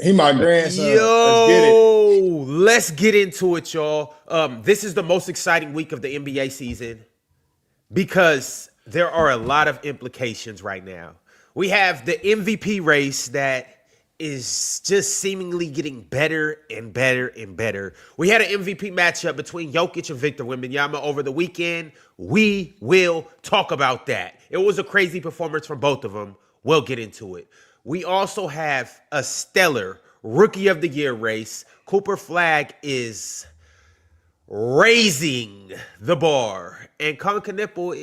He my grandson. Let's get it. Yo, let's get into it, y'all. This is the most exciting week of the NBA season because there are a lot of implications right now. We have the MVP race that is just seemingly getting better and better and better. We had an MVP matchup between Jokic and Victor Wembanyama over the weekend. We will talk about that. It was a crazy performance from both of them. We'll get into it. We also have a stellar Rookie of the Year race. Cooper Flag is raising the bar. And Concanipple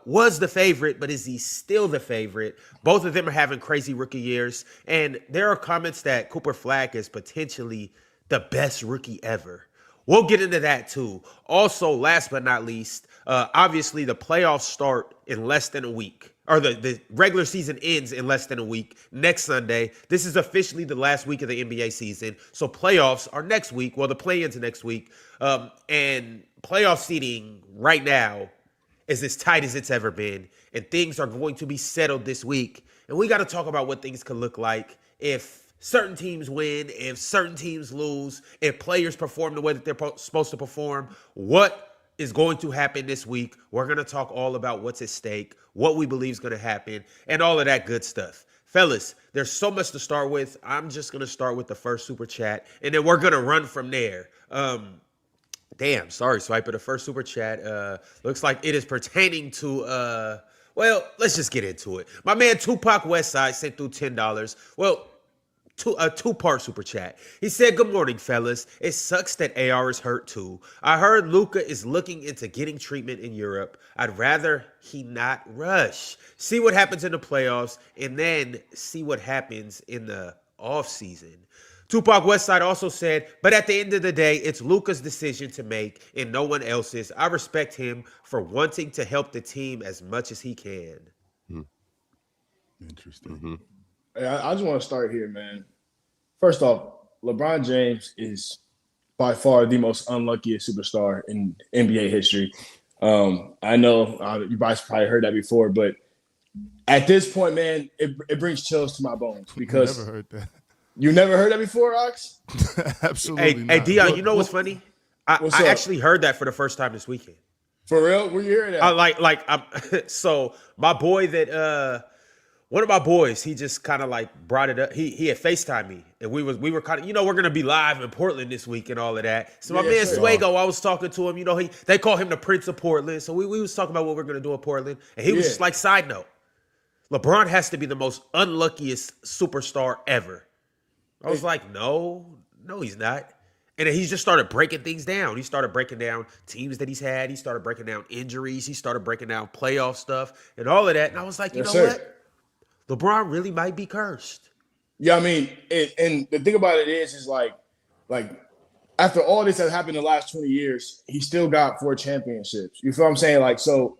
was the favorite, but is he still the favorite? Both of them are having crazy rookie years. And there are comments that Cooper Flag is potentially the best rookie ever. We'll get into that too. Also, last but not least, obviously the playoffs start in less than a week. Or the regular season ends in less than a week next Sunday. This is officially the last week of the NBA season. So playoffs are next week. Well, the play-ins next week. And playoff seeding right now is as tight as it's ever been. And things are going to be settled this week. And we got to talk about what things could look like if certain teams win, if certain teams lose, if players perform the way that they're supposed to perform. What is going to happen this week? We're going to talk all about what's at stake, what we believe is going to happen, and all of that good stuff. Fellas, there's so much to start with. I'm just going to start with the first super chat, and then we're going to run from there. Damn, sorry, Swiper. The first super chat looks like it is pertaining to, well, let's just get into it. My man Tupac Westside sent through $10. Well, a two-part super chat. He said, "Good morning, fellas. It sucks that AR is hurt too. I heard Luka is looking into getting treatment in Europe. I'd rather he not rush. See what happens in the playoffs, and then see what happens in the offseason." Tupac Westside also said, "But at the end of the day, it's Luka's decision to make and no one else's. I respect him for wanting to help the team as much as he can." Interesting. Mm-hmm. I just want to start here, man. First off, LeBron James is by far the most unluckiest superstar in NBA history. I know you guys probably heard that before, but at this point, man, it brings chills to my bones because never heard that. You never heard that before, Ox? Absolutely. Hey, Dion, you know what's funny? I actually heard that for the first time this weekend. For real? Where you hearing that? So my boy that one of my boys, he just kind of like brought it up. He had FaceTimed me, and we were kind of, we're gonna be live in Portland this week and all of that. So my man Swago, I was talking to him. They call him the Prince of Portland. So we was talking about what we're gonna do in Portland, and he was just like, side note, LeBron has to be the most unluckiest superstar ever. I was like, no, he's not. And then he just started breaking things down. He started breaking down teams that he's had. He started breaking down injuries. He started breaking down playoff stuff and all of that. And I was like, you know what? LeBron really might be cursed. Yeah, I mean, and the thing about it is like after all this has happened in the last 20 years, he still got 4 championships. You feel what I'm saying? Like, so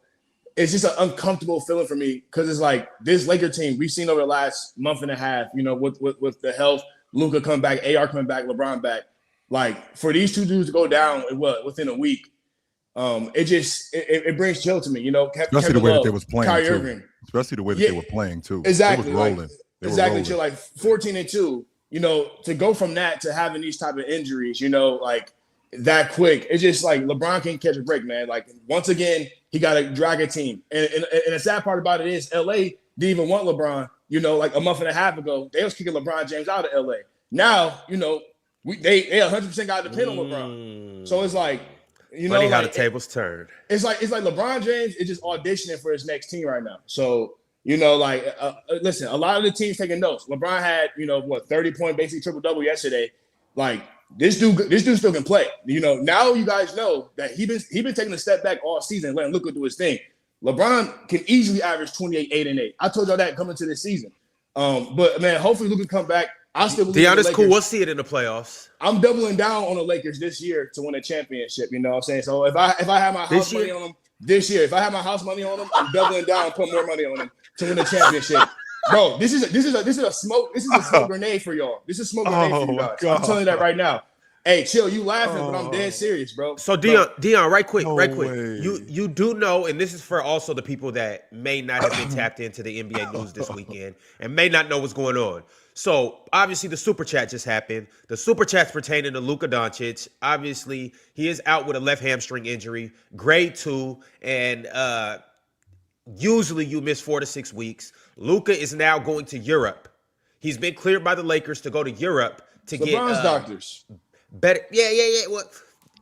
it's just an uncomfortable feeling for me because it's like this Laker team we've seen over the last month and a half, with the health, Luka coming back, AR coming back, LeBron back. Like, for these two dudes to go down within a week, it brings chill to me, Especially the way that they was playing, Kyrie too. Irving. Especially the way that they were playing, too. Exactly. They was rolling. Exactly. Chill, like 14-2, to go from that to having these type of injuries, like that quick, it's just like LeBron can't catch a break, man. Like, once again, he got to drag a team. And the sad part about it is LA didn't even want LeBron, like a month and a half ago. They was kicking LeBron James out of LA. Now, they 100% got to depend on LeBron. So it's like, funny how the tables turned. It's like LeBron James is just auditioning for his next team right now. So, listen, a lot of the teams taking notes. LeBron had, 30-point basically triple-double yesterday. Like, this dude still can play. Now you guys know that he been taking a step back all season, letting Luka do his thing. LeBron can easily average 28, 8, and 8. I told y'all that coming to this season. But man, hopefully Luka come back. I still believe Deion, it's cool. We'll see it in the playoffs. I'm doubling down on the Lakers this year to win a championship. You know what I'm saying? So if I have my house money on them this year, if I have my house money on them, I'm doubling down and put more money on them to win a championship. Bro, this is a smoke grenade for y'all. This is a smoke grenade for you guys. God. I'm telling you that right now. Hey, chill, you laughing, but I'm dead serious, bro. So Deion, right quick. You do know, and this is for also the people that may not have been tapped into the NBA news this weekend and may not know what's going on. So obviously the super chat just happened. The super chat's pertaining to Luka Doncic. Obviously, he is out with a left hamstring injury, grade 2, and usually you miss 4 to 6 weeks. Luka is now going to Europe. He's been cleared by the Lakers to go to Europe to get LeBron's doctors. better. Yeah. Well,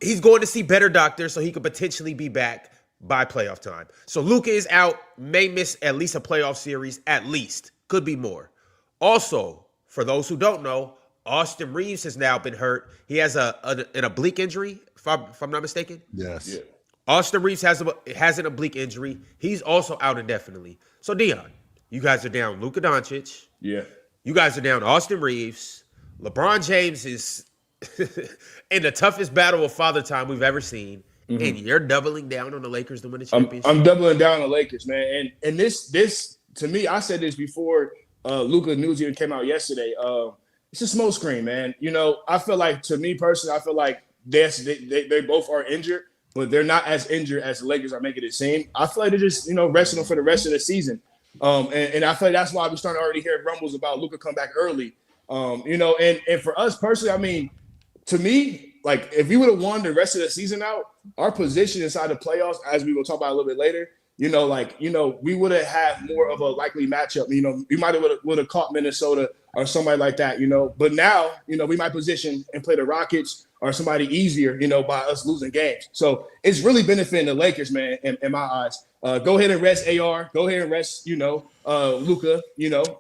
he's going to see better doctors so he could potentially be back by playoff time. So Luka is out, may miss at least a playoff series, at least. Could be more. Also, for those who don't know, Austin Reeves has now been hurt. He has an oblique injury, if I'm not mistaken. Yes. Yeah. Austin Reeves has an oblique injury. He's also out indefinitely. So, Dion, you guys are down Luka Doncic. Yeah. You guys are down Austin Reeves. LeBron James is in the toughest battle of father time we've ever seen. Mm-hmm. And you're doubling down on the Lakers to win the championship. I'm doubling down on the Lakers, man. And this to me, I said this before Luka news even came out yesterday. It's a smoke screen, man. You know, I feel like, to me personally, I feel like they both are injured, but they're not as injured as the Lakers are making it seem. I feel like they're just, resting them for the rest of the season. And I feel like that's why we're starting to already hear rumbles about Luka come back early. And for us personally, I mean, to me, like, if we would have won the rest of the season out, our position inside the playoffs, as we will talk about a little bit later, we would have had more of a likely matchup. We might have caught Minnesota or somebody like that, But now, we might position and play the Rockets or somebody easier, by us losing games. So it's really benefiting the Lakers, man, in my eyes. Go ahead and rest AR. Go ahead and rest, Luka,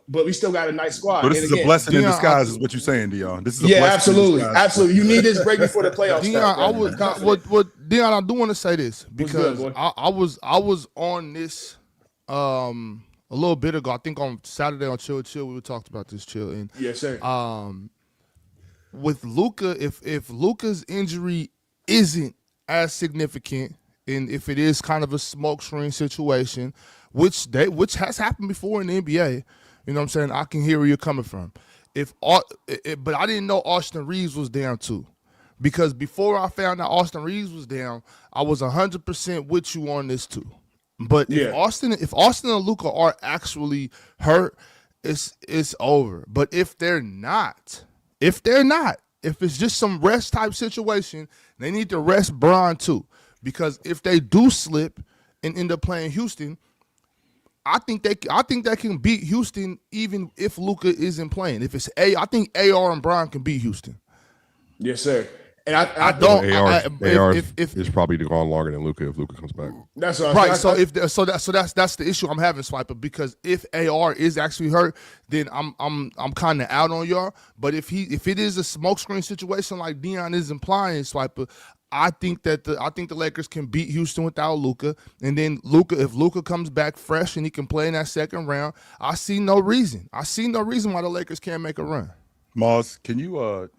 but we still got a nice squad. But this is a blessing in disguise, is what you're saying, Dion. This is a blessing absolutely. You need this break before the playoffs. Dion, I do want to say this because I was on this a little bit ago. I think on Saturday on Chill, we talked about this, Chill. And yes, sir. With Luka, if Luka's injury isn't as significant, and if it is kind of a smoke screen situation, which has happened before in the NBA, you know what I'm saying? I can hear where you're coming from. But I didn't know Austin Reeves was down too, because before I found out Austin Reeves was down, I was 100% with you on this too. But if Austin and Luka are actually hurt, it's over. But if it's just some rest type situation, they need to rest Bron too. Because if they do slip and end up playing Houston, I think they can beat Houston even if Luka isn't playing. If it's I think AR and Bron can beat Houston. Yes, sir. And I don't. AR is probably gone longer than Luka if Luka comes back. That's what right. That's the issue I'm having, Swiper. Because if AR is actually hurt, then I'm kind of out on y'all. But if it is a smokescreen situation like Dion is implying, Swiper, I think the Lakers can beat Houston without Luka, and then if Luka comes back fresh and he can play in that second round, I see no reason why the Lakers can't make a run. Mars, can you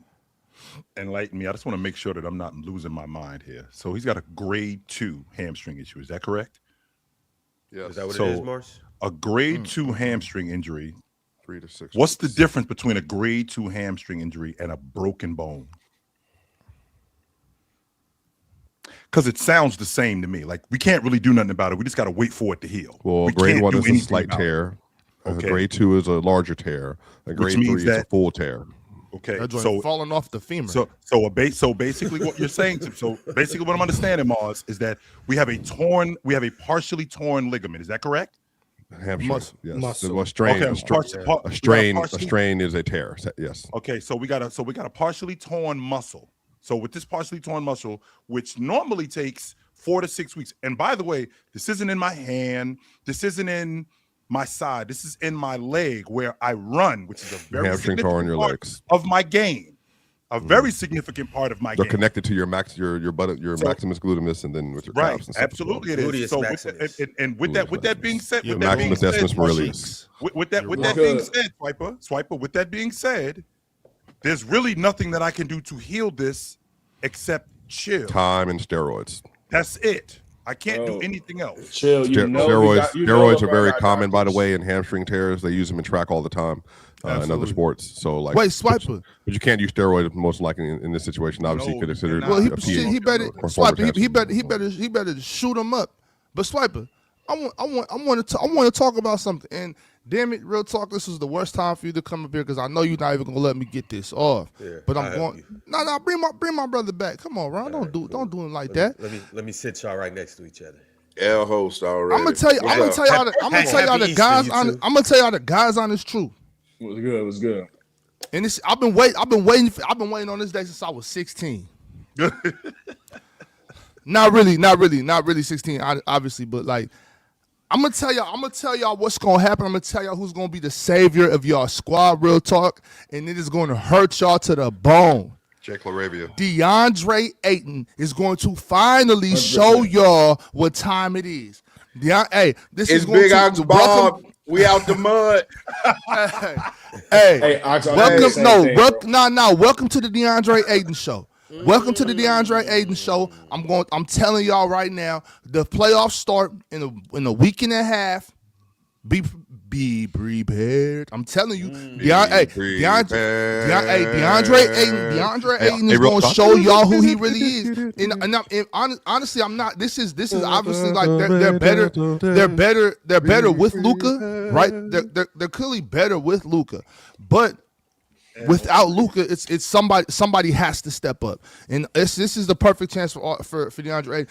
enlighten me? I just want to make sure that I'm not losing my mind here. So he's got a grade 2 hamstring issue. Is that correct? Yes. Is that what it is, Mars? A grade 2 hamstring injury. 3 to 6. What's the difference between a grade 2 hamstring injury and a broken bone? Because it sounds the same to me. Like, we can't really do nothing about it. We just got to wait for it to heal. Well, grade 1 is a slight tear. Okay. Grade 2 is a larger tear. And grade 3 is a full tear. Okay, so falling off the femur. So basically, what you're saying, what I'm understanding, Mars, is that we have a partially torn ligament. Is that correct? Hamstring. Yes. Muscle. A strain. Okay, a strain is a tear. Yes. Okay, so we got a partially torn muscle. So with this partially torn muscle, which normally takes 4 to 6 weeks, and by the way, this isn't in my hand, this isn't in my side, this is in my leg where I run, which is a very significant part of my game. A very significant part of my game. They're connected to your maximus glutamus, and then with your calves. Right, absolutely it is. So with that being said, with that being said, Swiper, with that being said, there's really nothing that I can do to heal this except chill. Time and steroids. That's it. I can't do anything else. Chill. Steroids are very common, by the way, in hamstring tears. They use them in track all the time in other sports. So, like, wait, Swiper. But you can't use steroids most likely in this situation. Obviously, considered. Well, he better shoot him up. But Swiper, want to talk about something. And damn it, real talk. This is the worst time for you to come up here because I know you're not even gonna let me get this off. Yeah, but I'm going. No, bring my brother back. Come on, Ron. Don't do it like that. Let me sit y'all right next to each other. L host already. I'm gonna tell y'all the guys honest truth. It was good. And this, I've been waiting on this day since I was 16. not really 16, obviously, but like I'm gonna tell y'all what's gonna happen. I'm gonna tell y'all who's gonna be the savior of y'all squad, real talk, and it is gonna hurt y'all to the bone. Check LaRavia. DeAndre Ayton is going to finally show y'all what time it is. This is going Big to Ox Bob. We out the mud. Welcome to the DeAndre Ayton show. Welcome to the DeAndre Ayton show. I'm telling y'all right now, the playoffs start in a week and a half. Be prepared. I'm telling you, DeAndre Ayton is going to show y'all who he really is. And honestly, I'm not. This is obviously like they're better. They're better with Luka, right? They're clearly better with Luka, but without Luka, it's somebody has to step up, and this is the perfect chance for DeAndre Ayton.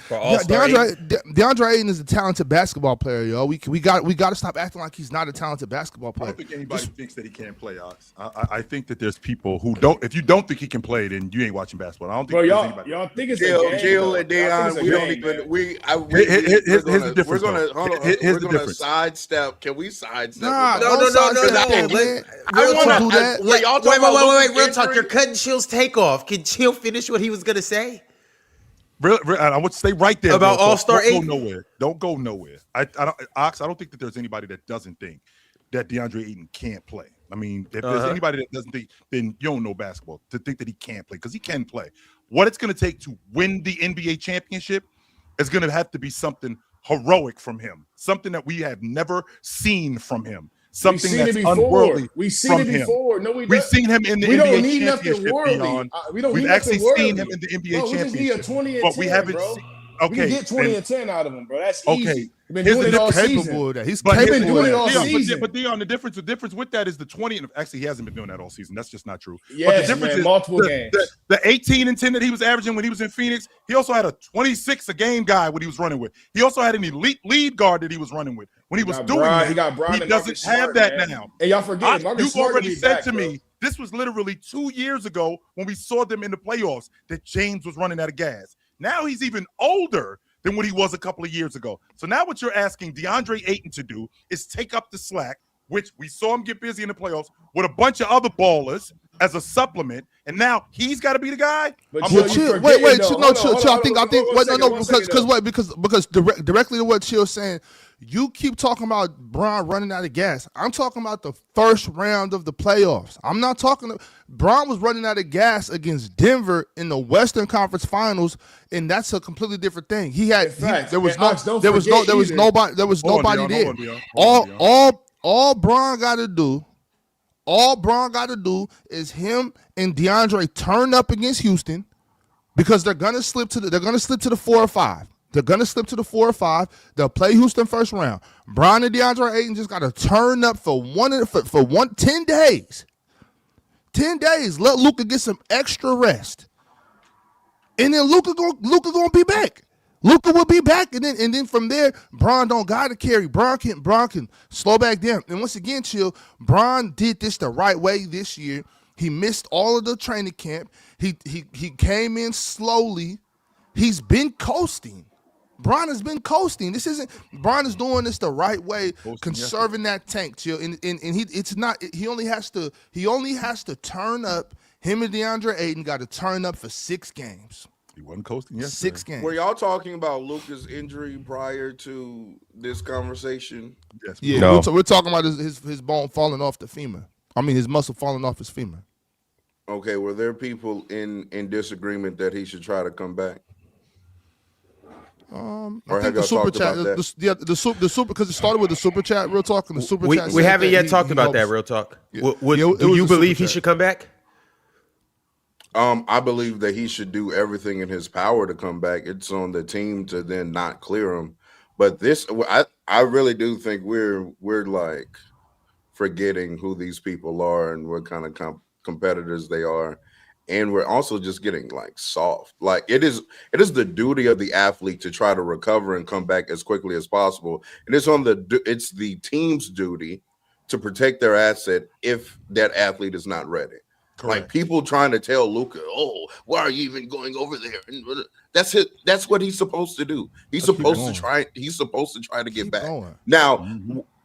DeAndre Ayton is a talented basketball player, y'all. We got to stop acting like he's not a talented basketball player. I don't think anybody thinks that he can't play, Ox. I think that there's people who don't. If you don't think he can play, then you ain't watching basketball. I don't think. Bro, y'all think it's Jill and Deion. We don't even. We're gonna sidestep. Can we sidestep? No. Wait. Real talk. You're cutting Chill's takeoff. Can Chill finish what he was gonna say? I would stay right there about All-Star 8. Don't go nowhere. I don't think that there's anybody that doesn't think that DeAndre Ayton can't play. I mean, if there's anybody that doesn't think, then you don't know basketball to think that he can't play, because he can play. What it's going to take to win the NBA championship is going to have to be something heroic from him, something that we have never seen from him. Something that's unworldly. We've seen it before. No, we've seen him in the NBA championship. We've actually seen him in the NBA championship. We just need a 20 and 10, we haven't seen. Okay, we can get 20 and 10 out of him, bro. That's easy. Okay. Been doing it all season. He's been doing it all season. But Dion, the difference with that is the 20, and actually he hasn't been doing that all season. That's just not true. Yes, but the difference is multiple games. The 18 and 10 that he was averaging when he was in Phoenix, he also had a 26 a game guy when he was running with. He also had an elite lead guard that he was running with. When he was doing that, he doesn't have that now. And y'all forget, you've already said to me, this was literally 2 years ago when we saw them in the playoffs that James was running out of gas. Now he's even older than what he was a couple of years ago. So now what you're asking DeAndre Ayton to do is take up the slack, which we saw him get busy in the playoffs with a bunch of other ballers as a supplement, and now he's got to be the guy. Because directly to what Chill's saying, you keep talking about Bron running out of gas. I'm talking about the first round of the playoffs. I'm not talking. Bron was running out of gas against Denver in the Western Conference Finals, and that's a completely different thing. There was nobody there. All Bron got to do. All Bron got to do is him and DeAndre turn up against Houston, because they're gonna slip to the 4 or 5. They're gonna slip to the 4 or 5. They'll play Houston first round. Bron and DeAndre Ayton just gotta turn up for 10 days. 10 days. Let Luka get some extra rest, and then Luka gonna be back. Luka will be back, and then from there, Bron don't gotta carry. Bron can slow back down. And once again, Chill, Bron did this the right way this year. He missed all of the training camp. He came in slowly. He's been coasting. Bron has been coasting. Bron is doing this the right way, conserving that tank, Chill. And he only has to turn up. Him and DeAndre Ayton got to turn up for 6 games. He wasn't coasting yesterday. 6 games. Were y'all talking about Luka's injury prior to this conversation? Yes. Yeah, no. We're talking about his bone falling off the femur. I mean, his muscle falling off his femur. Okay, were there people in disagreement that he should try to come back? I think the super chat, the super, because it started with the super chat, real talk, and the super chat. We haven't yet talked about that, real talk. Yeah. Do you believe he should come back? I believe that he should do everything in his power to come back. It's on the team to then not clear him. But this, I I really do think we're like forgetting who these people are and what kind of competitors they are. And we're also just getting like soft. Like it is the duty of the athlete to try to recover and come back as quickly as possible. And it's the team's duty to protect their asset if that athlete is not ready. Correct. Like people trying to tell Luka, "Oh, why are you even going over there?" And that's it. That's what he's supposed to do. He's supposed to try to get back. Now,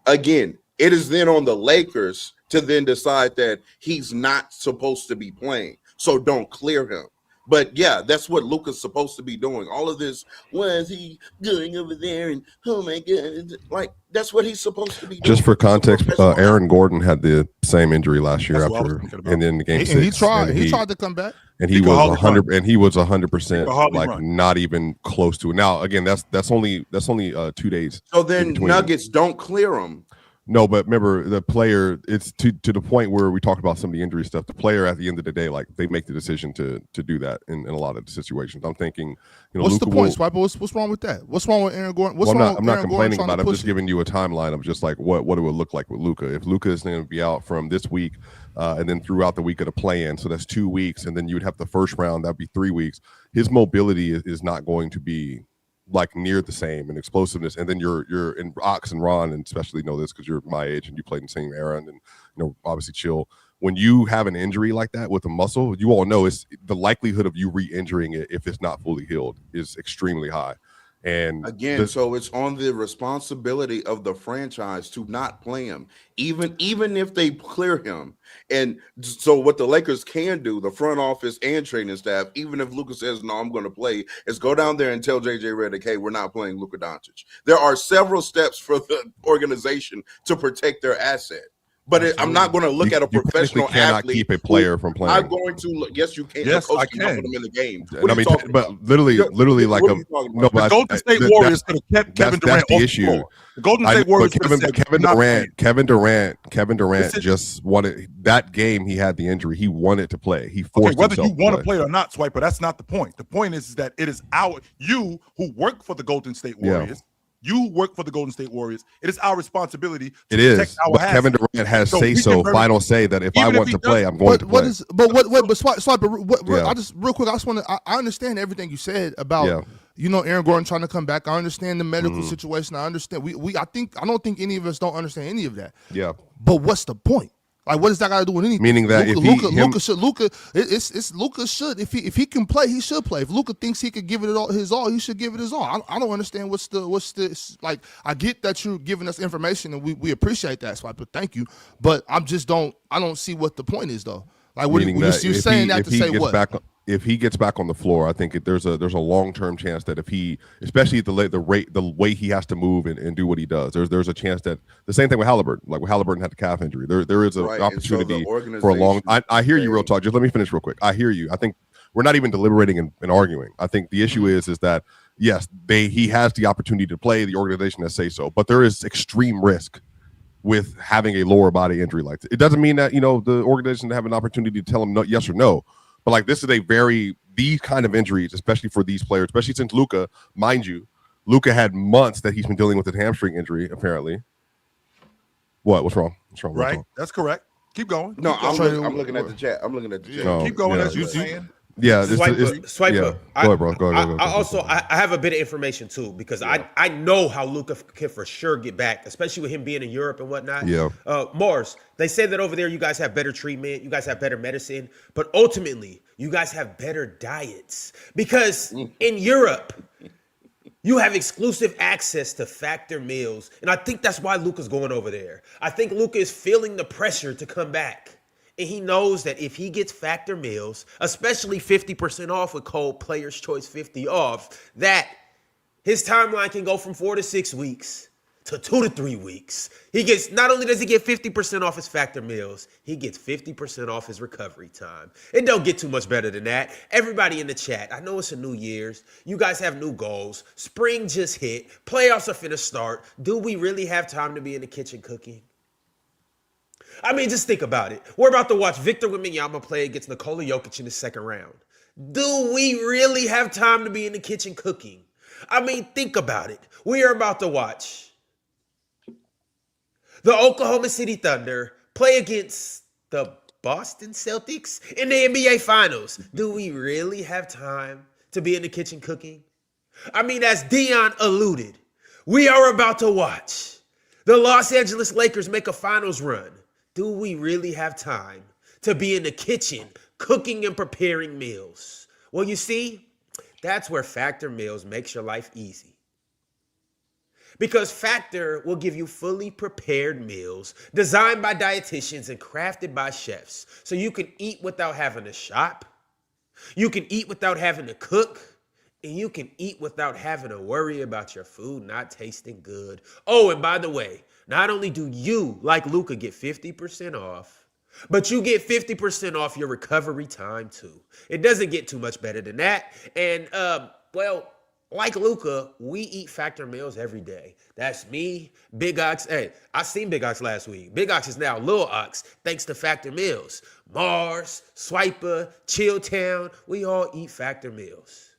again, it is then on the Lakers to then decide that he's not supposed to be playing. So don't clear him. But yeah, that's what Luka's supposed to be doing. All of this, why is he going over there? And oh my God, like that's what he's supposed to be doing. Just for context, Aaron Gordon had the same injury last year and then the game 6. And he tried to come back. And he was 100. And he was 100%, like not even close to it. Now again, that's only 2 days. So then Nuggets don't clear him. No, but remember the player. It's to the point where we talked about some of the injury stuff. The player, at the end of the day, like they make the decision to do that in a lot of the situations. I'm thinking, what's Luka the point, Swiper? What's wrong with that? What's wrong with Aaron Gordon? I'm not complaining about it. I'm just giving you a timeline of just like what it would look like with Luka. If Luka is going to be out from this week, and then throughout the week of the play-in, so that's 2 weeks, and then you would have the first round. That'd be 3 weeks. His mobility is not going to be like near the same and explosiveness, and then you're in Ox and Ron, and especially know this because you're my age and you played in the same era, and obviously Chill. When you have an injury like that with a muscle, you all know it's the likelihood of you re-injuring it if it's not fully healed is extremely high. And again, so it's on the responsibility of the franchise to not play him, even if they clear him. And so what the Lakers can do, the front office and training staff, even if Luka says, no, I'm going to play, is go down there and tell JJ Redick, hey, we're not playing Luka Doncic. There are several steps for the organization to protect their asset. But I'm not going to look at a professional cannot athlete. Keep a player from playing. I'm going to look. Yes, you can. Yes, I can. Put them in the game. But literally, like a no. The Golden State Warriors could have kept Kevin Durant off the floor. The Golden State Warriors. Kevin Durant just wanted that game. He had the injury. He wanted to play. He forced whether himself you want to play or not, Swiper. That's not the point. The point is that it is you who work for the Golden State Warriors. Yeah. You work for the Golden State Warriors. It is our responsibility to protect our assets. Kevin Durant has final say that if I want to play, I'm going to play. I just real quick, I understand everything you said about Aaron Gordon trying to come back. I understand the medical situation. I understand. I don't think any of us don't understand any of that. Yeah. But what's the point? Like, what does that got to do with anything? Meaning that Luka should if he can play, he should play. If Luka thinks he could give it his all, he should give it his all. I don't understand what's the like. I get that you're giving us information and we appreciate that, Swipe, but thank you. But I don't see what the point is though. Like, you're saying that to say what? If he gets back on the floor, I think there's a long-term chance that if he, especially at the way he has to move and do what he does, there's a chance that the same thing with Halliburton. Like with Halliburton had the calf injury, there is an opportunity for a long. I hear you, real talk. Just let me finish real quick. I hear you. I think we're not even deliberating and arguing. I think the issue is that yes, he has the opportunity to play. The organization has say so, but there is extreme risk with having a lower body injury like this. It doesn't mean that the organization have an opportunity to tell him no, yes or no. But like this is these kind of injuries, especially for these players, especially since Luka, mind you, Luka had months that he's been dealing with a hamstring injury, apparently. What's wrong? Right. That's correct. Keep going. No, I'm looking at the chat. Keep going as you're saying. Yeah, Swiper. Yeah. Go ahead, bro. Go ahead. I have a bit of information too because I know how Luka can for sure get back, especially with him being in Europe and whatnot. Yeah. Morris, they say that over there you guys have better treatment, you guys have better medicine, but ultimately you guys have better diets because in Europe you have exclusive access to factor meals, and I think that's why Luka's going over there. I think Luka is feeling the pressure to come back. And he knows that if he gets factor meals, especially 50% off with code Players Choice 50 off, that his timeline can go from 4 to 6 weeks to 2 to 3 weeks. Not only does he get 50% off his factor meals, he gets 50% off his recovery time. It don't get too much better than that. Everybody in the chat, I know it's a New Year's. You guys have new goals. Spring just hit. Playoffs are finna start. Do we really have time to be in the kitchen cooking? I mean, just think about it. We're about to watch Victor Wembanyama play against Nikola Jokic in the second round. Do we really have time to be in the kitchen cooking? I mean, think about it. We are about to watch The Oklahoma City Thunder play against the Boston Celtics in the NBA Finals. Do we really have time to be in the kitchen cooking? I mean, as Dion alluded, we are about to watch the Los Angeles Lakers make a finals run. Do we really have time to be in the kitchen cooking and preparing meals? Well, you see, that's where Factor Meals makes your life easy. Because Factor will give you fully prepared meals designed by dietitians and crafted by chefs. So you can eat without having to shop, you can eat without having to cook, and you can eat without having to worry about your food not tasting good. Oh, and by the way, not only do you, like Luka, get 50% off, but you get 50% off your recovery time too. It doesn't get too much better than that. And, well, like Luka, we eat Factor meals every day. That's me, Big Ox. Hey, I seen Big Ox last week. Big Ox is now Lil Ox, thanks to Factor meals. Mars, Swiper, Chilltown, we all eat Factor meals.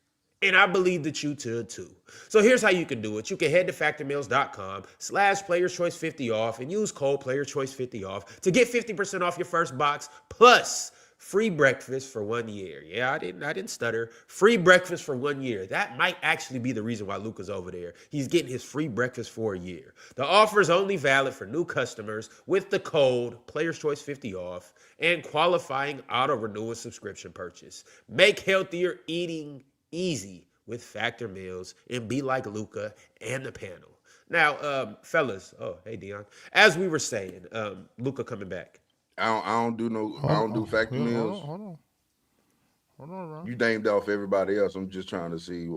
And I believe that you should too. So here's how you can do it. You can head to factormeals.com/PlayersChoice50 off and use code PlayersChoice50 off to get 50% off your first box plus free breakfast for 1 year. Yeah, I didn't stutter. Free breakfast for 1 year. That might actually be the reason why Luka's over there. He's getting his free breakfast for a year. The offer is only valid for new customers with the code PlayersChoice50 off and qualifying auto-renewal subscription purchase. Make healthier eating easy with Factor meals and be like Luka and the panel. Now, fellas, oh, hey, Dion. As we were saying, Luka coming back. I don't do Factor meals. Hold on, bro. You named off everybody else. I'm just trying to see.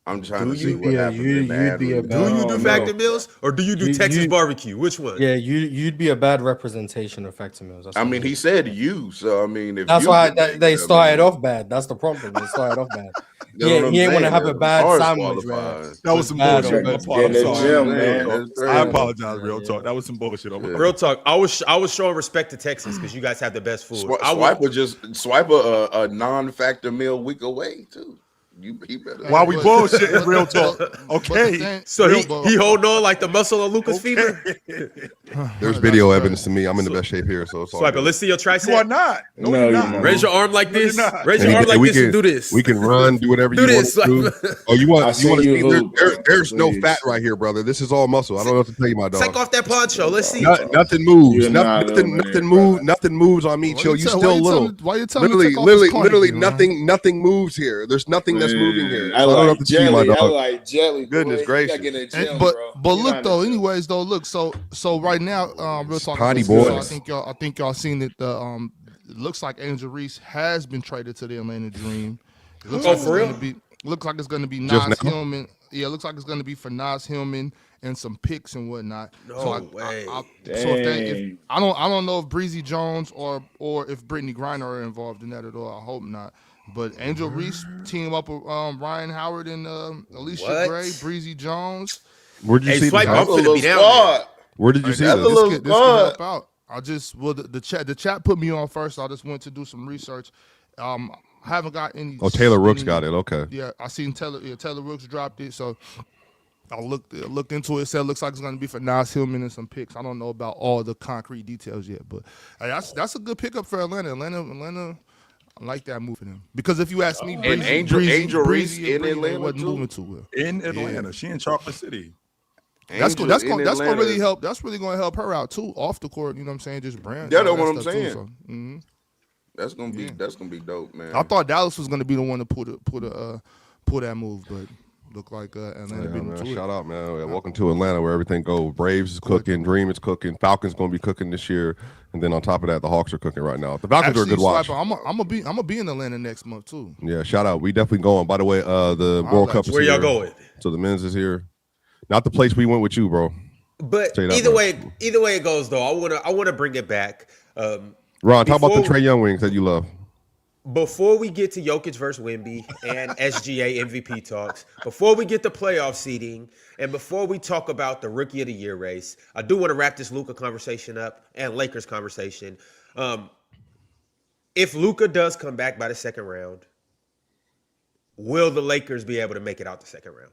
I'm trying Do to see you- what yeah, happens you- in the you'd be ad a read. Do you do no. Factor meals or do you do You- Texas you- barbecue? Which one? Yeah, you'd be a bad representation of Factor meals. That's I what mean, it he is. said you, so I mean, if That's you why get they named, started off bad. That's the problem. They started off bad. You know what I'm He ain't want to saying? have a As bad far as sandwich, man. qualifies. That was some Bad bullshit on my on part. I'm Get in the sorry. gym, Man, man. that's I crazy. apologize, real Yeah. talk. That was some bullshit on my Yeah. part. Real talk. I was showing respect to Texas because you guys have the best food. I would- Swiper a non-factor meal week away too. He better. While we But- bullshitting, real but- talk. but the Okay. thing- so real, he but- holding on like the muscle of Luka's fever. There's video That's evidence to me. I'm in the best shape here, so it's all Swiper, good. let's see your You are tricep. not. No, No, you're you're not. not. Raise your arm like No, you're this. not. Raise And your arm like we this and do this. We can run, do whatever Do you this, want to like- do. Oh, you want I to seen see? you hoop, There's no please. fat right here, brother. This is all muscle. I don't know what to tell you, my dog. Take off that poncho. Let's see. Nothing moves. You're not Nothing little, man, moves. brother. Nothing moves on me. Why Chill. you You tell- still why you little. telling- why you telling me to take off this cardigan, man? Nothing moves here. There's nothing that's moving here. So I I don't know like what to tell you, my jelly. I dog. like jelly. Goodness boy. gracious. You gotta get in the And- gym, but bro. You're look not though, in the gym. anyways though, look, so right now, real talk. Potty so boys. I think y'all seen that it looks like Angel Reese has been traded to the Atlanta Dream. It looks Oh, like for it's real? gonna be looks like it's gonna be Just Nas now? Hillman. Yeah, it looks like it's gonna be for Nas Hillman and some picks and whatnot. No So way. Dang. I don't know if Breezy Jones or if Brittany Griner are involved in that at all. I hope not. But Angel Reese team up with Ryan Howard and Alicia What? Gray, Breezy Jones. Where'd you Hey, see Swipe, this? I'm That's a finna little be down squad. Where did you see That's this? a little This could squad. help out. The chat put me on first. So I just went to do some research. I haven't got any. Oh, Taylor Rooks any- got it. Okay. Yeah, I seen Taylor Rooks dropped it. So I looked into it. Said it looks like it's going to be for Nas Hillman and some picks. I don't know about all the concrete details yet, but hey, that's a good pickup for Atlanta. Atlanta. I like that move for them because if you ask me, And Angel Reese and in Breezy Atlanta, wasn't too? moving too well. In Atlanta. She in Chocolate City. That's Angel going in to Atlanta. really help. That's really going to help her out too off the court. You know what I'm saying? Just brand. Yeah, all that's that what I'm stuff, too, saying. so, mhm. That's gonna be dope, man. I thought Dallas was going to be the one to pull that move, but looked like Atlanta Yeah, beat them man. to it. Shout out, man. Yeah, welcome to Atlanta, where everything goes. Braves is cooking, Dream is cooking, Falcons going to be cooking this year, and then on top of that, the Hawks are cooking right now. The Falcons are a good watch. Swiper, I'm gonna be in Atlanta next month too. Yeah, shout out. We definitely going. By the way, the I'll World let Cup you- is Where here. y'all going? So the men's is here. Not the place we went with you, bro. But Say that either much. way it goes though, I wanna bring it back. Ron, talk about the Before- Trae Young wings that you love. Before we get to Jokic versus Wemby and SGA MVP talks, before we get the playoff seeding, and before we talk about the Rookie of the Year race, I do want to wrap this Luka conversation up and Lakers conversation. If Luka does come back by the second round, will the Lakers be able to make it out the second round?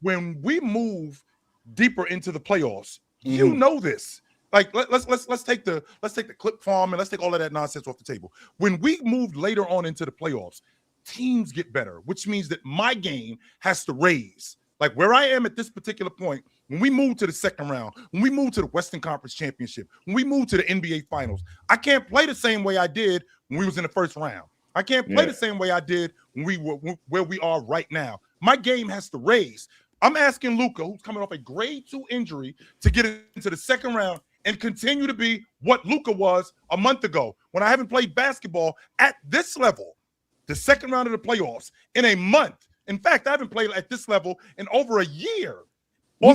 when we move deeper into the playoffs, you know this. Like let's take the clip farm and let's take all of that nonsense off the table. When we move later on into the playoffs, teams get better, which means that my game has to raise. Like where I am at this particular point, when we move to the second round, when we move to the Western Conference Championship, when we move to the NBA Finals, I can't play the same way I did when we was in the first round. I can't play the same way I did when we were where we are right now. My game has to raise. I'm asking Luka, who's coming off a grade 2 injury, to get into the second round and continue to be what Luka was a month ago when I haven't played basketball at this level, the second round of the playoffs, in a month. In fact, I haven't played at this level in over a year.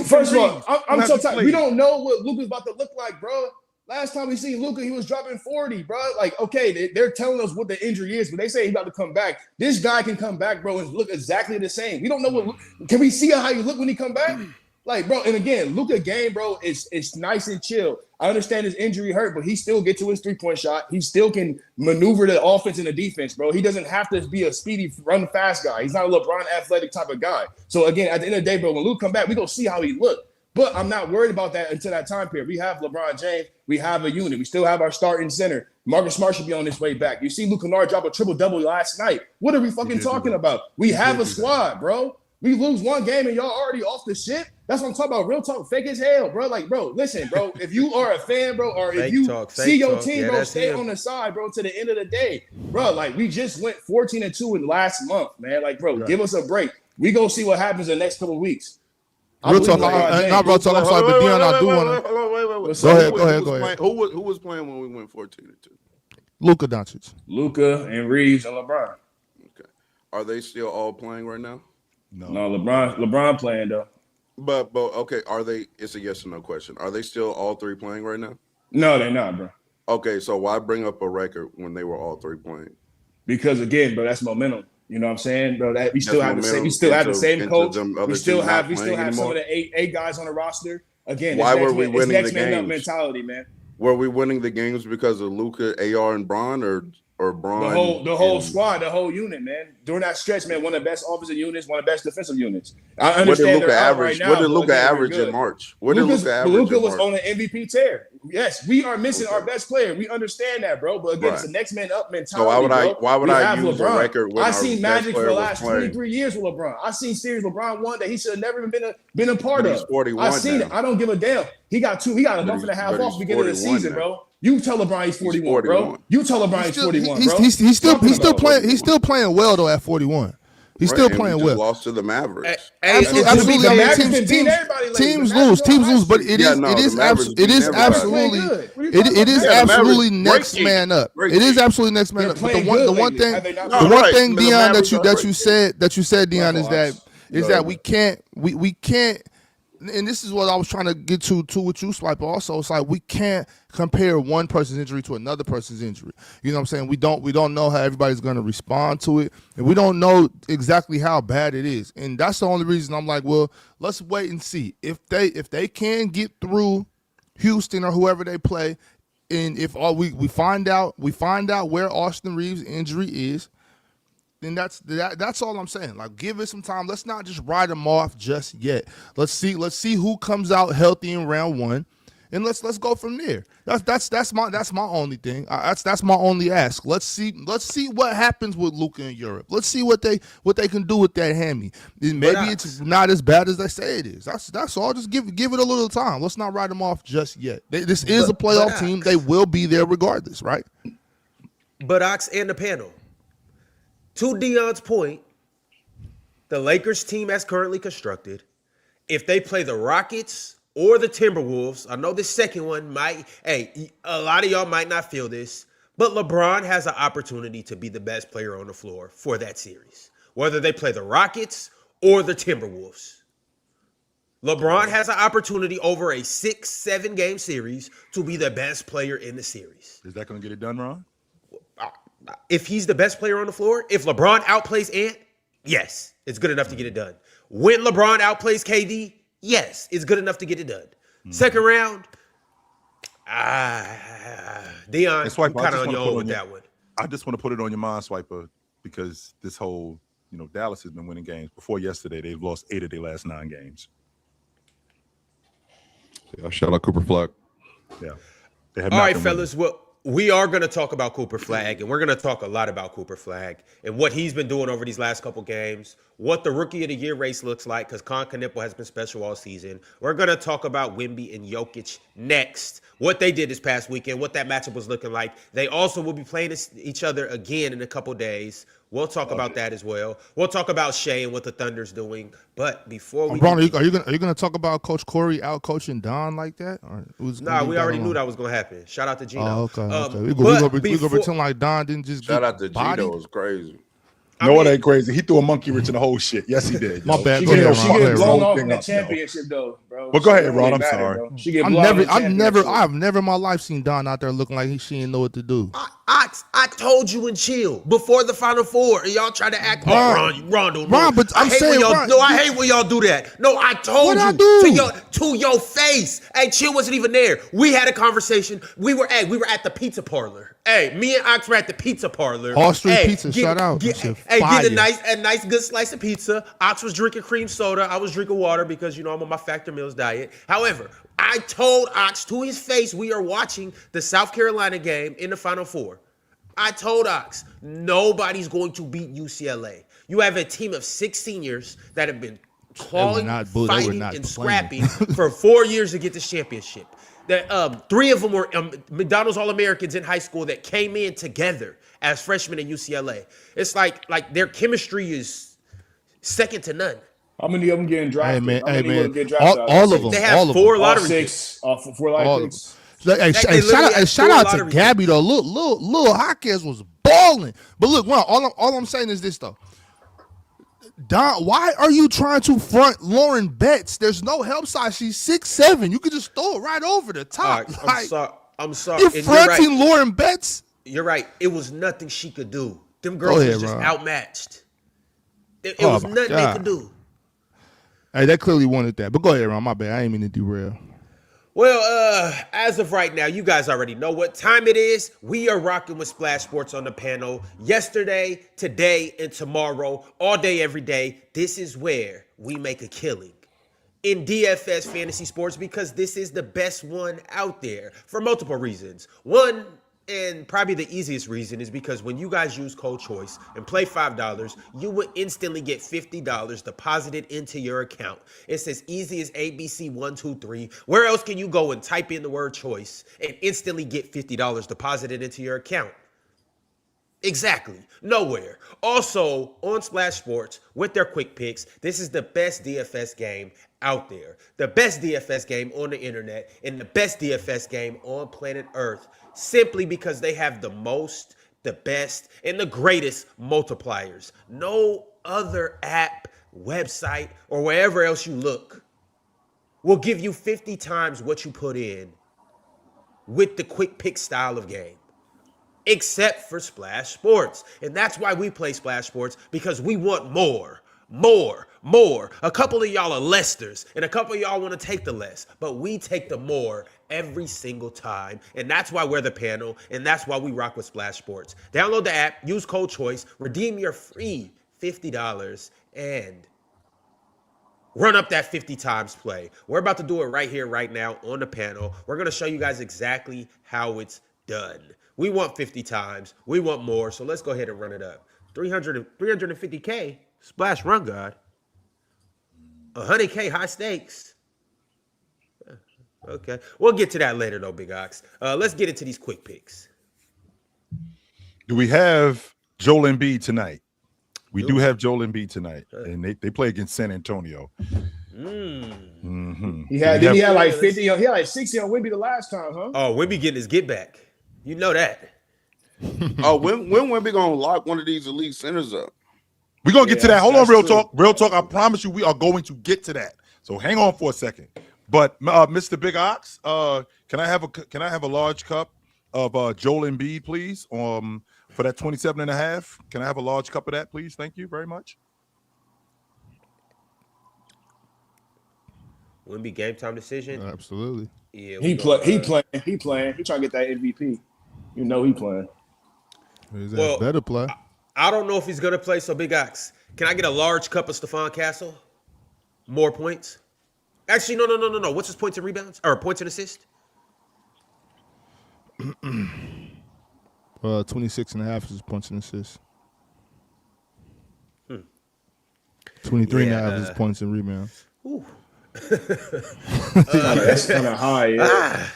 First of all, I'm so tired. We don't know what Luka's about to look like, bro. Last time we seen Luka, he was dropping 40, bro. Like, okay, they're telling us what the injury is, but they say he's about to come back. This guy can come back, bro, and look exactly the same. We don't know what. Can we see how you look when he come back? Like, bro, and again, Luka game, bro, it's nice and chill. I understand his injury hurt, but he still get to his three-point shot. He still can maneuver the offense and the defense, bro. He doesn't have to be a speedy, run fast guy. He's not a LeBron athletic type of guy. So again, at the end of the day, bro, when Luka come back, we gonna see how he look. But I'm not worried about that until that time period. We have LeBron James. We have a unit. We still have our starting center. Marcus Smart should be on his way back. You see Luka Kennard drop a triple-double last night. What are we fucking talking about? We have a squad, bro. We lose one game and y'all already off the shit. That's what I'm talking about. Real talk, fake as hell, bro. Like, bro, listen, bro. If you are a fan, bro, or if you see your team, bro, stay on the side, bro, to the end of the day. Bro, like, we just went 14-2 in the last month, man. Like, bro, give us a break. We gonna see what happens in the next couple of weeks. Real talk. Not real talk. I'm sorry, but Dion, I do want to. Wait. Go ahead. Who was playing when we went 14-2? Luka Doncic. Luka and Reeves and LeBron. Okay. Are they still all playing right now? No, LeBron playing though. But okay, are they? It's a yes or no question. Are they still all three playing right now? No, they're not, bro. Okay, so why bring up a record when they were all three playing? Because again, bro, that's momentum. You know what I'm saying, bro? That we still have the same. We still have the same coach. We still have some of the eight guys on the roster. Again, why were we winning next the man up games? Mentality, man. Were we winning the games because of Luka, AR, and Bron, or Bron? The whole squad, the whole unit, man. During that stretch, man, one of the best offensive units, one of the best defensive units. I understand they're out right now. What did Luka average in March? Luka was on an MVP tear. Yes, we are missing our best player. We understand that, bro. But again, it's the next man up mentality. So why would I use LeBron. a record when I seen Magic for the last 23 23 years with LeBron. I seen series LeBron won that he should have never even been a part of. He's 41 I seen it. I don't give a damn. He got a month and a half off the beginning of the season, bro. You tell LeBron he's 41, bro. You tell LeBron he's 41, bro. He's still playing. He's still playing well though at 41. He's still playing well. Lost to the Mavericks. Absolutely. Teams lose, but it is absolutely next man up. It is absolutely next man up. But the one thing, Dion, that you said, Dion, is that we can't. And this is what I was trying to get to with you, Swiper. Also, it's like we can't compare one person's injury to another person's injury. You know what I'm saying? We don't know how everybody's going to respond to it, and we don't know exactly how bad it is. And that's the only reason I'm like, well, let's wait and see if they can get through Houston or whoever they play, and if we find out where Austin Reeves' injury is. Then that's all I'm saying. Like, give it some time. Let's not just write them off just yet. Let's see who comes out healthy in round one, and let's go from there. That's my only thing. That's my only ask. Let's see what happens with Luka in Europe. Let's see what they can do with that hammy. Maybe it's not as bad as they say it is. That's all. Just give it a little time. Let's not write them off just yet. This is a playoff team. They will be there regardless, right? But Ox and the panel. To Dion's point, the Lakers team as currently constructed, if they play the Rockets or the Timberwolves, I know the second one a lot of y'all might not feel this, but LeBron has an opportunity to be the best player on the floor for that series, whether they play the Rockets or the Timberwolves. LeBron has an opportunity over a 6-7 game series to be the best player in the series. Is that going to get it done, Ron? If he's the best player on the floor, if LeBron outplays Ant, yes, it's good enough to get it done. When LeBron outplays KD, yes, it's good enough to get it done. Second round, Dion, I'm kind of on your own with that one. I just want to put it on your mind, Swiper, because this whole, Dallas has been winning games. Before yesterday, they've lost 8 of their last 9 games. Yeah, shout out Cooper Flag. Yeah. All right, fellas. Well, we are going to talk about Cooper Flag, and we're going to talk a lot about Cooper Flag and what he's been doing over these last couple games, what the Rookie of the Year race looks like, because Knippel has been special all season. We're going to talk about Wemby and Jokic next, what they did this past weekend, what that matchup was looking like. They also will be playing each other again in a couple days. We'll talk about that as well. We'll talk about Shea and what the Thunder's doing. But before we, Bron, are you gonna talk about Coach Corey out coaching Don like that? Or nah, we already knew that was gonna happen. Shout out to Gino. Oh, okay. We gonna pretend like Don didn't just Shout get out to bodied? Gino. It's crazy. No, it ain't crazy. He threw a monkey wrench in the whole shit. Yes, he did. My yo. bad. She Go ahead, get Ron. Go ahead, blown Ron. off in the championship though, bro. But go ahead, She Ron. I'm matter, sorry. bro. She get blown off in the championship. I've never in my life seen Don out there looking like she didn't know what to do. I told you and chill before the Final Four, and y'all try to act like Ron don't know. Ron, but I'm saying, Ron, I hate when y'all do that. No, I told What'd I you do? to your face. Hey, chill wasn't even there. We had a conversation. We were at the pizza parlor. Hey, me and Ox were at the pizza parlor. Hall Street Pizza, shout out. That shit Get fire. a nice good slice of pizza. Ox was drinking cream soda. I was drinking water because I'm on my Factor Meals diet. However, I told Ox to his face we are watching the South Carolina game in the Final Four. I told Ox, nobody's going to beat UCLA. You have a team of 6 seniors that have been clawing, fighting, and scrapping for 4 years to get this championship. That 3 of them were McDonald's All-Americans in high school that came in together as freshmen at UCLA. It's like their chemistry is second to none. How many of them getting drafted? Hey man, get drafted all of them. They have 4 lottery picks. 4 lottery picks. Hey, shout out to Gabby though. Lil Hawkins was balling. But look, well, all I'm saying is this though. Don, why are you trying to front Lauren Betts? There's no help side. She's 6'7". You could just throw it right over the top. I'm sorry. You're fronting Lauren Betts. You're right. It was nothing she could do. Them girls was just outmatched. It was nothing they could do. Hey, they clearly wanted that. But go ahead, Ron. My bad. I ain't mean to derail. Well, as of right now, you guys already know what time it is. We are rocking with Splash Sports on the panel. Yesterday, today, and tomorrow, all day, every day. This is where we make a killing in DFS fantasy sports because this is the best one out there for multiple reasons. One, and probably the easiest reason, is because when you guys use code CHOICE and play $5, you will instantly get $50 deposited into your account. It's as easy as ABC123. Where else can you go and type in the word choice and instantly get $50 deposited into your account? Exactly. Nowhere. Also, on Splash Sports, with their quick picks, this is the best DFS game out there. The best DFS game on the internet and the best DFS game on planet Earth. Simply because they have the most, the best, and the greatest multipliers. No other app, website, or wherever else you look will give you 50 times what you put in with the quick pick style of game. Except for Splash Sports. And that's why we play Splash Sports, because we want more. A couple of y'all are lesters, and a couple of y'all want to take the less, but we take the more every single time, and that's why we're the panel, and that's why we rock with Splash Sports. Download the app, use code CHOICE, redeem your free $50, and run up that 50 times play. We're about to do it right here, right now on the panel. We're going to show you guys exactly how it's done. We want 50 times. We want more, so let's go ahead and run it up. 350K. Splash Run God. 100K high stakes. Okay. We'll get to that later though, Big Ox. Let's get into these quick picks. Do we have Joel Embiid tonight? We do have Joel Embiid tonight. And they play against San Antonio. Mm-hmm. He had like 50. He had like 60 on Wemby the last time, huh? Oh, Wemby getting his get back. You know that. When Wemby gonna lock one of these elite centers up? We're going to get to that. Hold on, Real true. Talk. Real Talk, I promise you we are going to get to that. So hang on for a second. But Mr. Big Ox, can I have a large cup of Joel Embiid, please? For that 27.5. Can I have a large cup of that, please? Thank you very much. Wemby game time decision. Absolutely. Yeah, He playing. He trying to get that MVP. You know he playing. Well, better play. I don't know if he's gonna play. So Big Ox, can I get a large cup of Stephon Castle? More points. Actually, no. What's his points and rebounds or points and assists? 26.5 is his points and assists. 23.5 is his points and rebounds. That's kind of high. Yeah.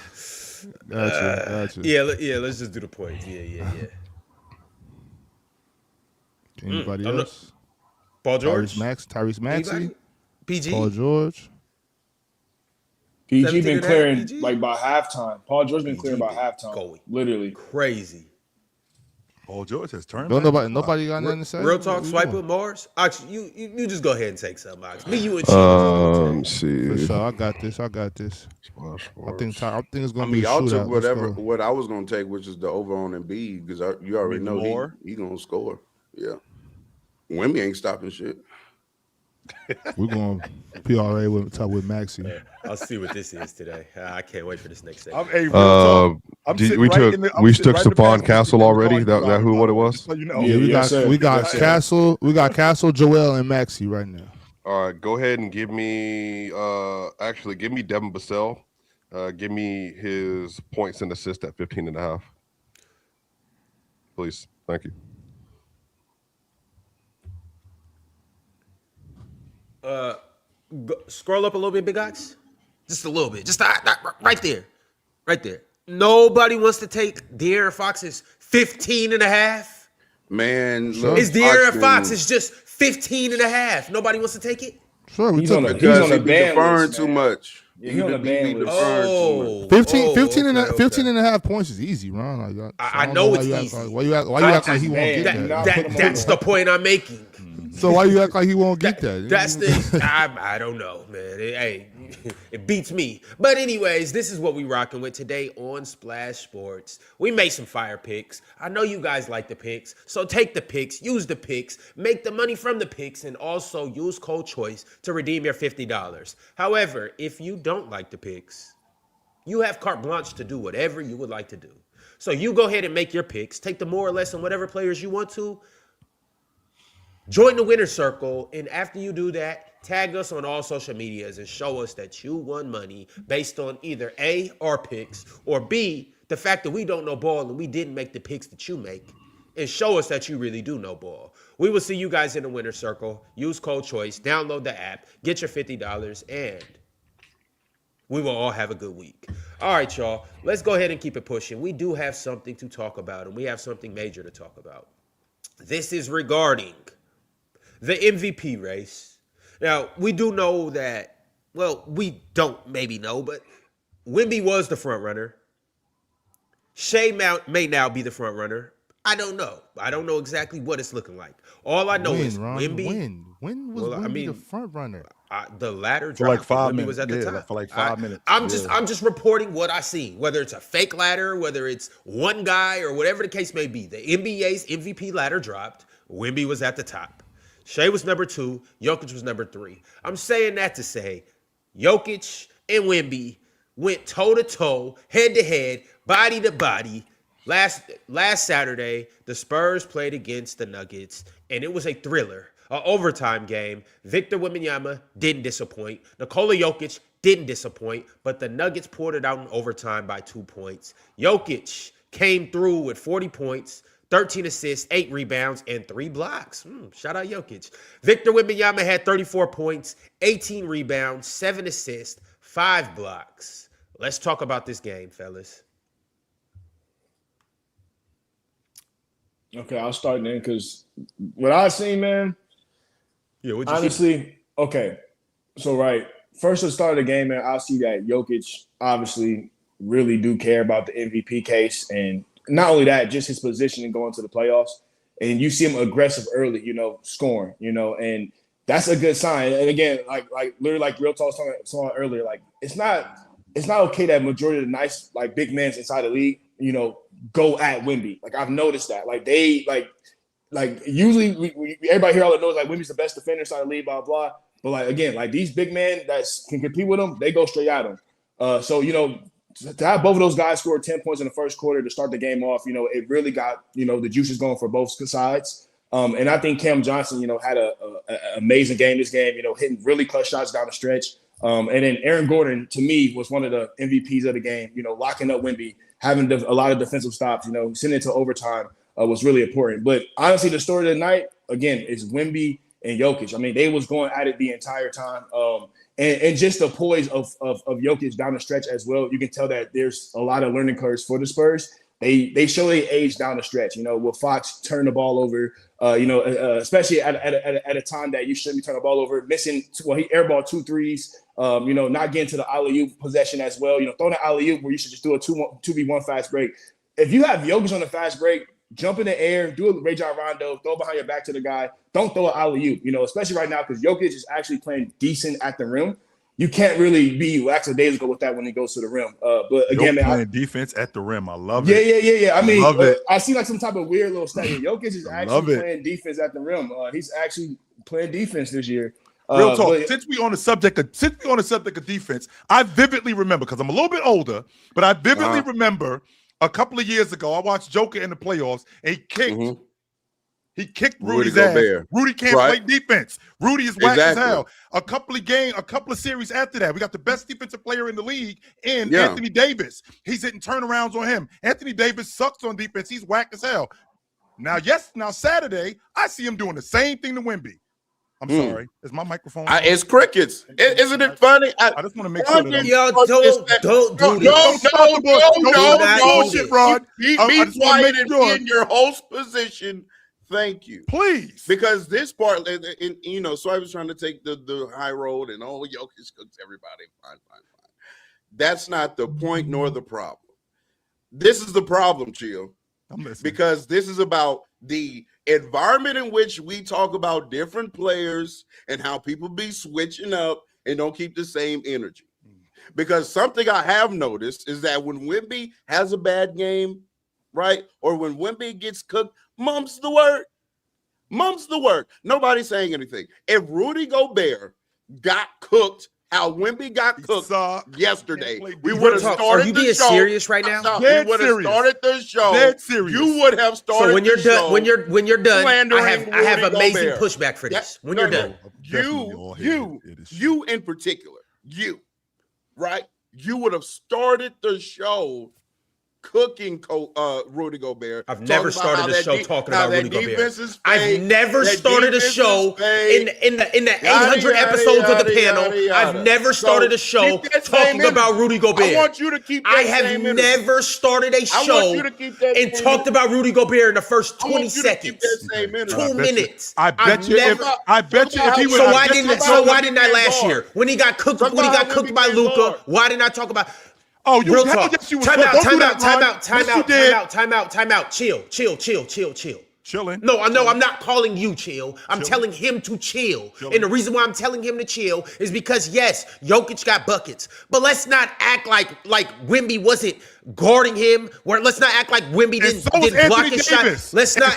Gotcha. Yeah. Let's just do the points. Yeah. Anybody I'm not- else? Paul George? Tyrese Maxey, Anybody? PG? Paul George. PG 17 been and a half, clearing PG? like by halftime. Paul George been clearing by been halftime. going Literally. crazy. Paul George has turned. Don't back the clock. nobody got nothing to say. Real What talk, we swipe doing? with Mars. Actually, you just go ahead and take some, Ox. Me, you, and Chief. Let's see. For sure, I got this. I think it's gonna I mean, be a y'all shootout. took Let's whatever go. what I was gonna take, which is the over on Embiid, because you already know more? he gonna score. Yeah, Wemby ain't stopping shit. We're going PRA with Maxey. I'll see what this is today. I can't wait for this next segment. Hey, real talk. I'm sitting we right took in the- I'm we sitting took right in the Stephon passenger Castle seat in the already. car That who what it was? just so you know. Yeah, we yes, got sir. we got Yes, sir. Castle, Joel, and Maxey right now. All right, go ahead and give me give me Devin Vassell. Give me his points and assists at 15.5. Please. Thank you. Scroll up a little bit, Big Ox. Just a little bit. Just right there. Right there. Nobody wants to take De'Aaron Fox's 15 and a half. Man, Sure. look, It's De'Aaron Foxman, Fox. It's just 15 and a half. Nobody wants to take it. Sure, we He's took on it. the- because on he the be ban deferring list, too man. much. Yeah, he he on the be ban list. deferring too much. 15 and okay. 15 and a half points is easy, Ron. Like, I don't know why it's you act easy. like- why you act like he won't Man, get do that? not put him on That's the- the point I'm making. So why you act like he won't get that? That's the I don't know, man. It beats me. But anyways, this is what we rocking with today on Splash Sports. We made some fire picks. I know you guys like the picks, so take the picks, use the picks, make the money from the picks, and also use code CHOICE to redeem your $50. However, if you don't like the picks, you have carte blanche to do whatever you would like to do. So you go ahead and make your picks, take the more or less on whatever players you want to. Join the winner circle, and after you do that, tag us on all social medias and show us that you won money based on either A, our picks, or B, the fact that we don't know ball and we didn't make the picks that you make, and show us that you really do know ball. We will see you guys in the winner circle. Use code CHOICE, download the app, get your $50, and we will all have a good week. All right, y'all, let's go ahead and keep it pushing. We do have something to talk about, and we have something major to talk about. This is regarding the MVP race. Now, we do know that, well, we don't maybe know, but Wemby was the front runner. Shea may now be the front runner. I don't know. I don't know exactly what it's looking like. All I know is Wemby. When was Wemby the front runner? The ladder For like dropped. 5 Wemby minutes. was at the Yeah, top. for like 5 minutes. I'm just reporting what I seen. Whether it's a fake ladder, whether it's one guy, or whatever the case may be. The NBA's MVP ladder dropped. Wemby was at the top. Shea was number 2. Jokic was number 3. I'm saying that to say Jokic and Wemby went toe-to-toe, head-to-head, body-to-body. Last Saturday, the Spurs played against the Nuggets, and it was a thriller, an overtime game. Victor Wembanyama didn't disappoint. Nikola Jokic didn't disappoint, but the Nuggets pulled it out in overtime by 2 points. Jokic came through with 40 points, 13 assists, 8 rebounds, and 3 blocks. Shout out Jokic. Victor Wembanyama had 34 points, 18 rebounds, 7 assists, 5 blocks. Let's talk about this game, fellas. Okay, I'll start then because what I've seen, man, Yeah, what'd you see? honestly, okay. So, right, first at the start of the game, man, I see that Jokic obviously really do care about the MVP case. And not only that, just his position in going to the playoffs. And you see him aggressive early, scoring, and that's a good sign. And again, like literally like Real Talk was talking earlier, like it's not okay that majority of the nice, like big men inside the league, go at Wemby. Like I've noticed that. Like they usually everybody here all knows like Wemby's the best defender inside the league, blah blah. But like again, like these big men that can compete with him, they go straight at him. So to have both of those guys score 10 points in the first quarter to start the game off, it really got the juices going for both sides. And I think Cam Johnson, had an amazing game this game. Hitting really clutch shots down the stretch. And then Aaron Gordon, to me, was one of the MVPs of the game. Locking up Wemby, having a lot of defensive stops. Sending it to overtime was really important. But honestly, the story of the night again is Wemby and Jokic. I mean, they was going at it the entire time. And just the poise of Jokic down the stretch as well. You can tell that there's a lot of learning curves for the Spurs. they show they age down the stretch. You know, will Fox turn the ball over? Especially at a time that you shouldn't be turning the ball over, missing. Well, he airballed 2 threes. Not getting to the alley-oop possession as well. You know, throwing an alley-oop where you should just do a 2v1 fast break. If you have Jokic on the fast break, jump in the air, do a Ray John Rondo, throw behind your back to the guy. Don't throw an alley-oop, especially right now because Jokic is actually playing decent at the rim. You can't really be lackadaisical with that when he goes to the rim. But again, man, playing defense at the rim. I love it. Yeah. I mean, love it. I see like some type of weird little stat. Jokic is actually playing defense at the rim. He's actually playing defense this year. Real talk. Since we on the subject of defense, I vividly remember because I'm a little bit older, but I vividly remember a couple of years ago I watched Joker in the playoffs and he kicked Rudy's ass. Rudy can't play defense. Rudy is whack as hell. A couple of series after that, we got the best defensive player in the league in Anthony Davis. He's hitting turnarounds on him. Anthony Davis sucks on defense. He's whack as hell. Now Saturday, I see him doing the same thing to Wemby. I'm sorry. Is my microphone? It's crickets. Isn't it funny? I just want to make sure that don't do this. No, bullshit, Rod. Be quiet and be in your host position. Thank you. Please. Because this part, so I was trying to take the high road and Jokic cooks everybody. Fine. That's not the point nor the problem. This is the problem, Chill. I'm listening. Because this is about the environment in which we talk about different players and how people be switching up and don't keep the same energy. Because something I have noticed is that when Wemby has a bad game, right, or when Wemby gets cooked, mum's the word. Nobody's saying anything. If Rudy Gobert got cooked, how Wemby got cooked yesterday, we would have started the show. Are you being serious right now? We would have started the show. Dead serious. You would have started. So when you're done, when you're done, I have Rudy amazing Gobert. pushback for this. When you're done, you in particular, right? You would have started the show cooking Rudy Gobert. I've never started a show talking about Rudy Gobert. I've never That started a show in the 800 episodes of the panel. I've never started a show talking about Rudy Gobert. I want you to keep that I have never started a show and talked about Rudy Gobert in the first 20 seconds. 2 minutes. I bet you if he was So why didn't I last year when he got cooked by Luka? Why didn't I talk about? Oh, you real hell talk. yes, you was. Time out. Chill. Chilling. No, I'm not calling you chill. I'm telling him to chill. And the reason why I'm telling him to chill is because, yes, Jokic got buckets. But let's not act like Wemby wasn't guarding him. Let's not act like Wemby didn't block his shot. Let's not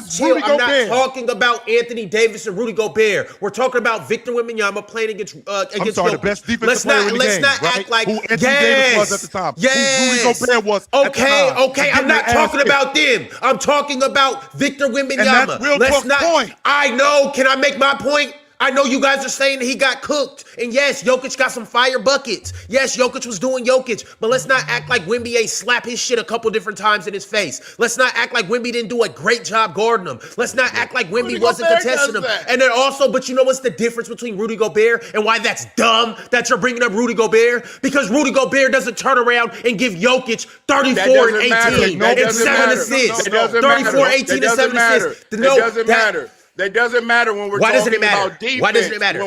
chill. I'm not talking about Anthony Davis and Rudy Gobert. We're talking about Victor Wembanyama playing against Jokic. The best defensive player in the game. Let's not act like who Anthony Davis was at the time. Yes. Who Rudy Gobert was. Okay. I'm not talking about them. I'm talking about Victor Wembanyama. And that's real point. I know. Can I make my point? I know you guys are saying that he got cooked. And yes, Jokic got some fire buckets. Yes, Jokic was doing Jokic. But let's not act like Wemby ain't slap his shit a couple different times in his face. Let's not act like Wemby didn't do a great job guarding him. Let's not act like Wemby wasn't contesting him. And then also, but you know what's the difference between Rudy Gobert and why that's dumb that you're bringing up Rudy Gobert? Because Rudy Gobert doesn't turn around and give Jokic 34 and 18 and 7 assists. 34, 18 and 7 assists. It doesn't matter. That doesn't matter when we're talking about defense. Why doesn't it matter?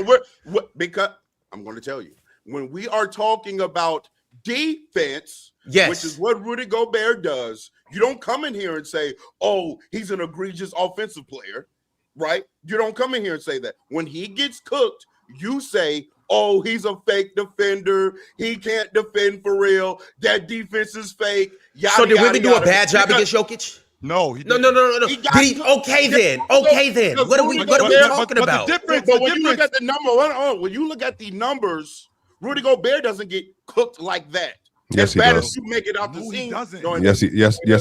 Because I'm going to tell you, when we are talking about defense, yes, which is what Rudy Gobert does, you don't come in here and say, oh, he's an egregious offensive player, right? You don't come in here and say that. When he gets cooked, you say, oh, he's a fake defender. He can't defend for real. That defense is fake. So did Wemby do a bad job against Jokic? No. No. Okay then. What are we talking about? But when you look at the number, when you look at the numbers, Rudy Gobert doesn't get cooked like that. Yes, as bad he does. as you make it out the scene. He doesn't. Yes,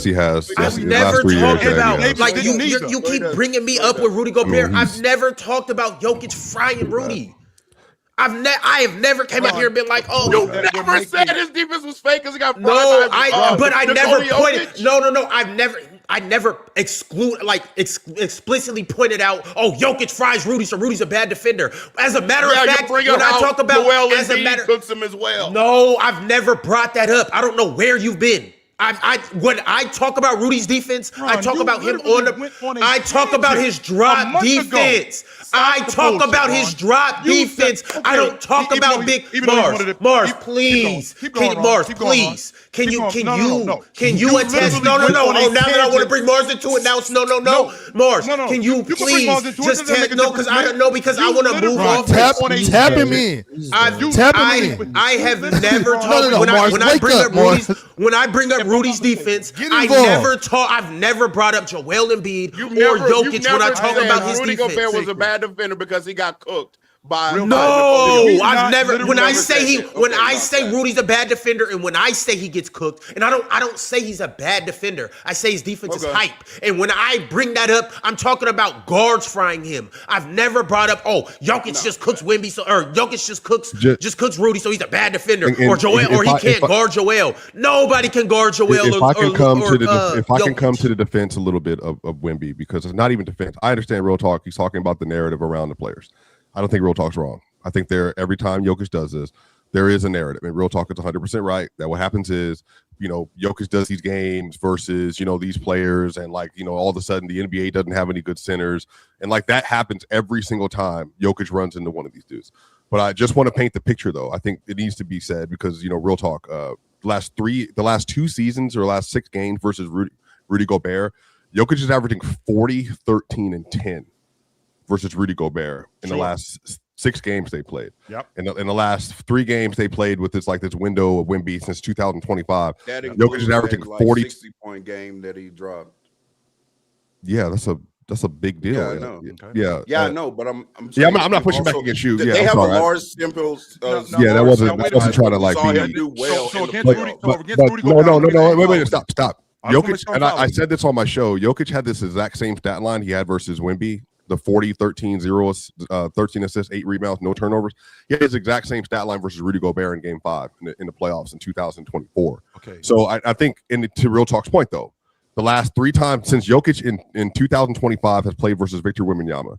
he has. I've Yes, never last 3 years, talked about yeah, like you keep bringing me up with Rudy Gobert. I've never talked about Jokic frying Rudy. I have never came up here and been like, oh, you never said his defense was fake because he got I never pointed. No, I never explicitly pointed out, oh, Jokic fries Rudy, so Rudy's a bad defender. As a matter of fact, when I talk about cooks him as well. No, I've never brought that up. I don't know where you've been. When I talk about Rudy's defense, I Ron, talk you about him literally on went on the. a I talk about his tangent drop a month ago. defense. Stop I the talk bullshit, about Ron. his drop You said- defense. I okay, don't talk even about though big even though he's Mars. one of the- Mars, keep please. going, Ron. Mars, Keep going, Ron. please. Can Keep you going. can No, you no, no. can You you attest? literally No. went on a Oh, now that I want to tangent. bring Mars into it, now it's no. Mars, No. can you You can bring Mars please into it. just Doesn't make a no? difference, Because I man. know because I You want to move literally off. Tap, on a tap him tangent. in. I've Tap him in. I have never talked No, when Mars, I wake bring up, up Rudy's Mars. when I bring up Rudy's defense. Get I involved. I've never brought up Joel Embiid You've or never Jokic when I said talk about his Rudy defense. Gobert was a bad defender because he got cooked by No, You've I've not never. literally When I never say said he, that. when Okay, I no, say fact. Rudy's a bad defender, and when I say he gets cooked, and I don't say he's a bad defender. I say his defense is Okay. hype. And when I bring that up, I'm talking about guards frying him. I've never brought up, Jokic just cooks Wemby, or Jokic just cooks Rudy, so he's a bad defender, And or Joel, or he can't guard Joel. Nobody can guard Joel. If I can come to the Jokic. defense a little bit of Wemby, because it's not even defense. I understand real talk. He's talking about the narrative around the players. I don't think real talk's wrong. I think every time Jokic does this, there is a narrative. And real talk is 100% right. That what happens is, Jokic does these games versus, these players, and all of a sudden the NBA doesn't have any good centers. And that happens every single time Jokic runs into one of these dudes. But I just want to paint the picture, though. I think it needs to be said because, real talk, the last 2 seasons or last 6 games versus Rudy Gobert, Jokic is averaging 40, 13, and 10 versus Rudy Gobert in the last 6 games they played. Yep. In the last 3 games they played with this window of Wemby since 2025. Jokic is averaging 40 60-point game that he dropped. Yeah, that's a big deal. Yeah, I know. Yeah. Yeah, I know, but I'm not pushing back against you. They I'm have sorry. a large sample. Yeah, that wasn't trying to saw be. him do well. So in the against Rudy- playoffs. against Rudy Gobert, No, wait, stop. I just wanna Jokic, show and follow. I said this on my show, Jokic had this exact same stat line he had versus Wemby, the 40, 13, 0, 13 assists, 8 rebounds, no turnovers. He had his exact same stat line versus Rudy Gobert in game 5 in the playoffs in 2024. Okay. So I think, to Real Talk's point, though, the last 3 times since Jokic in 2025 has played versus Victor Wembanyama,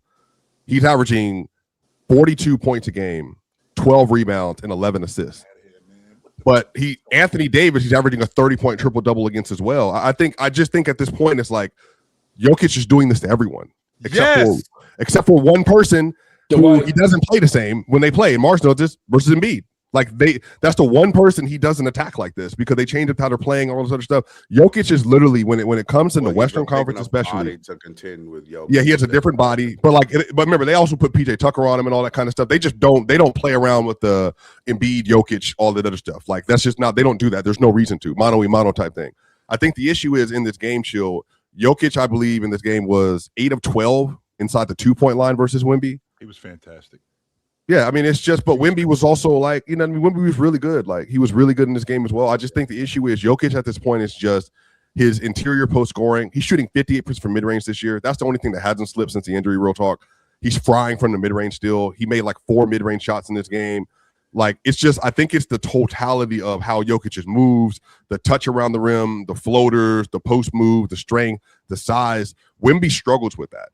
he's averaging 42 points a game, 12 rebounds, and 11 assists. But Anthony Davis, he's averaging a 30-point triple-double against as well. I just think at this point it's like Jokic is doing this to everyone, except for one person who he doesn't play the same when they play. And Mars knows this versus Embiid. That's the one person he doesn't attack like this because they changed up how they're playing, all this other stuff. Jokic is literally when it comes in the Western Conference, especially to contend with Jokic. Yeah, he has a different body, but remember they also put PJ Tucker on him and all that kind of stuff. They just don't play around with the Embiid, Jokic, all that other stuff. That's just not. They don't do that. There's no reason to mano type thing. I think the issue is in this game, Chill. Jokic, I believe in this game was 8 of 12 inside the 2-point line versus Wemby. He was fantastic. Yeah, I mean, it's just, but Wemby was also Wemby was really good. He was really good in this game as well. I just think the issue is Jokic at this point is just his interior post scoring. He's shooting 58% from mid range this year. That's the only thing that hasn't slipped since the injury, real talk. He's frying from the mid range still. He made 4 mid range shots in this game. It's just, I think it's the totality of how Jokic moves, the touch around the rim, the floaters, the post move, the strength, the size. Wemby struggles with that.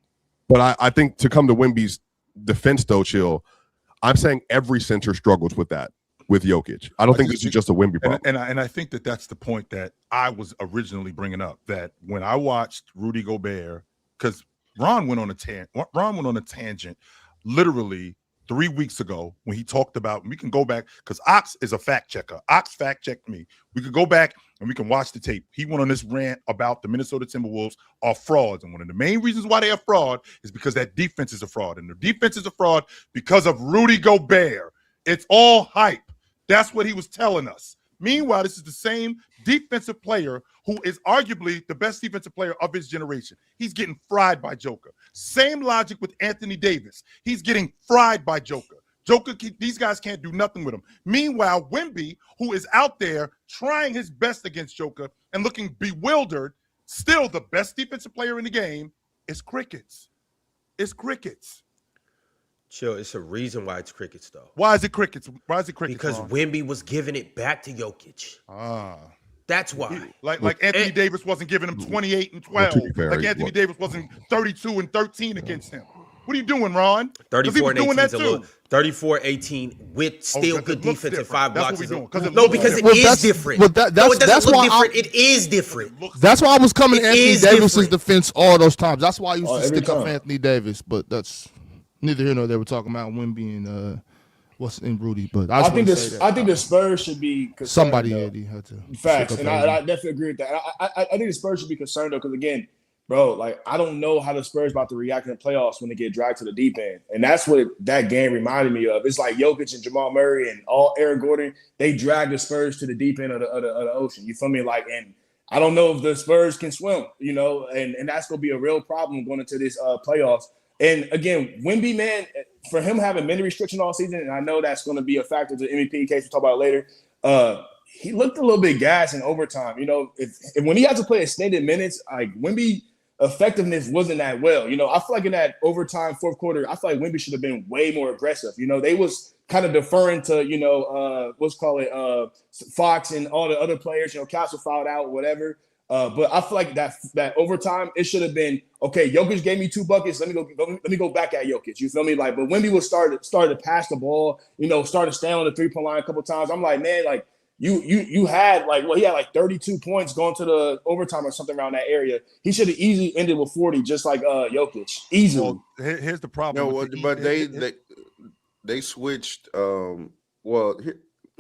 But I think to come to Wemby's defense, though, Chill, I'm saying every center struggles with that with Jokic. I don't think this is just a Wemby problem. And I think that's the point that I was originally bringing up, that when I watched Rudy Gobert, because Ron went on a tangent literally 3 weeks ago when he talked about, we can go back because Ox is a fact checker. Ox fact checked me. We could go back and we can watch the tape. He went on this rant about the Minnesota Timberwolves are frauds. And one of the main reasons why they are fraud is because that defense is a fraud. And the defense is a fraud because of Rudy Gobert. It's all hype. That's what he was telling us. Meanwhile, this is the same defensive player who is arguably the best defensive player of his generation. He's getting fried by Joker. Same logic with Anthony Davis. He's getting fried by Joker. These guys can't do nothing with him. Meanwhile, Wemby, who is out there trying his best against Joker and looking bewildered, still the best defensive player in the game, is crickets. It's crickets. Chill, it's a reason why it's crickets, though. Why is it crickets? Why is it crickets? Because Wemby was giving it back to Jokic. That's why. Like Anthony Davis wasn't giving him 28 and 12. To be fair, Like Anthony Davis wasn't 32 and 13 against him. What are you doing, Ron? 'Cause he 34 was and doing 18 that is a little. too. 34-18 with still because good it looks defense and different. 5 That's blocks. what we're Is a, doing, 'cause it no, looks because different. it is different. But that, No, it that's doesn't look why different. It is different. That's why I was coming to It Anthony is Davis's different. defense all those times. That's why I used to Every stick up time. for Anthony Davis. But that's neither here nor there. We're talking about Wemby and what's in Rudy. But I think I think the Spurs should be concerned, somebody though. Eddie had to Facts, stick and up I definitely agree with that. I think the Spurs should be concerned though, because again, bro, like I don't know how the Spurs about to react in the playoffs when they get dragged to the deep end, and that's what that game reminded me of. It's like Jokic and Jamal Murray and all Aaron Gordon, they dragged the Spurs to the deep end of the ocean. You feel me? Like, and I don't know if the Spurs can swim, you know, and that's gonna be a real problem going into this playoffs. And again, Wemby, man, for him having minute restriction all season, and I know that's going to be a factor to the MVP case we'll talk about later. He looked a little bit gassed in overtime. You know, if when he had to play extended minutes, like Wemby effectiveness wasn't that well. You know, I feel like in that overtime fourth quarter, I feel like Wemby should have been way more aggressive. You know, they was kind of deferring to, you know, Fox and all the other players. You know, Castle fouled out, whatever. But I feel like that overtime, it should have been, okay, Jokic gave me 2 buckets. Let me go back at Jokic. You feel me? Like, but Wemby was started to pass the ball, you know, started to stay on the 3-point line a couple times. I'm like, man, like you had like, well, he had like 32 points going to the overtime or something around that area. He should have easily ended with 40, just like Jokic, easily. Well, here's the problem. No, but they switched.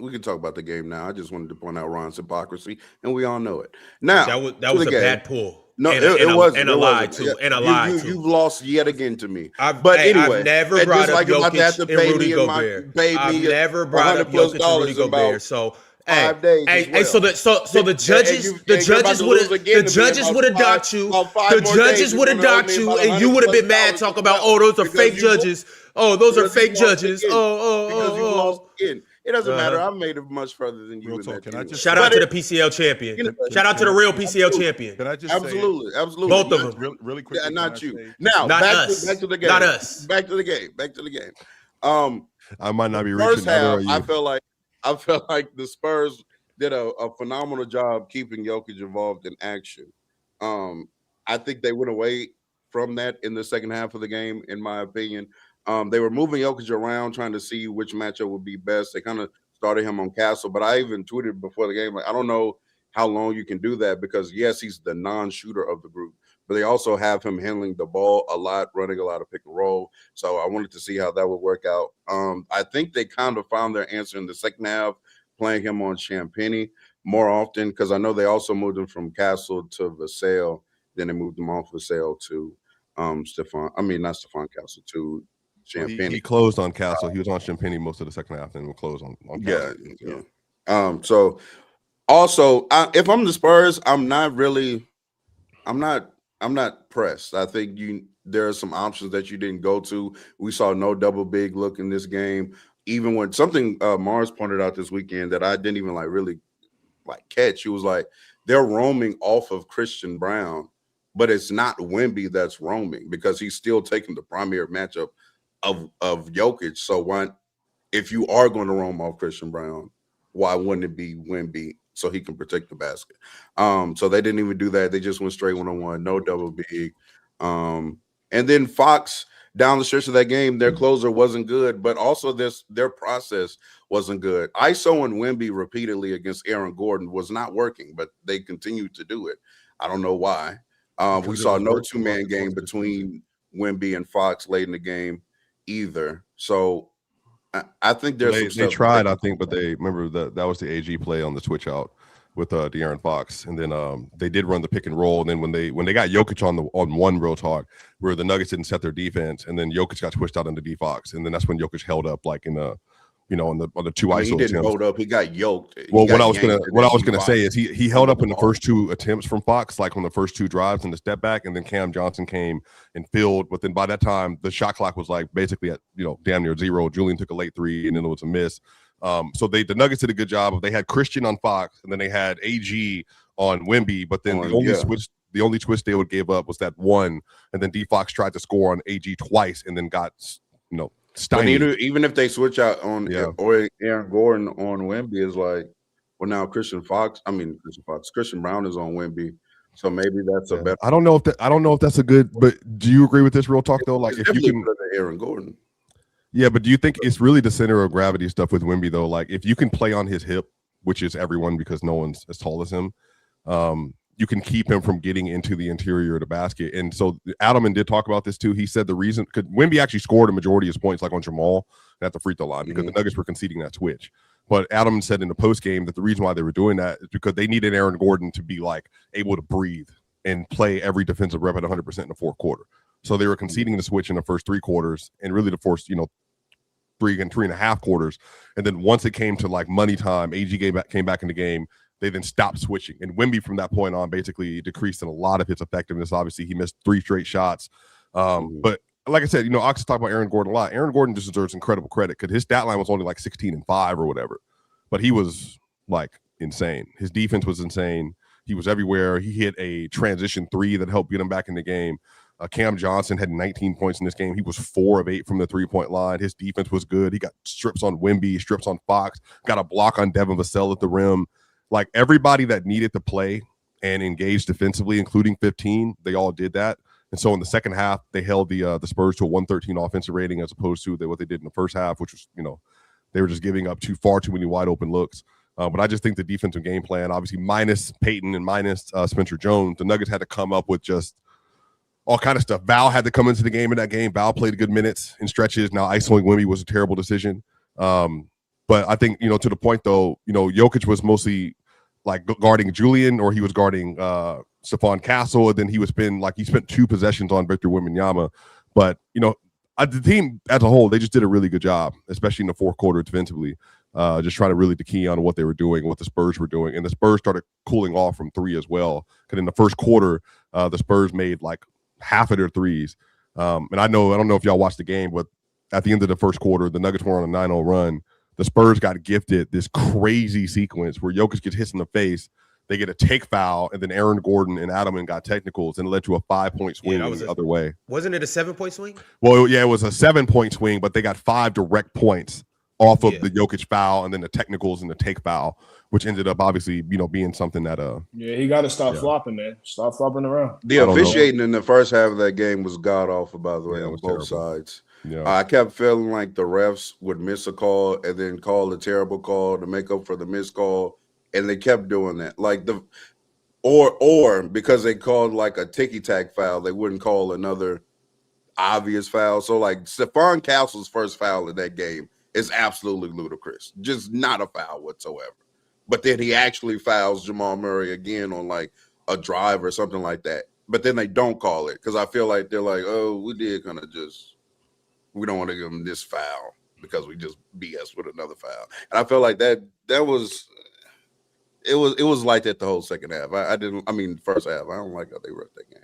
We can talk about the game now. I just wanted to point out Ron's hypocrisy, and we all know it. Now that was a bad pull. No, it wasn't. And a lie too. And a lie too. You've lost yet again to me. Anyway, I've never brought up Jokic and Rudy Gobert. I've never brought up Jokic and Rudy Gobert. So 5 days. So the judges would have docked you. The judges would have docked you, and you would have been mad talking about, oh, those are fake judges. Oh, those are fake judges. Because you lost again. It doesn't matter. I made it much further than you. Shout out to the PCL champion. Shout out to the real PCL champion. Can I just absolutely. Both of them. Really quick. Not you. Now, not back us. To the game. Not us. Back to the game. I might not be reaching. First half, I felt like the Spurs did a phenomenal job keeping Jokic involved in action. I think they went away from that in the second half of the game, in my opinion. They were moving Jokic around, trying to see which matchup would be best. They kind of started him on Castle, but I even tweeted before the game, like, I don't know how long you can do that, because yes, he's the non-shooter of the group, but they also have him handling the ball a lot, running a lot of pick and roll. So I wanted to see how that would work out. I think they kind of found their answer in the second half, playing him on Champagny more often, because I know they also moved him from Castle to Vassell. Then they moved him off Vassell to not Stephon Castle, to Champagny. He closed on Castle. He was on Champagny most of the second half, and will close on Castle. Yeah. So also, if I'm the Spurs, I'm not pressed. I think there are some options that you didn't go to. We saw no double big look in this game. Even when something Mars pointed out this weekend that I didn't even really catch, he was like, they're roaming off of Christian Brown, but it's not Wemby that's roaming, because he's still taking the primary matchup of Jokic. So if you are going to roam off Christian Brown, why wouldn't it be Wemby so he can protect the basket? So they didn't even do that. They just went straight 1-on-1, no double big. And then Fox, down the stretch of that game, their closer wasn't good, but also their process wasn't good. ISO and Wemby repeatedly against Aaron Gordon was not working, but they continued to do it. I don't know why. We saw no two-man game between Wemby and Fox late in the game either. So I think they tried, I think, but they remember that was the AG play on the switch out with De'Aaron Fox, and then they did run the pick and roll. And then when they got Jokic on one real talk, where the Nuggets didn't set their defense, and then Jokic got switched out into D Fox, and then that's when Jokic held up in the on the two ISO. He didn't hold up. He got yoked. What I was gonna say is he held up in the first 2 attempts from Fox, like on the first 2 drives in the step back, and then Cam Johnson came and filled. But then by that time, the shot clock was basically at damn near 0. Julian took a late 3, and then it was a miss. So the Nuggets did a good job. They had Christian on Fox, and then they had AG on Wemby. But then the only twist they would give up was that one, and then D Fox tried to score on AG twice, and then got stymied. But even if they switch out on or Aaron Gordon on Wemby, is now Christian Brown is on Wemby. So maybe that's a better. I don't know if that's a good. But do you agree with this real talk though? Like It's if you can, better than Aaron Gordon. yeah. But do you think it's really the center of gravity stuff with Wemby though? Like if you can play on his hip, which is everyone because no one's as tall as him, you can keep him from getting into the interior of the basket. And so Adelman did talk about this too. He said the reason could Wemby actually scored a majority of his points like on Jamal at the free throw line because the Nuggets were conceding that switch. But Adelman said in the post game that the reason why they were doing that is because they needed Aaron Gordon to be like able to breathe and play every defensive rep at 100% in the fourth quarter. So they were conceding the switch in the first 3 quarters and really the first, 3.5 quarters. And then once it came to like money time, AG came back in the game. They then stopped switching. And Wemby from that point on basically decreased in a lot of his effectiveness. Obviously, he missed 3 straight shots. But like I said, Ox talked about Aaron Gordon a lot. Aaron Gordon just deserves incredible credit because his stat line was only like 16 and 5 or whatever. But he was like insane. His defense was insane. He was everywhere. He hit a transition 3 that helped get him back in the game. Cam Johnson had 19 points in this game. He was 4 of 8 from the 3-point line. His defense was good. He got strips on Wemby, strips on Fox, got a block on Devin Vassell at the rim. Like everybody that needed to play and engage defensively, including 15, they all did that. And so in the second half, they held the Spurs to a 113 offensive rating as opposed to what they did in the first half, which was, they were just giving up far too many wide open looks. But I just think the defensive game plan, obviously minus Peyton and minus Spencer Jones, the Nuggets had to come up with just all kind of stuff. Val had to come into the game in that game. Val played good minutes in stretches. Now isolating Wemby was a terrible decision. But I think, to the point though, Jokic was mostly like guarding Julian or he was guarding Stephon Castle. And then he spent 2 possessions on Victor Wembanyama. But, the team as a whole, they just did a really good job, especially in the fourth quarter defensively. Just trying to really key on what they were doing, what the Spurs were doing. And the Spurs started cooling off from 3 as well. Because in the first quarter, the Spurs made like half of their threes. And I don't know if y'all watched the game, but at the end of the first quarter, the Nuggets were on a 9-0 run. The Spurs got gifted this crazy sequence where Jokic gets hit in the face. They get a take foul, and then Aaron Gordon and Adelman got technicals, and it led to a 5-point swing the other way. Wasn't it a 7-point swing? Well, yeah, it was a 7-point swing, but they got 5 direct points off of the Jokic foul and then the technicals and the take foul, which ended up obviously, being something that he got to stop flopping, man. Stop flopping around. The officiating in the first half of that game was god awful, by the way, on both sides. Yeah. I kept feeling like the refs would miss a call and then call a terrible call to make up for the missed call, and they kept doing that. Like or because they called like a ticky-tack foul, they wouldn't call another obvious foul. So like Stephon Castle's first foul in that game is absolutely ludicrous. Just not a foul whatsoever. But then he actually fouls Jamal Murray again on like a drive or something like that. But then they don't call it because I feel like they're like, oh, we don't want to give him this foul because we just BS with another foul. And I felt like that was like that the whole second half. First half. I don't like how they wrote that game.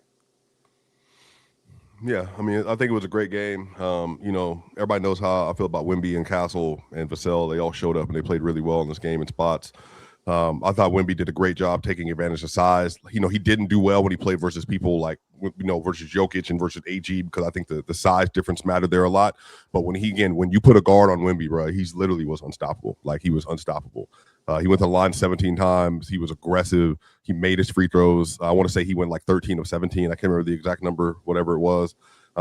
Yeah, I think it was a great game. Everybody knows how I feel about Wemby and Castle and Vassell. They all showed up and they played really well in this game in spots. I thought Wemby did a great job taking advantage of size. He didn't do well when he played versus people like, versus Jokic and versus AG because I think the size difference mattered there a lot. But when you put a guard on Wemby, bro, he literally was unstoppable. Like he was unstoppable. He went to the line 17 times. He was aggressive. He made his free throws. I want to say he went like 13 of 17. I can't remember the exact number, whatever it was.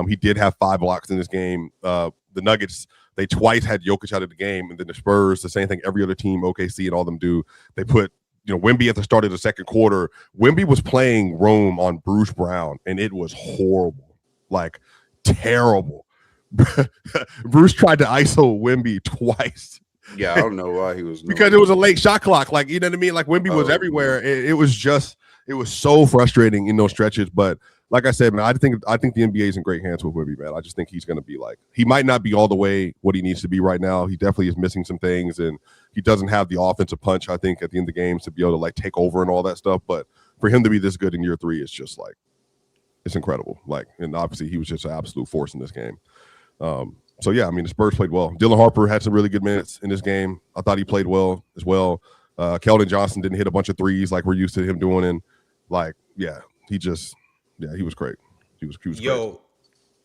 He did have 5 blocks in this game. The Nuggets, they twice had Jokic out of the game, and then the Spurs, the same thing every other team, OKC and all them do. They put, Wemby at the start of the second quarter. Wemby was playing Rome on Bruce Brown, and it was horrible, like terrible. Bruce tried to ISO Wemby twice. Yeah, I don't know why he was because it was a late shot clock. Like, you know what I mean? Like Wemby was everywhere. It was so frustrating in those stretches. But like I said, man, I think the NBA is in great hands with Wemby, man. I just think he's going to be he might not be all the way what he needs to be right now. He definitely is missing some things, and he doesn't have the offensive punch, I think, at the end of the games to be able to take over and all that stuff. But for him to be this good in year 3 is just it's incredible. And obviously he was just an absolute force in this game. So yeah, the Spurs played well. Dylan Harper had some really good minutes in this game. I thought he played well as well. Keldon Johnson didn't hit a bunch of threes like we're used to him doing, and he was great. He was Yo, great.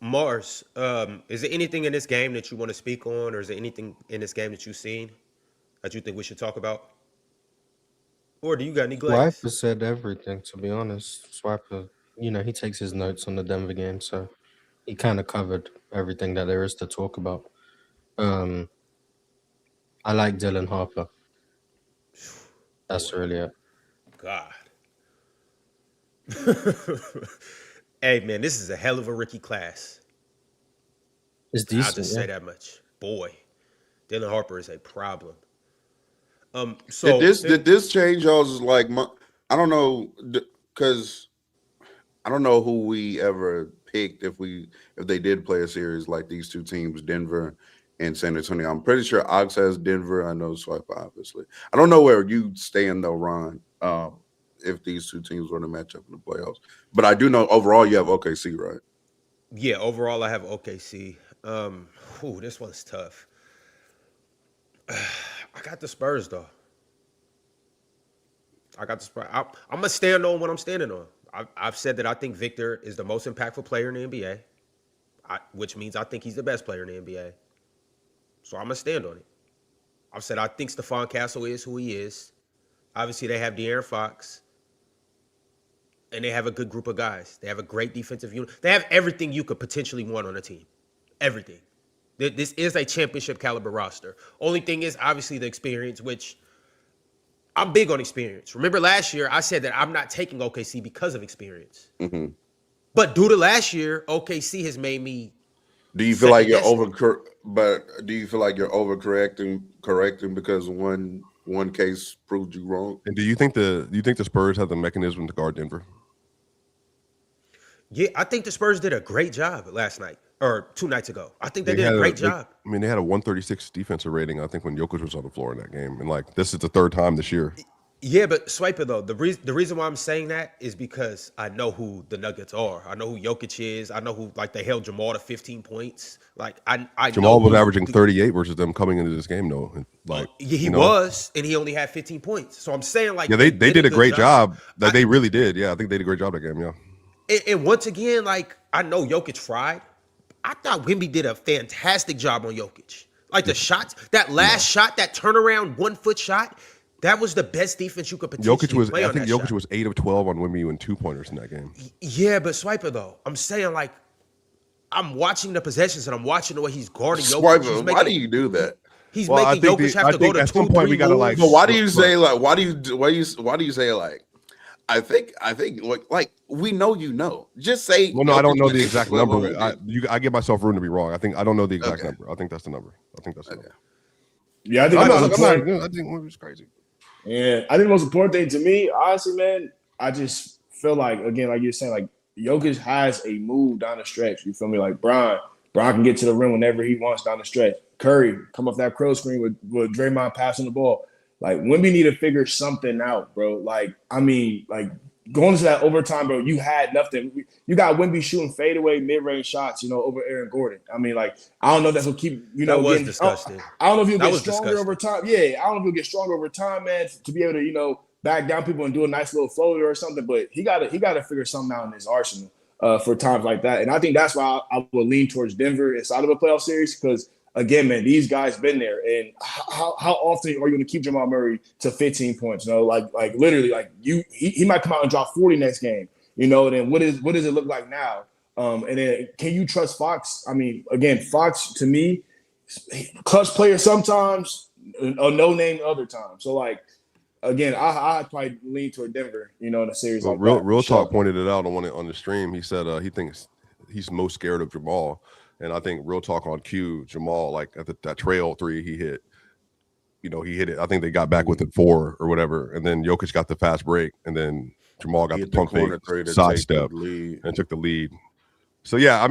Mars, is there anything in this game that you want to speak on, or is there anything in this game that you've seen that you think we should talk about? Or do you got any glass? Swiper said everything, to be honest. Swiper, he takes his notes on the Denver game, so he kind of covered everything that there is to talk about. I like Dylan Harper. That's really it. God. Hey, man, this is a hell of a rookie class. It's I'll decent. just Yeah. say that much. Boy, Dylan Harper is a problem. So Did this change y'all's like? I don't know because I don't know who we ever picked if they did play a series like these two teams, Denver and San Antonio. I'm pretty sure Ox has Denver. I know Swiper, obviously. I don't know where you stand though, Ron. If these two teams were to match up in the playoffs, but I do know overall you have OKC, right? yeah, overall I have OKC. This one's tough. I got the Spurs though. I got the Spurs. I'm gonna stand on what I'm standing on. I've said that I think Victor is the most impactful player in the NBA, which means I think he's the best player in the NBA. So I'm gonna stand on it. I've said I think Stephon Castle is who he is. Obviously, they have De'Aaron Fox, and they have a good group of guys. They have a great defensive unit. They have everything you could potentially want on a team. Everything. This is a championship caliber roster. Only thing is obviously the experience, which I'm big on experience. Remember last year, I said that I'm not taking OKC because of experience. Mm-hmm. But due to last year, OKC has made me. Do you feel like you're correcting because one case proved you wrong? And do you think the Spurs have the mechanism to guard Denver? Yeah, I think the Spurs did a great job last night or 2 nights ago. I think they did a great job. They had a 136 defensive rating, I think, when Jokic was on the floor in that game. And like this is the third time this year. Yeah, but Swiper though, the reason why I'm saying that is because I know who the Nuggets are. I know who Jokic is. I know who they held Jamal to 15 points. Jamal was averaging 38 versus them coming into this game though. He was, and he only had 15 points. So I'm saying they did a great job. They really did. Yeah, I think they did a great job that game. Yeah. And once again, I know Jokic fried. I thought Wemby did a fantastic job on Jokic. The shots, that last shot, that turnaround 1-foot shot. That was the best defense you could potentially play on that shot. Jokic was 8 of 12 on Wemby and 2-pointers in that game. Yeah, but Swiper though, I'm saying I'm watching the possessions and I'm watching the way he's guarding Jokic. Swiper, why do you do that? He's making Jokic have to go to 2-3 we gotta moves. But why do you say why do you say I think we know. Just say. Well, no, I don't know the exact number. I give myself room to be wrong. I don't know the exact number. I think that's the number. Yeah, I think I think it was crazy. Yeah, I think the most important thing to me, honestly, man, I just feel again, like you're saying, Jokic has a move down the stretch. You feel me? Bron can get to the rim whenever he wants down the stretch. Curry come off that curl screen with Draymond passing the ball. Wemby need to figure something out, bro. Going into that overtime, bro, you had nothing. You got Wemby shooting fadeaway mid-range shots, over Aaron Gordon. I don't know if that's what keep, that was disgusting. I don't know if he'll get stronger over time. Yeah, I don't know if he'll get stronger over time, man, to be able to, back down people and do a nice little floater or something. But he got to figure something out in his arsenal for times like that. And I think that's why I would lean towards Denver inside of a playoff series because, again, man, these guys been there. And how often are you going to keep Jamal Murray to 15 points? Literally, he might come out and drop 40 next game. And then what does it look like now? And then can you trust Fox? Again, Fox to me, clutch player sometimes, a no name other time. So again, I'd probably lean toward Denver. In a series like that. Real Talk pointed it out on the stream. He said he thinks he's most scared of Jamal. And I think Real Talk on cue, Jamal, at that trail 3 he hit, he hit it. I think they got back with it 4 or whatever. And then Jokic got the fast break. And then Jamal got the pump fake sidestep and took the lead. So, yeah,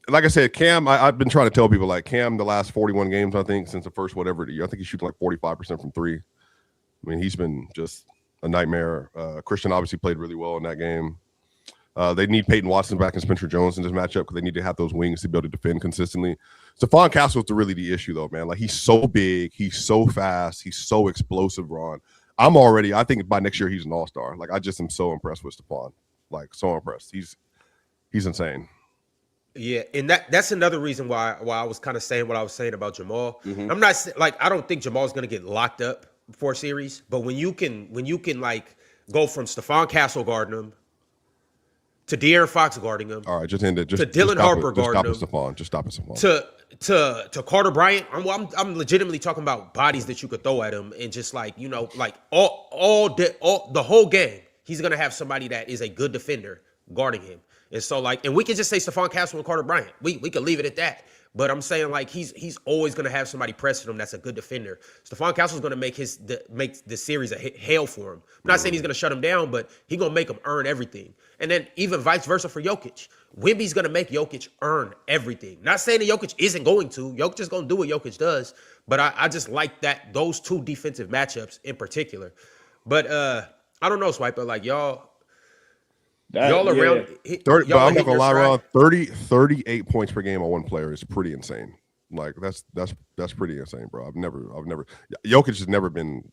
like I said, Cam, I've been trying to tell people, Cam, the last 41 games, I think, since the first whatever year, I think he's shooting 45% from 3. He's been just a nightmare. Christian obviously played really well in that game. They need Peyton Watson back and Spencer Jones in this matchup because they need to have those wings to be able to defend consistently. Stephon Castle is really the issue, though, man. He's so big, he's so fast, he's so explosive, Ron. I think by next year he's an all-star. I just am so impressed with Stephon. So impressed. He's insane. Yeah, and that's another reason why I was kind of saying what I was saying about Jamal. Mm-hmm. I'm not I don't think Jamal's going to get locked up 4 series, but when you can like go from Stephon Castle guarding him to De'Aaron Fox guarding him, All right, just end it. Just to Dylan Harper just guarding stop it, him, Stephon. Just stop it, Stephon. to Carter Bryant. I'm legitimately talking about bodies that you could throw at him, and just like, you know, like all the whole game, he's gonna have somebody that is a good defender guarding him. And so like, and we can just say Stephon Castle and Carter Bryant. We could leave it at that. But I'm saying like he's always gonna have somebody pressing him that's a good defender. Stephon Castle's gonna make the series a hell for him. I'm not saying he's gonna shut him down, but he's gonna make him earn everything. And then even vice versa for Jokic. Wemby's gonna make Jokic earn everything. Not saying that Jokic isn't going to. Jokic is gonna do what Jokic does. But I just like those 2 defensive matchups in particular. But I don't know, Swiper. Like y'all around. Yeah. 30, but I'm not gonna lie, Ron. 38 points per game on one player is pretty insane. Like that's pretty insane, bro. I've never. Jokic has never been.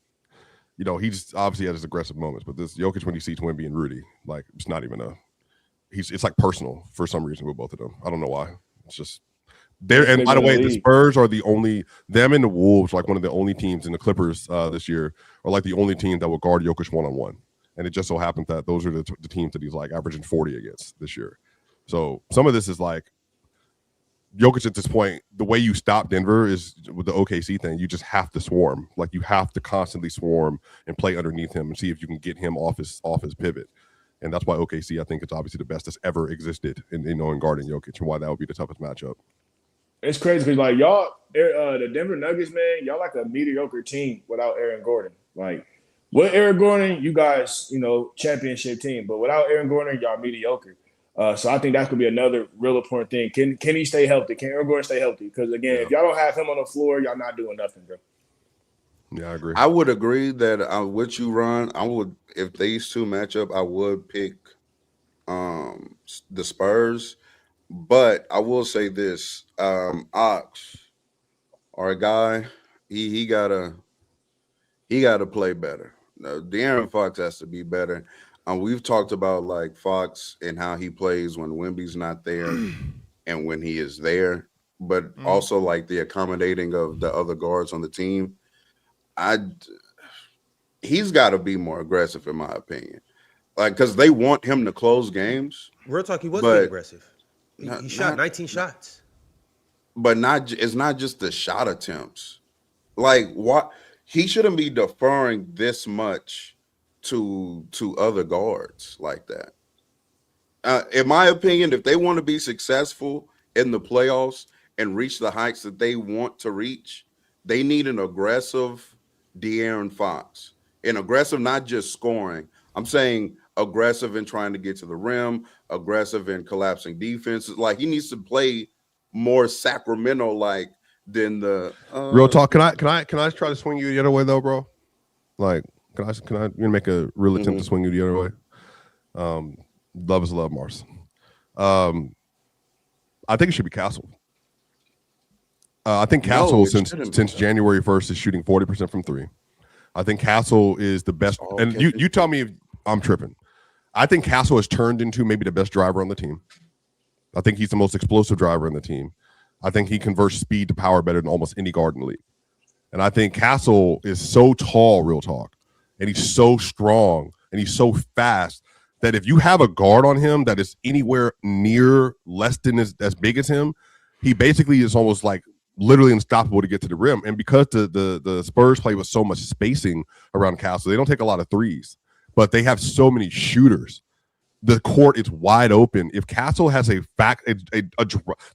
You know, he's obviously had his aggressive moments, but this Jokic, when he sees Wemby and Rudy, like it's not even it's like personal for some reason with both of them. I don't know why. It's just there. And by the way, the Spurs are them and the Wolves, like one of the only teams in the Clippers this year, are like the only team that will guard Jokic one-on-one. And it just so happened that those are the teams that he's like averaging 40 against this year. So some of this is like Jokic at this point, the way you stop Denver is with the OKC thing. You just have to swarm. Like you have to constantly swarm and play underneath him and see if you can get him off his pivot. And that's why OKC, I think, it's obviously the best that's ever existed in guarding Jokic, and why that would be the toughest matchup. It's crazy because like y'all, the Denver Nuggets, man, y'all like a mediocre team without Aaron Gordon. Like with Aaron Gordon, you guys, you know, championship team, but without Aaron Gordon, y'all mediocre. So I think that could be another real important thing. Can he stay healthy? Can Aaron Gordon stay healthy? Because again, if y'all don't have him on the floor, y'all not doing nothing, bro. Yeah, I agree. I would agree that with you, Ron. I would, if these 2 match up, I would pick the Spurs. But I will say this: Ox, our guy, he gotta play better. De'Aaron Fox has to be better. We've talked about like Fox and how he plays when Wemby's not there and when he is there, but also like the accommodating of the other guards on the team. He's got to be more aggressive, in my opinion. Like, because they want him to close games. Real talk, he was being aggressive. He shot 19 shots. But it's not just the shot attempts. Like, what? He shouldn't be deferring this much to other guards like that. In my opinion, if they want to be successful in the playoffs and reach the heights that they want to reach, they need an aggressive De'Aaron Fox. And aggressive, not just scoring. I'm saying aggressive in trying to get to the rim, aggressive in collapsing defenses. Like, he needs to play more Sacramento-like than the real talk. Can I try to swing you the other way though, bro? Like, can I make a real attempt to swing you the other way? Love is love, Mars. I think it should be Castle. I think Castle since January 1st is shooting 40% from 3. I think Castle is the best. And you tell me if I'm tripping. I think Castle has turned into maybe the best driver on the team. I think he's the most explosive driver in the team. I think he converts speed to power better than almost any guard in the league. And I think Castle is so tall, real talk, and he's so strong, and he's so fast that if you have a guard on him that is anywhere near less than as big as him, he basically is almost like literally unstoppable to get to the rim. And because the Spurs play with so much spacing around Castle, they don't take a lot of threes, but they have so many shooters. The court is wide open. If Castle has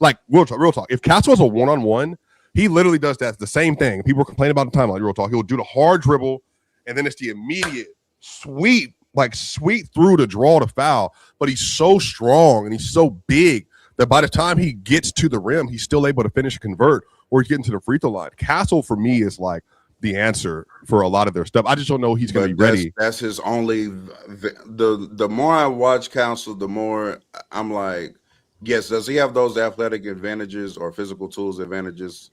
like real talk, if Castle has a one-on-one, he literally does the same thing. People complain about the timeline. Real talk, he'll do the hard dribble, and then it's the immediate sweep through to draw the foul. But he's so strong and he's so big that by the time he gets to the rim, he's still able to finish and convert, or he's getting to the free throw line. Castle for me is like the answer for a lot of their stuff. I just don't know he's going to be ready. That's his only. The more I watch Castle, the more I'm like, yes, does he have those athletic advantages or physical tools advantages?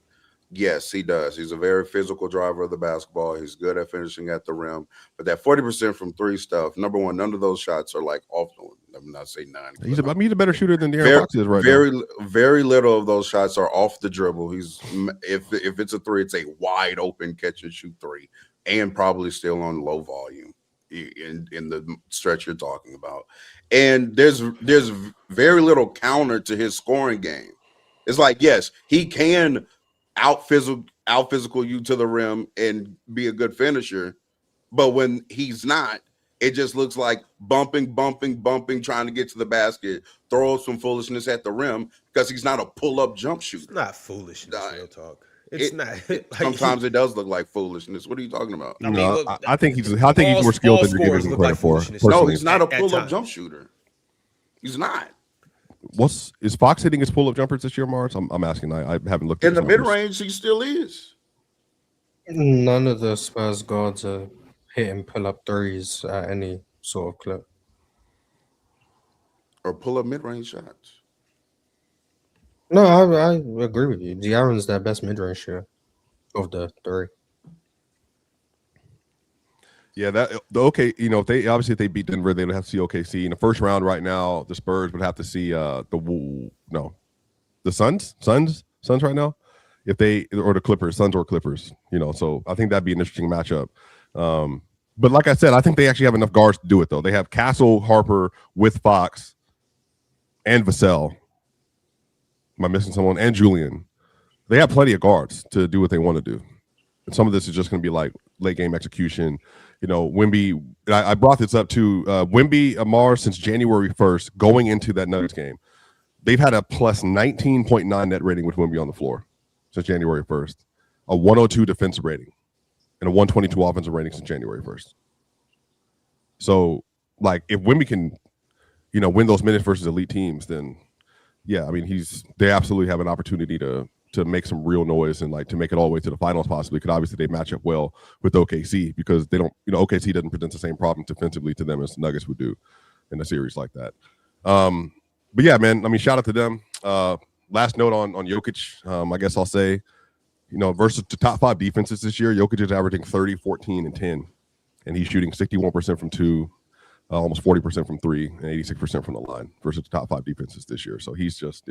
Yes, he does. He's a very physical driver of the basketball. He's good at finishing at the rim. But that 40% from 3 stuff, number one, none of those shots are like off the. I'm not saying none. He's a better shooter than De'Aaron Fox is right now. Very little of those shots are off the dribble. If it's a 3, it's a wide open catch and shoot 3. and probably still on low volume in the stretch you're talking about. And there's very little counter to his scoring game. It's like, yes, he can out physical you to the rim and be a good finisher, but when he's not, it just looks like bumping, trying to get to the basket, throw some foolishness at the rim because he's not a pull-up jump shooter. It's not foolishness, real talk. It's not. Sometimes it does look like foolishness. What are you talking about? I think he's more skilled than you're giving him credit for. No, he's not a pull-up jump shooter. He's not. Is Fox hitting his pull-up jumpers this year, Mars? I'm asking. I haven't looked in the mid-range. He still is. None of the Spurs guards are hitting pull-up threes at any sort of clip. Or pull-up mid-range shots. No, I agree with you. De'Aaron's their best mid-range shooter of the three. Yeah, if they beat Denver, they would have to see OKC in the first round. Right now, the Spurs would have to see the Suns right now. If they or the Clippers, Suns or Clippers, so I think that'd be an interesting matchup. But like I said, I think they actually have enough guards to do it though. They have Castle, Harper with Fox, and Vassell. Am I missing someone? And Julian. They have plenty of guards to do what they want to do. And some of this is just going to be like late game execution. Wemby, I brought this up too. Wemby, Amar, since January 1st, going into that Nuggets game, they've had a plus 19.9 net rating with Wemby on the floor since January 1st, a 102 defensive rating, and a 122 offensive rating since January 1st. So, like, if Wemby can, win those minutes versus elite teams, then yeah, I mean, they absolutely have an opportunity to make some real noise and like to make it all the way to the finals possibly. Because obviously they match up well with OKC because they don't, OKC doesn't present the same problem defensively to them as the Nuggets would do in a series like that. But yeah, man, I mean, shout out to them. Last note on Jokic, I guess I'll say, versus the top 5 defenses this year, Jokic is averaging 30, 14, and 10, and he's shooting 61% from 2, almost 40% from 3, and 86% from the line versus the top 5 defenses this year. So he's just,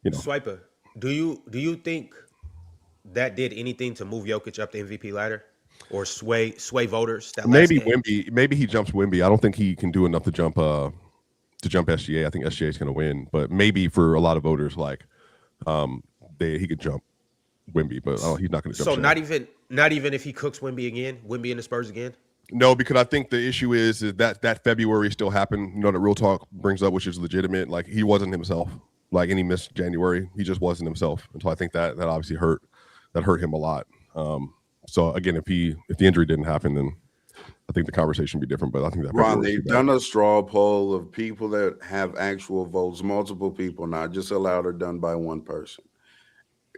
Swiper. Do you think that did anything to move Jokic up the MVP ladder or sway voters? Maybe Wemby. Maybe he jumps Wemby. I don't think he can do enough to jump SGA. I think SGA is going to win, but maybe for a lot of voters, like he could jump Wemby, but he's not going to jump. So Shaq. not even if he cooks Wemby again, Wemby and the Spurs again. No, because I think the issue is that February still happened. That Real Talk brings up, which is legitimate. Like he wasn't himself. Like, and he missed January. He just wasn't himself. And so I think that obviously hurt him a lot. So again, if the injury didn't happen, then I think the conversation would be different. But I think that Ron, they've done a straw poll of people that have actual votes, multiple people, not just allowed or done by one person.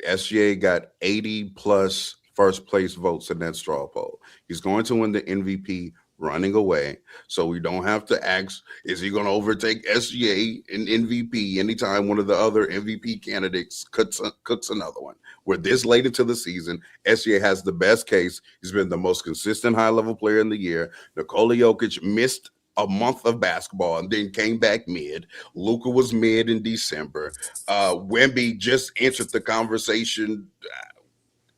SGA got 80 plus first place votes in that straw poll. He's going to win the MVP running away. So we don't have to ask, is he going to overtake SGA in MVP anytime one of the other MVP candidates cooks another one? We're this late into the season. SGA has the best case. He's been the most consistent high-level player in the year. Nikola Jokic missed a month of basketball and then came back mid. Luka was mid in December. Wemby just entered the conversation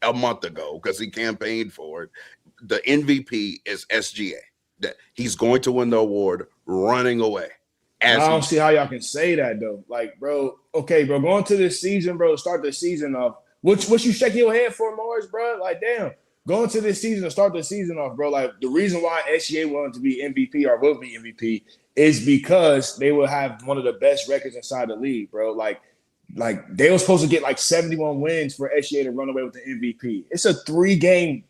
a month ago because he campaigned for it. The MVP is SGA. That he's going to win the award running away. I don't see how y'all can say that though. Like, bro, okay, bro, going to this season, bro, start the season off. What you shaking your head for, Morris, bro? Like, damn, going to this season to start the season off, bro. Like, the reason why SGA wanted to be MVP or will be MVP is because they will have one of the best records inside the league, bro. Like they were supposed to get like 71 wins for SGA to run away with the MVP. It's a three-game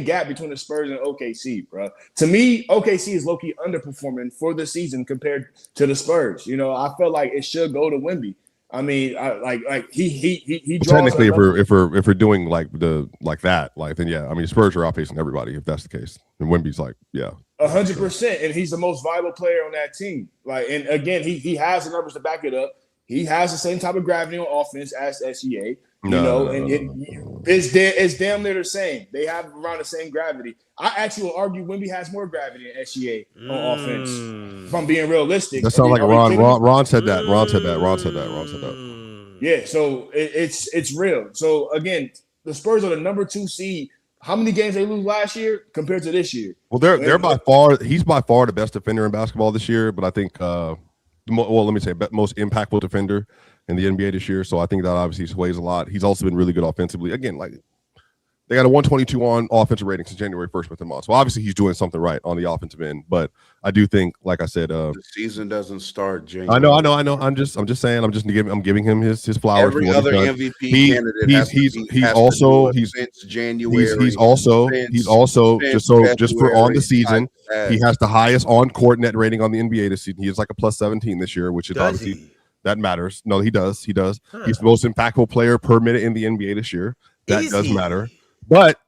gap between the Spurs and OKC, bro. To me, OKC is low-key underperforming for the season compared to the Spurs. I felt like it should go to Wemby. I mean, he draws. Technically, if we're doing then yeah. I mean, Spurs are outpacing everybody if that's the case. And Wemby's 100%, and he's the most valuable player on that team. And again, he has the numbers to back it up. He has the same type of gravity on offense as SGA. It's damn near the same. They have around the same gravity. I actually will argue Wemby has more gravity than SGA on offense. If I'm being realistic, that sounds like Ron said that. Ron said that. Yeah, so it's real. So again, the Spurs are the number 2 seed How many games they lose last year compared to this year? Well, he's by far the best defender in basketball this year, but I think let me say most impactful defender in the NBA this year. So I think that obviously sways a lot. He's also been really good offensively. Again, like they got a 122 on offensive rating since January 1st with him on. So obviously he's doing something right on the offensive end. But I do think, like I said, the season doesn't start January. I know. I'm just saying. I'm giving him his flowers. Every other MVP candidate he's also since January. He's also just for on the season. He has the highest on court net rating on the NBA this season. He is like a plus 17 this year, which is obviously that matters. No, he does. Huh. He's the most impactful player per minute in the NBA this year. That does matter. But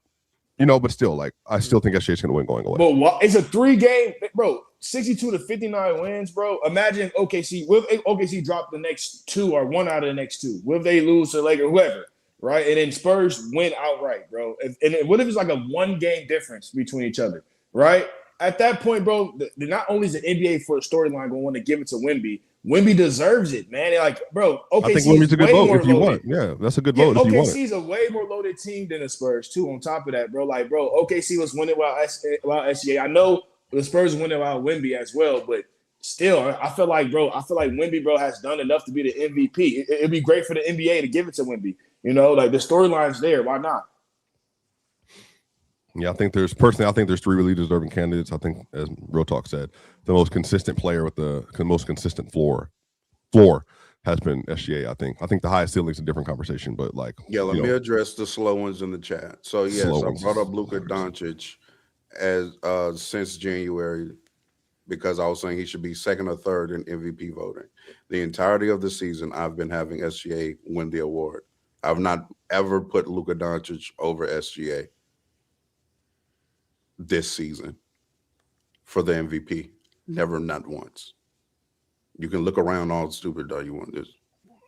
but still, like I still think SGA's going to win going away. But what? It's a 3-game, bro. 62 to 59 wins, bro. Imagine OKC. Will OKC drop the next 2 or 1 out of the next 2? Will they lose to Lakers, whoever, right? And then Spurs win outright, bro. And what if it's like a 1-game difference between each other, right? At that point, bro, not only is the NBA for a storyline going to want to give it to Wemby, Wemby deserves it, man. Like, bro, OKC I think Wemby's a good vote if you want. Yeah, that's a good vote if you want. OKC's a way more loaded team than the Spurs, too, on top of that, bro. Like, bro, OKC was winning while SGA. I know the Spurs winning while Wemby as well, but still, I feel like Wemby, bro, has done enough to be the MVP. It'd be great for the NBA to give it to Wemby. Like the storyline's there. Why not? Yeah, I think there's 3 really deserving candidates. I think, as Real Talk said, the most consistent player with the most consistent floor has been SGA. I think the highest ceiling's a different conversation, but like let me address the slow ones in the chat. So yes, I brought up Luka Doncic as since January because I was saying he should be second or third in MVP voting. The entirety of the season, I've been having SGA win the award. I've not ever put Luka Doncic over SGA this season for the MVP. Never, not once. You can look around all stupid though you want this.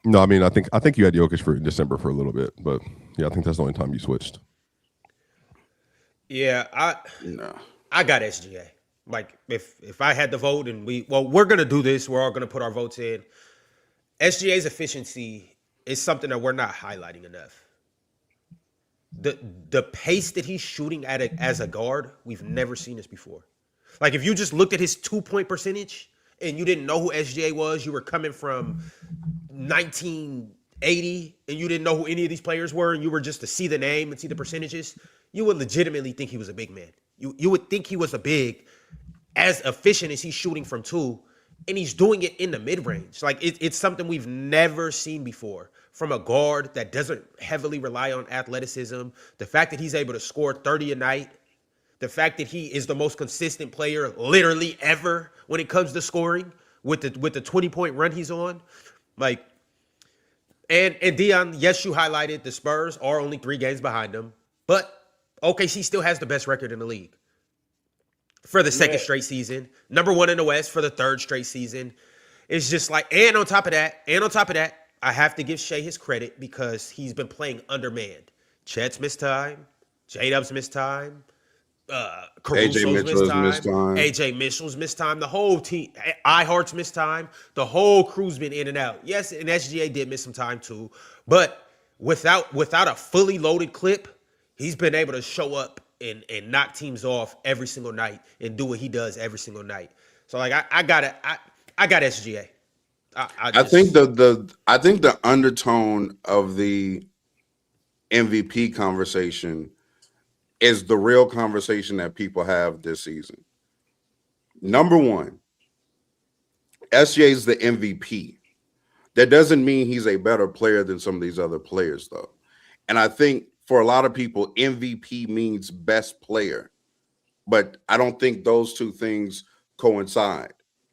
No, I mean I think you had Jokic for December for a little bit, but yeah, I think that's the only time you switched. Yeah, I got SGA. Like if I had the vote and we're gonna do this, we're all gonna put our votes in. SGA's efficiency is something that we're not highlighting enough. The pace that he's shooting at as a guard, we've never seen this before. Like if you just looked at his 2-point percentage and you didn't know who SGA was, you were coming from 1980 and you didn't know who any of these players were, and you were just to see the name and see the percentages, you would legitimately think he was a big man. You would think he was a big, as efficient as he's shooting from 2, and he's doing it in the mid-range. Like it's something we've never seen before from a guard that doesn't heavily rely on athleticism. The fact that he's able to score 30 a night, the fact that he is the most consistent player literally ever when it comes to scoring with the 20-point run he's on. Like, and Dion, yes, you highlighted the Spurs are only 3 games behind them, but OKC still has the best record in the league for the second straight season, number 1 in the West for the 3rd straight season. It's just like, and on top of that, I have to give Shea his credit because he's been playing undermanned. Chet's missed time, J-Dub's missed time, Caruso's missed time, AJ Mitchell's missed time, the whole team, iHeart's missed time, the whole crew's been in and out. Yes, and SGA did miss some time too, but without a fully loaded clip, he's been able to show up and knock teams off every single night and do what he does every single night. So like I got SGA. I think the undertone of the MVP conversation is the real conversation that people have this season. Number 1, SGA is the MVP. That doesn't mean he's a better player than some of these other players, though. And I think for a lot of people, MVP means best player. But I don't think those two things coincide.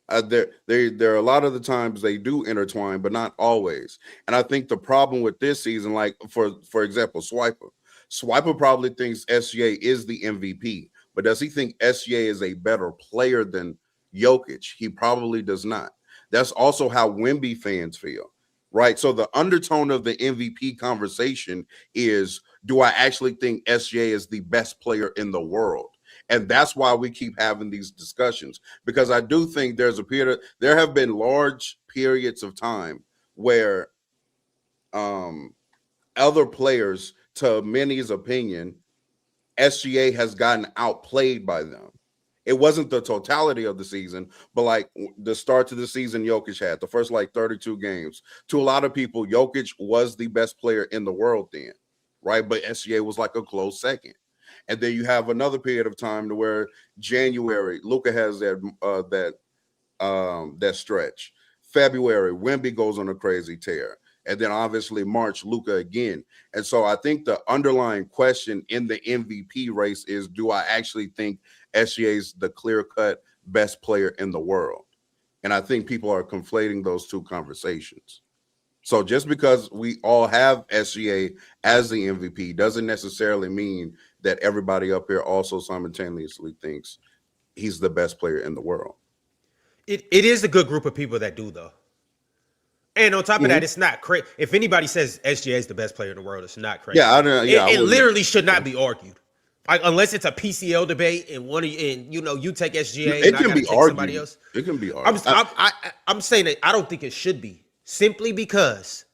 There are a lot of the times they do intertwine, but not always. And I think the problem with this season, like for example, Swiper probably thinks SGA is the MVP, but does he think SGA is a better player than Jokic? He probably does not. That's also how Wemby fans feel, right? So the undertone of the MVP conversation is, do I actually think SGA is the best player in the world? And that's why we keep having these discussions, because I do think there have been large periods of time where other players, to many's opinion, SGA has gotten outplayed by them. It wasn't the totality of the season, but like the start to the season Jokic had, the first like 32 games. To a lot of people, Jokic was the best player in the world then, right? But SGA was like a close second. And then you have another period of time to where January, Luka has that stretch. February, Wemby goes on a crazy tear. And then obviously March, Luka again. And so I think the underlying question in the MVP race is, do I actually think SGA is the clear-cut best player in the world? And I think people are conflating those two conversations. So just because we all have SGA as the MVP doesn't necessarily mean that everybody up here also simultaneously thinks he's the best player in the world. It is a good group of people that do, though. And on top of that, it's not crazy. If anybody says SGA is the best player in the world, it's not crazy. It literally should not be argued. Like, unless it's a PCL debate and you take SGA and I gotta take somebody else. It can be argued. I'm saying that I don't think it should be. Simply because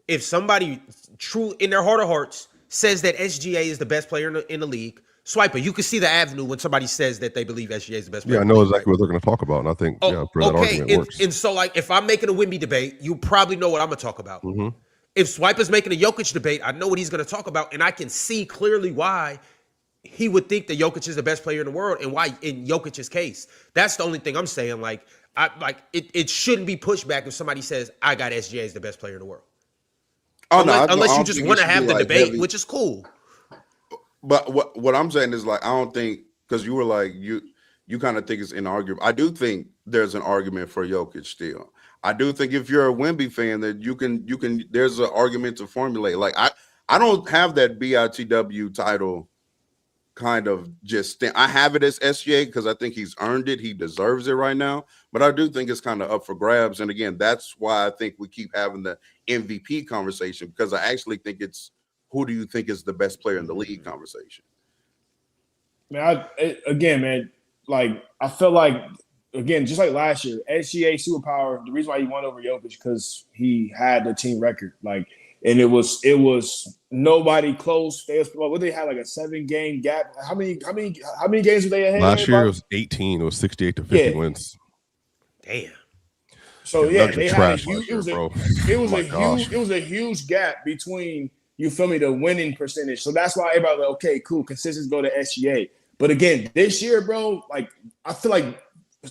if somebody true in their heart of hearts says that SGA is the best player in the league, Swiper, you can see the avenue when somebody says that they believe SGA is the best player. Yeah, I know exactly what they're going to talk about, and I think that argument works. And so, like, if I'm making a Wemby debate, you probably know what I'm going to talk about. Mm-hmm. If Swiper's making a Jokic debate, I know what he's going to talk about, and I can see clearly why he would think that Jokic is the best player in the world and why in Jokic's case. That's the only thing I'm saying. Like, it shouldn't be pushback if somebody says, I got SGA as the best player in the world. Unless you just want to have the debate, which is cool. But what I'm saying is, like, I don't think, because you were like, you kind of think it's inarguable. I do think there's an argument for Jokic still. I do think if you're a Wemby fan that you can there's an argument to formulate. Like, I don't have that BITW title kind of I have it as SGA because I think he's earned it. He deserves it right now. But I do think it's kind of up for grabs. And again, that's why I think we keep having the MVP conversation, because I actually think it's, who do you think is the best player in the league conversation? Man, I feel like, again, just like last year, SGA superpower, the reason why he won over Jokic because he had the team record. Like, and it was nobody close. They had like a 7-game gap. How many games were they ahead? Last year it was 18. It was 68 to 50 wins. Damn. So they had a huge. It was a huge gap between, you feel me, the winning percentage. So that's why everybody like, okay, cool, consistency go to SGA. But again, this year, bro, like, I feel like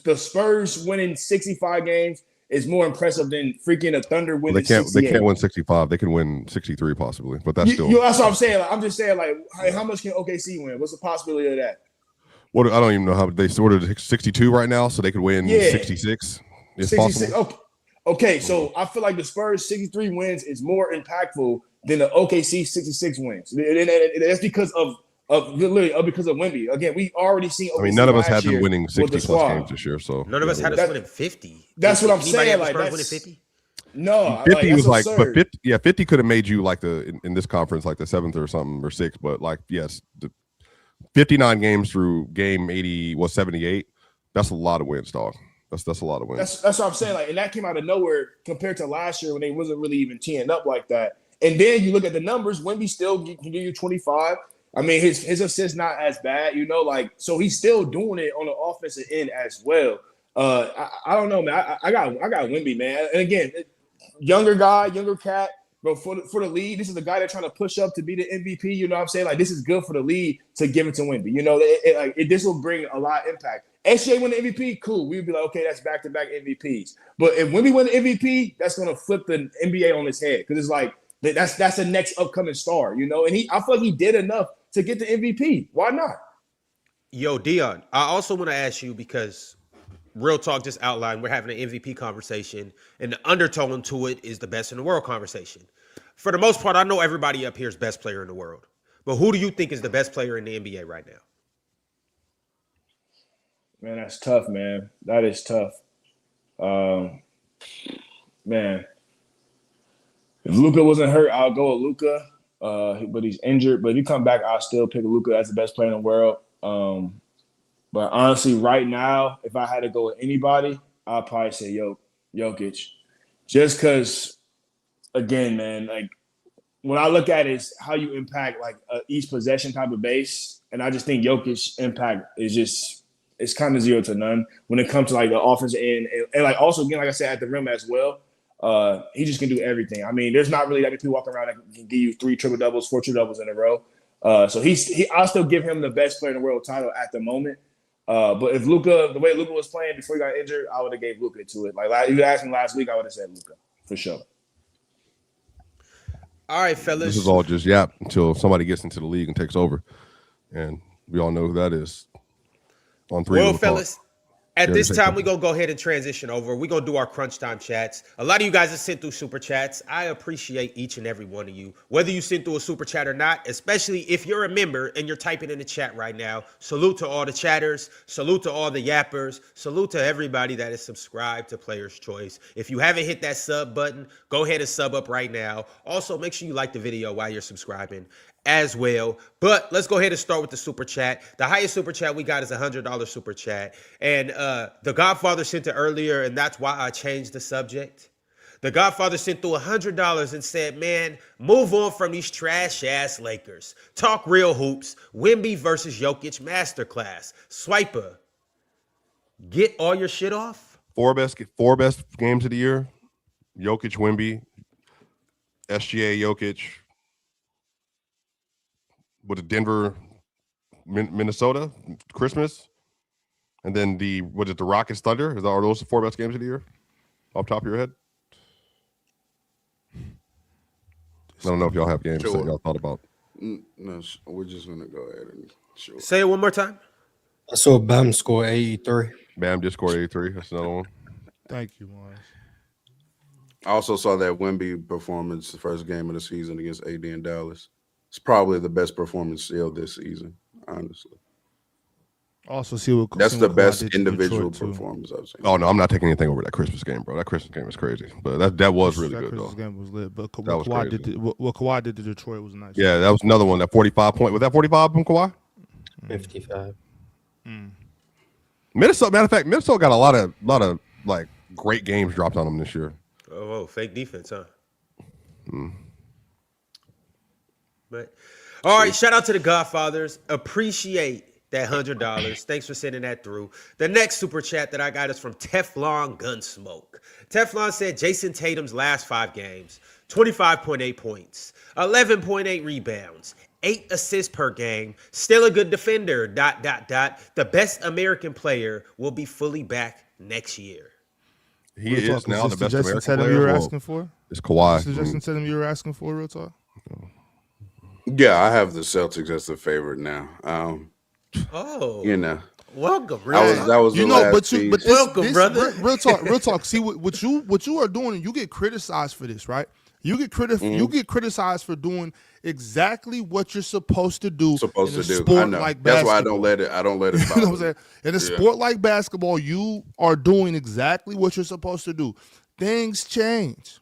the Spurs winning 65 games is more impressive than freaking a Thunder winning 68. They can't win 65. They can win 63 possibly, but that's still. That's what I'm saying. Like, I'm just saying, like, hey, how much can OKC win? What's the possibility of that? What, I don't even know how they sorted 62 right now, so they could win 66. 66. Okay, so I feel like the Spurs 63 wins is more impactful than the OKC 66 wins. And that's because of Wemby. Again, we already seen OKC. I mean, none of us have been winning 60 plus games this year, so none of us had us winning 50. That's what I'm saying. Like, winning 50? No, 50 was like, absurd. But 50 could have made you like in this conference like the 7th or something or 6th. But like, yes, the 59 games through game 78. That's a lot of wins, dog. That's a lot of wins. That's what I'm saying. Like, and that came out of nowhere compared to last year when they wasn't really even teeing up like that. And then you look at the numbers. Wemby still can give you 25. I mean, his assist not as bad, like, so he's still doing it on the offensive end as well. I don't know, man. I got Wemby, man. And again, younger guy, younger cat, bro. For the league, this is the guy that's trying to push up to be the MVP. You know what I'm saying? Like, this is good for the league to give it to Wemby. This will bring a lot of impact. SGA win the MVP, cool. We'd be like, okay, that's back-to-back MVPs. But if Wemby win the MVP, that's gonna flip the NBA on his head, because it's like that's the next upcoming star, And I feel like he did enough to get the MVP. Why not? Yo, Dion, I also want to ask you, because Real Talk just outlined we're having an MVP conversation, and the undertone to it is the best in the world conversation. For the most part, I know everybody up here is best player in the world. But who do you think is the best player in the NBA right now? Man, that's tough, man. That is tough. Man. If Luka wasn't hurt, I'll go with Luka. But he's injured. But if he come back, I'll still pick Luka as the best player in the world. But honestly, right now, if I had to go with anybody, I'd probably say Jokic. Just because, again, man, like, what I look at is how you impact like each possession type of base, and I just think Jokic impact is just it's kind of 0 to none when it comes to like the offensive end, and like also again like I said at the rim as well. He just can do everything. I mean, there's not really that many people walking around that can give you 3 triple doubles, 4 triple doubles in a row. So I'll still give him the best player in the world title at the moment. But if Luka, the way Luka was playing before he got injured, I would have gave Luka to it. Like you asked me last week, I would have said Luka for sure. All right, fellas. This is all just yap until somebody gets into the league and takes over, and we all know who that is. On 3. Well, fellas. At this time, we're going to go ahead and transition over. We're going to do our crunch time chats. A lot of you guys have sent through super chats. I appreciate each and every one of you. Whether you sent through a super chat or not, especially if you're a member and you're typing in the chat right now, salute to all the chatters. Salute to all the yappers. Salute to everybody that is subscribed to Player's Choice. If you haven't hit that sub button, go ahead and sub up right now. Also, make sure you like the video while you're subscribing as well. But let's go ahead and start with the super chat. The highest super chat we got is $100 super chat. And the Godfather sent it earlier, and that's why I changed the subject. The Godfather sent through $100 and said, man, move on from these trash-ass Lakers. Talk real hoops. Wemby versus Jokic masterclass. Swiper, get all your shit off. Four best games of the year: Jokic, Wemby, SGA, Jokic. With the Denver, Minnesota, Christmas, and then the Rockets, Thunder? Are those the 4 best games of the year? Off the top of your head? I don't know if y'all have games that y'all thought about. No, we're just gonna go ahead and show. Say it one more time. I saw Bam score 83. Bam just scored 83. That's another one. Thank you, Morris. I also saw that Wemby performance, the first game of the season against AD in Dallas. It's probably the best performance still this season, honestly. Also, see what that's the best Kawhi did individual performance I've seen. Oh no, I'm not taking anything over that Christmas game, bro. That Christmas game was crazy, but that was really good Christmas though. Game was lit, but what was Kawhi crazy. what Kawhi did to Detroit was nice. Yeah, that was another one. That 45 point. Was that 45 from Kawhi? 55. Minnesota. Matter of fact, Minnesota got a lot of like great games dropped on them this year. Oh, fake defense, huh? But all right, shout out to the Godfathers. Appreciate that $100. Thanks for sending that through. The next super chat that I got is from Teflon Gunsmoke. Teflon said Jason Tatum's last 5 games, 25.8 points, 11.8 rebounds, 8 assists per game, still a good defender, ... The best American player will be fully back next year. He is now the best American Tatum player. you were asking for? It's Kawhi. Is the Jason Tatum you were asking for, real talk? Yeah, I have the Celtics as the favorite now. You know, welcome, that was the last piece. Welcome, brother. Real talk. See what you are doing, and you get criticized for this, right? You get criticized for doing exactly what you're supposed to do. Supposed in a to do. sport I know. like That's why I basketball. don't let it. You know what I'm saying? In a sport like basketball, you are doing exactly what you're supposed to do. Things change,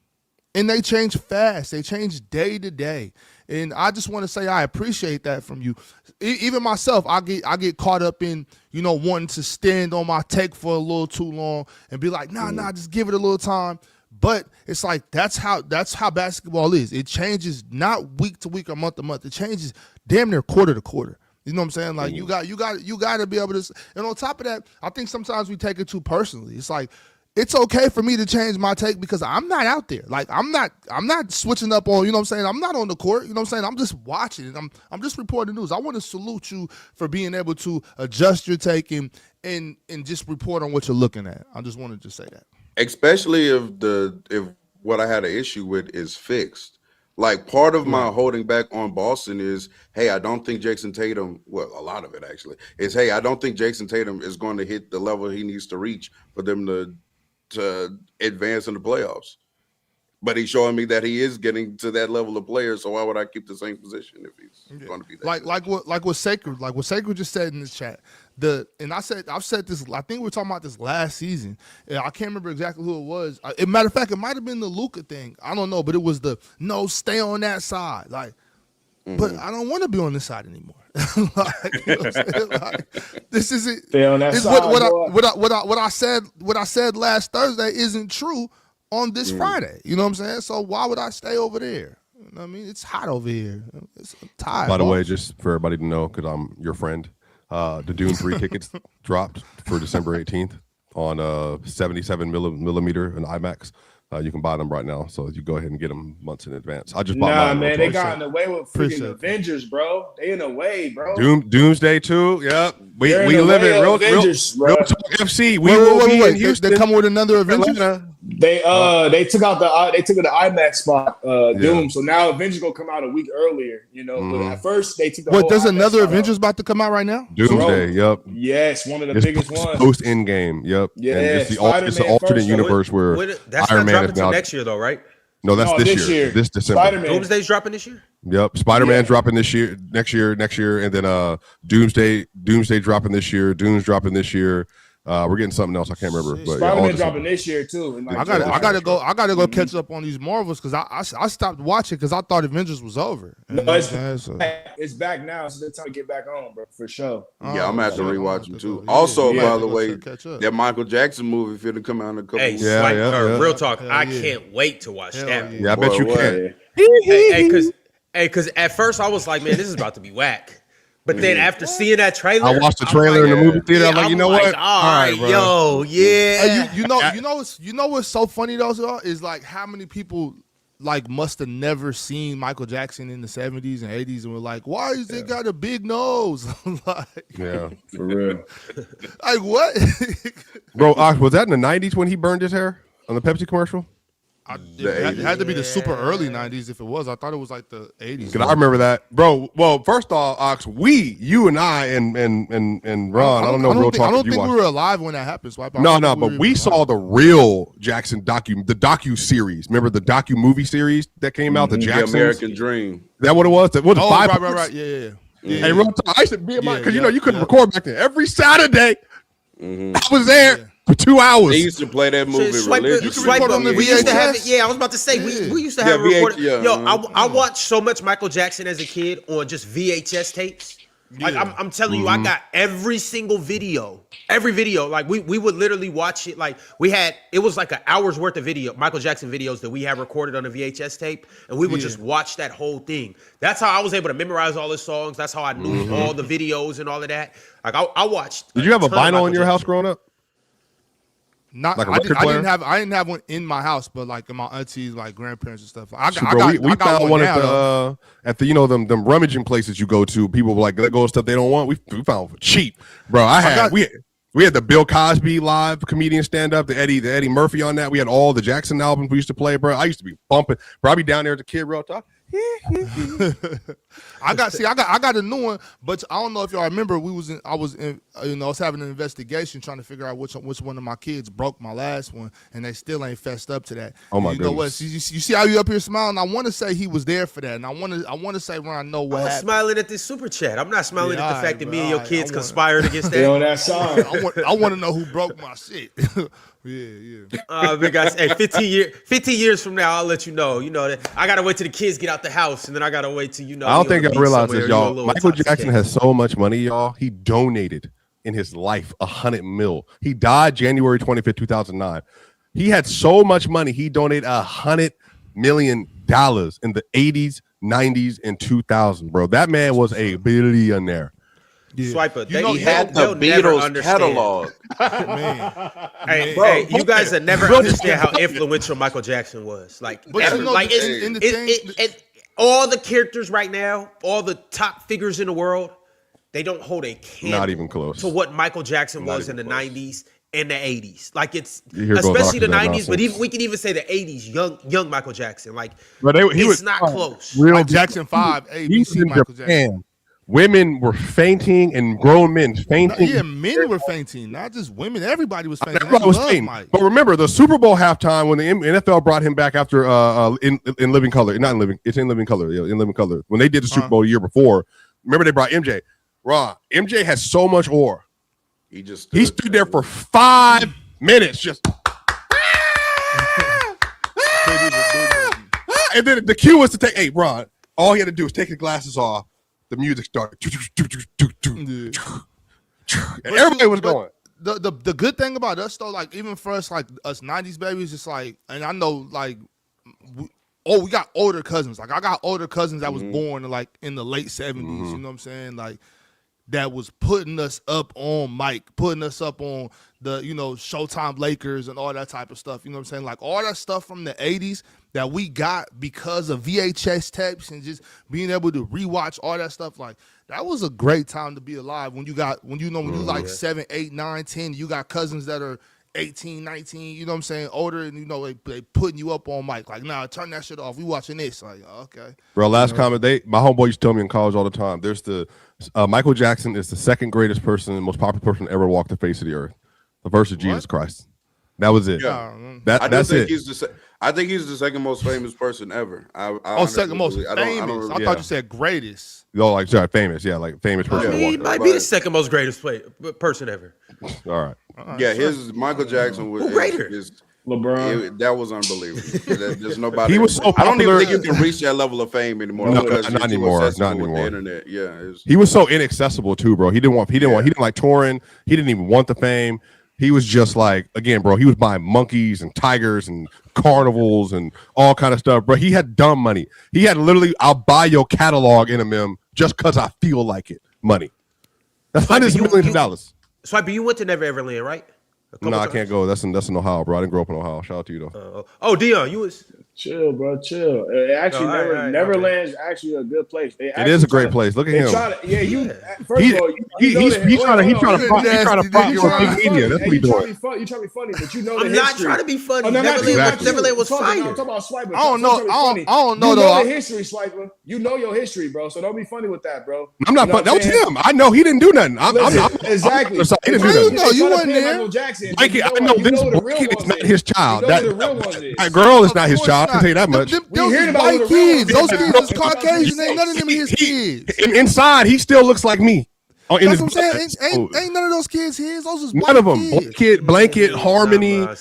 and they change fast. They change day to day. And I just want to say I appreciate that from you. Even myself, I get caught up in, wanting to stand on my take for a little too long and be like, nah, just give it a little time. But it's like that's how basketball is. It changes not week to week or month to month. It changes damn near quarter to quarter. You know what I'm saying? Like you got to be able to. And on top of that, I think sometimes we take it too personally. It's like, it's okay for me to change my take because I'm not out there. Like I'm not switching up on, you know what I'm saying? I'm not on the court, you know what I'm saying? I'm just watching it. I'm just reporting news. I want to salute you for being able to adjust your take and just report on what you're looking at. I just wanted to say that. Especially if what I had an issue with is fixed. Like part of my holding back on Boston is, hey, I don't think Jason Tatum, well, a lot of it actually, is, hey, I don't think Jason Tatum is going to hit the level he needs to reach for them to advance in the playoffs. But he's showing me that he is getting to that level of player, so why would I keep the same position if he's going to be that good? like what Sacred just said in this chat. I've said this, I think we were talking about this last season. I can't remember exactly who it was. Matter of fact, it might have been the Luka thing. I don't know, but it was stay on that side. Like, but I don't want to be on this side anymore. Like, you know what I'm saying? Like, this isn't. Stay on that side. What I said last Thursday isn't true on this Friday. You know what I'm saying? So why would I stay over there? You know what I mean, it's hot over here. I'm tired. By the boss. way, just for everybody to know, because I'm your friend, the Dune 3 tickets dropped for December 18th on 77 millimeter and IMAX. You can buy them right now, so you go ahead and get them months in advance. I just bought Nah, mine. man, they got in the the way with Appreciate freaking it. Avengers, bro. They in the way, bro. Doomsday too. Yep, we They're in the live way in of real Avengers, bro. talk FC. We Wait, will be in They Houston. come with another Avengers. Atlanta. They took out the IMAX spot, Doom. So now Avengers gonna come out a week earlier. You know, but at first they took the What? whole There's IMAX another spot out. Avengers about to come out right now. Doomsday. Yep. Yes, one of the It's biggest ones. post Endgame. Yep. Yeah, and it's Spider-Man an alternate first. universe where That's Iron not Man dropping is until now. next year, though, right? No, that's No, this year. This December. Spider-Man. Doomsday's dropping this year. Yep. Spider-Man's Yeah. dropping this year, next year, and then Doomsday dropping this year, Doom's dropping this year. We're getting something else. I can't remember. But Spider-Man dropping this year too. And, like, I gotta go catch up on these Marvels because I stopped watching because I thought Avengers was over. No, You know what I'm saying? it's back now. So it's time to get back on, bro, for sure. Yeah, I'm gonna have to Oh, rewatch them too. yeah, Also, yeah. by the way, Catch up. that Michael Jackson movie finna come out in a couple Hey, weeks. Yeah, Swipe, yeah. real talk. Hell I yeah. can't wait to watch Hell that. yeah. Yeah, I bet Boy, you what? can. Because at first I was like, man, this is about to be whack. But then after seeing that trailer, I watched the I'm trailer like, in the movie theater. I'm yeah, like, you know what? All right, bro. yo, yeah. Hey, you know what's so funny though is like how many people like must have never seen Michael Jackson in the 70s and 80s and were like, why is he got a big nose? like, Yeah, For real. like what? bro. Was that in the '90s when he burned his hair on the Pepsi commercial? It had to be the super early 90s if it was. I thought it was like the 80s. Because I remember that, bro. Well, first off, Ox, you and I and Ron. I don't know. Real talk. I don't you think we watched. were alive when that happened. So No, but we saw the real Jackson the docu series. Remember the docu movie series that came out? The The Jacksons. American Dream. That what it was? That was the Oh, five. right. Yeah. Hey, real talk. I used to be in my because Yeah, you couldn't yeah. record back then. Every Saturday, Mm-hmm. I was there for 2 hours. They used to play that movie Swipe, religiously. swipe record up. on the We used to have it. VHS? Yeah, I was about to say we used to Yeah, have it recorded. VH, yeah, Yo, I watched so much Michael Jackson as a kid on just VHS tapes. Like I'm telling you, I got every single video, every video. Like we would literally watch it. Like it was like an hour's worth of video, Michael Jackson videos that we had recorded on a VHS tape, and we would just watch that whole thing. That's how I was able to memorize all his songs. That's how I knew all the videos and all of that. Like I watched. Did you have a ton of vinyl Michael in your house Jackson. growing up? Not, Like a I record player? didn't have one in my house, but like in my aunties, like grandparents and stuff. I Bro, we got found one now, though. at the them rummaging places you go to. People were like let go of stuff they don't want. We found for cheap, bro. We had the Bill Cosby live comedian stand up, the Eddie Murphy on that. We had all the Jackson albums we used to play, bro. I used to be bumping. Bro, I'd be down there as a kid, real talk. I got a new one, but I don't know if y'all remember. I was having an investigation trying to figure out which one of my kids broke my last one, and they still ain't fessed up to that. Oh my you know what? goodness. You see how you up here smiling? I want to say he was there for that, and I want to say Ron, I know what I'm happened. smiling at this super chat. I'm not smiling Yeah, at the all fact right, that bro, me and your all right. kids I wanna- conspired against They on that. that side. I want to know who broke my shit. yeah. Big guys, hey, 15 years from now, I'll let you know. You know that I gotta wait till the kids get out the house, and then I gotta wait till I don't think I realized this, y'all. Michael Michael Jackson has so much money, y'all. He donated in his life $100 million. He died January 25th, 2009. He had so much money. He donated $100 million in the 80s, 90s, and 2000. Bro, that man was a billionaire. Swiper. He had the Beatles catalog. Hey, you guys that never understand how influential Michael Jackson was. Like, But you know, all the characters right now, all the top figures in the world, they don't hold a candle Not even close. to what Michael Jackson Not was in the even close. 90s and the 80s. Like it's Here goes especially the Oxford 90s, but nonsense. even we can even say the 80s, young Michael Jackson. Like But he it's was not close. real Like Jackson 5, He was ABC, in Michael Japan. Jackson. Women were fainting and grown men fainting. Yeah, men were fainting, not just women. Everybody was fainting. Everybody They was loved fainting. Mike. But remember the Super Bowl halftime when the NFL brought him back after in Living Color, not in Living, it's in Living Color, in Living Color. When they did the Super Bowl the year before, remember they brought MJ. Raw. MJ has so much aura. He stood there for 5 minutes, just. And then the cue was to take. Hey, Ron. All he had to do was take his glasses off. The music started. And everybody was going. The good thing about us though, like even for us, like us 90s babies, it's like, and I know like we got older cousins. Like I got older cousins that was born in the late 70s. You know what I'm saying? Like that was putting us up on Mike, putting us up on the Showtime Lakers and all that type of stuff. You know what I'm saying? Like all that stuff from the 80s that we got because of VHS tapes and just being able to rewatch all that stuff. Like that was a great time to be alive. When you like 7, 8, 9, 10, you got cousins that are 18, 19, you know what I'm saying, older, and they putting you up on mic. Like, nah, turn that shit off. We watching this. Like, okay. Bro, last comment. My homeboy used to tell me in college all the time. There's the Michael Jackson is the second greatest person, most popular person to ever walk the face of the earth. The verse of Jesus Christ. That was it. Yeah. That's it. I think he's the second most famous person ever. Second most famous. I thought you said greatest. Oh, like sorry, famous. Yeah, like famous person. He might be the second most greatest person ever. All right. Yeah, his Michael Jackson was greater. LeBron. That was unbelievable. There's nobody. He was so I don't even popular. think you can reach that level of fame anymore. No, because not you're too anymore. accessible Not with anymore. The internet. Yeah, He was so inaccessible too, bro. He didn't like touring. He didn't even want the fame. He was just like, again, bro, he was buying monkeys and tigers and carnivals and all kind of stuff, bro. He had dumb money. He had literally, I'll buy your catalog in a mem just because I feel like it money. That's hundreds of millions of dollars. Swipey, you went to Never Ever Land, right? No, I can't go. That's in Ohio, bro. I didn't grow up in Ohio. Shout out to you, though. Dion, you was... Chill, bro. Chill. Actually, Neverland's actually a good place. It is a great place. Look at him. First of all, he's trying to fight you on media. That's what he's doing. You trying to be funny, but you know I'm the not history. trying to be funny. Oh, no, Neverland was fire. I'm talking about Swiper. I don't know. I don't know you though. know the history, Swiper. You know your history, bro. So don't be funny with that, bro. I'm not funny. That was him. I know he didn't do nothing. Exactly. He didn't do nothing. You wasn't there. Michael Jackson. Mikey, I know Vince is not his child. That girl is not his child. I can tell you that much. Those white kids. Those kids is Caucasian. Ain't none of them his kids. Inside, he still looks like me. That's what I'm saying. Ain't none of those kids his. Those is none of them. Blanket, Harmony. Y'all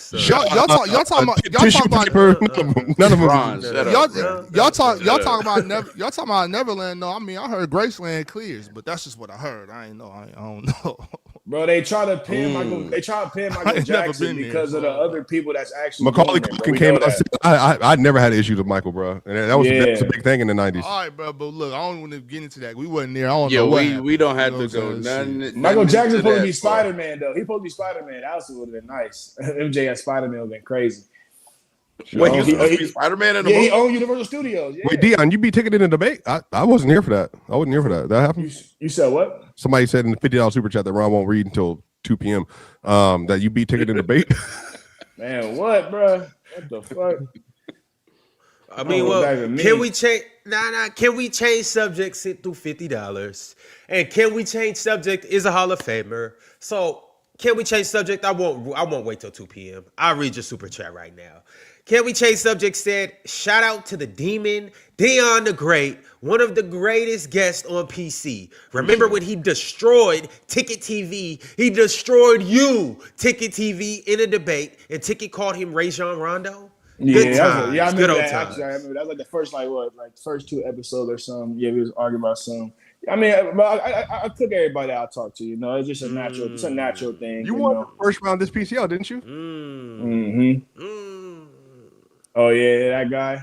talking about none of them. Y'all talking about Neverland. No, I mean I heard Graceland clears, but that's just what I heard. I don't know. Bro, they try to pin Michael Jackson because of the other people that's actually Macaulay Culkin came out and said, I never had issues with Michael, bro. And that was a big thing in the 90s. All right, bro, but look, I don't want to get into that. We wasn't there. I don't know what we don't have to go. Michael Jackson's supposed to be Spider-Man, though. He's supposed to be Spider-Man. That would have been nice. MJ as Spider-Man would have been crazy. Wait, he's supposed to be Spider-Man in the movie? He owned Universal Studios. Yeah. Wait, Dion, you be ticketed in the debate? I wasn't here for that. I wasn't here for that. That happened? You said what? Somebody said in the $50 super chat that Ron won't read until 2 p.m. That you be ticketed in the debate. Man, what, bro? What the fuck? I mean, can we change? Can we change subject? Sit through $50, and can we change subject? Is a Hall of Famer. So can we change subject? I won't wait till 2 p.m. I'll read your super chat right now. Can we change subject? Said shout out to the Demon Dion the Great, one of the greatest guests on PC. Remember when he destroyed Ticket TV? He destroyed you, Ticket TV, in a debate, and Ticket called him Rajon Rondo. Good times. I remember good old that. times. Actually, I remember that was like the first first 2 episodes or something. Yeah, we was arguing about something. I mean, I cook everybody I talk to. It's just a natural. It's a natural thing. You won the first round of this PCL, didn't you? Oh yeah, that guy.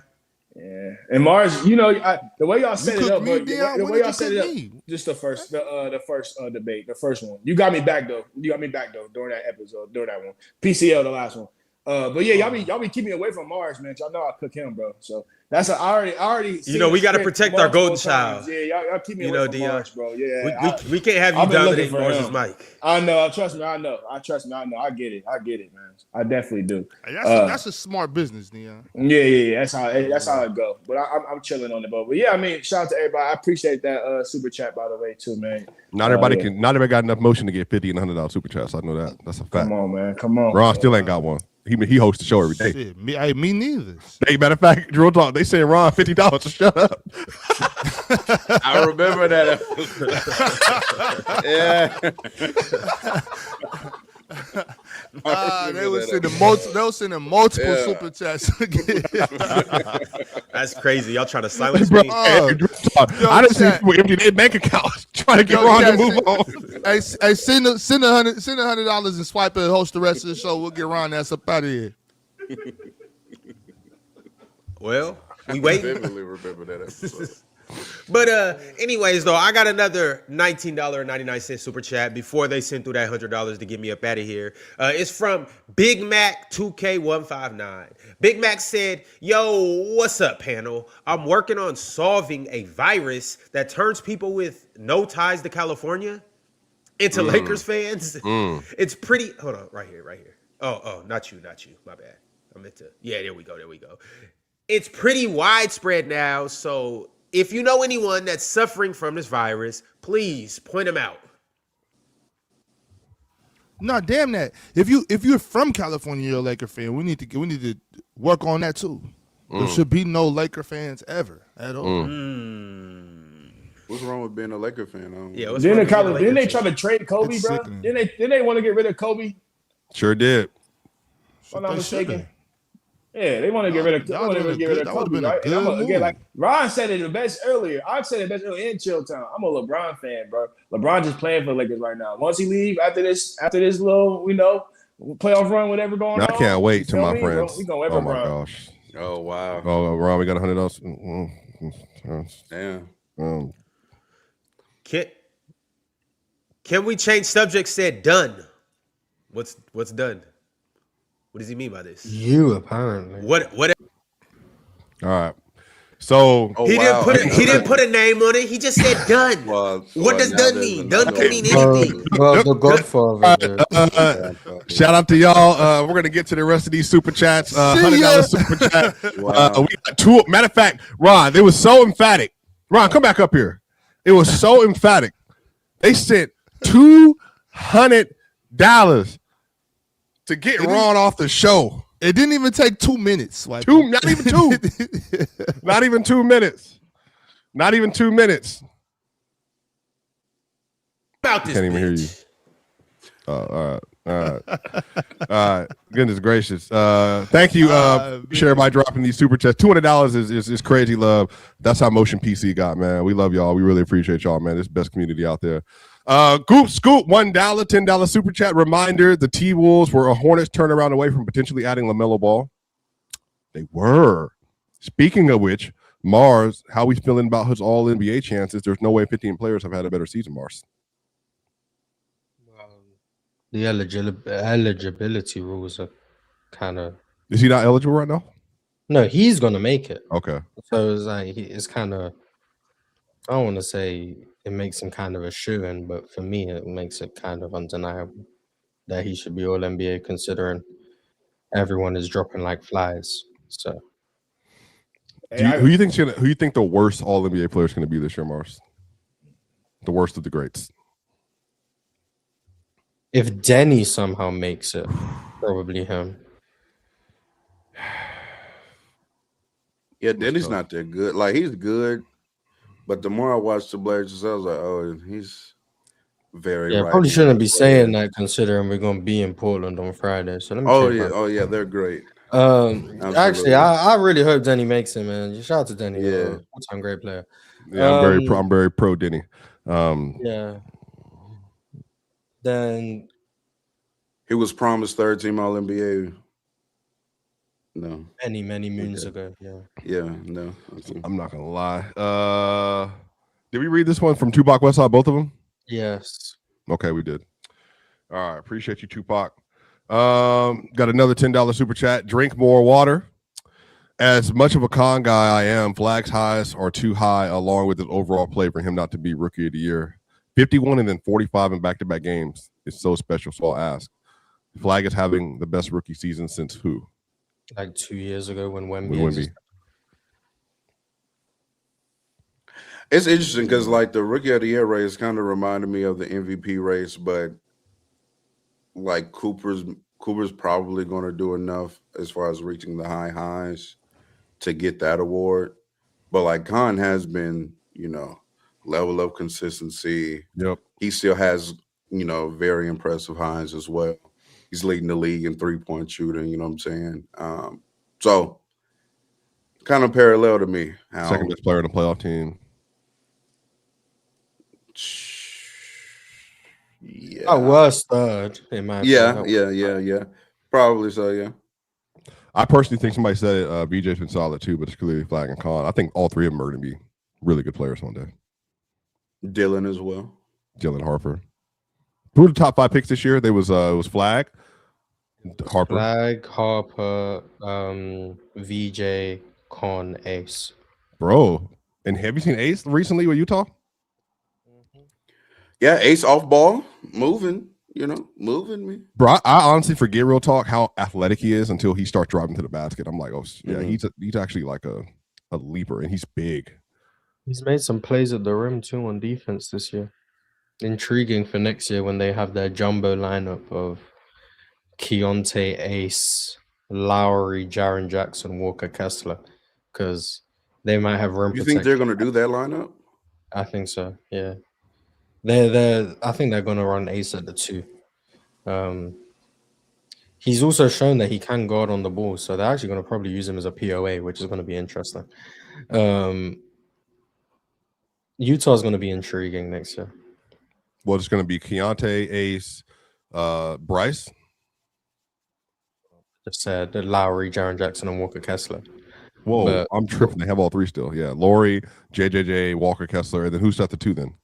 Yeah, and Mars, the way y'all set it up, bro. The way y'all set it up, just the first debate, the first one. You got me back though. During that episode, during that one. PCL, the last one. But yeah, y'all be keeping me away from Mars, man. Y'all know I cook him, bro. So that's I already. We got to protect our golden child. Yeah, y'all keep me away from Mars, bro. Yeah, we can't have you dominate Mars' mic. I know. Trust me. I know. I get it, man. I definitely do. That's a smart business, Dion. Yeah. That's how it go. But I'm chilling on it, bro. But yeah, I mean, shout out to everybody. I appreciate that super chat, by the way, too, man. Not everybody got enough motion to get $50 and $100 super chats. I know that. That's a fact. Come on, man. Come on. Ron still ain't got one. He hosts the show every day. Shit, me neither. Hey, matter of fact, Drew Talk, they say Ron $50 to shut up. I remember that. They were sending multiple super chats. That's crazy. Y'all trying to silence Bro, me? I didn't see people empty their bank accounts trying to get Ron to move on. Hey, send $100 and swipe it and host the rest of the show. We'll get Ron ass up out of here. Well, We waiting. Vividly remember that episode. But anyways, though, I got another $19.99 super chat before they send through that $100 to get me up out of here. It's from Big Mac 2K159. Big Mac said, "Yo, what's up, panel? I'm working on solving a virus that turns people with no ties to California into Lakers fans. It's pretty. Hold on, right here. Oh, not you. My bad. I meant to. Yeah, there we go. It's pretty widespread now, so if you know anyone that's suffering from this virus, please point them out." No, damn that. If you're from California, you're a Laker fan. We need to work on that too. There should be no Laker fans ever at all. What's wrong with being a Laker fan? Yeah, Didn't they try to trade Kobe, It's bro? sickening. Didn't they want to get rid of Kobe? Sure did. If I'm not They mistaken. should've. Yeah, they want to get rid of. That would've been a Kobe, good right? And I'm again, move. like Ron said it the best earlier. I said it best earlier in Chilltown. I'm a LeBron fan, bro. LeBron just playing for the Lakers right now. Once he leave after this little, playoff run, whatever going on. I can't wait till you feel my me? friends. We gonna wear Oh my LeBron. gosh. Oh wow. Oh, Ron, we got $100. Damn. Can we change subject? Said done. What's done? What does he mean by this? You apparently. What? All right. So Oh, He wow. didn't put a name on it. He just said done. What does now done there's mean? another Done can mean one. anything. Well, the Godfather. shout out to y'all. We're gonna get to the rest of these super chats. $100 super chat. Wow. We got two. Matter of fact, Ron, it was so emphatic. Ron, come back up here. It was so emphatic. They sent $200 to get Ron off the show. It didn't even take 2 minutes. Like, Not even 2. Not even 2 minutes. Not even 2 minutes. About this. Can't even hear you. All right. Goodness gracious. Thank you. Share by dropping these super chats. $200 is crazy love. That's how Motion PC got, man. We love y'all. We really appreciate y'all, man. This is the best community out there. Goop Scoop, $1, $10 super chat. Reminder: the T-Wolves were a Hornets turnaround away from potentially adding LaMelo Ball. They were. Speaking of which, Mars, how we feeling about his All NBA chances? There's no way 15 players have had a better season, Mars. The eligibility rules are kind of. Is he not eligible right now? No, he's gonna make it. Okay. So it's like it's kind of. I don't want to say it makes him kind of a shoo-in, but for me, it makes it kind of undeniable that he should be All NBA, considering everyone is dropping like flies. So, Who you think the worst All NBA player is going to be this year, Mars? The worst of the greats. if Denny somehow makes it, probably him. Yeah, Denny's not that good. Like, he's good, but the more I watch the Blazers, I was like, oh, he's very. Yeah, right probably shouldn't be saying that considering we're gonna be in Portland on Friday. So let me. Oh yeah, they're great. Actually, I really hope Denny makes it, man. Shout out to Denny. Yeah, all-time great player. Yeah, I'm very pro Denny. Yeah. Then he was promised third team All NBA. No, many moons ago. Yeah, no. I'm not gonna lie. Did we read this one from Tupac Westside? Both of them? Yes. Okay, we did. All right, appreciate you, Tupac. Got another $10 super chat. Drink more water. As much of a con guy I am, Flag's highs are too high, along with his overall play, for him not to be Rookie of the Year. 51 and then 45 in back-to-back games. It's so special. So I'll ask: Flag is having the best rookie season since who? Like 2 years ago when Wemby. It's interesting because like the Rookie of the Year race kind of reminded me of the MVP race, but like Cooper's probably going to do enough as far as reaching the high highs to get that award. But like Khan has been, level of consistency. Yep. He still has, very impressive highs as well. He's leading the league in 3-point shooting, you know what I'm saying? So kind of parallel to me. Second best player in the playoff team. Yeah. Worst third, in my opinion. Yeah. Probably so, yeah. I personally think somebody said it. VJ's been solid too, but it's clearly Flag and Con. I think all three of them are going to be really good players one day. Dylan as well. Dylan Harper. Who were the top 5 picks this year? There was it was Flag, Harper, Flag, Harper, VJ, Con, Ace. bro. And have you seen Ace recently with Utah? Yeah, Ace off ball, moving me. Bro, I honestly forget, real talk, how athletic he is until he starts driving to the basket. I'm like, oh yeah, he's actually like a leaper, and he's big. He's made some plays at the rim too on defense this year. Intriguing for next year when they have their jumbo lineup of Keontae, Ace, Lowry, Jaren Jackson, Walker Kessler, because they might have rim. You think they're going to do that lineup? I think so. Yeah, I think they're going to run Ace at the 2. He's also shown that he can guard on the ball, so they're actually going to probably use him as a POA, which is going to be interesting. Utah's going to be intriguing next year. Well, it's going to be Keontae, Ace, Bryce. Just said Lowry, Jaren Jackson, and Walker Kessler. Whoa, But- I'm tripping. They have all 3 still. Yeah, Laurie, JJJ, Walker Kessler, and then who's at the 2 then?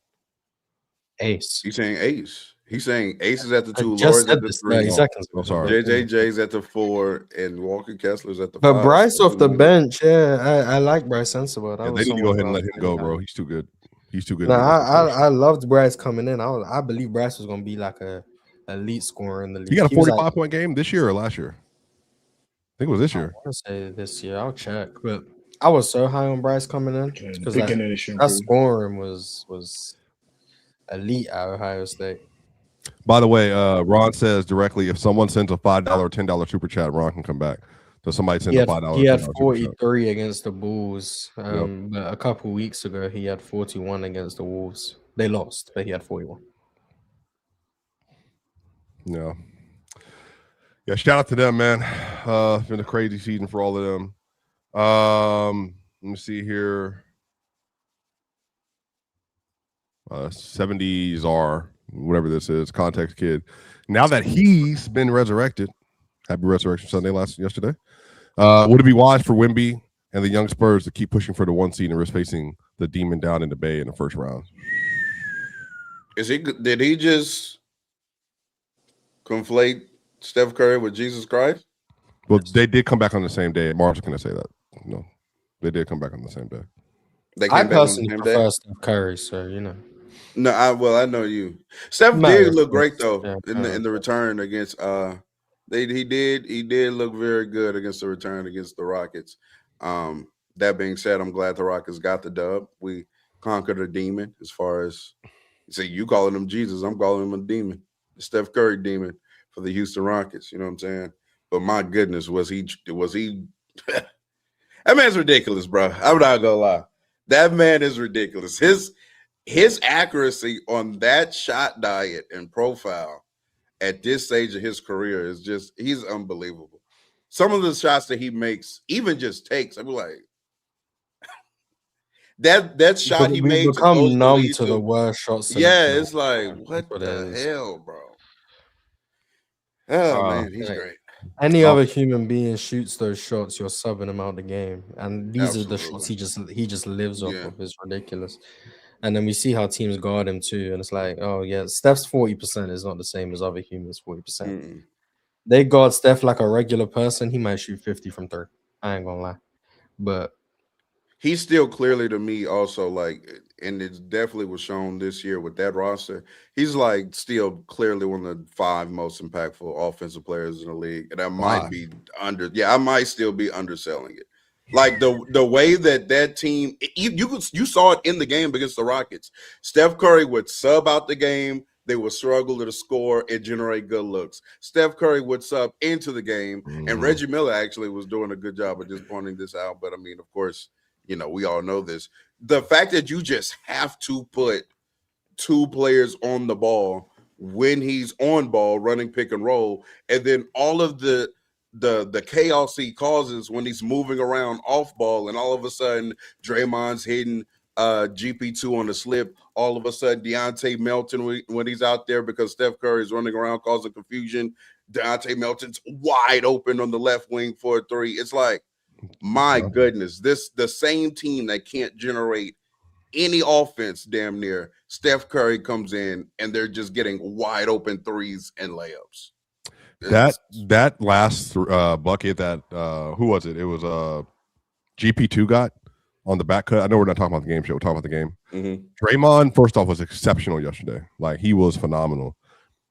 Ace. He's saying Ace. He's saying Ace is at the 2, I just Laura's said at the this 3, 30 seconds ago. Oh, sorry. JJJ's at the 4, and Walker Kessler's at the 5. But Bryce off the bench, yeah, I like Bryce Sensible. Yeah, they need to go ahead and let him go, bro. He's too good. He's too good. No, I loved Bryce coming in. I believe Bryce was going to be like a elite scorer in the league. He got a was 45-point game this year or last year? I think it was this I year. want to say this year. I'll check. But I was so high on Bryce coming in because that scoring was elite at Ohio State. By the way, Ron says directly, if someone sends a $5 or $10 super chat, Ron can come back. So somebody sends a $5. He had $10 super chat. 43 against the Bulls. Yep. But a couple weeks ago, he had 41 against the Wolves. They lost, but he had 41. Yeah. Yeah, shout out to them, man. It's been a crazy season for all of them. Let me see here. 70s are whatever this is, Context Kid. Now that he's been resurrected, happy Resurrection Sunday yesterday. Would it be wise for Wemby and the young Spurs to keep pushing for the 1 seed and risk facing the Demon down in the Bay in the first round? Did he just conflate Steph Curry with Jesus Christ? Well, they did come back on the same day. Marv's going to say that. No, they did come back on the same day. They I came back on the personally same prefer day. Steph Curry, so you know. No, I know you. Steph No, did look great though yeah, in the return against he did look very good against the return against the Rockets. That being said, I'm glad the Rockets got the dub. We conquered a demon. As far as you calling him Jesus, I'm calling him a demon, the Steph Curry demon for the Houston Rockets. You know what I'm saying? But my goodness, was he? That man's ridiculous, bro. I'm not gonna lie. That man is ridiculous. His accuracy on that shot diet and profile at this stage of his career is he's unbelievable. Some of the shots that he makes, even just takes, I'm like, that shot he made become numb to the worst shots. Yeah, it's like, what the hell, bro? Oh man, he's great. Any other human being shoots those shots, you're subbing him out the game. And these are the shots he just lives off of. It's ridiculous. And then we see how teams guard him too. And it's like, oh yeah, Steph's 40% is not the same as other humans' 40%. They guard Steph like a regular person, he might shoot 50 from 3. I ain't gonna lie. But he's still clearly to me also like, and it definitely was shown this year with that roster. He's like still clearly one of the 5 most impactful offensive players in the league. And I might be I might still be underselling it. Like the way that team, you saw it in the game against the Rockets. Steph Curry would sub out the game. They would struggle to score and generate good looks. Steph Curry would sub into the game, and Reggie Miller actually was doing a good job of just pointing this out. But I mean, of course, we all know this. The fact that you just have to put 2 players on the ball when he's on ball, running pick and roll, and then all of the chaos he causes when he's moving around off ball, and all of a sudden Draymond's hitting GP2 on the slip. All of a sudden, Deontay Melton, when he's out there because Steph Curry is running around causing confusion, Deontay Melton's wide open on the left wing for a three. It's like, my goodness, the same team that can't generate any offense damn near, Steph Curry comes in and they're just getting wide open threes and layups. That last bucket that who was it? It was GP2 got on the back cut. I know we're not talking about the game show. We're talking about the game. Mm-hmm. Draymond, first off, was exceptional yesterday. Like, he was phenomenal.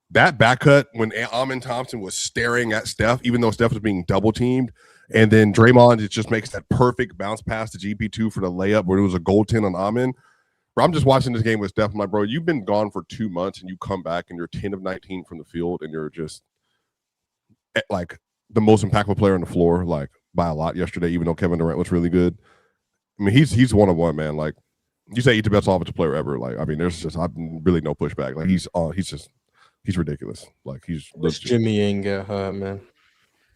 That back cut when Amin Thompson was staring at Steph, even though Steph was being double teamed, and then Draymond just makes that perfect bounce pass to GP2 for the layup where it was a goaltend on Amin. Bro, I'm just watching this game with Steph. I'm like, bro, you've been gone for 2 months and you come back and you're 10 of 19 from the field and you're just like the most impactful player on the floor, like by a lot yesterday, even though Kevin Durant was really good. I mean, he's one of one, man. Like, you say he's the best offensive player ever. Like, I mean, there's just really no pushback. Like, he's ridiculous. Like, Wish Jimmy ain't get hurt, man.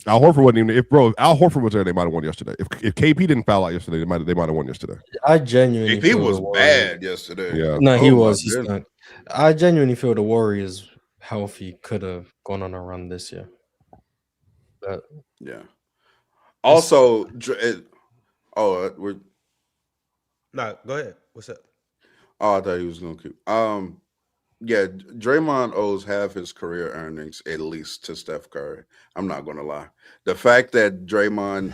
Al Horford wasn't even. If Al Horford was there, they might have won yesterday. If KP didn't foul out yesterday, they might have won yesterday. I genuinely he was bad yesterday. Yeah, no, he was. He stunk. I genuinely feel the Warriors healthy could have gone on a run this year. But yeah. Also, we're. No, go ahead. What's up? Oh, I thought he was gonna keep. Yeah, Draymond owes half his career earnings at least to Steph Curry. I'm not gonna lie. The fact that Draymond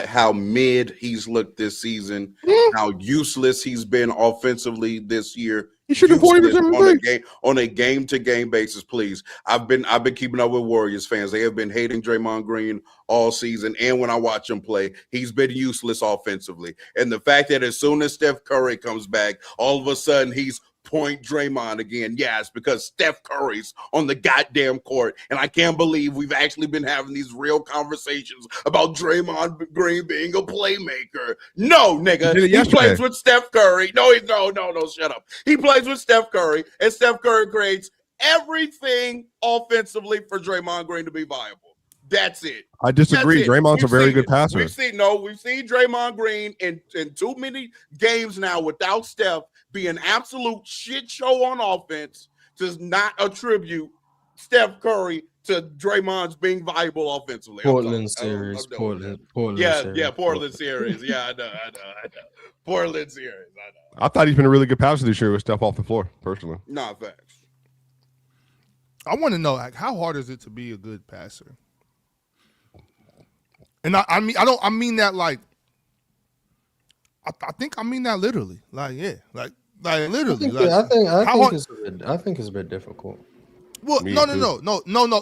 how mid he's looked this season, how useless he's been offensively this year. He shooting 40% on a game-to-game basis, please. I've been keeping up with Warriors fans. They have been hating Draymond Green all season, and when I watch him play, he's been useless offensively. And the fact that as soon as Steph Curry comes back, all of a sudden he's point Draymond again. Yes, because Steph Curry's on the goddamn court, and I can't believe we've actually been having these real conversations about Draymond Green being a playmaker. No, nigga, he plays with Steph Curry. No, shut up. He plays with Steph Curry, and Steph Curry creates everything offensively for Draymond Green to be viable. That's it. I disagree. Draymond's a very good passer. We've seen Draymond Green in too many games now without Steph be an absolute shit show on offense to not attribute Steph Curry to Draymond's being viable offensively. Portland series. Yeah, Portland series. Yeah, I know. Portland series. I know. I thought he's been a really good passer this year with Steph off the floor, personally. Nah, facts. I want to know, like, how hard is it to be a good passer? And I mean that like, I think I mean that literally. Like, yeah, like literally. I think it's a bit difficult. Well, no.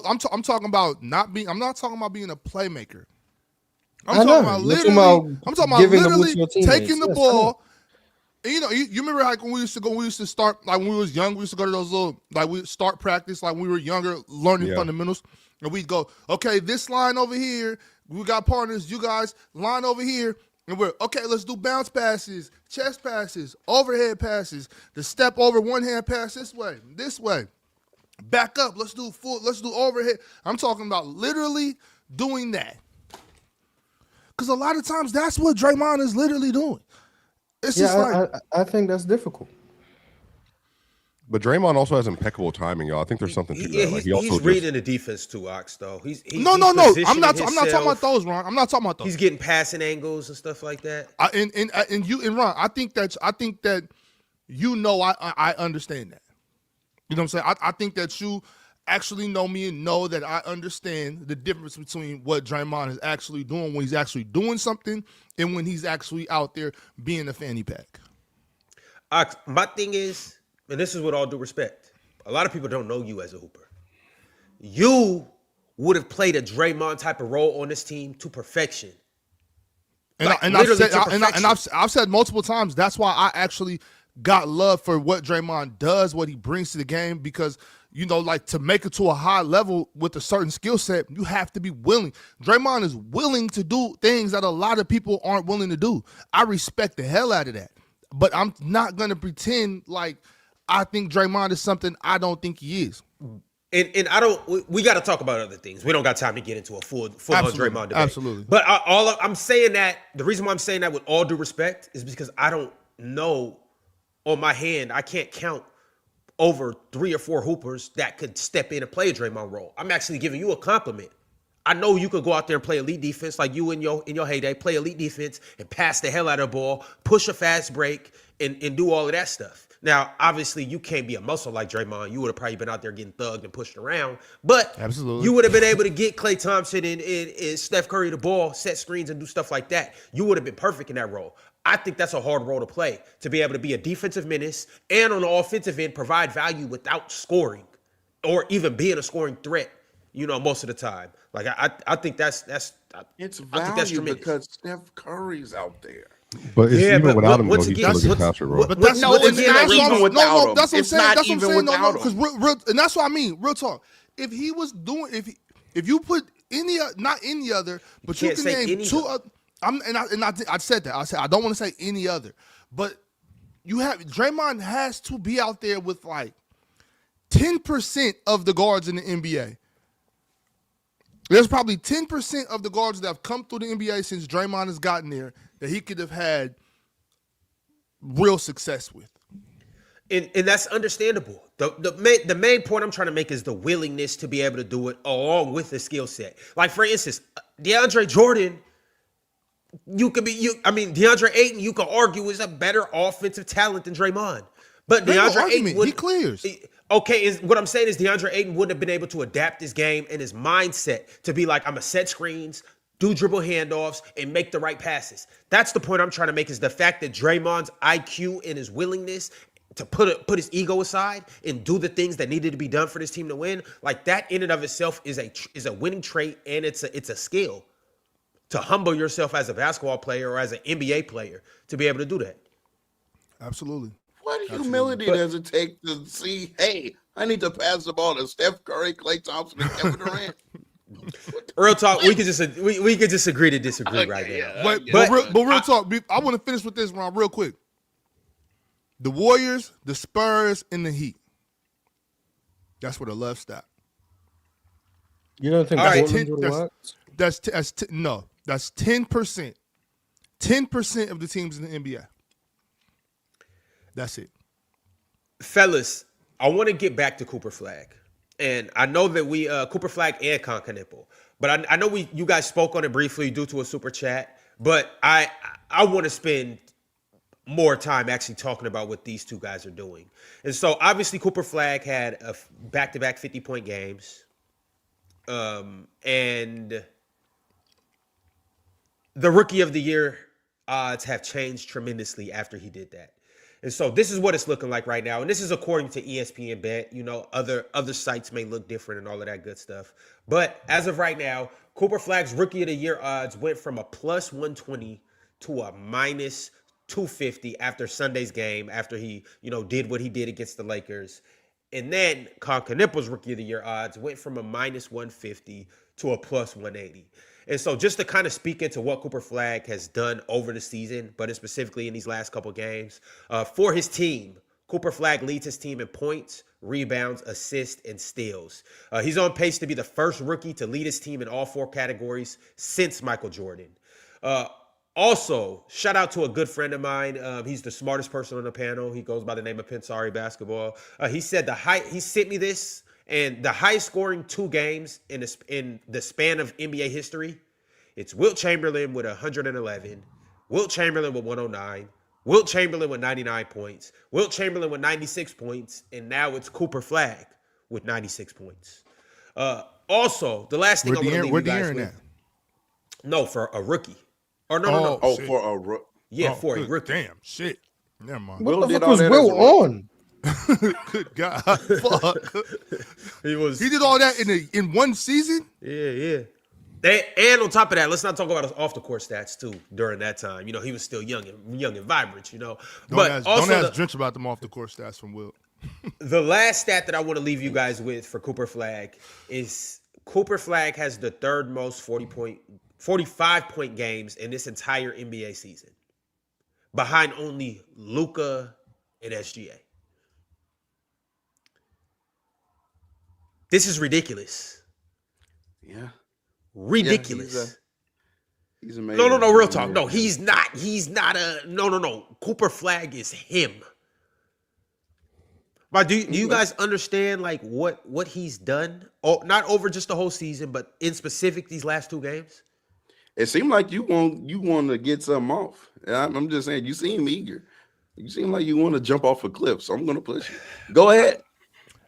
I'm talking about not being. I'm not talking about being a playmaker. I'm talking about literally taking the ball. And, you remember like when we used to start, like when we was young, we used to go to those little, like we start practice, like when we were younger, learning fundamentals, and we'd go, okay, this line over here, we got partners, you guys, line over here, and we're, okay, let's do bounce passes, chest passes, overhead passes, the step over one hand pass this way, back up, let's do overhead. I'm talking about literally doing that. Because a lot of times that's what Draymond is literally doing. It's just like I think that's difficult. But Draymond also has impeccable timing, y'all. I think there's something to that. Like, he's reading the defense too, Ox. Though he's no. I'm not talking about those, Ron. I'm not talking about those. He's getting passing angles and stuff like that. And Ron, I think that I understand that. You know what I'm saying? I think that you actually know me and know that I understand the difference between what Draymond is actually doing when he's actually doing something and when he's actually out there being a fanny pack. My thing is, and this is with all due respect, a lot of people don't know you as a hooper. You would have played a Draymond type of role on this team to perfection. I've said multiple times, that's why I actually got love for what Draymond does, what he brings to the game, because like to make it to a high level with a certain skill set, you have to be willing. Draymond is willing to do things that a lot of people aren't willing to do. I respect the hell out of that. But I'm not going to pretend like I think Draymond is something I don't think he is. And we got to talk about other things. We don't got time to get into a full on Draymond debate. Absolutely. But I'm saying that, the reason why I'm saying that with all due respect is because I don't know on my hand, I can't count over 3 or 4 hoopers that could step in and play a Draymond role. I'm actually giving you a compliment. I know you could go out there and play elite defense like you in your heyday, play elite defense and pass the hell out of the ball, push a fast break, and do all of that stuff. Now, obviously, you can't be a muscle like Draymond. You would have probably been out there getting thugged and pushed around. But Absolutely. you would have been able to get Klay Thompson and Steph Curry the ball, set screens, and do stuff like that. You would have been perfect in that role. I think that's a hard role to play, to be able to be a defensive menace and on the offensive end provide value without scoring or even being a scoring threat, most of the time. Like I think that's It's I think value that's tremendous. because Steph Curry's out there. But it's even without him, once though, again, he's still a good passer, bro. But that's No, what- it's and not that's what even I'm- without no, him. that's what I'm It's saying. not That's what I'm even saying. No, without because real, and that's what I mean. Real talk. If he was doing, if you put not any other, but you can't can say name any two. other. I said that. I said I don't want to say any other, but you have Draymond has to be out there with like 10% of the guards in the NBA. There's probably 10% of the guards that have come through the NBA since Draymond has gotten there that he could have had real success with. And that's understandable. The main point I'm trying to make is the willingness to be able to do it along with the skill set. Like, for instance, DeAndre Jordan, DeAndre Ayton, you could argue is a better offensive talent than Draymond. But There's no DeAndre argument. Ayton He clears. Okay, what I'm saying is DeAndre Ayton wouldn't have been able to adapt his game and his mindset to be like, I'm a set screens, do dribble handoffs, and make the right passes. That's the point I'm trying to make, is the fact that Draymond's IQ and his willingness to put his ego aside and do the things that needed to be done for this team to win, like that in and of itself is a winning trait, and it's a skill to humble yourself as a basketball player or as an NBA player to be able to do that. Absolutely. What humility does it take to see, hey, I need to pass the ball to Steph Curry, Klay Thompson, and Kevin Durant? Real talk, we could just agree to disagree right now. But real talk, I want to finish with this, Ron, real quick. The Warriors, the Spurs, and the Heat. That's where the love stop. You don't think All right, Portland would work? That's 10%. 10% of the teams in the NBA. That's it. Fellas, I want to get back to Cooper Flag. And I know that we Cooper Flag and Conca Nipple. But I know you guys spoke on it briefly due to a super chat. But I want to spend more time actually talking about what these two guys are doing. And so obviously Cooper Flag had a back-to-back 50-point games. And the Rookie of the Year odds have changed tremendously after he did that. And so this is what it's looking like right now. And this is according to ESPN Bet. Other sites may look different and all of that good stuff. But as of right now, Cooper Flag's Rookie of the Year odds went from a plus 120 to a minus 250 after Sunday's game, after he, did what he did against the Lakers. And then Conca Nipple's Rookie of the Year odds went from a minus 150 to a plus 180. And so just to kind of speak into what Cooper Flag has done over the season, but specifically in these last couple games, for his team, Cooper Flag leads his team in points, rebounds, assists, and steals. He's on pace to be the first rookie to lead his team in all 4 categories since Michael Jordan. Also, shout out to a good friend of mine. He's the smartest person on the panel. He goes by the name of Pensari Basketball. He said he sent me this, and the highest scoring 2 games in the span of NBA history, it's Wilt Chamberlain with 111, Wilt Chamberlain with 109, Wilt Chamberlain with 99 points, Wilt Chamberlain with 96 points, and now it's Cooper Flag with 96 points. Also, the last thing I want to leave you guys with. No, for a rookie. Or no. Oh, for a rookie. Yeah, for a rookie. Damn, shit. Never mind. What the fuck was Will on? Good God. Fuck. He did all that in one season? Yeah. And on top of that, let's not talk about his off the court stats too during that time. He was still young and vibrant, Don't But ask Drench about them off the court stats from Will. The last stat that I want to leave you guys with for Cooper Flag is Cooper Flag has the third most 45-point games in this entire NBA season, behind only Luka and SGA. This is ridiculous. Yeah. Ridiculous. He's amazing. No, real talk. No, he's not a no. Cooper Flag is him. But do you guys understand like what he's done? Oh, not over just the whole season, but in specific these last 2 games? It seemed like you want to get something off. I'm just saying, you seem eager. You seem like you want to jump off a cliff, so I'm going to push you. Go ahead.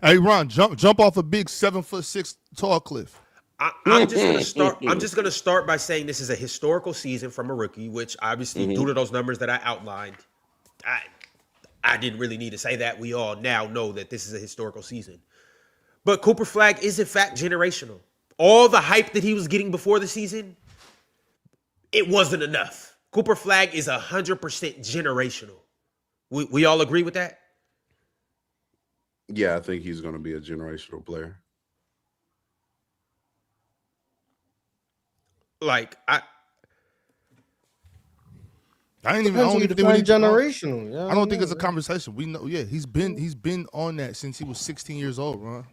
Hey, Ron, jump off a big 7'6" tall cliff. I'm just gonna start by saying this is a historical season from a rookie, which obviously due to those numbers that I outlined, I didn't really need to say that. We all now know that this is a historical season. But Cooper Flag is in fact generational. All the hype that he was getting before the season, it wasn't enough. Cooper Flag is 100% generational. We all agree with that? Yeah, I think he's going to be a generational player. Like I don't even Depends on think generational. Yeah, I don't think it's a conversation. We know, yeah, he's been on that since he was 16 years old, Ron.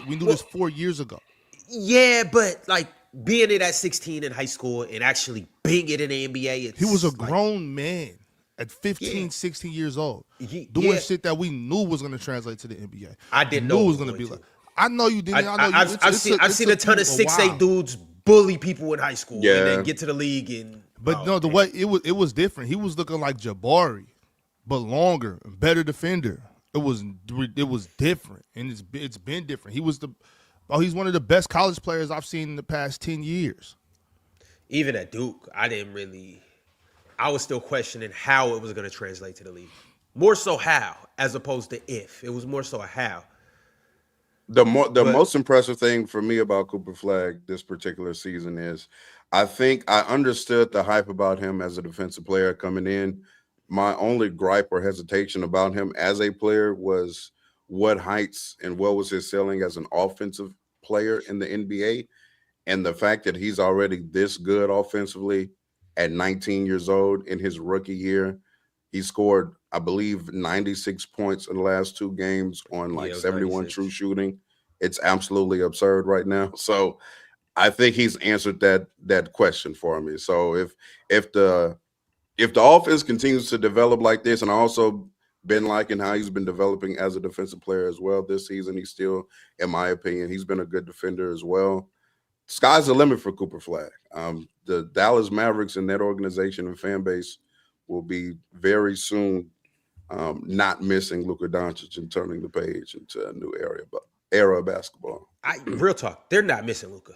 We knew this 4 years ago. Yeah, but like being it at 16 in high school and actually being it in the NBA, he was a grown man at 15, 16 years old, doing shit that we knew was going to translate to the NBA. I didn't know it was going to be like. I know you didn't. I've seen a ton of 6'8" dudes bully people in high school and then get to the league and. But the way it was different. He was looking like Jabari, but longer, better defender. It was different, and it's been different. He's one of the best college players I've seen in the past 10 years. Even at Duke, I was still questioning how it was going to translate to the league. More so how, as opposed to if. It was more so a how. The most impressive thing for me about Cooper Flag this particular season is I think I understood the hype about him as a defensive player coming in. My only gripe or hesitation about him as a player was what heights and what was his ceiling as an offensive player in the NBA. And the fact that he's already this good offensively at 19 years old in his rookie year. He scored, I believe, 96 points in the last 2 games on 71 true shooting. It's absolutely absurd right now. So I think he's answered that question for me. So if the offense continues to develop like this, and I also been liking how he's been developing as a defensive player as well this season, he's still, in my opinion, he's been a good defender as well. Sky's the limit for Cooper Flag. The Dallas Mavericks and that organization and fan base will be very soon not missing Luka Doncic and turning the page into a new era of basketball. Real talk, they're not missing Luka.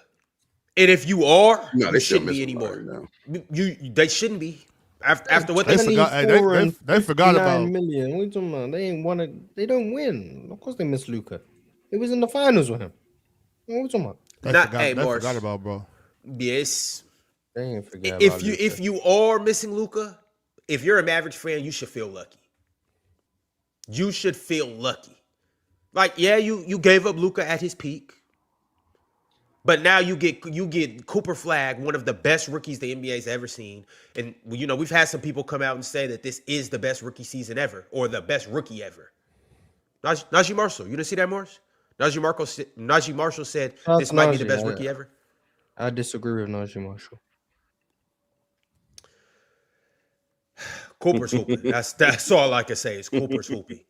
And if you are, they shouldn't be anymore. They shouldn't be. After what they forgot about million. What are you talking about? They ain't won it. They don't win. Of course they miss Luka. It was in the finals with him. What are you talking about? They forgot about, bro. Yes. They ain't forgot about Luka. If you are missing Luka, if you're a Mavericks fan, you should feel lucky. You should feel lucky. Like, yeah, you gave up Luka at his peak. But now you get Cooper Flag, one of the best rookies the NBA's ever seen. And, we've had some people come out and say that this is the best rookie season ever or the best rookie ever. Najee Marshall. You didn't see that, Morris? Najee Marshall said this might be the best rookie ever. I disagree with Najee Marshall. Cooper's hooping. That's all I can say is Cooper's hooping.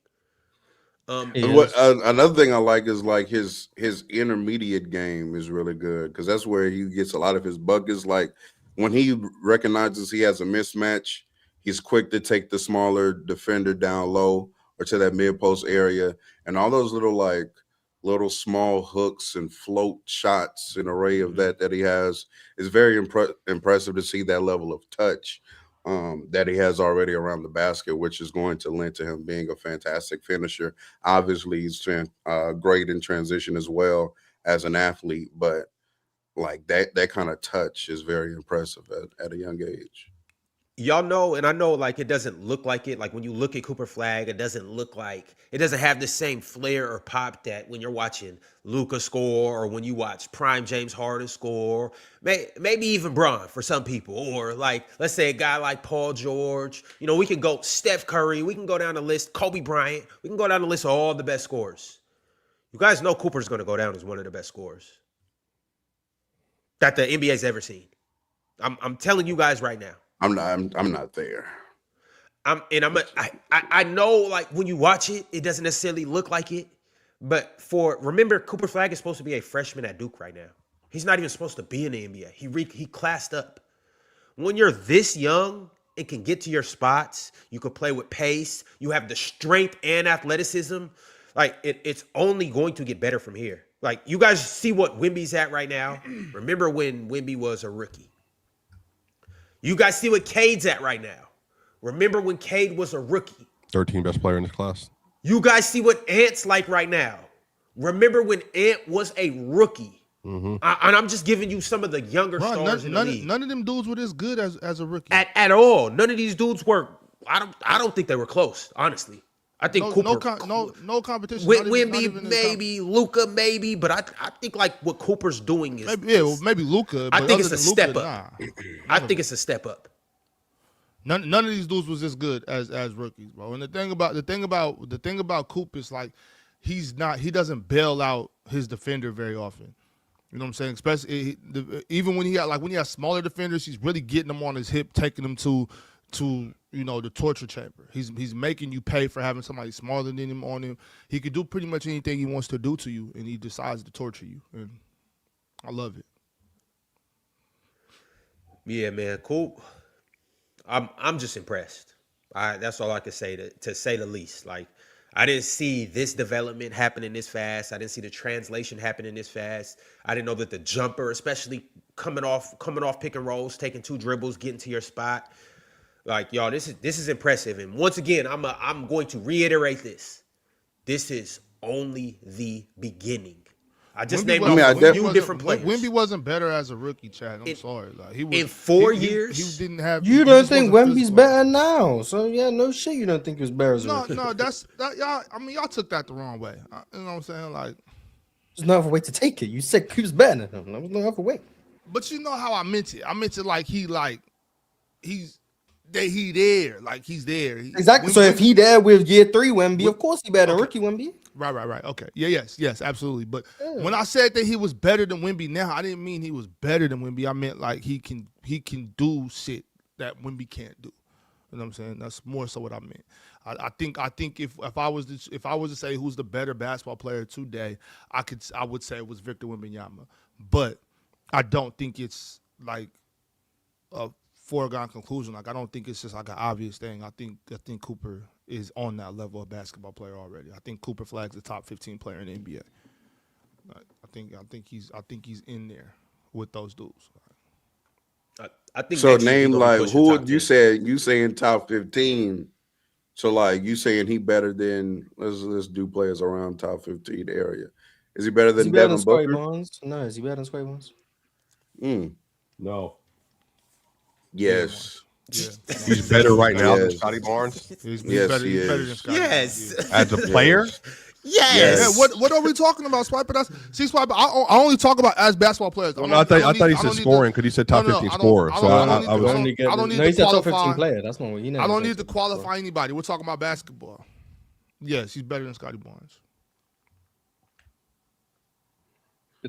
Another thing I like is like his intermediate game is really good because that's where he gets a lot of his buckets. Like when he recognizes he has a mismatch, he's quick to take the smaller defender down low or to that mid post area, and all those little small hooks and float shots, an array of that he has is very impressive to see that level of touch. That he has already around the basket, which is going to lend to him being a fantastic finisher. Obviously, he's great in transition as well as an athlete, but like that kind of touch is very impressive at a young age. Y'all know, and I know like it doesn't look like it. Like when you look at Cooper Flag, it doesn't have the same flair or pop that when you're watching Luka score or when you watch prime James Harden score, maybe even Bron for some people, or like, let's say a guy like Paul George. We can go Steph Curry. We can go down the list, Kobe Bryant. We can go down the list of all the best scorers. You guys know Cooper's going to go down as one of the best scorers that the NBA's ever seen. I'm telling you guys right now. I'm not there. I know, like, when you watch it, it doesn't necessarily look like it. But remember, Cooper Flag is supposed to be a freshman at Duke right now. He's not even supposed to be in the NBA. He classed up. When you're this young and can get to your spots, you can play with pace. You have the strength and athleticism. Like, it's only going to get better from here. Like, you guys see what Wemby's at right now. Remember when Wemby was a rookie. You guys see what Cade's at right now. Remember when Cade was a rookie. 13th best player in this class. You guys see what Ant's like right now. Remember when Ant was a rookie. And I'm just giving you some of the younger stars in the league. None of them dudes were this good as a rookie. At all. None of these dudes were. I don't think they were close, honestly. I think Cooper. No competition. Wemby, maybe. Luka, maybe. But I think, like, what Cooper's doing is. Maybe Luka. I think it's a step up. I think it's a step up. None of these dudes was as good as rookies, bro. And the thing about Coop is, like, he doesn't bail out his defender very often. You know what I'm saying? Especially even when he has smaller defenders, he's really getting them on his hip, taking them to the torture chamber. He's making you pay for having somebody smaller than him on him. He could do pretty much anything he wants to do to you, and he decides to torture you. And I love it. Yeah, man, cool. I'm just impressed. That's all I can say to say the least. Like, I didn't see this development happening this fast. I didn't see the translation happening this fast. I didn't know that the jumper, especially coming off pick and rolls, taking 2 dribbles, getting to your spot. Like, y'all, this is impressive. And once again, I'm going to reiterate this. This is only the beginning. I just named off a few different players. Wemby wasn't better as a rookie, Chad. I'm sorry. Like, he was, in 4 years, he didn't have. You don't think Wemby's better now? So yeah, no shit. You don't think he was better as a rookie? No, y'all. I mean, y'all took that the wrong way. You know what I'm saying? Like, there's no other way to take it. You said he was better than him. There was no other way. But you know how I meant it. I meant it like he's there. Like, he's there. Exactly. So if he there with year 3 Wemby, of course he better than rookie Wemby. Right. Okay. Yeah, yes, absolutely. But when I said that he was better than Wemby now, I didn't mean he was better than Wemby. I meant, like, he can do shit that Wemby can't do. You know what I'm saying? That's more so what I meant. I think if I was to say who's the better basketball player today, I would say it was Victor Wembanyama. But I don't think it's like a foregone conclusion. Like, I don't think it's just like an obvious thing. I think Cooper is on that level of basketball player already. I think Cooper Flag's the top 15 player in the NBA. I think he's in there with those dudes. I think so. Name, like, who would you say? You saying top 15? So, like, you saying he better than let's do players around top 15 area. Is he better than Devin Booker? No, is he better than Square Bonds? No. Yes. Yeah. He's better right now than Scotty Barnes. He's better than Scotty Barnes. As a player? Yes. Yeah, what are we talking about, Swiper? Swiper. I only talk about as basketball players. Well, I thought he said scoring because he said top 15 scorer. So I don't need to qualify. Top 15 player. That's not what he. I don't need to qualify anybody. We're talking about basketball. Yes, he's better than Scotty Barnes.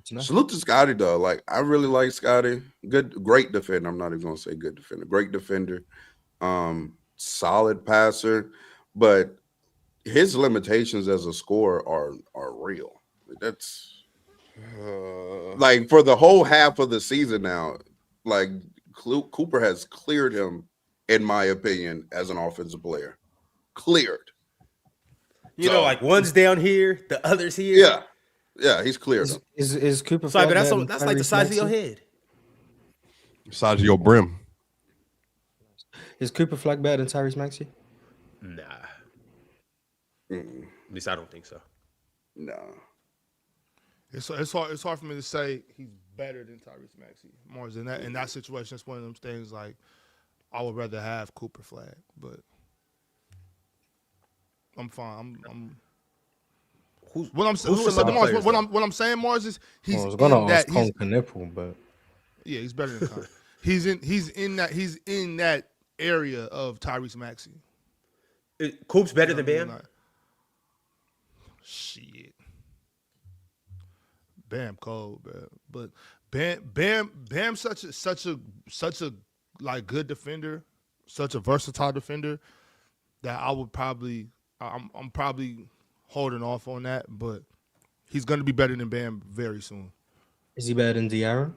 Salute to Scotty, though. Like, I really like Scotty. Great defender. I'm not even gonna say good defender. Great defender. Solid passer, but his limitations as a scorer are real. That's like for the whole half of the season now. Like, Cooper has cleared him, in my opinion, as an offensive player. Cleared. You know, like, one's down here, the other's here. Yeah, he's cleared. Is Cooper? Sorry, but that's like the size of your head. Size of your brim. Is Cooper Flag better than Tyrese Maxey? Nah. At least I don't think so. No. It's hard for me to say he's better than Tyrese Maxey. More than that, in that situation, it's one of them things like I would rather have Cooper Flag, but I'm fine. What I'm saying, Mars, is he's I was gonna in ask that. Nipple, but yeah, he's better than Con. He's in that area of Tyrese Maxey. Coop's better than Bam. Shit. Bam cold, bro. But Bam, such a like good defender, such a versatile defender that I would probably, I'm probably holding off on that. But he's gonna be better than Bam very soon. Is he better than De'Aaron?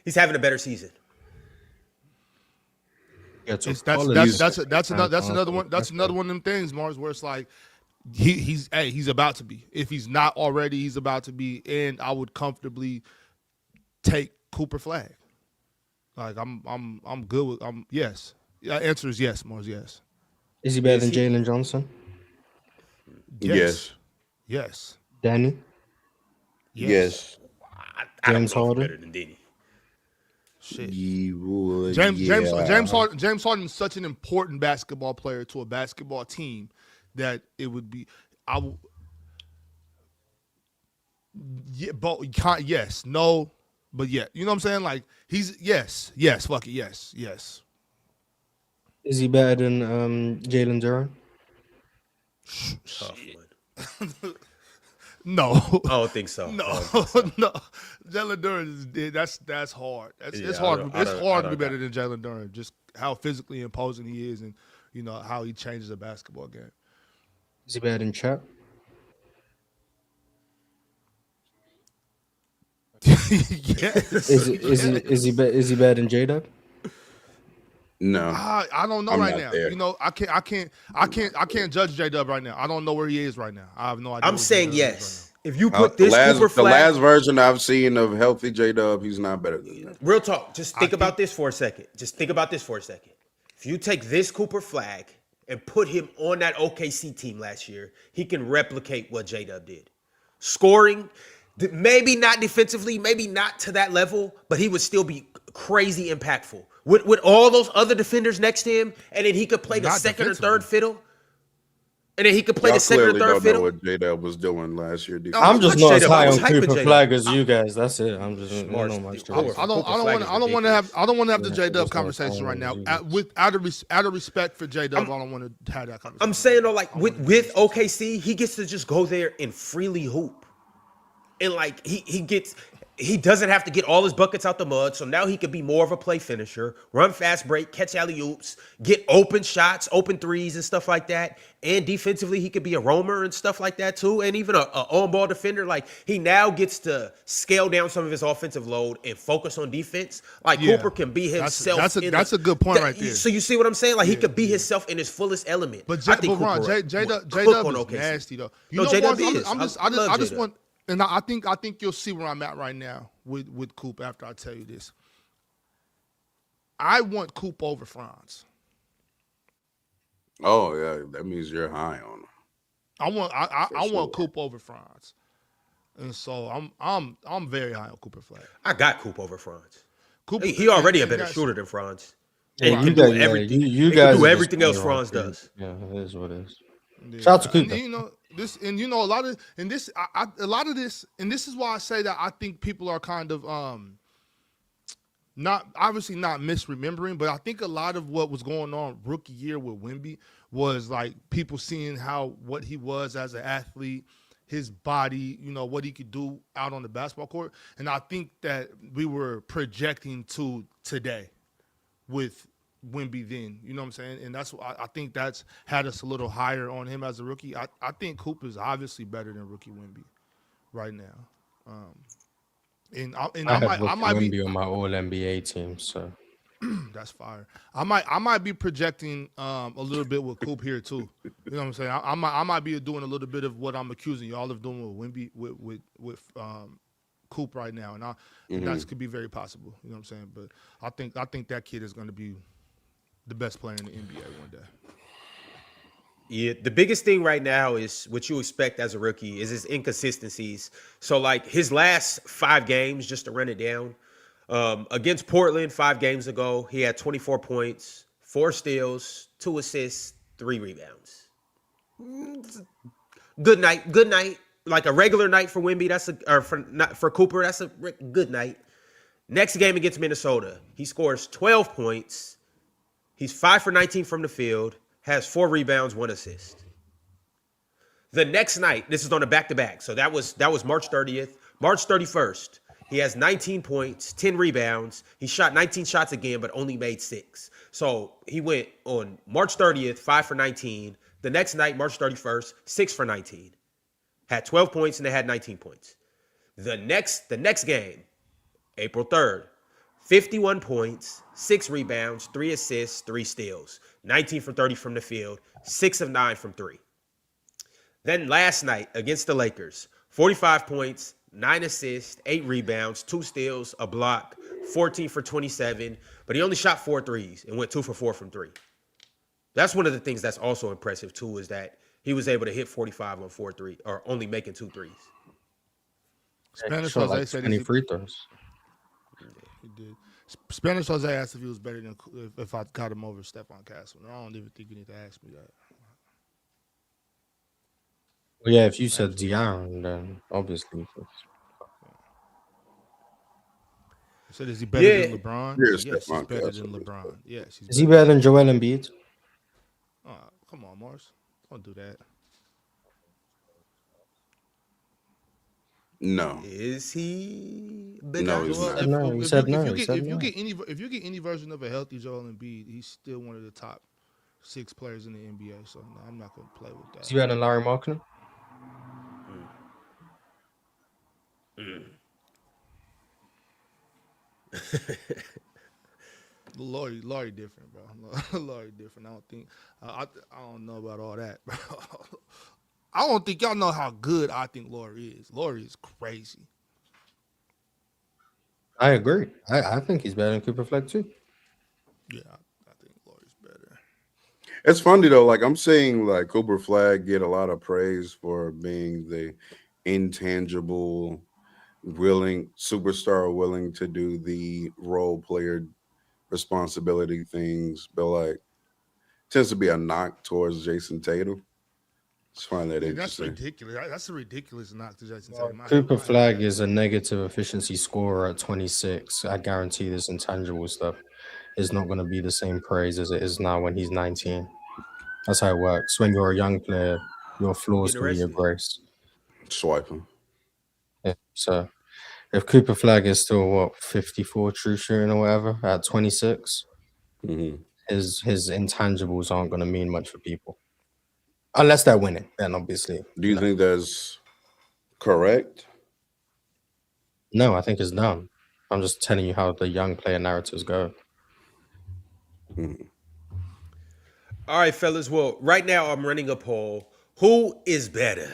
He's having a better season. That's another one. That's another one of them things, Mars, where it's like he's about to be. If he's not already, he's about to be. And I would comfortably take Cooper Flag. Like I'm good with. Yes. The answer is yes, Mars. Yes. Is he better than Jalen Johnson? Yes. Yes. Danny? Yes. I don't James know if he's Harden? better than Diddy. Shit. James Harden is such an important basketball player to a basketball team that it would be. Yes, no, but yeah, you know what I'm saying? Like he's yes, fuck it, yes. Is he better than Jalen Duran? Tough one. No, I don't think so. no. Jalen Duran is that's hard. It's Yeah, hard. I It's don't- hard I to be don't- better than Jalen Duran. Just how physically imposing he is, and you know how he changes a basketball game. Is he better than Chet? Yes. Is he better than J-Dub? No. I don't know I'm right not now. there. You know, I can't judge J-Dub right now. I don't know where he is right now. I have no idea. I'm where saying J-Dub is yes. If you put this the Cooper Flag, last version I've seen of healthy J-Dub, he's not better than that. real talk, just think about this for a second. If you take this Cooper Flag and put him on that OKC team last year, he can replicate what J-Dub did. Scoring, maybe not defensively, maybe not to that level, but he would still be crazy impactful. With all those other defenders next to him, and then he could play the Not second or defensively. third fiddle. And then he could play Y'all the second or clearly third don't know fiddle. what J-Dub was doing last year. I'm just much not as J-Dub? I high was on hyping Cooper J-Dub. Flag as you guys. That's it. I'm just Smart, not much dude. to Power. it. I don't want to have the J-Dub conversation right now. Out of respect for J-Dub, I don't want to have that conversation. I'm saying though, like with OKC, he gets to just go there and freely hoop, and like he doesn't have to get all his buckets out the mud. So now he could be more of a play finisher, run fast break, catch alley oops, get open shots, open threes and stuff like that. And defensively, he could be a roamer and stuff like that too, and even a on ball defender. Like he now gets to scale down some of his offensive load and focus on defense. Like Yeah. Cooper can be himself. That's a good point right there. So you see what I'm saying? Like he could be himself in his fullest element. But I think Ron, Cooper J-Dub cook on is OKC. nasty though. No, J-Dub is. I love just J-Dub. want, and I think you'll see where I'm at right now with Coop after I tell you this. I want Coop over Franz. Oh yeah, that means you're high on him. I want sure. Coop over Franz, and so I'm very high on Cooper Flag. I got Coop over Franz. Cooper, He already a and better that's- shooter than Franz. Yeah, And he you can do guys- everything. you He guys can do are everything just else playing Franz around. does. Yeah, it is what it is. Yeah. Shout out to Cooper. And, a lot of this, and this is why I say that I think people are kind of not misremembering, but I think a lot of what was going on rookie year with Wemby was like people seeing what he was as an athlete, his body, what he could do out on the basketball court, and I think that we were projecting to today with Wemby then, you know what I'm saying? And that's I think that's had us a little higher on him as a rookie. I think Coop is obviously better than rookie Wemby right now. I might be on my All NBA team, so that's fire. I might be projecting a little bit with Coop here too. You know what I'm saying? I might be doing a little bit of what I'm accusing y'all of doing with Wemby with Coop right now, and that could be very possible. You know what I'm saying? But I think that kid is going to be the best player in the NBA one day. Yeah, the biggest thing right now is what you expect as a rookie is his inconsistencies. So, like, his last 5 games, just to run it down, against Portland 5 games ago, he had 24 points, 4 steals, 2 assists, 3 rebounds. Good night. Like a regular night for Wemby, for Cooper, that's a good night. Next game against Minnesota, he scores 12 points. He's 5 for 19 from the field, has 4 rebounds, 1 assist. The next night, this is on a back-to-back. So that was March 30th. March 31st, he has 19 points, 10 rebounds. He shot 19 shots again, but only made 6. So he went on March 30th, 5 for 19. The next night, March 31st, 6 for 19. Had 12 points and they had 19 points. The next game, April 3rd, 51 points, 6 rebounds, 3 assists, 3 steals. 19 for 30 from the field, 6 of 9 from 3. Then last night against the Lakers, 45 points, 9 assists, 8 rebounds, 2 steals, a block, 14 for 27, but he only shot 4 threes and went 2 for 4 from 3. That's one of the things that's also impressive too, is that he was able to hit 45 on 4 threes, or only making 2 threes. Spanish Shot Jose like said 20 he free throws. did. Spanish Jose asked if he was better than if I got him over Stephon Castle. I don't even think you need to ask me that. Well, yeah, if you said De'Aaron, then obviously. I said, is he better than LeBron? Yes, Yes, he's Stephon better Castle. than LeBron. Yes, he's Is he better than Joel Embiid? Oh, come on, Morris. Don't do that. No. Is he better? No, he's not. No, he said no. If you get any version of a healthy Joel Embiid, he's still one of the top 6 players in the NBA. So no, I'm not gonna play with that. Is he better than Larry Markkinen? Laurie different, bro. Laurie different. I don't think. I don't know about all that, bro. I don't think y'all know how good I think Laurie is. Laurie is crazy. I agree. I think he's better than Cooper Flag too. Yeah, I think Laurie's better. It's funny though. Like I'm seeing like Cooper Flag get a lot of praise for being the intangible, superstar willing to do the role player responsibility things, but like tends to be a knock towards Jason Tatum. Just find that That's interesting. ridiculous. That's a ridiculous knock to Jason Tatum. Cooper Flag is a negative efficiency scorer at 26. I guarantee this intangible stuff is not going to be the same praise as it is now when he's 19. That's how it works. When you're a young player, your flaws can be your grace. Swiping. Yeah. So if Cooper Flag is still 54 true shooting or whatever at 26, his intangibles aren't going to mean much for people. Unless they're winning, then obviously. Do you think that's correct? No, I think it's dumb. I'm just telling you how the young player narratives go. All right, fellas. Well, right now I'm running a poll. Who is better?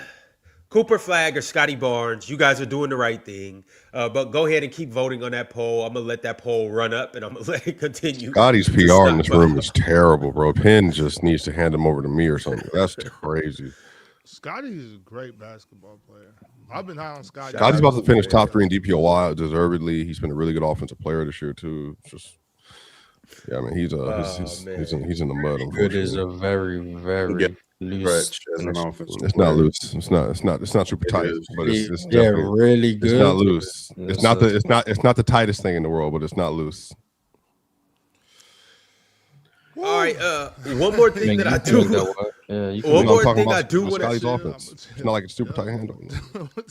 Cooper Flag or Scotty Barnes? You guys are doing the right thing. But go ahead and keep voting on that poll. I'm going to let that poll run up, and I'm going to let it continue. Scotty's PR in this room is terrible, bro. Penn just needs to hand him over to me or something. That's crazy. Scotty is a great basketball player. I've been high on Scotty. Scotty's about to finish top 3 in DPOY deservedly. He's been a really good offensive player this year too. Just yeah, I mean he's in the mud. It is a very loose. It's not loose. It's not super tight, but it's definitely really good. It's not loose. It's not the tightest thing in the world, but it's not loose. All right. One more thing that I do. One more thing I do want to. Offense. It's not like it's super tight handle.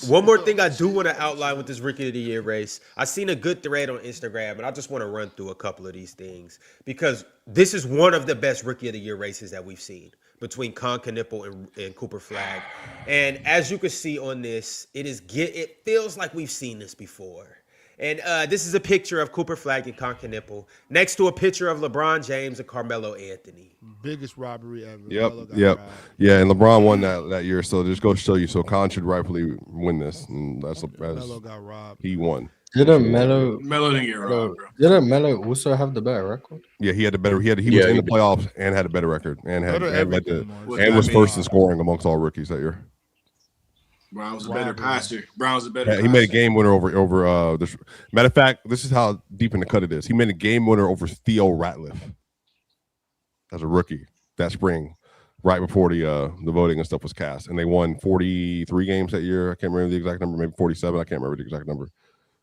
One more thing I do want to outline with this Rookie of the Year race. I seen a good thread on Instagram, and I just want to run through a couple of these things because this is one of the best Rookie of the Year races that we've seen between Con Knipple and Cooper Flag. And as you can see on this, it feels like we've seen this before. And this is a picture of Cooper Flag and Con Knipple next to a picture of LeBron James and Carmelo Anthony. Biggest robbery ever. Yep. Yeah, and LeBron won that year, so just go show you. So Con should rightfully win this, and that's Melo got robbed. He won. Didn't Melo didn't get robbed, bro. Didn't Melo also have the better record? Yeah, he had the better. He was in the playoffs and had a better record, and was first in scoring amongst all rookies that year. Brown was a better passer. Brown was a better. He made a game winner over this. Matter of fact, this is how deep in the cut it is. He made a game winner over Theo Ratliff as a rookie that spring, right before the voting and stuff was cast, and they won 43 games that year. I can't remember the exact number, maybe 47. I can't remember the exact number.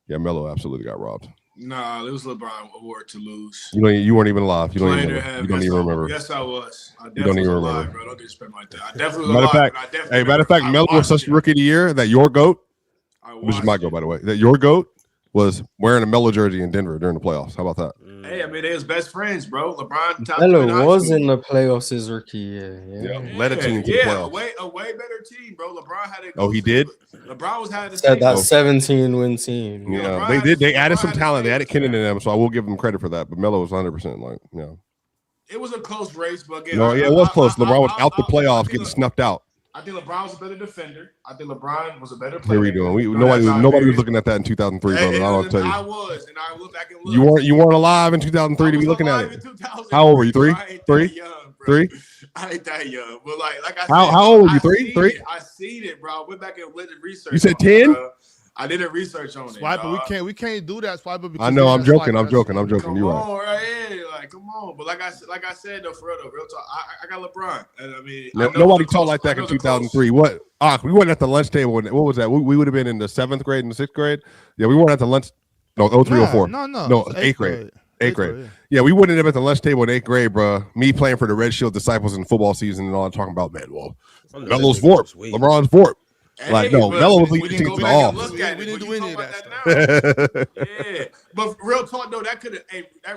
Yeah, Melo absolutely got robbed. Nah, it was LeBron award to lose. You weren't even alive. You don't even Playing remember. to You don't have- even yes, remember. Yes, I was. I You don't definitely was even alive, remember. bro. Don't disrespect me like that. I definitely was Matter of alive. fact, but I definitely hey, matter of fact, I Melo was watched such it. a rookie of the year that your GOAT, I which is watched my it. GOAT, by the way, that your GOAT was wearing a Melo jersey in Denver during the playoffs. How about that? Hey, I mean, they was best friends, bro. LeBron top Melo 2 in high was school. in the playoffs his rookie year. Yeah. Led a team to the Yeah, playoffs. a way better team, bro. LeBron had it. Oh, he did? LeBron was had the Said same. that 17 win team. Yeah, Yeah, LeBron they had added the some talent. They added same, Kennan in man. them, so I will give them credit for that. But Melo was 100%. Like, It was a close race, but again, no, it was close. LeBron was out the playoffs, getting snuffed out. I think LeBron was a better defender. I think LeBron was a better Here player. we go. Nobody was looking at that in 2003, brother. I don't tell you. I was, and I went back and looked. You weren't alive in 2003 to be looking at it. How old were you? Three? I ain't that young, but like I said, how old were you? Three? I seen it, bro. I went back and did research. You said on it, 10? bro. I did a research on it. Swiper, we can't do that, Swiper. I know. I'm joking. I'm joking. Come You're right. on, right? Like, come on. But like I said, though, for real talk, I got LeBron, and I mean, Nobody talked like that in 2003. What? We weren't at the lunch table. What was that? We would have been in the 7th grade and the 6th grade. Yeah, we weren't at the lunch. No, 03, 04. No, 8th grade. 8th grade. Yeah, we wouldn't have been at the lunch table in 8th grade, bro. Me playing for the Red Shield Disciples in football season and all, talking about, man, well, Melo's Vorp. LeBron's Vorp. Like, no, Melo was leading the team to the off. We didn't do any of that stuff. Yeah, but real talk though, that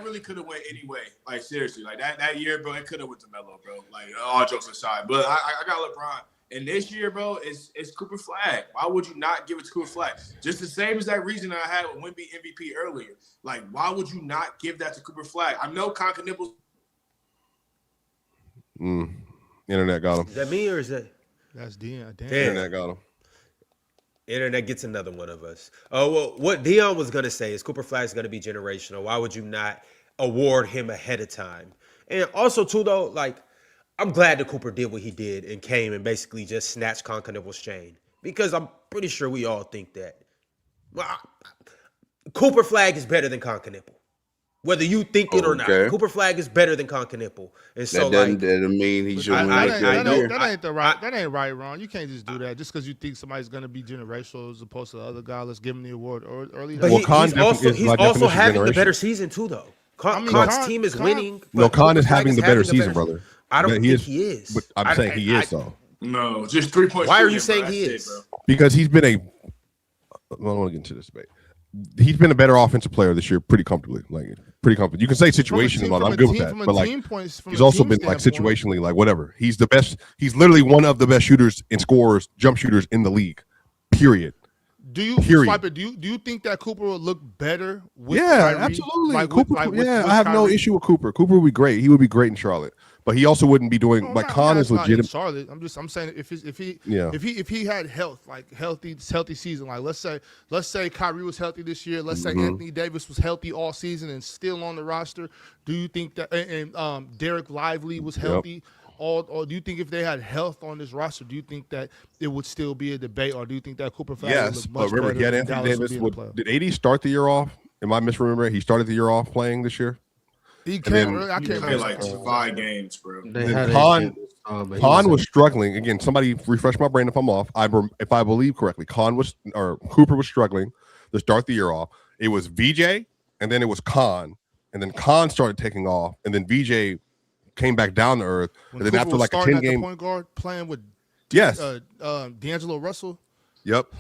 really could have went anyway. Like seriously, like that year, bro, it could have went to Melo, bro. Like all jokes aside, but I got LeBron. And this year, bro, it's Cooper Flag. Why would you not give it to Cooper Flag? Just the same as that reason I had with Wemby MVP earlier. Like, why would you not give that to Cooper Flag? I know Conker Nipples. Internet got him. Is that me or is that? That's Dion. Damn. Internet got him. Internet gets another one of us. Oh, well, what Dion was going to say is Cooper Flag's going to be generational. Why would you not award him ahead of time? And also, too, though, like, I'm glad that Cooper did what he did and came and basically just snatched Conker Nipples' chain. Because I'm pretty sure we all think that. Well, Cooper Flag is better than Conker Nipple. Whether you think it or not, Cooper Flag is better than Conker Nipple. And so, that doesn't mean he should win. That ain't right, Ron. You can't just do that just because you think somebody's gonna be generational as opposed to the other guy. Let's give him the award early. But he's also having the better season too, though. Con's team is winning. No, Con is having the better season, brother. I don't think he is. But I'm saying he is, though. No, just 3 points. Why are you saying he is? Because he's been I don't want to get into this debate. He's been a better offensive player this year, pretty comfortably. You can say situational, I'm good with that. But like, he's also been like situationally, like whatever. He's the best. He's literally one of the best shooters and scorers, jump shooters in the league. Period. Do you think that Cooper will look better with Kyrie? Absolutely. I have no issue with Cooper. Cooper would be great. He would be great in Charlotte. But he also wouldn't be doing Con is legitimate. Charlotte. I'm saying if he had healthy season, like let's say Kyrie was healthy this year, let's say Anthony Davis was healthy all season and still on the roster. Do you think that and Derek Lively was healthy? Or do you think if they had health on this roster, do you think that it would still be a debate, or do you think that Cooper Flag would look much but remember, he had Anthony Davis. Did AD start the year off? Am I misremembering? He started the year off playing this year. He can't. I can't play like 5 games, bro. Con was struggling again. Somebody refresh my brain if I'm off. If I believe correctly, Cooper was struggling to start the year off. It was VJ, and then it was Con, and then Con started taking off, and then VJ came back down to earth. When and then Cooper after like a 10-game point guard playing with D'Angelo Russell. Yep.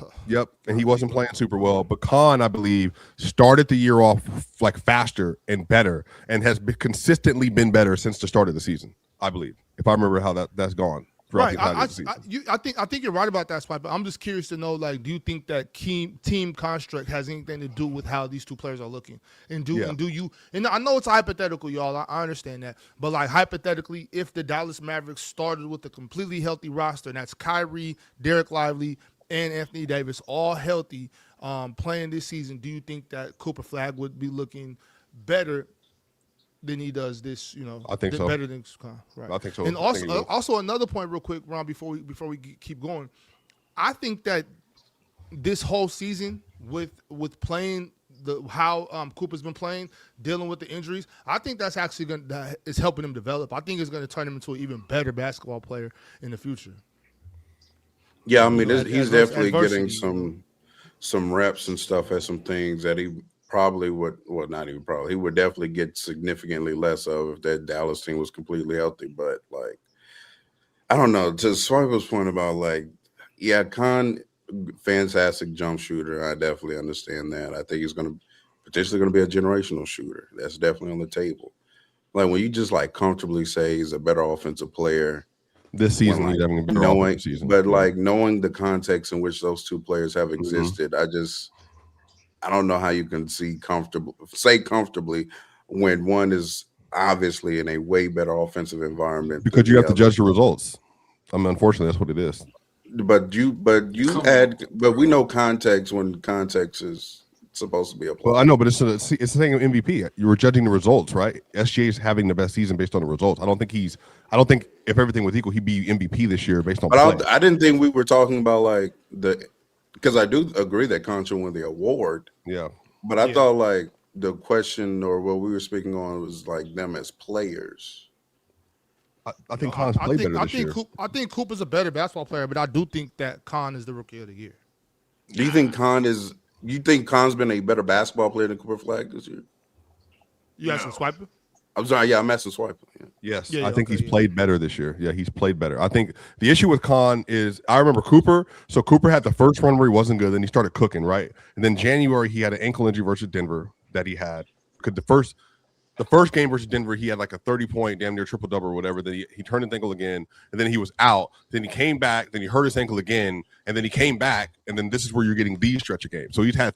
And he wasn't playing super well. But Con, I believe, started the year off like faster and better, and has consistently been better since the start of the season. I believe, if I remember how that's gone. Right. I think you're right about that spot, but I'm just curious to know, like, do you think that team construct has anything to do with how these two players are looking? And do you? And I know it's hypothetical, y'all. I understand that, but like hypothetically, if the Dallas Mavericks started with a completely healthy roster, and that's Kyrie, Derek Lively, and Anthony Davis all healthy, playing this season, do you think that Cooper Flag would be looking better than he does this? I think so. Better than right. I think so. And also another point, real quick, Ron, before we keep going, I think that this whole season with playing how Cooper's been playing, dealing with the injuries, I think that's actually it's helping him develop. I think it's going to turn him into an even better basketball player in the future. Yeah, I mean, he's definitely getting some reps and stuff at some things that he probably would, well, not even probably, he would definitely get significantly less of if that Dallas team was completely healthy. But like, I don't know. To Swiper's point about like, yeah, Khan, fantastic jump shooter. I definitely understand that. I think he's potentially going to be a generational shooter. That's definitely on the table. Like when you just like comfortably say he's a better offensive player This season, like, he's having a better knowing, offensive season. but like knowing the context in which those two players have existed, I don't know how you can say comfortably when one is obviously in a way better offensive environment. Because you have to judge the results. I mean, unfortunately, that's what it is. But we know context when context is supposed to be applied. Well, I know, but it's the thing of MVP. You were judging the results, right? SGA is having the best season based on the results. I don't think if everything was equal, he'd be MVP this year based on play. I didn't think we were talking about like because I do agree that Conn should win the award. Yeah. But I thought like the question or what we were speaking on was like them as players. I think Khan's played better this year. I think Cooper's a better basketball player, but I do think that Khan is the rookie of the year. Do you think you think Khan's been a better basketball player than Cooper Flag this year? You asking Swiper? I'm sorry, yeah, I'm asking Swiper. Yeah. Yes, I think he's played better this year. Yeah, he's played better. I think the issue with Khan is I remember Cooper. So Cooper had the first run where he wasn't good, then he started cooking, right? And then January he had an ankle injury versus Denver that he had. Because the first game versus Denver, he had like a 30-point, damn near triple-double or whatever. Then he turned his ankle again, and then he was out. Then he came back. Then he hurt his ankle again, and then he came back. And then this is where you're getting these stretch of games. So he's had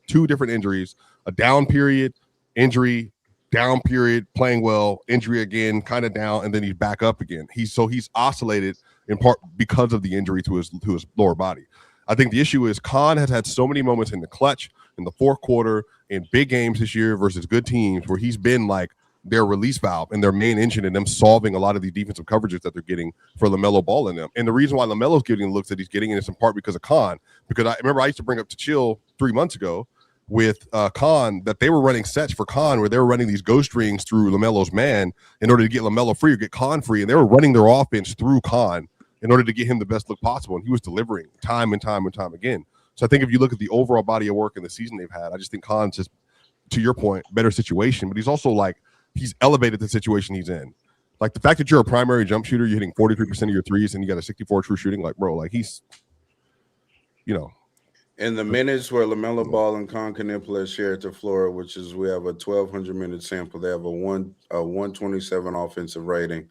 two different injuries, a down period, injury, down period, playing well, injury again, kind of down, and then he's back up again. He's oscillated in part because of the injury to his lower body. I think the issue is Khan has had so many moments in the clutch, in the fourth quarter, in big games this year versus good teams where he's been like their release valve and their main engine in them solving a lot of these defensive coverages that they're getting for LaMelo Ball in them. And the reason why LaMelo's getting the looks that he's getting is in part because of Khan. Because I remember I used to bring up to Chill 3 months ago with Khan that they were running sets for Khan where they were running these ghost rings through LaMelo's man in order to get LaMelo free or get Khan free. And they were running their offense through Khan in order to get him the best look possible. And he was delivering time and time and time again. So I think if you look at the overall body of work in the season they've had, I just think Khan's just, to your point, better situation. But he's also like, he's elevated the situation he's in. Like the fact that you're a primary jump shooter, you're hitting 43% of your threes and you got a 64 true shooting, like, bro, like he's, In the minutes where LaMelo Ball and Con Canipula shared the floor, which is we have a 1,200-minute sample, they have a 127 offensive rating.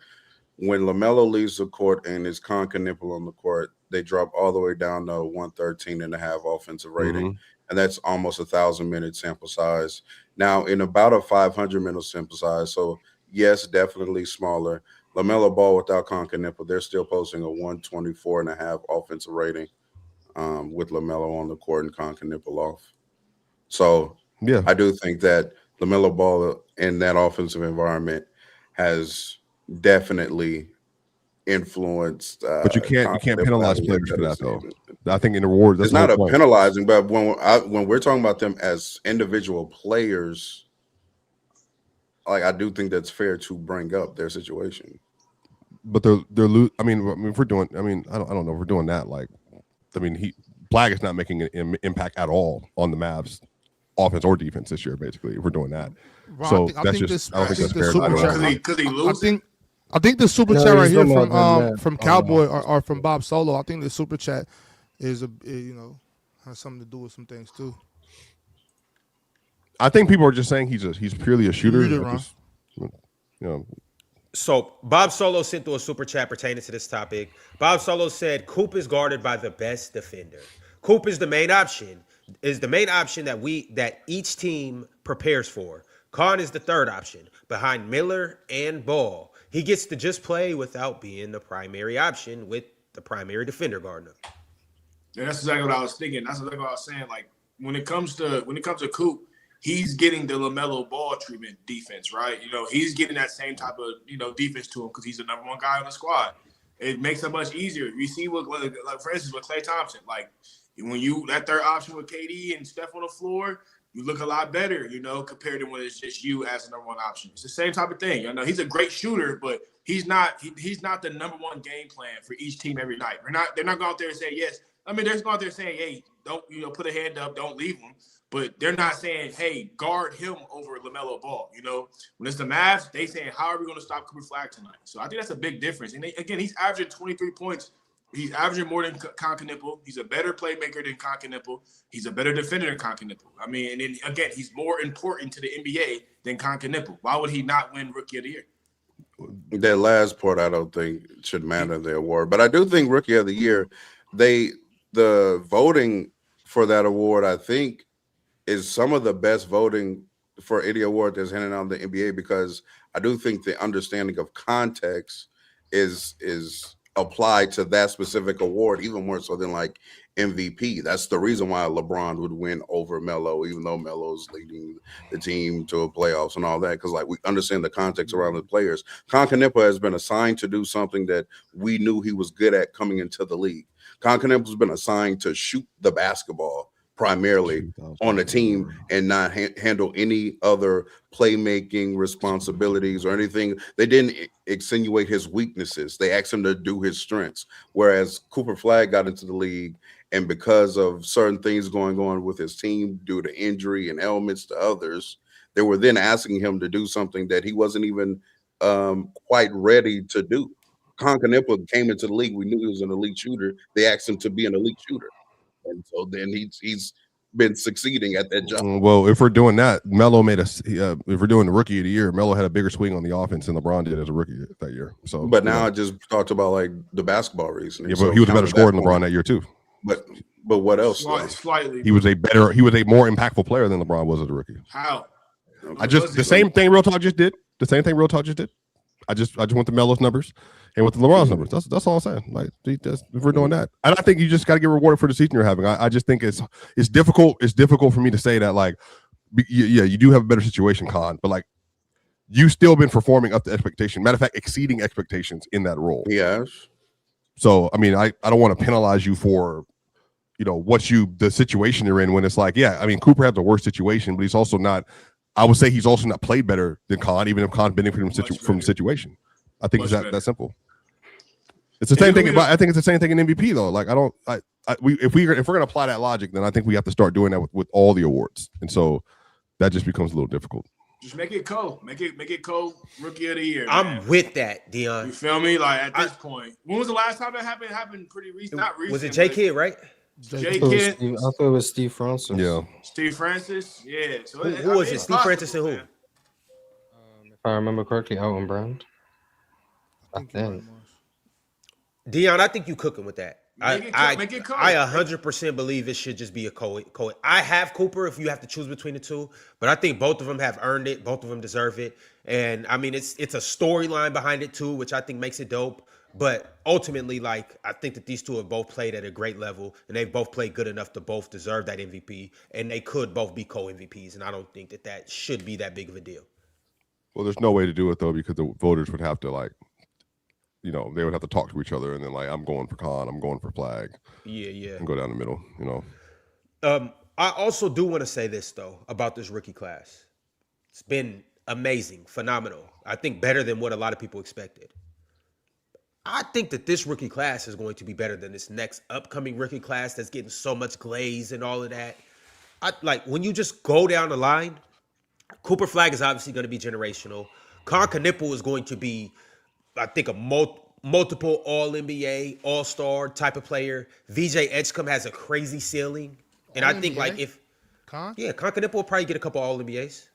When LaMelo leaves the court and is Con Canipula on the court, they drop all the way down to 113.5 offensive rating. And that's almost 1,000-minute sample size. Now, in about a 500-minute sample size, so yes, definitely smaller. LaMelo Ball without Con Canipula, they're still posting a 124.5 offensive rating with LaMelo on the court and Con Canipula off. So yeah, I do think that LaMelo Ball in that offensive environment has definitely influenced. But you can't penalize players for that though. I think in the awards, it's not a penalizing, but when we're talking about them as individual players, like I do think that's fair to bring up their situation. But they're I mean, if we're doing, I don't know if we're doing that. Like, I mean, Black is not making an impact at all on the Mavs offense or defense this year. Basically, if we're doing that, so I don't think that's fair. Because he losing. I think the super chat right here from Cowboy or from Bob Solo. I think the super chat is has something to do with some things too. I think people are just saying he's purely a shooter. So Bob Solo sent through a super chat pertaining to this topic. Bob Solo said Coop is guarded by the best defender. Coop is the main option. Is the main option that each team prepares for. Khan is the third option behind Miller and Ball. He gets to just play without being the primary option with the primary defender guarding him. Yeah, that's exactly what I was thinking. That's exactly what I was saying. Like when it comes to Coop, he's getting the LaMelo Ball treatment defense, right? He's getting that same type of defense to him because he's the number one guy on the squad. It makes it much easier. You see what, like for instance, with Klay Thompson, like when that third option with KD and Steph on the floor, you look a lot better, compared to when it's just you as the number one option. It's the same type of thing. He's a great shooter, but he's not the number one game plan for each team every night. They're not going out there and say yes. I mean, they're going out there saying, hey, don't put a hand up, don't leave him. But they're not saying, hey, guard him over LaMelo Ball. When it's the Mavs, they saying, how are we going to stop Cooper Flag tonight? So I think that's a big difference. And again, he's averaging 23 points. He's averaging more than Concanipple. He's a better playmaker than Concanipple. He's a better defender than Concanipple. I mean, and then again, he's more important to the NBA than Concanipple. Why would he not win Rookie of the Year? That last part, I don't think should matter the award, but I do think Rookie of the Year, the voting for that award, I think, is some of the best voting for any award that's handed out in the NBA, because I do think the understanding of context is applied to that specific award even more so than like MVP. That's the reason why LeBron would win over Melo, even though Melo's leading the team to a playoffs and all that, because like we understand the context around the players. Concanippo has been assigned to do something that we knew he was good at coming into the league. Concanippo's been assigned to shoot the basketball primarily on the team and not handle any other playmaking responsibilities or anything. They didn't insinuate his weaknesses. They asked him to do his strengths. Whereas Cooper Flag got into the league, and because of certain things going on with his team due to injury and ailments to others, they were then asking him to do something that he wasn't even quite ready to do. Concanippo came into the league. We knew he was an elite shooter. They asked him to be an elite shooter. And so then he's been succeeding at that job. Well, if we're doing that, Melo made us. If we're doing the Rookie of the Year, Melo had a bigger swing on the offense than LeBron did as a rookie that year. So, but now I just talked about like the basketball reason. Yeah, but he was a better scorer than LeBron that year too. But what else? Slightly. He was a more impactful player than LeBron was as a rookie. How? The same thing Real Talk just did. I just went to Melo's numbers and with the LeBron's numbers. That's all I'm saying. Like, if we're doing that, and I think you just got to get rewarded for the season you're having. I just think it's difficult. It's difficult for me to say that, like, yeah, you do have a better situation, Con, but like, you still been performing up to expectation. Matter of fact, exceeding expectations in that role. Yes. So I mean, I don't want to penalize you for the situation you're in when it's like, yeah, I mean, Cooper has the worst situation, but he's also not. I would say he's also not played better than Con, even if Con benefited from the situation. I think it's that simple. It's the same thing. I think it's the same thing in MVP though. Like if we're gonna apply that logic, then I think we have to start doing that with all the awards, and so that just becomes a little difficult. Just make it Cole. Make it Cole Rookie of the Year. I'm with that, Dion. You feel me? Like at this point, when was the last time that happened? It happened pretty recent. Not recent. Was it J Kidd, right? J Kidd. I thought it was Steve Francis. Yeah. Steve Francis. Yeah. So who was it? Steve Francis and who? If I remember correctly, Elton Brand. I think. Dion, I think you cooking with that. Make it Cole. I 100% believe it should just be a Cole. I have Cooper if you have to choose between the two, but I think both of them have earned it. Both of them deserve it. And I mean, it's a storyline behind it too, which I think makes it dope. But ultimately, like, I think that these two have both played at a great level, and they've both played good enough to both deserve that MVP, and they could both be co-MVPs, and I don't think that should be that big of a deal. Well, there's no way to do it, though, because the voters would have to, like, they would have to talk to each other, and then, like, I'm going for Con, I'm going for Flag. Yeah. And go down the middle, I also do want to say this, though, about this rookie class. It's been amazing, phenomenal. I think better than what a lot of people expected. I think that this rookie class is going to be better than this next upcoming rookie class that's getting so much glaze and all of that. When you just go down the line, Cooper Flag is obviously going to be generational. Concanippo is going to be, I think, a multiple All-NBA, All-Star type of player. VJ Edgecombe has a crazy ceiling. And I think, like, Concanippo will probably get a couple All-NBAs.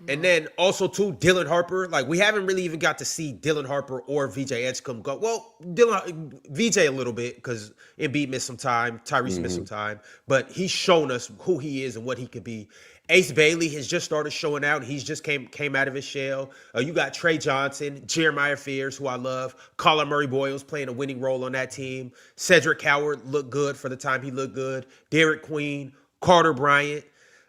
And then also too, Dylan Harper. Like, we haven't really even got to see Dylan Harper or VJ Edgecombe go. Well, VJ a little bit because Embiid missed some time, Tyrese missed some time, but he's shown us who he is and what he could be. Ace Bailey has just started showing out. He's just came out of his shell. You got Trey Johnson, Jeremiah Fears, who I love. Colin Murray Boyles playing a winning role on that team. Cedric Howard looked good for the time he looked good. Derek Queen, Carter Bryant.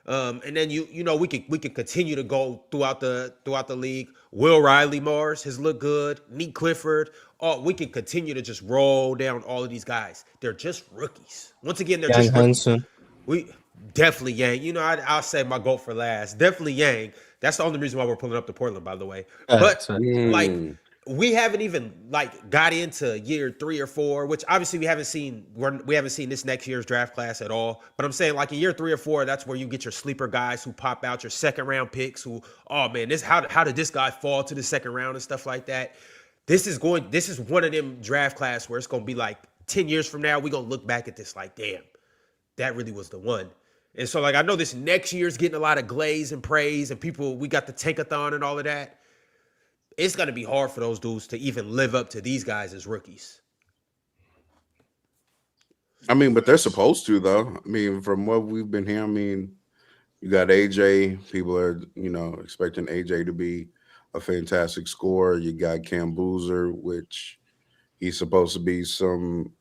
And then we could continue to go throughout the league. Will Riley Mars has looked good. Nick Clifford. We can continue to just roll down all of these guys. They're just rookies. Once again, they're just Hansen. We definitely Yang. You know, I'll say my goal for last. Definitely Yang. That's the only reason why we're pulling up to Portland, by the way. But like, we haven't even like got into year 3 or 4, which obviously we haven't seen. We haven't seen this next year's draft class at all. But I'm saying like in year 3 or 4, that's where you get your sleeper guys who pop out, your second round picks. Who, oh man, how did this guy fall to the second round and stuff like that. This is one of them draft class where it's gonna be like 10 years from now, we're gonna look back at this like, damn, that really was the one. And so, like, I know this next year's getting a lot of glaze and praise, and people, we got the tankathon and all of that. It's going to be hard for those dudes to even live up to these guys as rookies. I mean, but they're supposed to, though. I mean, from what we've been hearing, I mean, you got AJ. People are, expecting AJ to be a fantastic scorer. You got Cam Boozer, which he's supposed to be some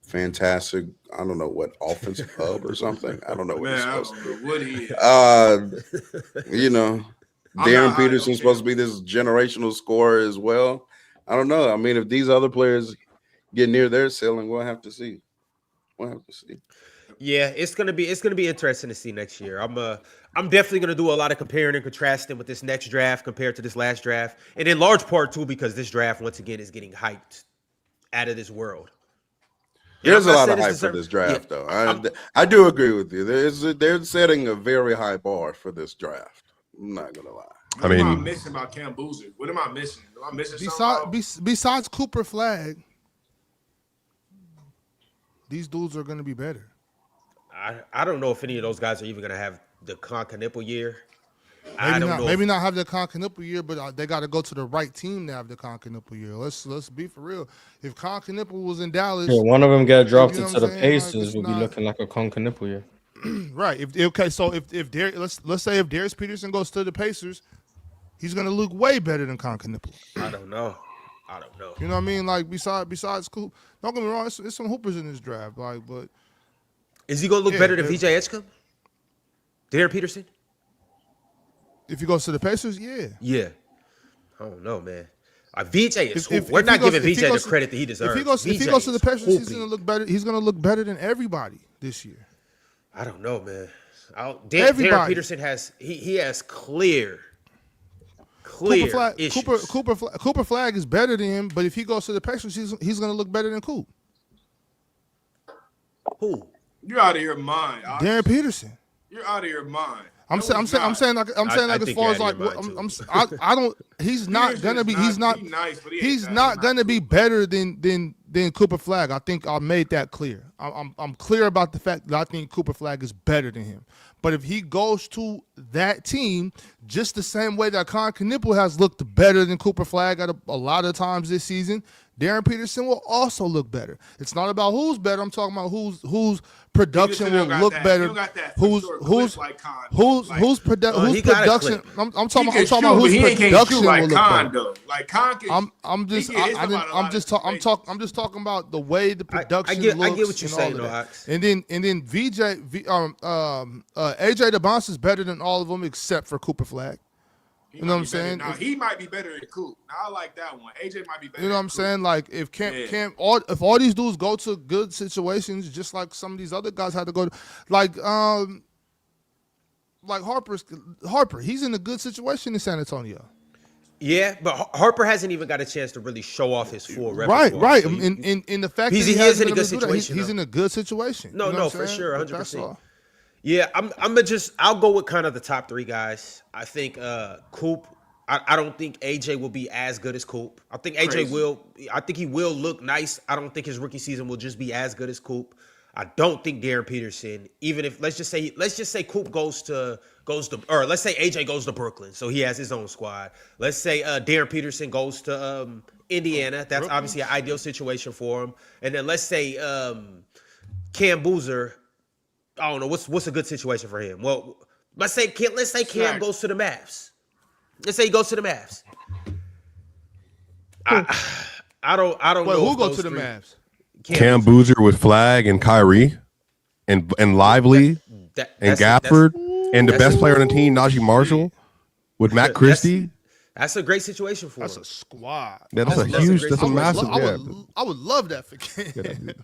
fantastic, I don't know what, offensive hub or something. I don't know what he's supposed to be. What he is. Darren Peterson's supposed to be this generational scorer as well. I don't know. I mean, if these other players get near their ceiling, we'll have to see. Yeah, it's gonna be interesting to see next year. I'm definitely gonna do a lot of comparing and contrasting with this next draft compared to this last draft, and in large part too because this draft once again is getting hyped out of this world. There's a lot of hype for this draft, though. I do agree with you. They're setting a very high bar for this draft. I'm not gonna lie. What am I missing about Cam Boozer? What am I missing? Am I missing something? Besides Cooper Flag, these dudes are going to be better. I don't know if any of those guys are even going to have the Concanipple year. Maybe not have the Concanipple year, but they got to go to the right team to have the Concanipple year. Let's be for real. If Concanipple was in Dallas, one of them get drafted to the Pacers, we'll be looking like a Concanipple year. Right. So let's say if Darius Peterson goes to the Pacers, he's gonna look way better than Concanipple. I don't know. You know what I mean? Like besides Coop, don't get me wrong, there's some hoopers in this draft. But is he gonna look better than VJ Edgecombe? Darren Peterson? If he goes to the Pacers, yeah. Yeah. I don't know, man. VJ is we're not giving VJ the credit that he deserves. If he goes to the Pacers, he's gonna look better. He's gonna look better than everybody this year. I don't know, man. Darren Peterson has clear issues. Cooper Flag is better than him, but if he goes to the Pacers, he's going to look better than Coop. Who? You're out of your mind. Darren Peterson. You're out of your mind. I'm saying as far as like I don't. He's not gonna be. He's not gonna be better than Cooper Flag. I think I made that clear. I'm clear about the fact that I think Cooper Flag is better than him. But if he goes to that team, just the same way that Concanipple has looked better than Cooper Flag at a lot of times this season, Darren Peterson will also look better. It's not about who's better. I'm talking about whose production will look better. Whose production? I'm talking about whose production will look better. Like Con can, I'm just talking about the way the production looks. I get what you're saying, Ox. And then AJ DeBonce is better than all of them except for Cooper Flag. You know what I'm saying? Now he might be better than Coop. Now I like that one. AJ might be better. You know what I'm saying? Like if if all these dudes go to good situations, just like some of these other guys had to go to, like Harper, he's in a good situation in San Antonio. Yeah, but Harper hasn't even got a chance to really show off his full repertoire. Right. So in the fact he is in a good situation. He's in a good situation. No, for sure, 100%. Yeah, I'll go with kind of the top 3 guys. I think Coop. I don't think AJ will be as good as Coop. I think AJ will. I think he will look nice. I don't think his rookie season will just be as good as Coop. I don't think Darren Peterson. Even if let's just say Coop goes to, or let's say AJ goes to Brooklyn, so he has his own squad. Let's say Darren Peterson goes to Indiana. That's obviously an ideal situation for him. And then let's say Cam Boozer. I don't know what's a good situation for him. Well, let's say Cam goes to the Mavs. Let's say he goes to the Mavs. I don't know. Who goes to the Mavs? Cam Boozer with Flag and Kyrie and Lively and Gafford and the best player on the team, Najee Marshall, with Matt Christie. That's a great situation for him. That's a squad. That's a massive. I would love that for Cam.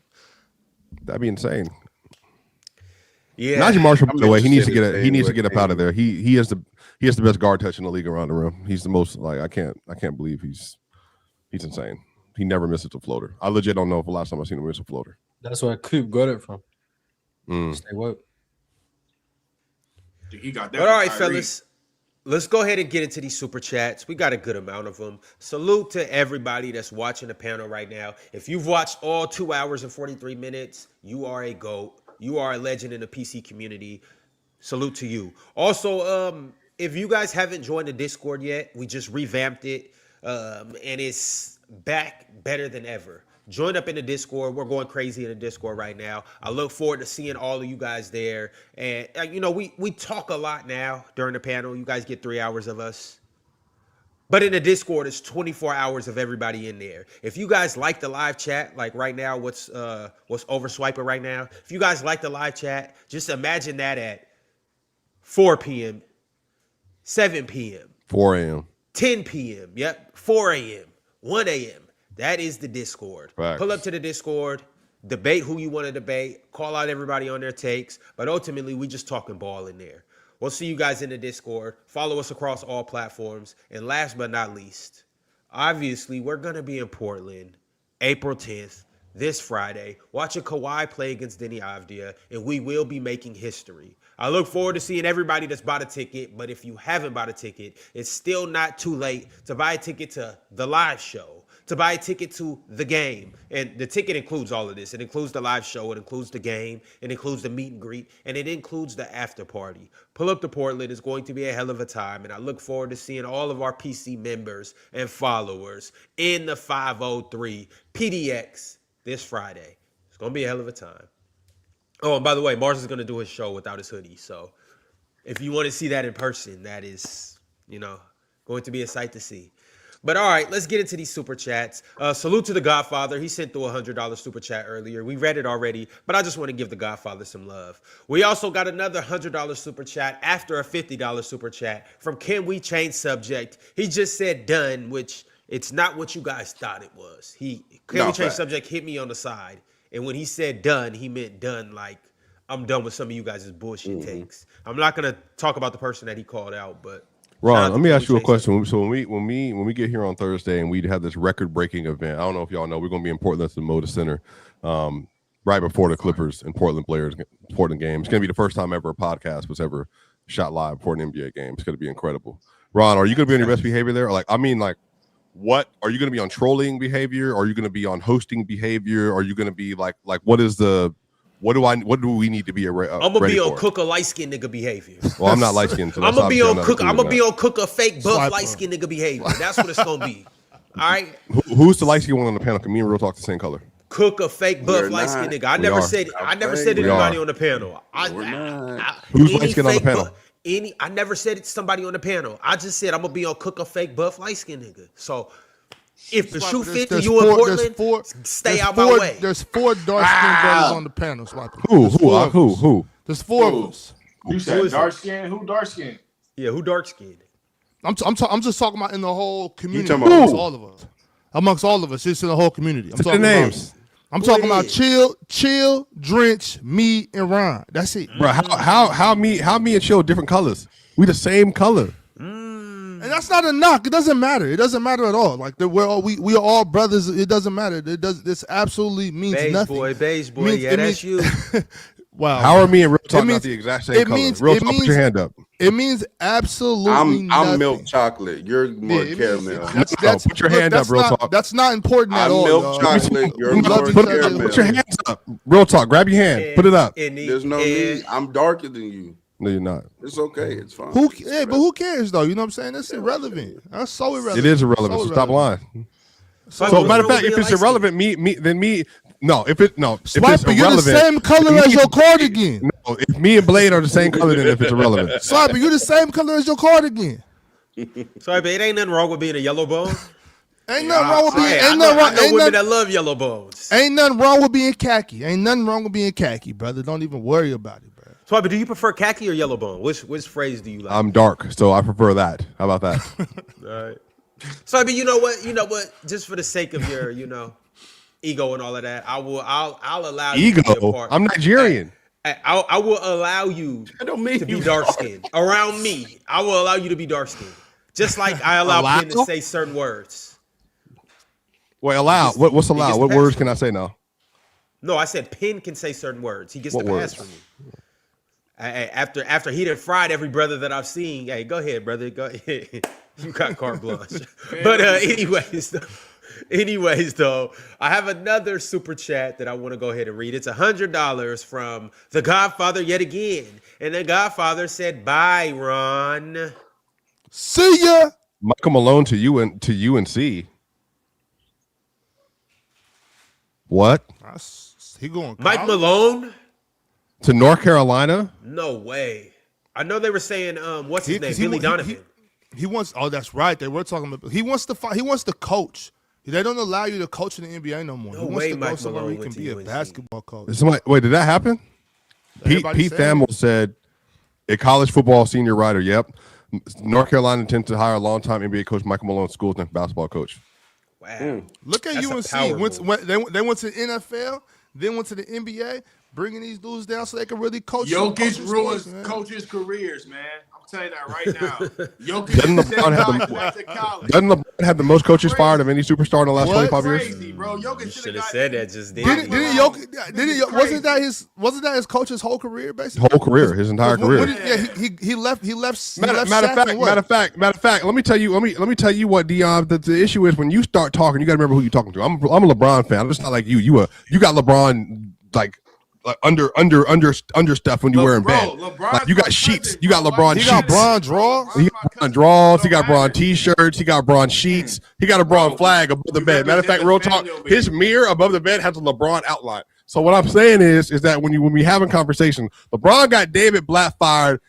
That'd be insane. Yeah. Najee Marshall, by the way, he needs to interested in get up out of there. He has the best guard touch in the league around the rim. He's the most I can't believe he's insane. He never misses a floater. I legit don't know if the last time I seen him miss a floater. That's where Coop got it from. Stay woke. He got that. But all right, fellas, let's go ahead and get into these super chats. We got a good amount of them. Salute to everybody that's watching the panel right now. If you've watched all 2 hours and 43 minutes, you are a GOAT. You are a legend in the PC community. Salute to you. Also, if you guys haven't joined the Discord yet, we just revamped it, and it's back better than ever. Join up in the Discord. We're going crazy in the Discord right now. I look forward to seeing all of you guys there. And, we talk a lot now during the panel. You guys get 3 hours of us. But in the Discord, it's 24 hours of everybody in there. If you guys like the live chat, like right now, what's over swiping right now? If you guys like the live chat, just imagine that at 4 p.m., 7 p.m., 4 a.m., 10 p.m., 4 a.m., 1 a.m. That is the Discord. Facts. Pull up to the Discord, debate who you want to debate, call out everybody on their takes, but ultimately, we just talking ball in there. We'll see you guys in the Discord. Follow us across all platforms. And last but not least, obviously, we're going to be in Portland April 10th, this Friday, watching Kawhi play against Denny Avdia, and we will be making history. I look forward to seeing everybody that's bought a ticket, but if you haven't bought a ticket, it's still not too late to buy a ticket to the live show, to buy a ticket to the game. And the ticket includes all of this. It includes the live show, it includes the game, it includes the meet and greet, and it includes the after party. Pull up to Portland. It's going to be a hell of a time, and I look forward to seeing all of our PC members and followers in the 503 PDX this Friday. It's going to be a hell of a time. Oh, and by the way, Mars is going to do his show without his hoodie. So if you want to see that in person, that is, going to be a sight to see. But all right, let's get into these super chats. Salute to the Godfather. He sent through a $100 super chat earlier. We read it already, but I just want to give the Godfather some love. We also got another $100 super chat after a $50 super chat from Can We Change Subject. He just said done, which it's not what you guys thought it was. Can We Change Subject hit me on the side. And when he said done, he meant done like I'm done with some of you guys' bullshit takes. I'm not going to talk about the person that he called out, but Ron, let me ask you a question. So when we get here on Thursday and we have this record-breaking event, I don't know if y'all know, we're going to be in Portland at the MODA Center right before the Clippers and Portland game. It's going to be the first time ever a podcast was ever shot live before an NBA game. It's going to be incredible. Ron, are you going to be on your best behavior there? What are you going to be on trolling behavior? Are you going to be on hosting behavior? Are you going to be like what do we need to be I'm gonna be on cook a light skinned nigga behavior. Well, I'm not light skinned. So I'm gonna be on cook a fake buff light skinned nigga behavior. That's what it's gonna be. All right. Who's the light skinned one on the panel? Can me and Real talk the same color? Cook a fake buff light skinned nigga. I never said anybody on the panel. Who's light skinned on the panel? I never said it's somebody on the panel. I just said I'm gonna be on cook a fake buff light skinned nigga. So if the shoe fits and you in Portland, stay out my way. There's 4 dark-skinned brothers on the panel. Who? There's 4 of us. You said dark skin? Who dark skin? Yeah, who dark skinned? I'm just talking about in the whole community amongst all of us. Amongst all of us, just in the whole community. I'm talking names. I'm talking about Chill, Drench, me, and Ron. That's it. Bro, how me and Chill different colors? We the same color. And that's not a knock. It doesn't matter. It doesn't matter at all. Like we are all brothers. It doesn't matter. This absolutely means nothing. Beige boy. That's you. Wow. How are me and Real Talk not the exact same color? Real Talk, put your hand up. It means absolutely nothing. I'm milk chocolate. You're more caramel. Put your hand up, Real Talk. That's not important at all. I'm milk chocolate. You're more caramel. Put your hands up. Real Talk. Grab your hand. Put it up. There's no need. I'm darker than you. No, you're not. It's okay. It's fine. But who cares though? You know what I'm saying? That's irrelevant. That's so irrelevant. It is irrelevant. So stop lying. So matter of fact, if it's irrelevant, if it's Swiper, irrelevant, you're the same color as your cardigan. No, if me and Blade are the same color, then if it's irrelevant. Swiper, you're the same color as your cardigan. Sorry, but it ain't nothing wrong with being a yellow bone. Ain't nothing wrong with being. I know women that love yellow bones. Ain't nothing wrong with being khaki. Ain't nothing wrong with being khaki, brother. Don't even worry about it, bro. So, but do you prefer khaki or yellow bone? Which phrase do you like? I'm dark, so I prefer that. How about that? All right. So, I mean, you know what? Just for the sake of your, ego and all of that, I'll allow you to be a part. I'm Nigerian. I will allow you That don't mean to be you dark skinned around me. I will allow you to be dark skinned, just like I allow Penn to say certain words. Wait, allow. What's He allowed? gets What the words pass can I for say now? No, I said Penn can say certain words. He gets What the pass words? from me. After he done fried every brother that I've seen. Hey, go ahead, brother. Go ahead. You got carte blanche. But anyways, though, I have another super chat that I want to go ahead and read. It's $100 from the Godfather yet again, and the Godfather said, "Bye, Ron." See ya. Michael Malone to UNC. What? He going Mike college? Malone? To North Carolina? No way. I know they were saying, what's his name? He Billy wa- Donovan. He wants. Oh, that's right. They were talking about. He wants to fight. He wants to coach. They don't allow you to coach in the NBA no more. No he wants way to go Mike somewhere Malone where he went can to be a UNC. basketball coach. Wait, did that happen? Pete Everybody said Thamel said, a college football senior writer, yep. North Carolina intends to hire longtime NBA coach Michael Malone, school's next basketball coach. Wow. Look at That's a UNC. power When move. they went to the NFL, then went to the NBA, bringing these dudes down so they can really coach. Jokic some ruins sports, man. coaches' careers, man. I'm telling you that right now. Jokic Doesn't is LeBron have back the- to college. Doesn't LeBron have the most coaches fired of any superstar in the last What? 25 years? Crazy, bro. Jokic You should should have have said that just then. Didn't Jokic? Jokic? Wasn't that his coach's whole career basically? Whole career, his entire career. He left. Matter of Shaq and what? fact. Let me tell you what, Dion. The issue is when you start talking, you got to remember who you're talking to. I'm a LeBron fan. I'm just not like you. You got LeBron like under stuff when you wear in bed. Like you got sheets. You got LeBron He sheets. got Bron draws. He got LeBron draws. He got LeBron t-shirts. He got LeBron sheets. He got a LeBron flag above the bed. Matter of fact, real talk, his mirror above the bed has a LeBron outline. So what I'm saying is that when we having conversations, LeBron got David Blatt fired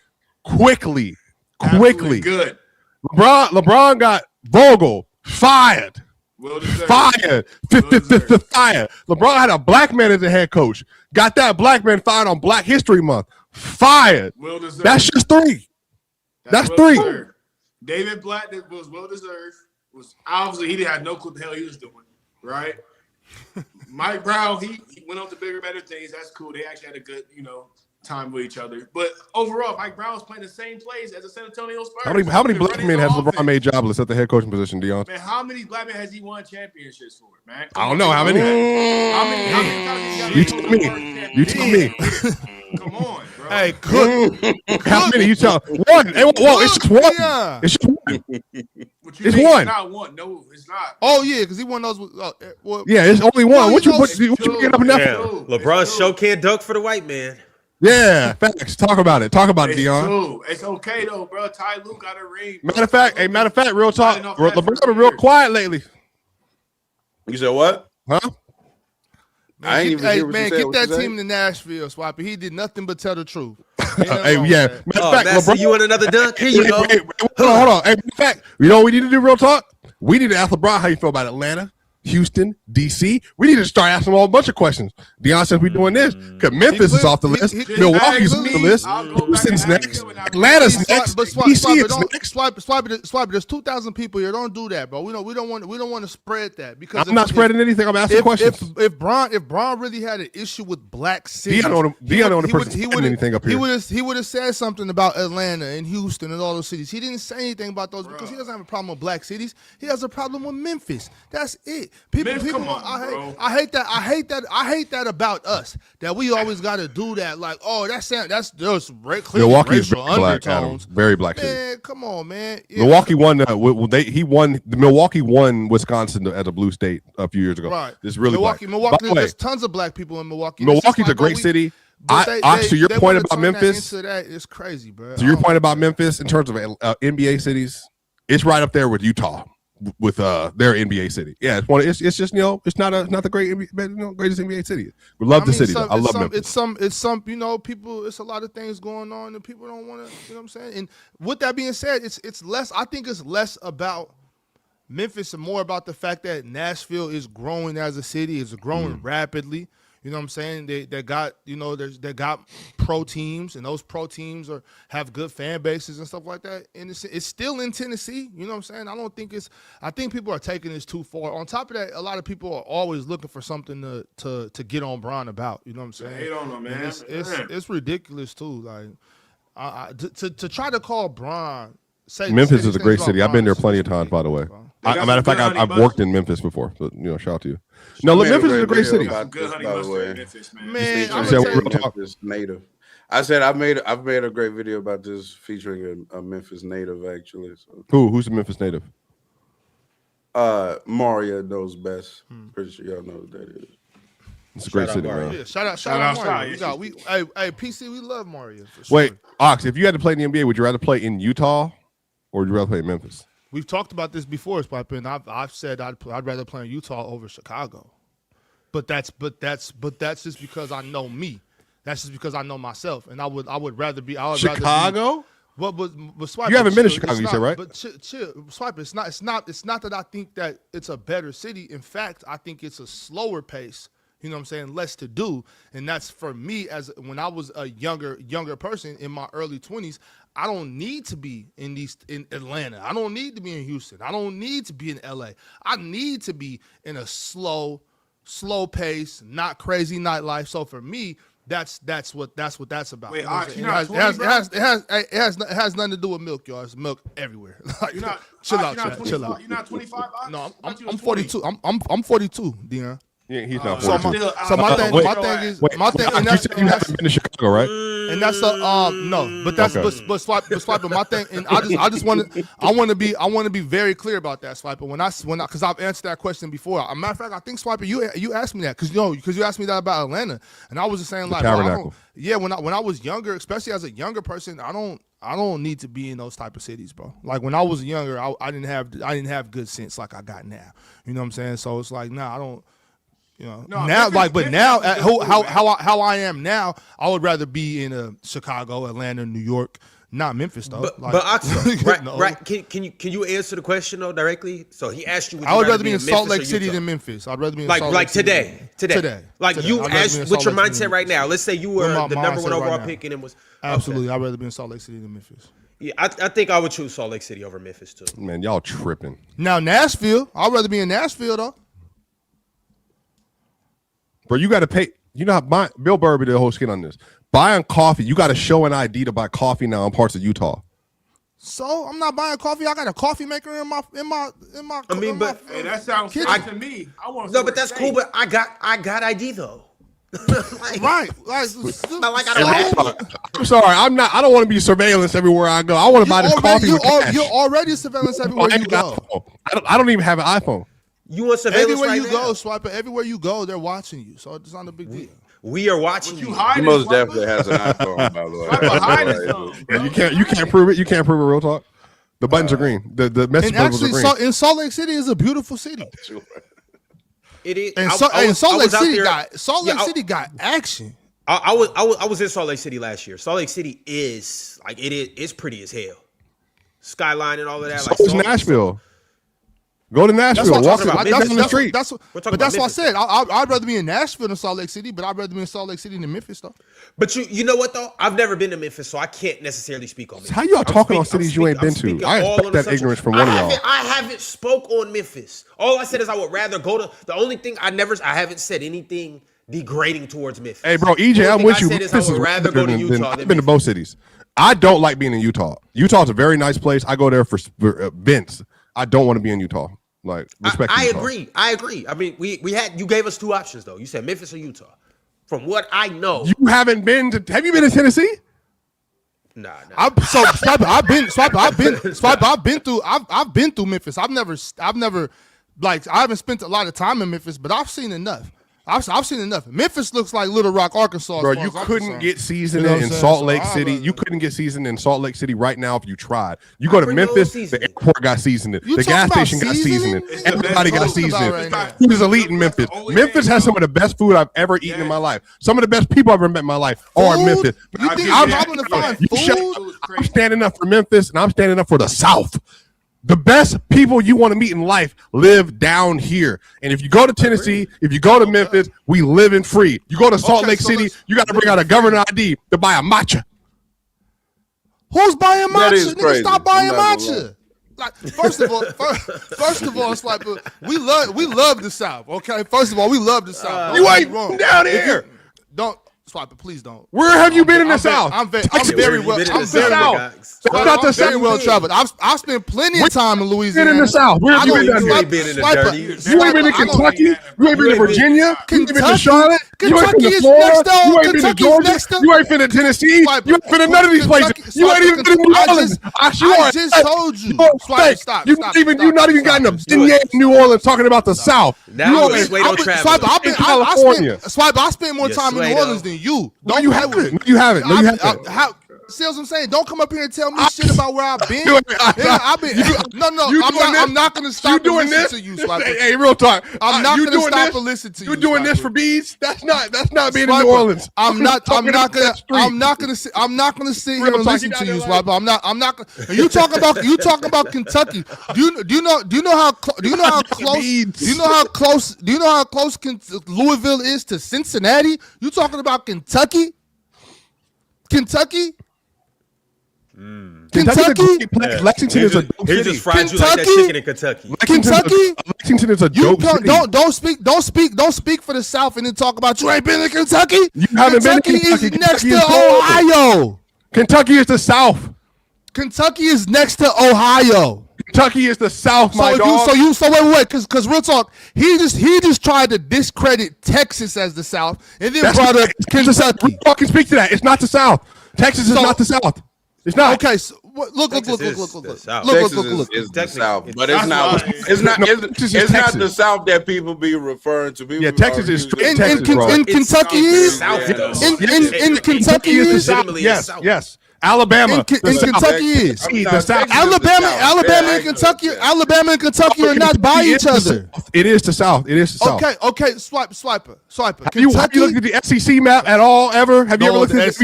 quickly. Absolutely good. LeBron got Vogel fired. Well deserved. Fired. Fired. LeBron had a black man as a head coach. Got that black man fired on Black History Month. Fired. Well deserved. That's just three. That's well three. deserved. David Blatt was well deserved. Was obviously he didn't have no clue what the hell he was doing, right? Mike Brown, he went on to bigger, better things. That's cool. They actually had a good, time with each other. But overall, Mike Brown was playing the same plays as the San Antonio Spurs. How many black Running men the has LeBron offense. made jobless at the head coaching position, Dion? Man, how many black men has he won championships for, man? I don't know how many. How many times You tell me. You tell me. Come on, bro. Hey, Cook. How many? You tell one. Hey, whoa, it's just one. Yeah. It's just one. What you It's mean? one. It's not one. No, it's not. Oh yeah, because he won those. Well, Yeah, it's only one. Well, What you get up in Yeah. that? LeBron's show can't dunk for the white man. Yeah, facts. Talk about it. Talk about it, It's Dion. true. It's okay though, bro. Ty Lue got a ring. bro. Matter of fact, real talk. Fighting off that LeBron's for been real years. quiet lately, You said what? huh? I ain't even hear what you said. get What that you say? team to Nashville, Swappy. He did nothing but tell the truth. Hey, yeah. Matter Oh, of fact, Master, you want another dunk? Here you go. Hey, hold on. Hey, matter of fact, you know what we need to do, real talk? We need to ask LeBron how you feel about Atlanta, Houston, DC. We need to start asking him all a bunch of questions. Deion says we're doing this because Memphis is off the list. Milwaukee's off the list. Houston's next. Atlanta's next. But DC is next. Swipe, there's 2,000 people here. Don't do that, bro. We don't want to spread that because I'm not spreading anything. I'm asking questions. If Bron really had an issue with black cities, Deion don't want to person spreading anything up here. He would have said something about Atlanta and Houston and all those cities. He didn't say anything about those because he doesn't have a problem with black cities. He has a problem with Memphis. That's it. People, come on, bro. I hate that about us. That we always got to do that. Like, oh, that's there's clearly Milwaukee's racial very black, Adam. undertones. Very black city. Man, come on, man. Yeah. Milwaukee won. Milwaukee won Wisconsin as a blue state a few years ago. Right. It's really Milwaukee. black. Milwaukee. By the way, There's tons of black people in Milwaukee. Milwaukee's a great city. To your point about Memphis, it's crazy, bro. to your point about Memphis, in terms of NBA cities, it's right up there with Utah, with their NBA city. Yeah, it's just it's not the greatest NBA city. We love the city. I love Memphis. It's some people. It's a lot of things going on, and people don't want to. You know what I'm saying? And with that being said, it's less. I think it's less about Memphis and more about the fact that Nashville is growing as a city. It's growing rapidly. You know what I'm saying? They got, they got pro teams, and those pro teams have good fan bases and stuff like that. And it's still in Tennessee. You know what I'm saying? I think people are taking this too far. On top of that, a lot of people are always looking for something to get on Bron about. You know what I'm saying? Hate on him, man. It's ridiculous too. Like to try to call Bron. Memphis is a great city. I've been there plenty of times, by the way. Matter of fact, I've worked in Memphis before. So, shout out to you. No, look, Memphis is a great city. Good honey mustard in Memphis, man. Man, I'm Memphis native. I said I've made a great video about this featuring a Memphis native actually. So. Who's a Memphis native? Mario knows best. Pretty sure y'all know who that is. It's a great city, man. Yeah, shout out Mario. Hey, PC, we love Mario. For sure. Wait, Ox, if you had to play in the NBA, would you rather play in Utah or would you rather play in Memphis? We've talked about this before, Spiper, and I've said I'd rather play in Utah over Chicago. But that's just because I know me. That's just because I know myself, and I would rather be Chicago. But Swiper, you haven't been to Chicago, you said, right? But chill, Swiper. It's not that I think that it's a better city. In fact, I think it's a slower pace. You know what I'm saying? Less to do. And that's for me when I was a younger person in my early 20s, I don't need to be in Atlanta. I don't need to be in Houston. I don't need to be in LA. I need to be in a slow pace, not crazy nightlife. So for me, that's what that's about. Wait, it has nothing to do with milk, y'all. It's milk everywhere. Chill out. You're not 25. No, I'm 42. I'm 42, Dion. Yeah, he's not. So my thing is, and that's you haven't been to Chicago, right? And that's the no, but that's okay. but Swiper, my thing, and I want to be very clear about that, Swiper. When because I've answered that question before. As a matter of fact, I think Swiper, you asked me that because you asked me that about Atlanta, and I was just saying like, when I was younger, especially as a younger person, I don't need to be in those type of cities, bro. Like when I was younger, I didn't have good sense like I got now. You know what I'm saying? So it's like, I don't. Now how I am now, I would rather be in Chicago, Atlanta, New York, not Memphis though. Right? Can you answer the question though directly? So he asked you. I would rather be in Salt Lake City than Memphis. I'd rather be in Salt Lake City. Today. Like you asked, what's your mindset right now? Let's say you were the number one overall pick and it was absolutely. I'd rather be in Salt Lake City than Memphis. Yeah, I think I would choose Salt Lake City over Memphis too. Man, y'all tripping. Now Nashville, I'd rather be in Nashville though. Bro, you got to pay. You know how Bill Burby did a whole skin on this. Buying coffee, you got to show an ID to buy coffee now in parts of Utah. So I'm not buying coffee. I got a coffee maker in my. I mean, but hey, that sounds good to me. I want no, but that's cool. But I got ID though. Right. I'm sorry. I'm not. I don't want to be surveillance everywhere I go. I want to buy this coffee. You're already surveillance everywhere you go. I don't even have an iPhone. You want surveillance everywhere right you now? go, Swiper. Everywhere you go, they're watching you. So it's not a big deal. We are watching you. He most definitely has an iPhone, by the way. You can't prove it. You can't prove it. Real talk. The buttons are green. The message buttons are green. In Salt Lake City is a beautiful city. It is. And Salt Lake City got action. I was in Salt Lake City last year. Salt Lake City is like it's pretty as hell. Skyline and all of that. So is Nashville. Go to Nashville. Walk down the street. That's what I said. I'd rather be in Nashville than Salt Lake City, but I'd rather be in Salt Lake City than Memphis, though. But you know what though? I've never been to Memphis, so I can't necessarily speak on Memphis. How y'all talking on cities you ain't been to? I expect that ignorance from one of y'all. I haven't spoke on Memphis. All I said is I would rather go to. The only thing I haven't said anything degrading towards Memphis. Hey, bro, EJ, I'm with you. Memphis is rather go to Utah. I've been to both cities. I don't like being in Utah. Utah's a very nice place. I go there for events. I don't want to be in Utah. Like, respect. I agree. I mean, you gave us two options though. You said Memphis or Utah. From what I know, you haven't been to. Have you been to Tennessee? Nah. I've been through Memphis. I've never like I haven't spent a lot of time in Memphis, but I've seen enough. I've seen enough. Memphis looks like Little Rock, Arkansas. Bro, you couldn't get seasoned in Salt Lake City. You couldn't get seasoned in Salt Lake City right now if you tried. You go to Memphis, the airport got seasoned. The gas station got seasoned. Everybody got seasoned. Food is elite in Memphis. Memphis has some of the best food I've ever eaten in my life. Some of the best people I've ever met in my life are in Memphis. You think I'm going to find food? I'm standing up for Memphis, and I'm standing up for the South. The best people you want to meet in life live down here. And if you go to Tennessee, if you go to Memphis, we live in free. You go to Salt Lake City, you got to bring out a government ID to buy a matcha. Who's buying matcha? Nigga, crazy. stop buying I'm not matcha. Like, first of all, Swiper, we love the South. Okay, first of all, we love the South. You ain't wrong down here. Don't. Swiper, please don't. Where have you been in the South? I'm very well. I'm very well traveled. I've spent plenty of time in Louisiana. Been in the South. Where have you been? You ain't been in the dirty. You ain't been to Kentucky. You ain't been to Virginia. You ain't been to Charlotte. You ain't been to Kentucky is Florida. next door. You ain't been to Kentucky is Georgia. next door. You ain't been to Tennessee. You ain't been to none of these places. You ain't even been to New Orleans. I just told you. Stop. You not even gotten a vignette in New Orleans talking about the South. Now you Swipe travel. I spent more time in New Orleans than you. No, you haven't. You haven't. See what I'm saying? Don't come up here and tell me shit about where I've been. I'm not gonna stop and listen to you, Swiper. Hey, real talk. I'm not gonna stop and listen to you. You doing this for bees? That's not being in New Orleans. I'm not gonna sit here and listen to you, Swiper. I'm not gonna. You talking about Kentucky? Do you know how close Louisville is to Cincinnati? You talking about Kentucky? Kentucky? Lexington is a dope He city. just fried you like that chicken in Kentucky. Lexington is a dope city. Don't speak for the South and then talk about you ain't been to Kentucky. You haven't been to Kentucky. Is next to Ohio. Kentucky is the South. Kentucky is next to Ohio. Kentucky is the South, my dog. So wait, because real talk, he just tried to discredit Texas as the South and then brought up Kentucky. We can speak to that. It's not the South. Texas is not the South. It's not. Okay, so look. Texas is the South, but it's not the South that people be referring to. Yeah, Texas is straight Texas, bro. In Kentucky is in Kentucky is yes. Alabama in Kentucky is the South. Alabama and Kentucky are not by each other. It is the South. It is the South. Okay. Swiper. Have you looked at the SEC map at all? Ever? Have you ever looked at it?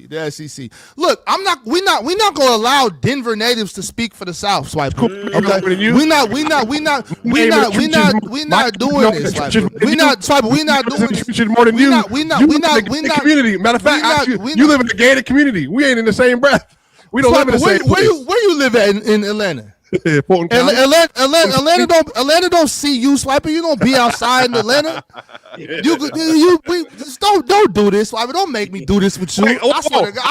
The SEC. Look, we're not gonna allow Denver natives to speak for the South, Swiper. Okay, we're not doing this, Swiper. We're not doing this. More than you. We're not community. Matter of fact, you live in a gated community. We ain't in the same breath. We don't live in the same place. Where you live at in Atlanta? Fulton County. Atlanta don't see you, Swiper. You don't be outside in Atlanta. Don't do this, Swiper. Don't make me do this with you. I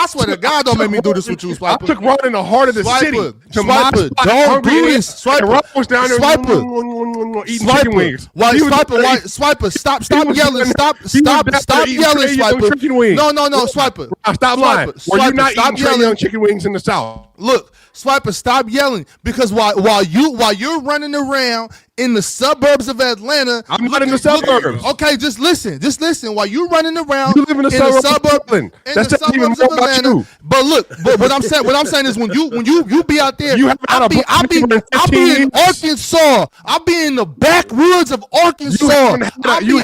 swear to God, don't make me do this with you, Swiper. I took Ron in the heart of the city. Swiper, don't do this, Swiper. Was down there eating chicken wings. Swiper, stop yelling. Stop yelling, Swiper. No, Swiper. Stop lying. Were you not eating Trae Young chicken wings in the South? Look, Swiper, stop yelling because while you're running around in the suburbs of Atlanta, I'm not in the suburbs. Okay, just listen. While you're running around, you live in the suburbs. That's even more about you. But look, what I'm saying is when you be out there, I'll be in Arkansas. I'll be in the backwoods of Arkansas. I'll be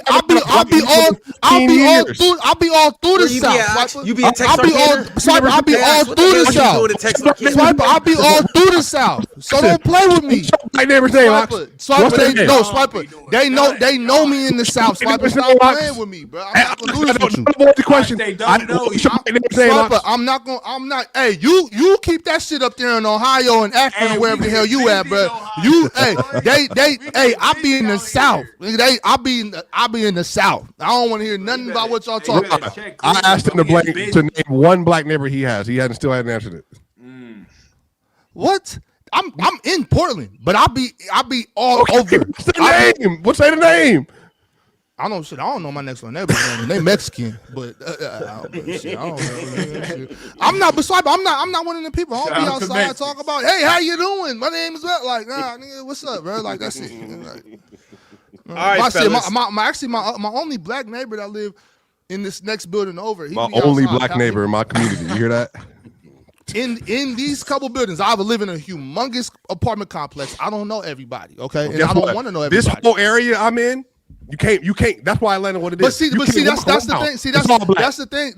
all through the South. You be in Texas. I'll be all through the South. Swiper, I'll be all through the South. So don't play with me. My neighbor's name. Swiper, they know me in the South. Swiper, stop playing with me, bro. I'm not gonna do this with you. Avoid the question. Swiper, I'm not. Hey, you keep that shit up there in Ohio and Akron or wherever the hell you at, bro. I be in the South. I be in the South. I don't want to hear nothing about what y'all talking about. I asked him to name one black neighbor he has. He still hadn't answered it. What? I'm in Portland, but I'll be all over. What's the name? What's the name? I don't know my next door neighbor's name. They Mexican, but I don't know. I'm not. Besides, I'm not one of the people. I don't be outside talk about. Hey, how you doing? My name is like, nah, nigga, what's up, bro? Like that's it. Like, all right, fellas. My only black neighbor that live in this next building over. My only black neighbor in my community. You hear that? In these couple buildings, I live in a humongous apartment complex. I don't know everybody, okay? And I don't want to know everybody. This whole area I'm in, You can't. That's why Atlanta what it is. But see, that's the thing. See, that's the thing.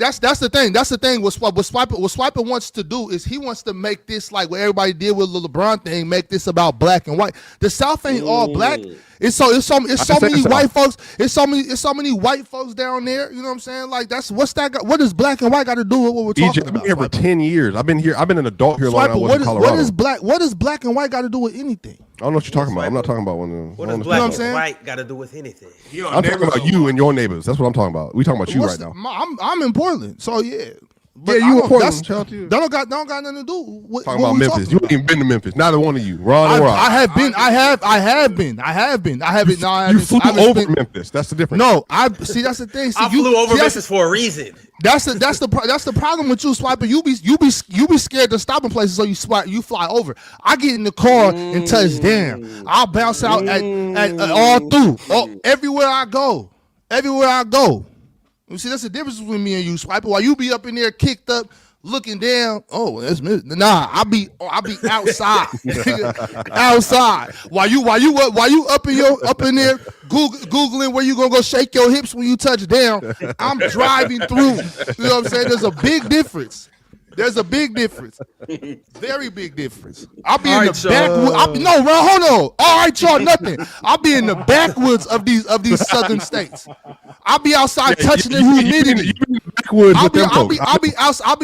That's the thing. What Swiper wants to do is he wants to make this like what everybody did with the LeBron thing. Make this about black and white. The South ain't all black. It's so many white folks. It's so many white folks down there. You know what I'm saying? Like what does black and white got to do with what we're talking about? I've been here for 10 years. I've been an adult here Swiper, longer than I was in Colorado. What does black and white got to do with anything? I don't know what you're talking about. I'm not talking about one of them. What does black and white got to do with anything? I'm talking about you and your neighbors. That's what I'm talking about. We talking about you right now. I'm in Portland, so yeah. But Yeah, you in Portland. That don't got nothing to do with Talking about Memphis. You ain't even been to Memphis. Neither one of you. Ron or Rob. I have been. I haven't. No, You flew over Memphis. That's the difference. No, that's the thing. See, I flew over Memphis for a reason. That's the problem with you, Swiper. You be scared to stop in places, so you fly over. I get in the car and touch down. I'll bounce out at all through. Everywhere I go. You see, that's the difference between me and you, Swiper. While you be up in there kicked up, looking down. Oh, that's me. Nah, I be outside, outside. While you up in there googling where you gonna go shake your hips when you touch down. I'm driving through. You know what I'm saying? There's a big difference. Very big difference. I'll be in the backwoods. No, Ron, hold on. All right, y'all, nothing. I'll be in the backwoods of these southern states. I'll be outside touching the humidity.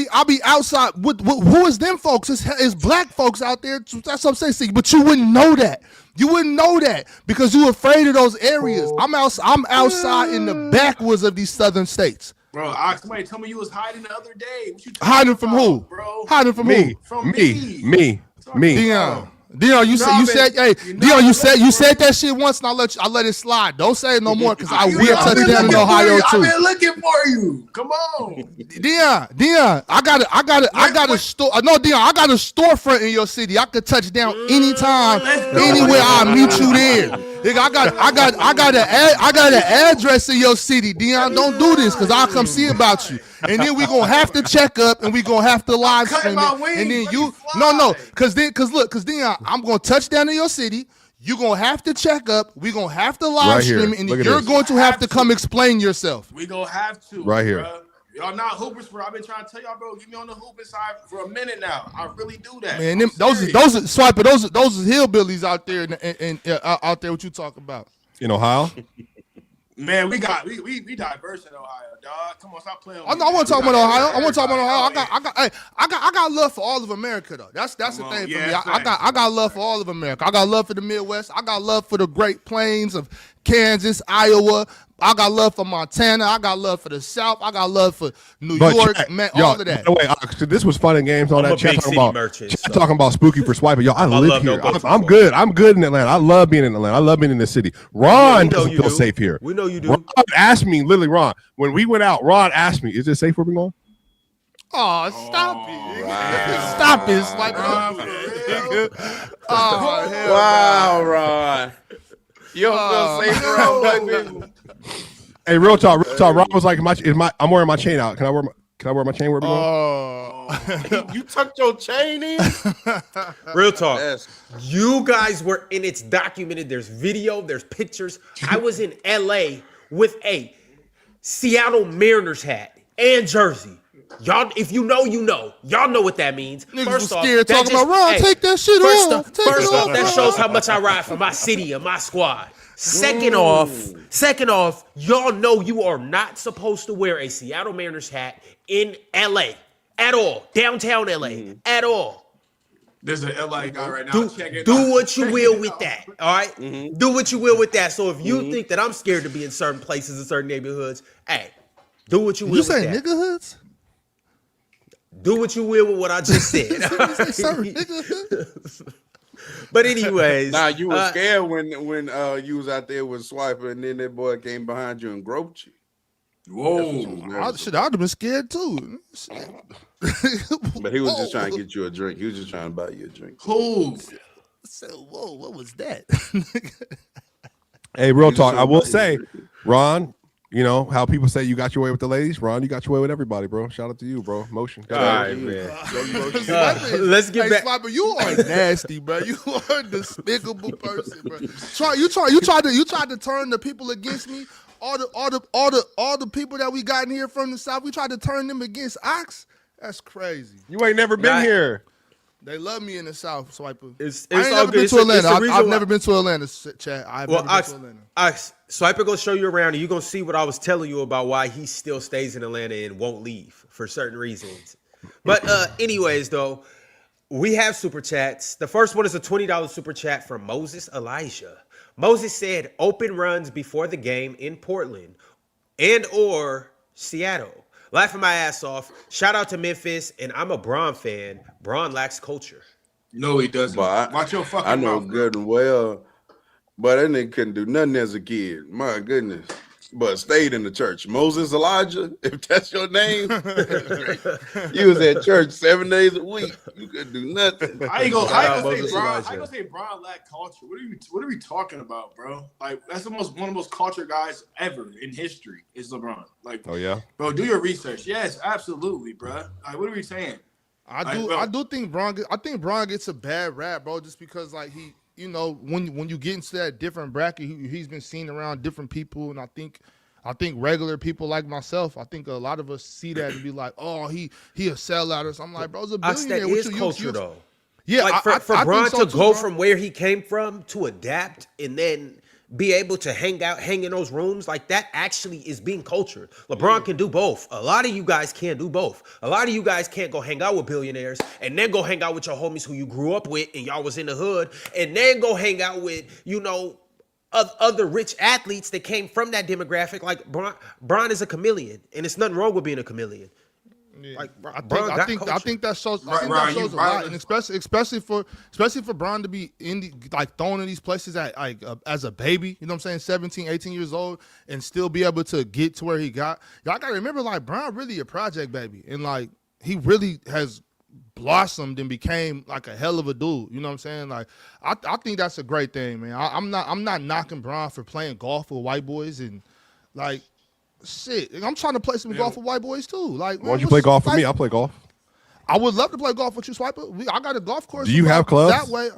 I'll be outside with who is them folks? It's black folks out there. That's what I'm saying. See, but you wouldn't know that. You wouldn't know that because you're afraid of those areas. I'm outside in the backwoods of these southern states. Bro, somebody told me you was hiding the other day. What you hiding from about, who? Bro? Hiding from me. who? From me. Dion, you said that shit once, and I let it slide. Don't say it no more, because I will touch down in Ohio too. I've been looking for you. Come on, Dion. I got a store. No, Dion, I got a storefront in your city. I could touch down anytime, anywhere. I'll meet you there. Nigga, I got an address in your city. Dion, don't do this, because I'll come see about you. And then we gonna have to check up, and we gonna have to live stream it. And then because Dion, I'm gonna touch down in your city. You're gonna have to check up. We're gonna have to live stream it, and then you're going to have to come explain yourself. We gonna have to right here. Bro. Y'all not hoopers, bro. I've been trying to tell y'all, bro. Get me on the hooping side for a minute now. I really do that. Man, those are hillbillies out there and out there. What you talking about? In Ohio? Man, we diverse in Ohio, dog. Come on, stop playing. I want to talk about Ohio. I got love for all of America, though. That's the thing for me. I got love for all of America. I got love for the Midwest. I got love for the Great Plains of Kansas, Iowa. I got love for Montana. I got love for the South. I got love for New York, man, all of that. By the way, this was fun in games on that. Chat talking about spooky for Swiper. Yo, I live here. I'm good. I'm good in Atlanta. I love being in Atlanta. I love being in this city. Ron doesn't feel safe here. We know you do. Ron asked me, literally, Ron, when we went out, Ron asked me, is it safe where we going? Oh, stop it. Wow. Stop it, Swiper. Wow, Ron. You don't feel safe around black people. Hey, real talk. Ron was like, I'm wearing my chain out. Can I wear my chain where we going? You tucked your chain in? Real talk. You guys were in. It's documented. There's video. There's pictures. I was in LA with a Seattle Mariners hat and jersey. Y'all, if you know, you know. Y'all know what that means. Niggas first off, scared talking about Ron. Take that shit off. First off, that shows how much I ride for my city and my squad. Second off, y'all know you are not supposed to wear a Seattle Mariners hat in LA at all. Downtown LA at all. There's an LA guy right now. Do what you will with that. All right? Do what you will with that. So if you think that I'm scared to be in certain places in certain neighborhoods, hey, do what you will with that. You say niggerhoods? Do what you will with what I just said. But anyways, you were scared when you was out there with Swiper, and then that boy came behind you and groped you. Whoa! I'd have been scared too. But he was just trying to get you a drink. He was just trying to buy you a drink. Who? So, whoa! What was that? Hey, real talk. I will say, Ron, You know how people say you got your way with the ladies, Ron. You got your way with everybody, bro. Shout out to you, bro. Motion. All right, man. Let's get back. Swiper, you are nasty, bro. You are a despicable person, bro. You tried to turn the people against me. All the people that we got in here from the South, we tried to turn them against Ox. That's crazy. You ain't never been here. They love me in the South, Swiper. It's I ain't all never good. been to Atlanta. I've I've never been to Atlanta, Chad. I've never been to Atlanta. Swiper gonna show you around, and you're gonna see what I was telling you about why he still stays in Atlanta and won't leave for certain reasons. But anyways, though, we have super chats. The first one is a $20 super chat from Moses Elijah. Moses said, "Open runs before the game in Portland and or Seattle." Laughing my ass off. Shout out to Memphis, and I'm a Braun fan. Braun lacks culture. No, he doesn't. Watch your fucking I know mouth, good and well, but that nigga couldn't do nothing as a kid. My goodness. But stayed in the church. Moses Elijah, if that's your name, you was at church 7 days a week. You couldn't do nothing. I ain't gonna say Braun lack culture. What are we talking about, bro? Like that's one of the most cultured guys ever in history is LeBron. Like, oh yeah, bro, do your research. Yes, absolutely, bro. Like, what are we saying? I do think Braun. I think Braun gets a bad rap, bro, just because like he. You know, when you get into that different bracket, he's been seen around different people, and I think regular people like myself, I think a lot of us see that and be like, oh, he a sellout or something. Like, bro, it's a billionaire. That is culture, though. Yeah, like for Braun to go from where he came from to adapt and then be able to hang in those rooms, like that actually is being cultured. LeBron can do both. A lot of you guys can't do both. A lot of you guys can't go hang out with billionaires and then go hang out with your homies who you grew up with and y'all was in the hood and then go hang out with, you know, other rich athletes that came from that demographic. Like Braun is a chameleon, and it's nothing wrong with being a chameleon. Yeah. Like I think that shows. I think that shows a lot, and especially for Braun to be thrown in these places at as a baby. You know what I'm saying? 17, 18 years old, and still be able to get to where he got. Y'all gotta remember, like Braun really a project baby, and like he really has blossomed and became like a hell of a dude. You know what I'm saying? Like I think that's a great thing, man. I'm not knocking Braun for playing golf with white boys and like. Shit, I'm trying to play some golf with white boys too. Like, why don't you play golf with me? I'll play golf. I would love to play golf with you, Swiper. I got a golf course. Do you have clubs? That way,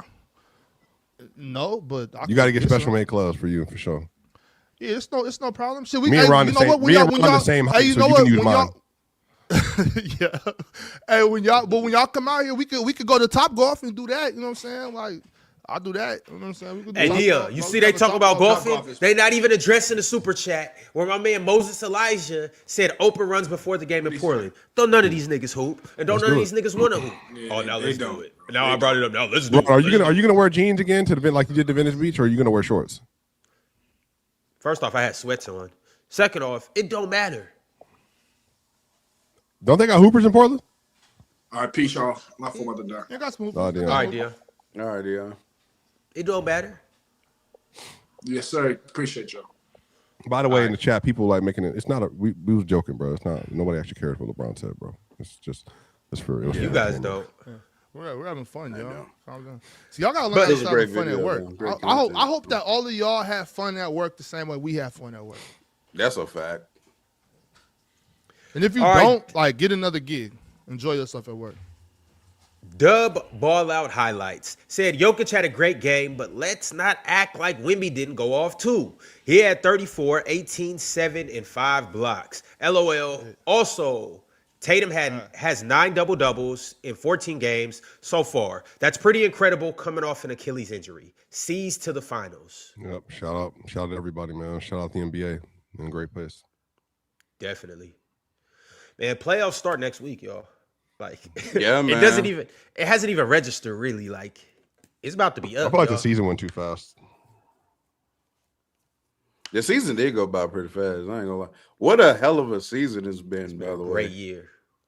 no, but you got to get special made clubs for you for sure. Yeah, it's no problem. Shit, me and Ron the same height, so you can use mine. Yeah. Hey, when y'all come out here, we could go to Top Golf and do that. You know what I'm saying? Like. I'll do that. You know what I'm saying? We could do hey, Nia, you see they talk about golfing? They not even addressing the super chat where my man Moses Elijah said open runs before the game in Portland. Don't none of these niggas hoop, and don't none of these niggas want to hoop. Yeah, oh, now let's do it. Now I brought it up. Now let's do it. Are you gonna wear jeans again to the event like you did to Venice Beach, or are you gonna wear shorts? First off, I had sweats on. Second off, it don't matter. Don't they got hoopers in Portland? All right, peace, y'all. My fault about the dark. You got smooth. All right, dear. All right, yeah. It don't matter. Yes, sir. Appreciate y'all. By the way, in the chat, people like making it. It's not a. We was joking, bro. It's not. Nobody actually cares what LeBron said, bro. It's for real. You guys don't. Yeah. We're having fun, y'all. Calm down. See, y'all gotta learn how to have fun at work. I hope that all of y'all have fun at work the same way we have fun at work. That's a fact. And if you don't, like, get another gig. Enjoy yourself at work. Dub Ball Out Highlights said Jokic had a great game, but let's not act like Wemby didn't go off too. He had 34, 18, 7, and 5 blocks. LOL. Also, Tatum has 9 double-doubles in 14 games so far. That's pretty incredible coming off an Achilles injury. C's to the finals. Yep. Shout out to everybody, man. Shout out the NBA. In a great place. Definitely. Man, playoffs start next week, y'all. Like, yeah, man. it hasn't even registered really. Like, it's about to be up. I feel like the season went too fast. The season did go by pretty fast. I ain't gonna lie. What a hell of a season it's been, by the way.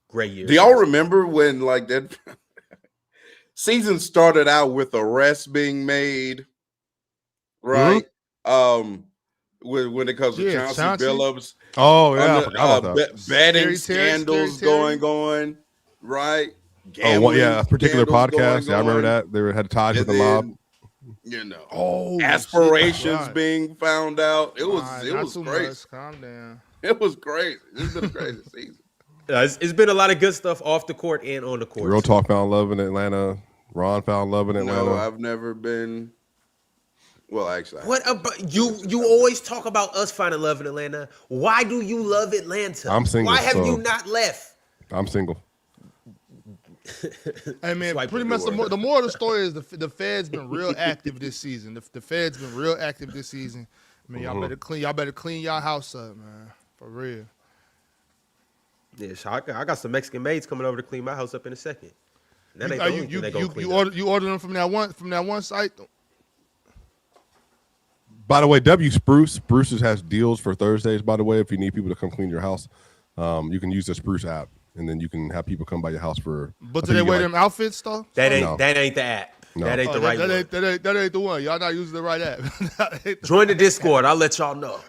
Great year. Do y'all remember when like that season started out with arrests being made? Right. Mm-hmm. When it comes to Chauncey Billups. Oh yeah, I forgot about that. Betting scandals going. Right. A particular podcast. Yeah, I remember that. They had ties with the mob. You know, Oh, aspirations shit, being found out. It was not was too crazy. much. Calm down. It was crazy. It's been a crazy season. It's been a lot of good stuff off the court and on the court. Real too. talk found love in Atlanta. Ron found love in Atlanta. No, I've never been. Well, actually, What about you? You always talk about us finding love in Atlanta. Why do you love Atlanta? I'm single, Why have so- you not left? I'm single. Hey man, Swipe pretty the much door. the more of the story is the Fed's been real active this season. The Fed's been real active this season. I mean, y'all better clean y'all house up, man, for real. Yeah, so I got some Mexican maids coming over to clean my house up in a second. And that ain't the only thing they gonna clean up. You order them from that one site. By the way, Spruce's has deals for Thursdays. By the way, if you need people to come clean your house, you can use the Spruce app, and then you can have people come by your house for. But do they wear them outfits though? That ain't No. that ain't the app. No. That ain't the right one. That ain't the one. Y'all not using the right app. Join the Discord. I'll let y'all know.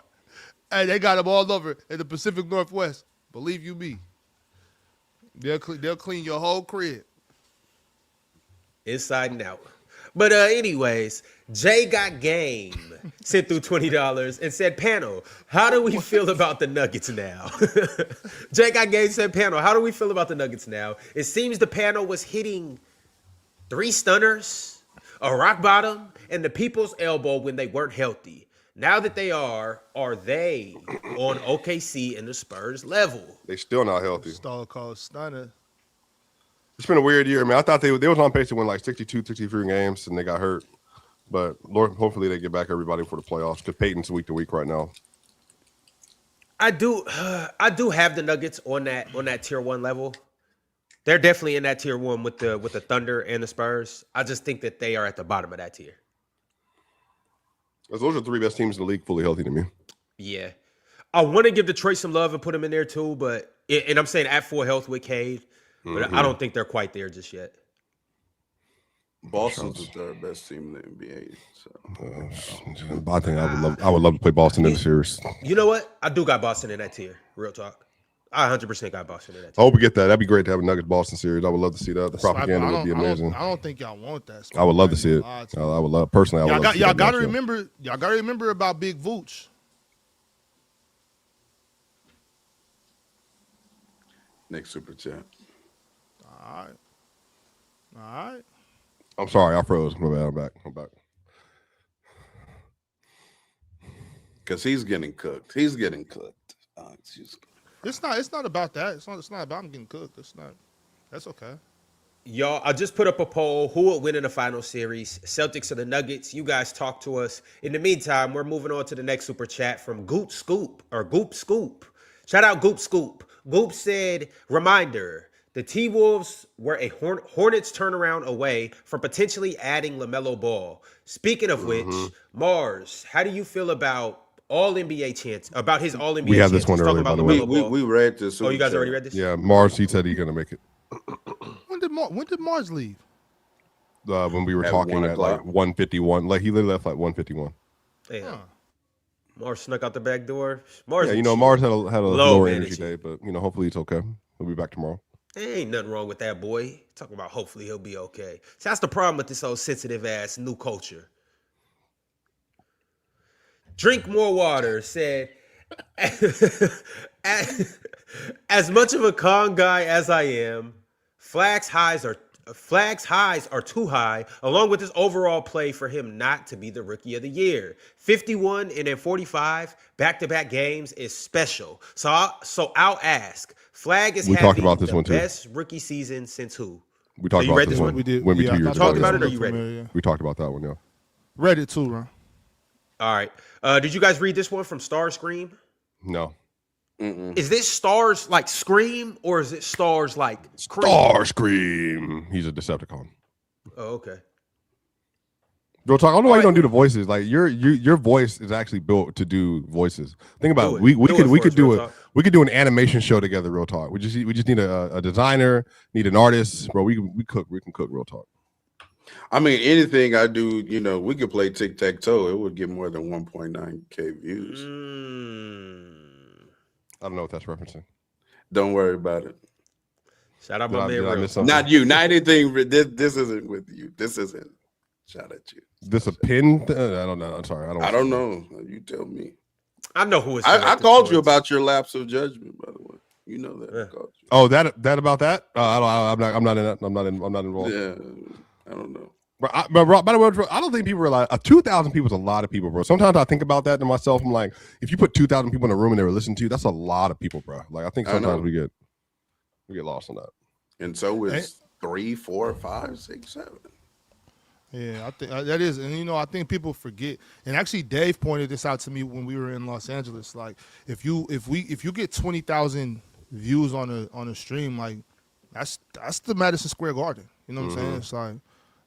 Hey, they got them all over in the Pacific Northwest. Believe you me. They'll clean your whole crib. Inside and out. But anyways, Jay Got Game sent through $20 and said, panel, how do we feel about the Nuggets now? Jay Got Game said, panel, how do we feel about the Nuggets now? It seems the panel was hitting 3 stunners, a rock bottom, and the people's elbow when they weren't healthy. Now that they are they on OKC and the Spurs level? They still not healthy. Stall called stunner. It's been a weird year, man. I thought they was on pace to win like 62, 63 games, and they got hurt. But Lord, hopefully they get back everybody for the playoffs because Peyton's week to week right now. I do have the Nuggets on that tier 1 level. They're definitely in that tier 1 with the Thunder and the Spurs. I just think that they are at the bottom of that tier. Those are the 3 best teams in the league, fully healthy to me. Yeah. I want to give Detroit some love and put them in there too, and I'm saying at full health with Cade, but I don't think they're quite there just yet. Boston's the third best team in the NBA. So I think I would love to play Boston in the series. You know what? I do got Boston in that tier. Real talk. I 100% got Boston in that I tier. hope we get that. That'd be great to have a Nuggets Boston series. I would love to see that. The propaganda would be amazing. I don't think y'all want that. I would love to see it. I would love personally. Y'all got to remember about Big Vooch. next super chat. All right. I'm sorry, I froze. My bad. I'm back. Because he's getting cooked. It's not about that. It's not about him getting cooked. That's okay. Y'all, I just put up a poll. Who would win in the final series? Celtics or the Nuggets? You guys talk to us. In the meantime, we're moving on to the next super chat from Goop Scoop. Shout out Goop Scoop. Goop said, reminder, the T-Wolves were a Hornets turnaround away from potentially adding LaMelo Ball. Speaking of which, Mars, how do you feel about All-NBA chance? About his All-NBA We had this chances? one earlier, by the way. We read this. Oh, you guys already read this? Yeah, Mars, he said he's going to make it. When did Mars leave? When we were At talking 1 at o'clock. like 151. Like, he literally left like 151. Damn. Huh. Mars snuck out the back door. Mars, Yeah, Mars had a Low lower energy. energy day, but, hopefully it's okay. He'll be back tomorrow. There ain't nothing wrong with that boy. Talking about hopefully he'll be okay. So that's the problem with this whole sensitive ass new culture. Drink more water said, as much of a con guy as I am, Flags highs are too high, along with his overall play for him not to be the rookie of the year. 51 and then 45 back-to-back games is special. So I'll ask, Flag is We having talked about this the one, too. best rookie season since who? We talked you about read this this one. one? We did. When we 2 I years talked ago. about it or looked you read it? familiar. We talked about that one, yeah. Read it too, bro. All right. Did you guys read this one from Star Scream? No. Is this Stars like Scream or is it Stars like Scream? Starscream. He's a Decepticon. Oh, okay. Real talk. I don't know why you don't do the voices. Like your voice is actually built to do voices. Think about it. We could do an animation show together. Real talk. We just need a designer, need an artist, bro. We can cook real talk. I mean, anything I do, we could play tic-tac-toe. It would get more than 1.9K views. I don't know what that's referencing. Don't worry about it. Shout out Did my I man. miss Real. something? Not you. Not anything. This isn't with you. This isn't. Shout at you. This a pin? I don't know. I'm sorry. I don't know. You tell me. I know who it's. I called you about your lapse of judgment, by the way. You know that. I called you. Oh, that about that? I'm not in that. I'm not involved. Yeah, I don't know. But by the way, bro, I don't think people realize 2,000 people is a lot of people, bro. Sometimes I think about that to myself. I'm like, if you put 2,000 people in a room and they were listening to you, that's a lot of people, bro. Like I think sometimes we get lost on that. And so is 3, 4, 5, 6, 7. Yeah, I think that is, and I think people forget. And actually, Dave pointed this out to me when we were in Los Angeles. Like, if you get 20,000 views on a stream, like that's the Madison Square Garden. You know what I'm saying? It's like,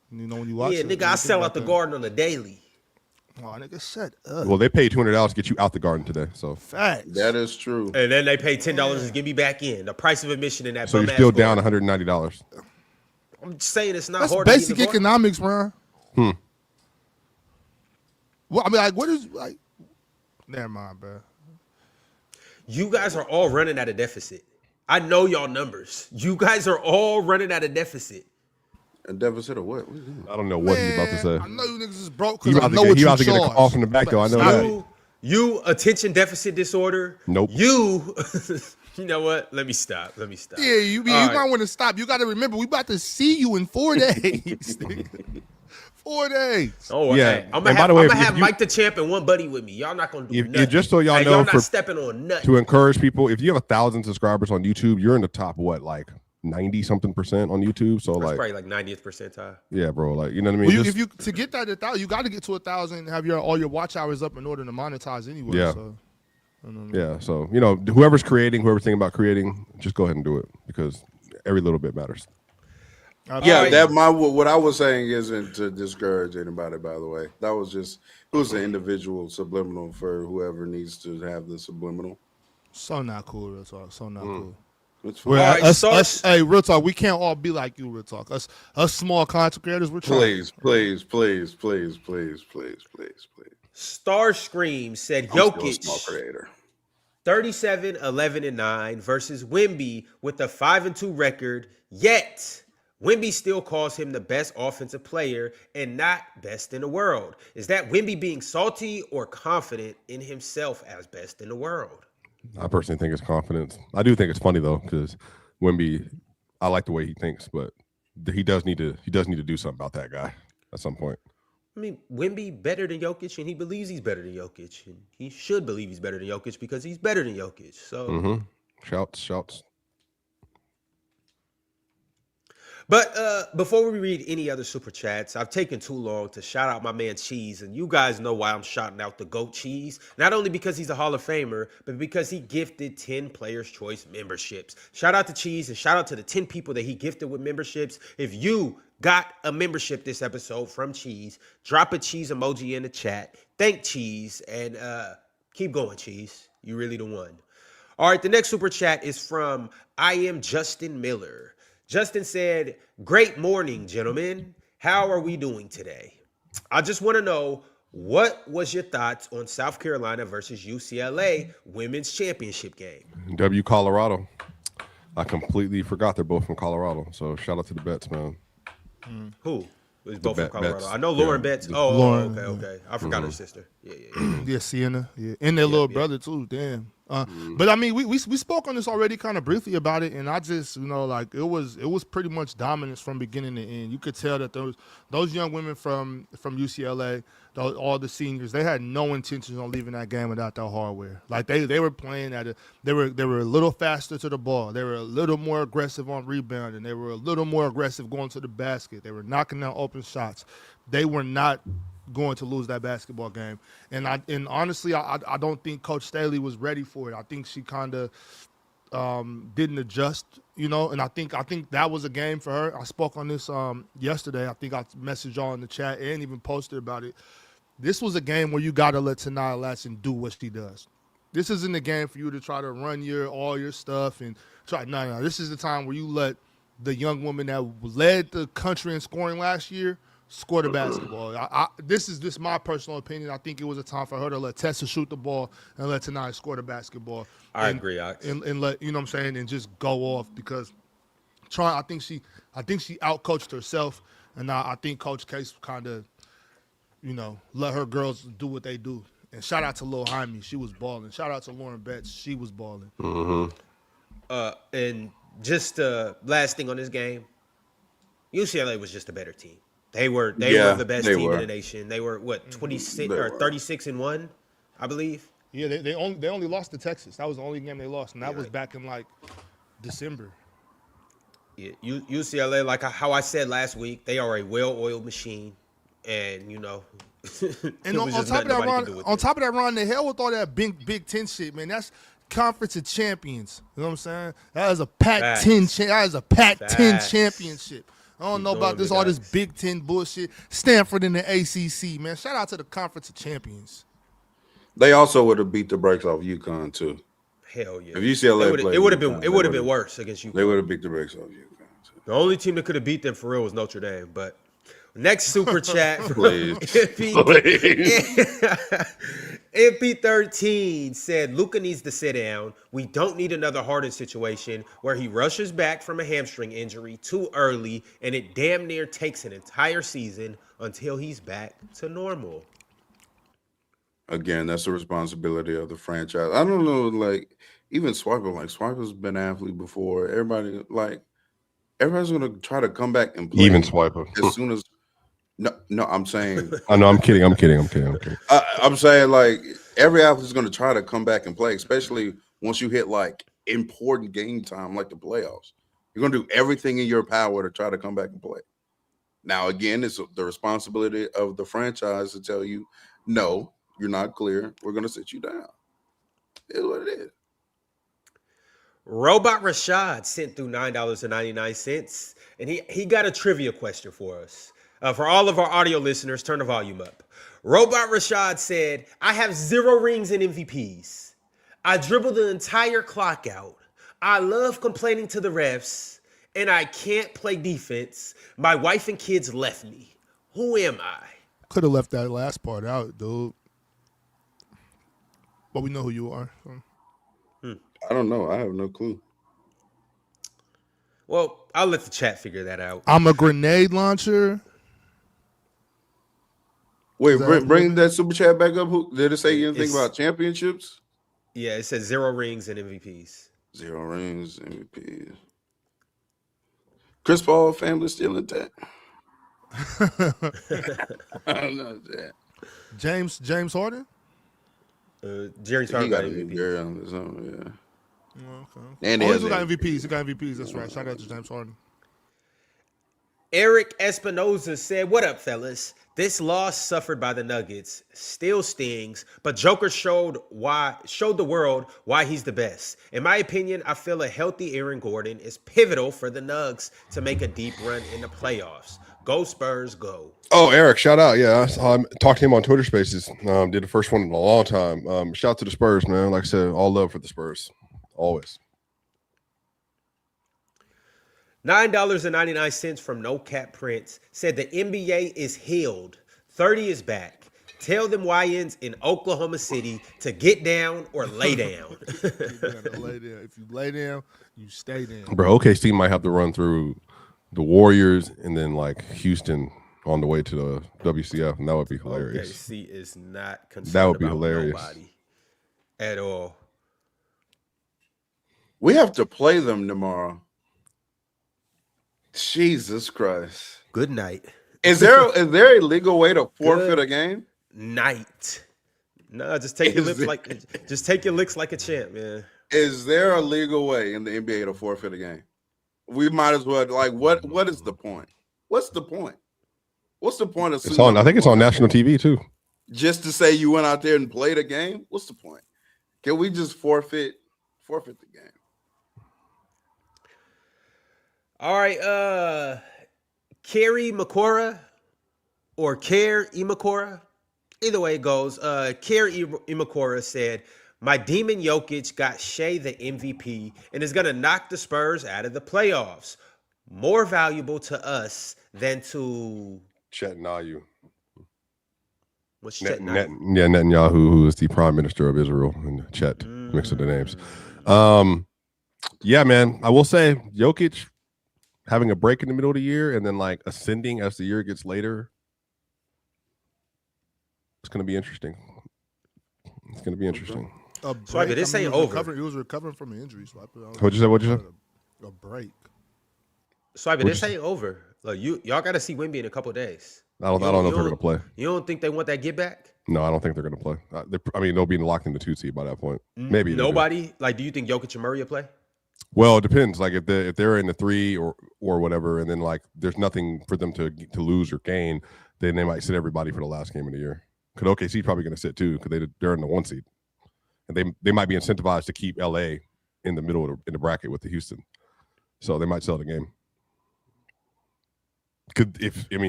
when you watch it. Yeah, nigga, I sell out the Garden on a daily. Oh, nigga, shut up. Well, they paid $200 to get you out the Garden today, so Facts. That is true. And then they pay $10 to get me back in. The price of admission in that. So you're still down $190. I'm just saying it's not That's hard. basic economics, man. Well, I mean, like, what is like? Never mind, bro. You guys are all running at a deficit. I know y'all numbers. You guys are all running at a deficit. A deficit of what? I don't know what he's about to say. I know you niggas is broke He because I about know to what you get a charge. call from the back door. I know that. You attention deficit disorder. Nope. You know what? Let me stop. Yeah, you might want to stop. You got to remember, we about to see you in 4 days. 4 days. Oh, yeah. Hey, I'm gonna have Mike the Champ and one buddy with me. Y'all not gonna do nothing. Just so y'all know, y'all not stepping on nothing. To encourage people, if you have 1,000 subscribers on YouTube, you're in the top 90-something% on YouTube. So that's like probably like 90th percentile. Yeah, bro. Like you know what I mean. Well, if you to get that 1,000, you got to get to 1,000 and have all your watch hours up in order to monetize anyway. Yeah. So, yeah. So whoever's thinking about creating, just go ahead and do it because every little bit matters. Yeah, what I was saying isn't to discourage anybody, by the way. That was just it was an individual subliminal for whoever needs to have the subliminal. So not cool, real talk. So not cool. Right, us, hey, real talk. We can't all be like you, real talk. Us small content creators, we're trying. Please. Starscream said Jokic 37, 11, and 9 versus Wemby with a 5-2 record. Yet Wemby still calls him the best offensive player and not best in the world. Is that Wemby being salty or confident in himself as best in the world? I personally think it's confidence. I do think it's funny though, because Wemby, I like the way he thinks, but he does need to do something about that guy at some point. I mean, Wemby better than Jokic, and he believes he's better than Jokic, and he should believe he's better than Jokic because he's better than Jokic. So, Shouts. But before we read any other super chats, I've taken too long to shout out my man Cheese, and you guys know why I'm shouting out the GOAT Cheese. Not only because he's a Hall of Famer, but because he gifted 10 Players' Choice memberships. Shout out to Cheese, and shout out to the 10 people that he gifted with memberships. If you got a membership this episode from Cheese, drop a cheese emoji in the chat. Thank Cheese, and keep going, Cheese. You really the one. All right, the next super chat is from I Am Justin Miller. Justin said, "Great morning, gentlemen. How are we doing today? I just want to know, what was your thoughts on South Carolina versus UCLA women's championship game?" W Colorado. I completely forgot they're both from Colorado. So shout out to the Betts, man. Who? It's both from Colorado. Betts. I know Lauren Betts. Oh, Lauren, okay. I forgot her sister. Yeah, Sienna. Yeah, and their little brother too. Damn. But I mean, we spoke on this already, kind of briefly about it, and I just like it was pretty much dominance from beginning to end. You could tell that those young women from UCLA, all the seniors, they had no intentions on leaving that game without their hardware. Like they were playing they were a little faster to the ball. They were a little more aggressive on rebounding. They were a little more aggressive going to the basket. They were knocking down open shots. They were not going to lose that basketball game. And honestly, I don't think Coach Staley was ready for it. I think she kind of didn't adjust, and I think that was a game for her. I spoke on this yesterday. I think I messaged y'all in the chat and even posted about it. This was a game where you got to let Tanaya Latson do what she does. This isn't a game for you to try to run all your stuff and try. No. This is the time where you let the young woman that led the country in scoring last year score the basketball. This is my personal opinion. I think it was a time for her to let Tessa shoot the ball and let Tanaya score the basketball. I agree. And let what I'm saying, and just go off because I think she outcoached herself. And I think Coach Case kind of, let her girls do what they do. And shout out to Lil Jaime, she was balling. Shout out to Lauren Betts, she was balling. And just last thing on this game, UCLA was just a better team. They were the best team in the nation. They were 26 or 36-1, I believe. Yeah, they only lost to Texas. That was the only game they lost, and that was back in like December. Yeah, UCLA, like how I said last week, they are a well-oiled machine, and And on top of that, Ron, the hell with all that Big Ten shit, man. That's Conference of Champions. You know what I'm saying? That is a Pac-10. That is a Pac-10 championship. I don't know about all this Big Ten bullshit. Stanford in the ACC, man. Shout out to the Conference of Champions. They also would have beat the brakes off UConn too. Hell yeah! If UCLA played, it would have been worse against UConn. They would have beat the brakes off UConn too. The only team that could have beat them for real was Notre Dame. But next super chat, MP13 said Luka needs to sit down. We don't need another Harden situation where he rushes back from a hamstring injury too early, and it damn near takes an entire season until he's back to normal. Again, that's the responsibility of the franchise. I don't know, like even Swiper's been an athlete before. Everybody's gonna try to come back and play. Even Swiper. As soon as no, I'm saying. I know. I'm kidding. I'm saying like every athlete's gonna try to come back and play, especially once you hit like important game time like the playoffs. You're gonna do everything in your power to try to come back and play. Now, again, it's the responsibility of the franchise to tell you, no, you're not clear. We're going to sit you down. It is what it is. Robot Rashad sent through $9.99, and he got a trivia question for us. For all of our audio listeners, turn the volume up. Robot Rashad said, I have 0 rings and MVPs. I dribble the entire clock out. I love complaining to the refs, and I can't play defense. My wife and kids left me. Who am I? Could have left that last part out, dude. But we know who you are. I don't know. I have no clue. Well, I'll let the chat figure that out. I'm a grenade launcher. Wait, bring that super chat back up. Did it say anything about championships? Yeah, it says 0 rings and MVPs. 0 rings, MVPs. Chris Paul family still intact. I don't know that. James Harden. Jerry Harden got MVP. Yeah. Okay. And he got MVPs. He got MVPs. That's right. Shout out to James Harden. Eric Espinoza said, what up, fellas? This loss suffered by the Nuggets still stings, but Joker showed the world why he's the best. In my opinion, I feel a healthy Aaron Gordon is pivotal for the Nugs to make a deep run in the playoffs. Go Spurs, go. Oh, Eric, shout out. Yeah, I talked to him on Twitter Spaces. Did the first one in a long time. Shout out to the Spurs, man. Like I said, all love for the Spurs. Always. $9.99 from No Cap Prince said the NBA is healed. 30 is back. Tell them YNs in Oklahoma City to get down or lay down. You gotta lay down. If you lay down, you stay down. Bro, OKC might have to run through the Warriors and then like Houston on the way to the WCF, and that would be hilarious. OKC is not concerned that would be about hilarious nobody at all. We have to play them tomorrow. Jesus Christ. Good night. Is there a legal way to forfeit a game? Night. No, just take your licks like a champ, man. Is there a legal way in the NBA to forfeit a game? We might as well what is the point? What's the point? What's the point of I think it's on national TV too. Just to say you went out there and played a game? What's the point? Can we just forfeit the game? All right, Kerry Makora or Care Imakora. Either way it goes. Care Imakora said, my Demon Jokic got Shea the MVP and is going to knock the Spurs out of the playoffs. More valuable to us than to Netanyahu. What's Netanyahu? Yeah, Netanyahu, who is the prime minister of Israel, and Chet, mix of the names. Yeah, man, I will say Jokic, having a break in the middle of the year and then like ascending as the year gets later. It's going to be interesting. It's going to be interesting. A break. So, this ain't over. He was recovering from an injury. So What'd you say? What'd you say? A break. So, this ain't over. Like y'all got to see Wemby in a couple of days. I don't know if they're going to play. You don't think they want that get back? No, I don't think they're going to play. I mean, they'll be locked in the 2 seed by that point. Maybe nobody. Like, do you think Jokic and Murray will play? Well, it depends. Like if they're in the 3 or whatever, and then like there's nothing for them to lose or gain, then they might sit everybody for the last game of the year. Because OKC's probably going to sit too because they're in the 1 seed, and they might be incentivized to keep LA in the middle in the bracket with the Houston, so they might sell the game.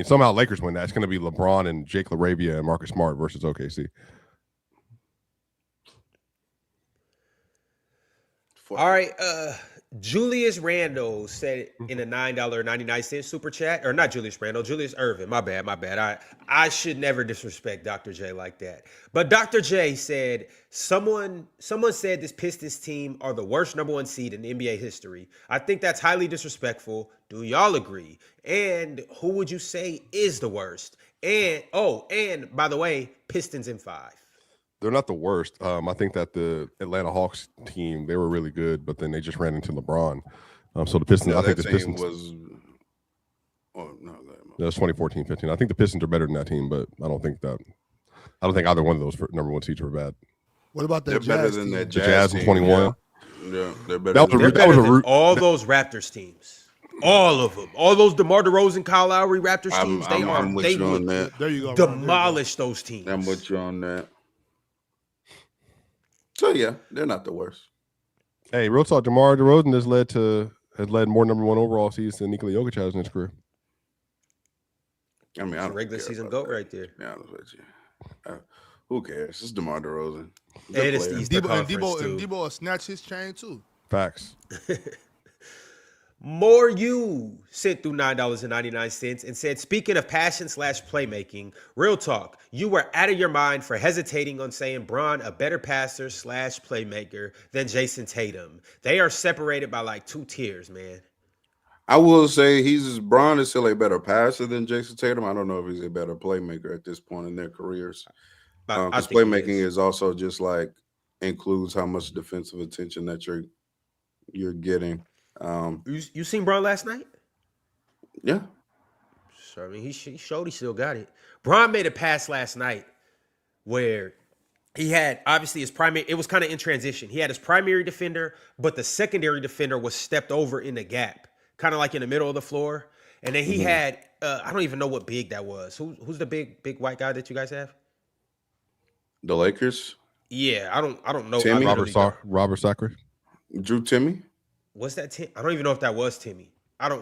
Somehow Lakers win that, it's going to be LeBron and Jake LaRavia and Marcus Smart versus OKC. All right, Julius Randle said in a $9.99 super chat, or not Julius Randle, Julius Irvin. My bad. I should never disrespect Dr. J like that. But Dr. J said someone said this Pistons team are the worst number 1 seed in NBA history. I think that's highly disrespectful. Do y'all agree? And who would you say is the worst? And by the way, Pistons in 5. They're not the worst. I think that the Atlanta Hawks team, they were really good, but then they just ran into LeBron. So the Pistons, I think the Pistons was. Oh no, that was 2014-15. I think the Pistons are better than that team, but I don't think either one of those number 1 seeds were bad. What about that? They're Jazz better than team? that The Jazz in 21. Yeah, they're better. That was a root. All those Raptors teams. All of them. All those DeMar DeRozan, Kyle Lowry Raptors teams. I'm with you on that. There you go. Demolish those teams. I'm with you on that. So yeah, they're not the worst. Hey, real talk, DeMar DeRozan has led more number 1 overall seasons than Nikola Jokic has in his career. I mean, I don't regular care season about GOAT that. right there. Yeah, honest with you. Who cares? It's DeMar DeRozan. And it's the Eastern Conference, too. Debo will snatch his chain too. Facts. More you sent through $9.99 and said, speaking of passion / playmaking, real talk, you were out of your mind for hesitating on saying Bron a better passer / playmaker than Jason Tatum. They are separated by like 2 tiers, man. I will say Bron is still a better passer than Jason Tatum. I don't know if he's a better playmaker at this point in their careers. Because playmaking is also just like includes how much defensive attention that you're getting. You seen Bron last night? Yeah. So, I mean, he showed he still got it. Bron made a pass last night where he had obviously his primary. It was kind of in transition. He had his primary defender, but the secondary defender was stepped over in the gap, kind of like in the middle of the floor. And then he had I don't even know what big that was. Who's the big white guy that you guys have? The Lakers. Yeah, I don't know. Timmy? Robert Sacre. Drew Timmy. Was that Tim? I don't even know if that was Timmy.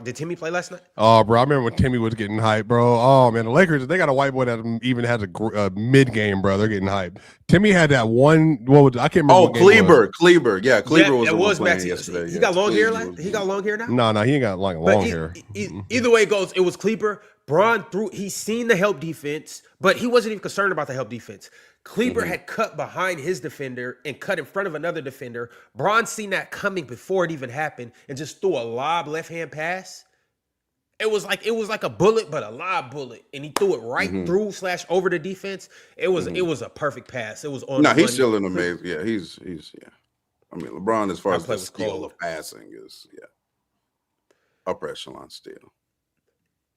Did Timmy play last night? Oh, bro, I remember when Timmy was getting hyped, bro. Oh man, the Lakers, they got a white boy that even has a mid game, bro. They're getting hyped. Timmy had that one. I can't remember. Oh, Kleber. Yeah, Kleber was back yesterday. He got long hair. He got long hair now. No, he ain't got like long hair. Either way it goes, it was Kleber. Bron he's seen the help defense, but he wasn't even concerned about the help defense. Kleber had cut behind his defender and cut in front of another defender. Bron seen that coming before it even happened and just threw a lob left-hand pass. It was like a bullet, but a lob bullet, and he threw it right through / over the defense. It was a perfect pass. It was on. No, he's still an amazing. Yeah, he's. I mean, LeBron, as far as the skill of passing is, upper echelon still.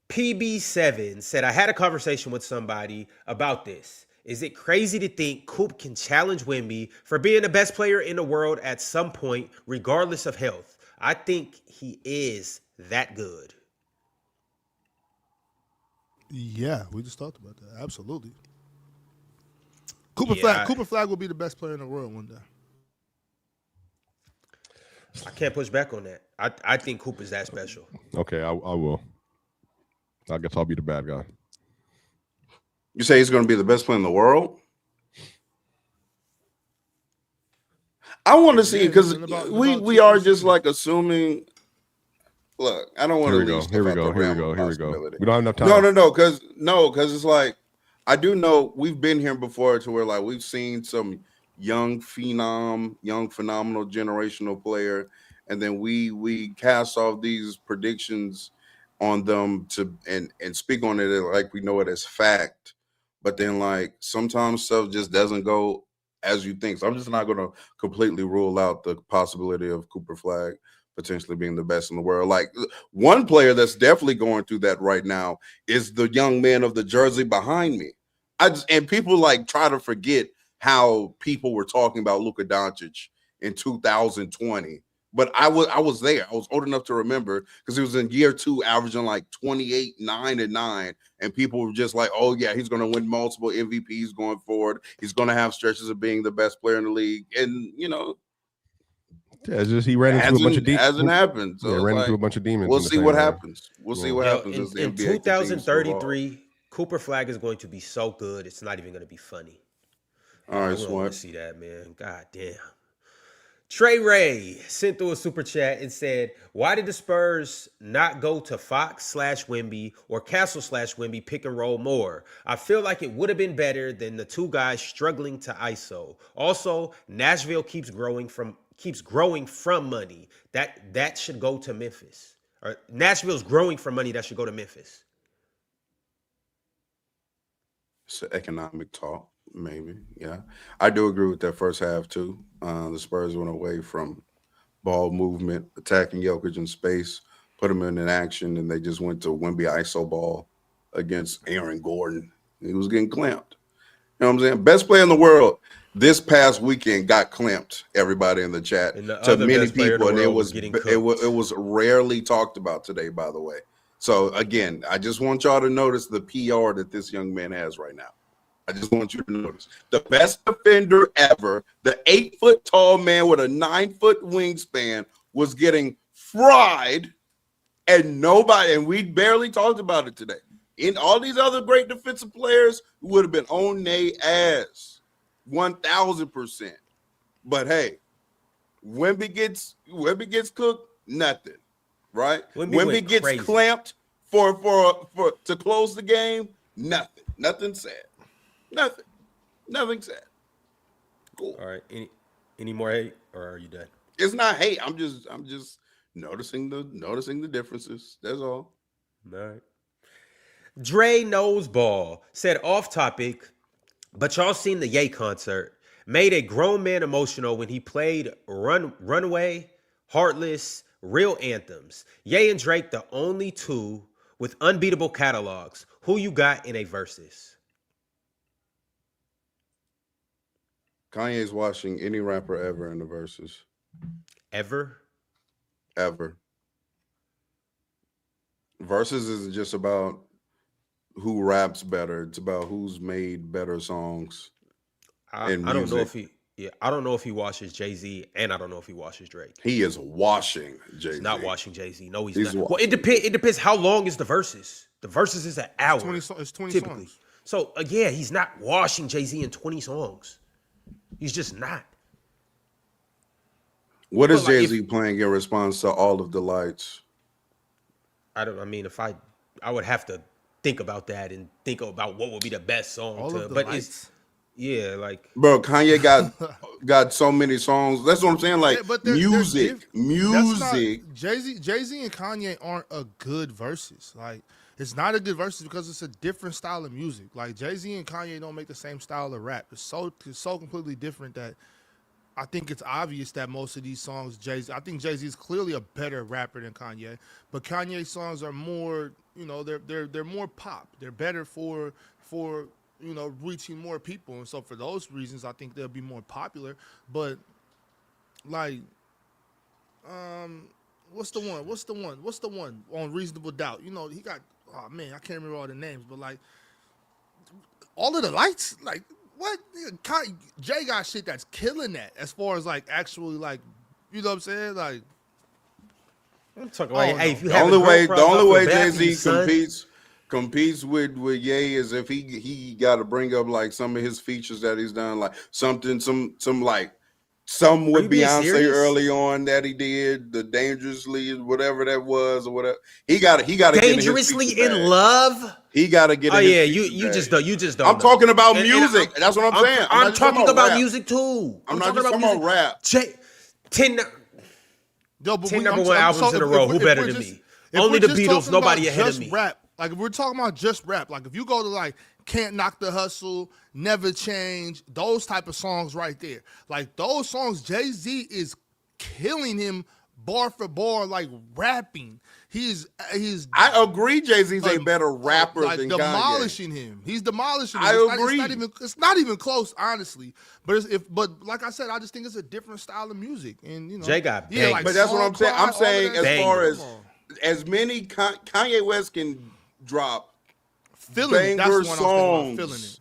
PB7 said, I had a conversation with somebody about this. Is it crazy to think Coop can challenge Wemby for being the best player in the world at some point, regardless of health? I think he is that good. Yeah, we just talked about that. Absolutely. Cooper Flag will be the best player in the world one day. I can't push back on that. I think Coop is that special. Okay, I will. I guess I'll be the bad guy. You say he's going to be the best player in the world? I want to see, because we are just like assuming. Look, I don't want to leave. Here we go. We don't have enough time. No, because it's like I do know we've been here before to where like we've seen some young phenomenal generational player, and then we cast off these predictions on them and speak on it like we know it as fact. But then like sometimes stuff just doesn't go as you think. So I'm just not going to completely rule out the possibility of Cooper Flag potentially being the best in the world. Like one player that's definitely going through that right now is the young man of the jersey behind me. And people like try to forget how people were talking about Luka Doncic in 2020. But I was there. I was old enough to remember because he was in year 2 averaging like 28, 9, and 9. And people were just like, oh, yeah, he's going to win multiple MVPs going forward. He's going to have stretches of being the best player in the league. And, you know, yeah, it's just he ran into a bunch of demons. Hasn't happened. So yeah, ran into a bunch of demons. We'll see what happens. We'll see what happens. As the in NBA 2033, Cooper Flag is going to be so good, it's not even going to be funny. All right, I want Swat. to see that, man. God damn. Trey Ray sent through a super chat and said, why did the Spurs not go to Fox/Wemby or Castle/Wemby pick and roll more? I feel like it would have been better than the two guys struggling to ISO. Also, Nashville keeps growing from money. That should go to Memphis. Or Nashville's growing from money that should go to Memphis. It's an economic talk, maybe. Yeah, I do agree with that first half too. The Spurs went away from ball movement, attacking Jokic in space, put him in action, and they just went to Wemby ISO ball against Aaron Gordon. He was getting clamped. You know what I'm saying? Best player in the world this past weekend got clamped. Everybody in the chat to many people, and it was rarely talked about today. By the way. So, again, I just want y'all to notice the PR that this young man has right now. I just want you to notice. The best defender ever, the 8-foot tall man with a 9-foot wingspan was getting fried, and we barely talked about it today. In all these other great defensive players who would have been on their ass 1,000%. But, hey, Wemby gets cooked, nothing. Right? Wemby gets crazy. Clamped for to close the game. Nothing said. Nothing said. Cool. All right. Any more hate, or are you done? It's not hate. I'm just noticing the differences. That's all. All right. Dre Noseball said off topic, but y'all seen the Ye concert. Made a grown man emotional when he played Runaway, Heartless, real anthems. Ye and Drake, the only two with unbeatable catalogs. Who you got in a versus? Kanye's watching any rapper ever in the verses. Ever? Verses isn't just about who raps better. It's about who's made better songs. I don't know if he. Yeah, I don't know if he washes Jay-Z, and I don't know if he washes Drake. He is washing Jay-Z. He's not washing Jay-Z. No, he's not. Well, it depends how long is the verses. The verses is an hour. It's 20 typically. songs. So, yeah, he's not washing Jay-Z in 20 songs. He's just not. What is Jay-Z playing in response to All of the Lights? I would have to think about that and think about what would be the best song. All of the but lights. it's yeah, like bro, Kanye got so many songs. That's what I'm saying. Like music. Jay-Z and Kanye aren't a good verses. Like it's not a good verses because it's a different style of music. Like Jay-Z and Kanye don't make the same style of rap. It's so completely different that I think it's obvious that most of these songs, I think Jay-Z is clearly a better rapper than Kanye, but Kanye's songs are more, they're more pop. They're better for reaching more people, and so for those reasons, I think they'll be more popular. But like, what's the one on Reasonable Doubt? He got, oh man, I can't remember all the names, but like, All of the Lights, like. What? Jay got shit that's killing that as far as like actually like, you know what I'm saying? Like, I'm talking about if you the only way Jay-Z competes with Ye is if he got to bring up like some of his features that he's done, like some with Beyonce early on that he did, the Dangerously, whatever that was, or whatever. He got to Dangerously in Love. He got to get. Oh yeah, you just don't. I'm talking about music. That's what I'm saying. I'm talking about music too. I'm not just talking about rap. Yo, but 10 number one albums in a row. Who better than me? Only the Beatles, nobody ahead of me. Rap, like if we're talking about just rap, like if you go to like Can't Knock the Hustle, Never Change, those type of songs right there, like those songs, Jay-Z is killing him bar for bar, like rapping. He's. I agree. Jay-Z's like, a better rapper like than demolishing Kanye. him. He's demolishing him. I agree. It's not even close, honestly. But but like I said, I just think it's a different style of music. And you know, Jay got yeah, bangers. But that's what I'm saying. I'm saying as far as many Kanye West can drop feeling banger that's what I'm feeling it. songs,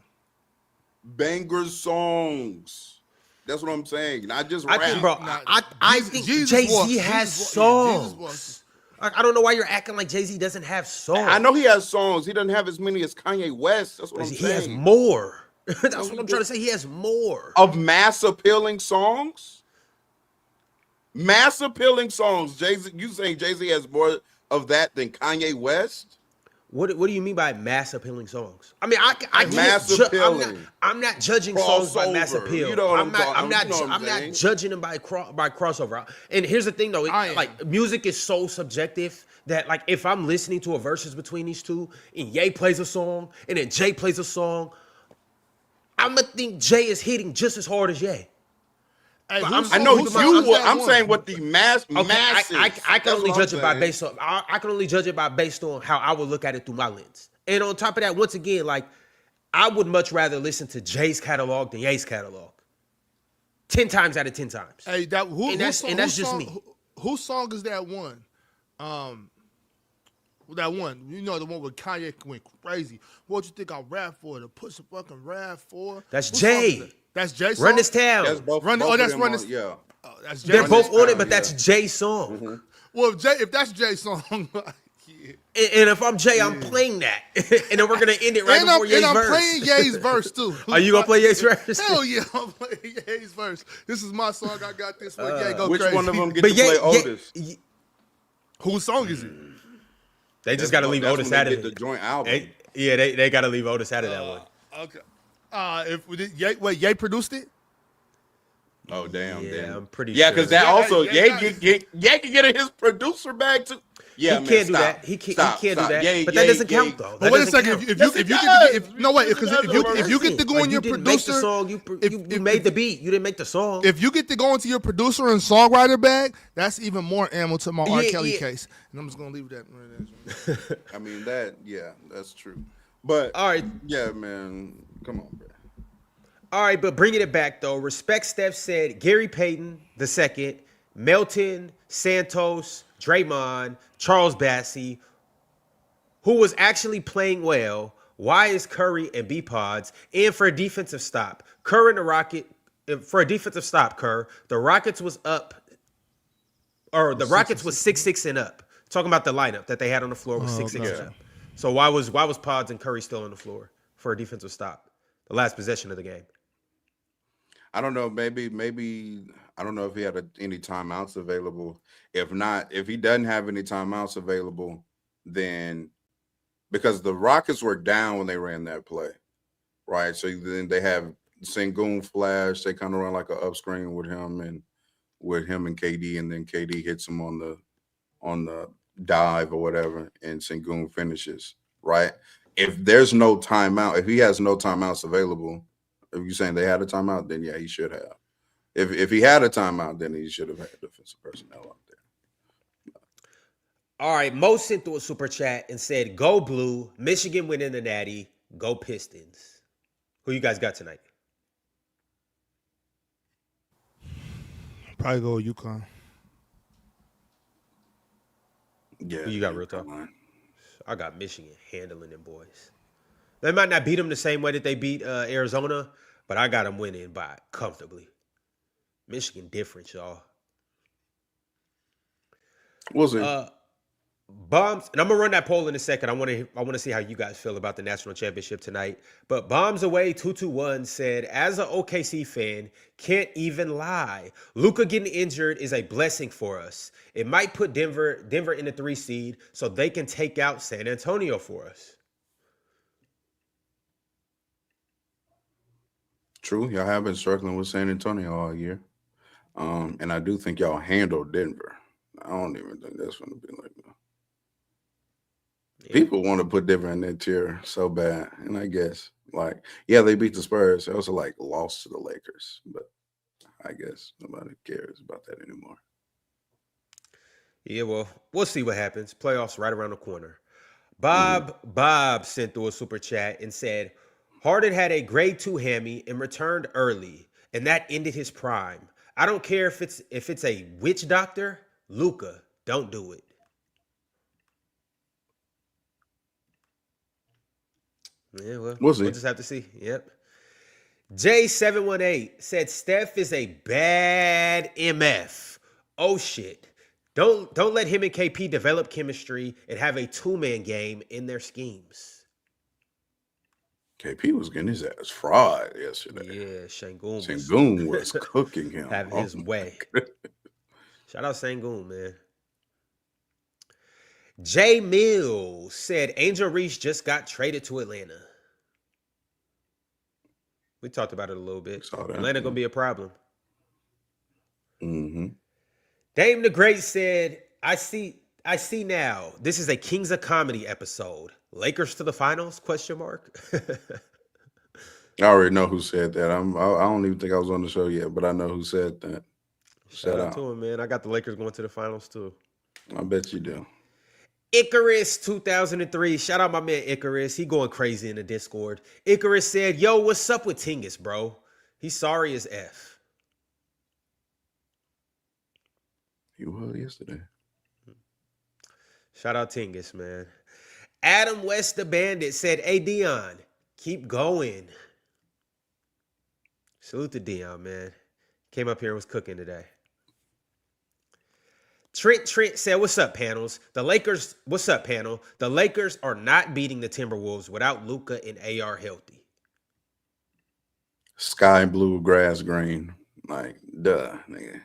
banger songs. That's what I'm saying. Not just rap. I think Jay-Z has songs. I don't know why you're acting like Jay-Z doesn't have songs. I know he has songs. He doesn't have as many as Kanye West. That's what I'm saying. He has more. That's what I'm trying to say. He has more. Of mass appealing songs? Mass appealing songs. Jay-Z, you saying Jay-Z has more of that than Kanye West? What do you mean by mass appealing songs? I mean, I mass can't appealing. I'm not judging songs by mass appeal. You know what I'm not judging them by crossover. And here's the thing though, like music is so subjective that like if I'm listening to a versus between these two and Ye plays a song and then Jay plays a song, I'ma think Jay is hitting just as hard as Ye. Hey, I know you would. I'm saying what the masses. I can only judge it by based on. I can only judge it by based on how I would look at it through my lens. And on top of that, once again, like I would much rather listen to Jay's catalog than Ye's catalog. 10 times out of 10 times. Hey, that's just me. Whose song is that one? That one, you know, the one where Kanye went crazy. What you think I rap for? To push a fucking rap for? That's Jay. That's Jay's song? Run This Town. That's both. Run This. Yeah. That's Jay. They're both on it, but that's Jay's song. Mm-hmm. Well, if that's Jay's song, yeah. And if I'm Jay, I'm playing that, and then we're gonna end it right before Ye's verse. And I'm playing Ye's verse too. Are you gonna play Ye's verse? Hell yeah, I'm playing Ye's verse. This is my song. I got this one. Ye go which crazy. one of them get to play Otis? Whose song is it? They just got to leave Otis out of it. The joint album. They got to leave Otis out of that one. Okay. Ye produced it? Oh damn! I'm pretty sure. Yeah, because that also Ye can get in his producer bag too. Yeah, he can't do that. He can't do that. But that doesn't count though. But wait a second. If you get to go in your producer, you made the beat. You didn't make the song. If you get to go into your producer and songwriter bag, that's even more ammo to my R. Kelly case. And I'm just gonna leave that. I mean that's true. But all right, yeah, man, come on, bro. All right, but bringing it back though, Respect Steph said Gary Payton II, Melton, Santos, Draymond, Charles Bassey, who was actually playing well. Why is Curry and B-Pods? And for a defensive stop, Kerr and the Rocket. For a defensive stop, Kerr, the Rockets was up, or the Rockets was 6-6 and up. Talking about the lineup that they had on the floor was 6-6 and up. So why was Pods and Curry still on the floor for a defensive stop? The last possession of the game. I don't know. Maybe I don't know if he had any timeouts available. If not, if he doesn't have any timeouts available, then because the Rockets were down when they ran that play, right? So then they have Sengun flash. They kind of run like an up screen with him and KD, and then KD hits him on the dive or whatever, and Sengun finishes, right? If there's no timeout, if he has no timeouts available, if you're saying they had a timeout, then yeah, he should have. If he had a timeout, then he should have had defensive personnel out there. All right, Mo sent through a super chat and said, "Go Blue, Michigan winning the Natty, go Pistons." Who you guys got tonight? Probably go UConn. Yeah. Who you got, real talk? I got Michigan handling them boys. They might not beat them the same way that they beat Arizona, but I got them winning by comfortably. Michigan different, y'all. We'll see. Bombs, and I'm gonna run that poll in a second. I want to see how you guys feel about the national championship tonight. But Bombs Away 221 said, as an OKC fan, can't even lie. Luka getting injured is a blessing for us. It might put Denver in the 3 seed, so they can take out San Antonio for us. True, y'all have been struggling with San Antonio all year, and I do think y'all handled Denver. I don't even think that's going to be like that. Yeah. People want to put Denver in that tier so bad, and I guess like they beat the Spurs. They also like lost to the Lakers, but I guess nobody cares about that anymore. Yeah, well, we'll see what happens. Playoffs right around the corner. Bob sent through a super chat and said, Harden had a grade 2 hammy and returned early, and that ended his prime. I don't care if it's a witch doctor, Luka, don't do it. Yeah, well, We'll see. we'll just have to see. Yep. J718 said Steph is a bad MF. Oh shit. Don't let him and KP develop chemistry and have a 2-man game in their schemes. KP was getting his ass fried yesterday. Yeah, Sengun was cooking him. Having his way. Shout out Sengun, man. J Mills said Angel Reese just got traded to Atlanta. We talked about it a little bit. Atlanta gonna be a problem. Mm-hmm. Dame the Great said, I see now. This is a Kings of Comedy episode. Lakers to the finals? ? I already know who said that. I don't even think I was on the show yet, but I know who said that. Shout out to him, man. I got the Lakers going to the finals too. I bet you do. Icarus 2003. Shout out my man Icarus. He going crazy in the Discord. Icarus said, yo, what's up with Tingus, bro? He's sorry as F. He was yesterday. Shout out Tingus, man. Adam West the Bandit said, hey, Dion, keep going. Salute to Dion, man. Came up here and was cooking today. Trent said, what's up, panels? What's up, panel? The Lakers are not beating the Timberwolves without Luka and AR healthy. Sky blue, grass green. Like, duh, nigga.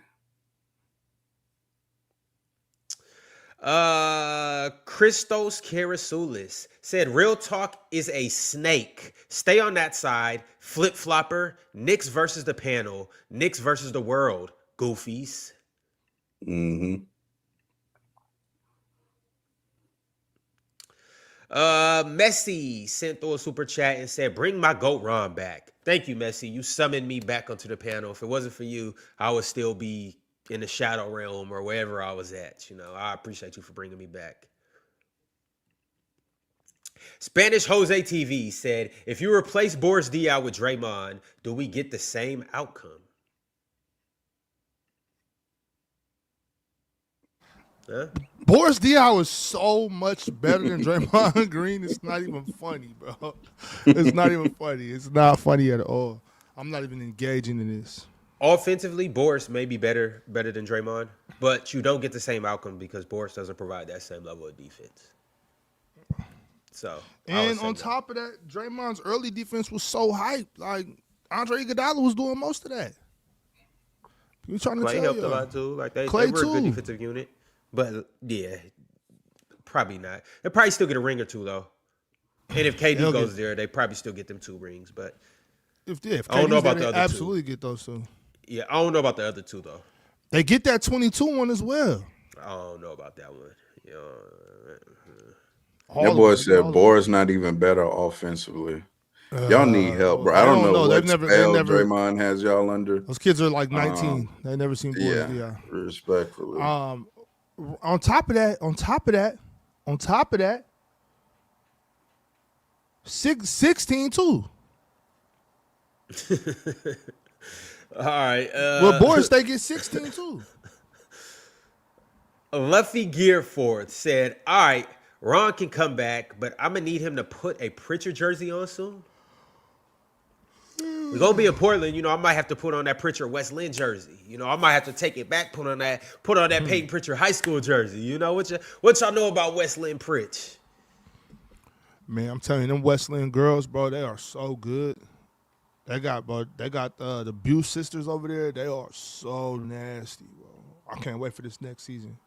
Christos Karasoulis said, real talk is a snake. Stay on that side. Flip-flopper. Knicks versus the panel. Knicks versus the world. Goofies. Mm-hmm. Messi sent through a super chat and said, bring my GOAT Ron back. Thank you, Messi. You summoned me back onto the panel. If it wasn't for you, I would still be in the shadow realm or wherever I was at. You know, I appreciate you for bringing me back. Spanish Jose TV said, if you replace Boris Diaw with Draymond, do we get the same outcome? Huh? Boris Diaw is so much better than Draymond Green. It's not even funny, bro. It's not even funny. It's not funny at all. I'm not even engaging in this. Offensively, Boris may be better than Draymond, but you don't get the same outcome because Boris doesn't provide that same level of defense. So, and on top of that, Draymond's early defense was so hyped. Like Andre Iguodala was doing most of that. You trying to Clay tell helped you. a lot too. Like they Clay were a good too. defensive unit, but yeah, probably not. They probably still get a ring or two though. And if KD goes there, they probably still get them 2 rings. But if I don't know about the other absolutely two. Get those 2. Yeah, I don't know about the other 2 though. They get that 22 one as well. I don't know about that one. That boy said Boris not even better offensively. Y'all need help, bro. I don't know what spell Draymond has y'all under. Those kids are like 19. They never seen Boris Diaw. Respectfully. On top of that, 16 too. All right. Well, Boris, they get 16 too. Luffy Gearforth said, all right, Ron can come back, but I'm going to need him to put a Pritchard jersey on soon. We're going to be in Portland. You know, I might have to put on that Pritchard West Lynn jersey. You know, I might have to take it back, put on that Peyton Pritchard High School jersey. You know, what y'all know about West Lynn Pritch? Man, I'm telling you, them West Lynn girls, bro, they are so good. They got the Buse sisters over there. They are so nasty, bro. I can't wait for this next season.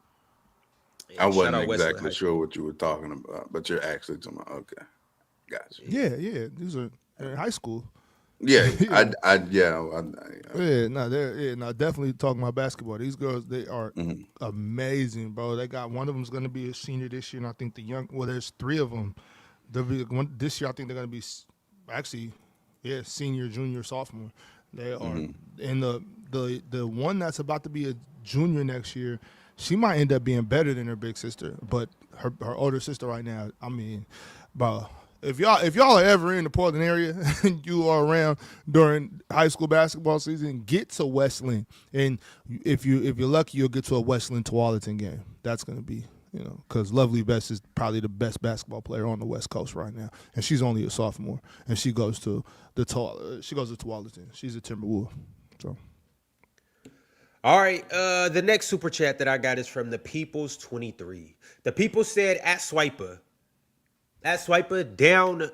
I wasn't exactly sure what you were talking about, but you're actually talking about, okay. Gotcha. Yeah. These are in high school. Yeah, Yeah. Definitely talking about basketball. These girls, they are amazing, bro. They got one of them's going to be a senior this year, and I think there's 3 of them. This year, I think they're going to be senior, junior, sophomore. They are, and the one that's about to be a junior next year, she might end up being better than her big sister, but her older sister right now, I mean, bro. If y'all are ever in the Portland area and you are around during high school basketball season, get to Westland. And if you're lucky, you'll get to a Westland Tualatin game. That's gonna be, because Lovely Best is probably the best basketball player on the West Coast right now, and she's only a sophomore, and she goes to Tualatin. She's a Timberwolf. So. All right, the next super chat that I got is from the People's 23. The People said at Swiper, down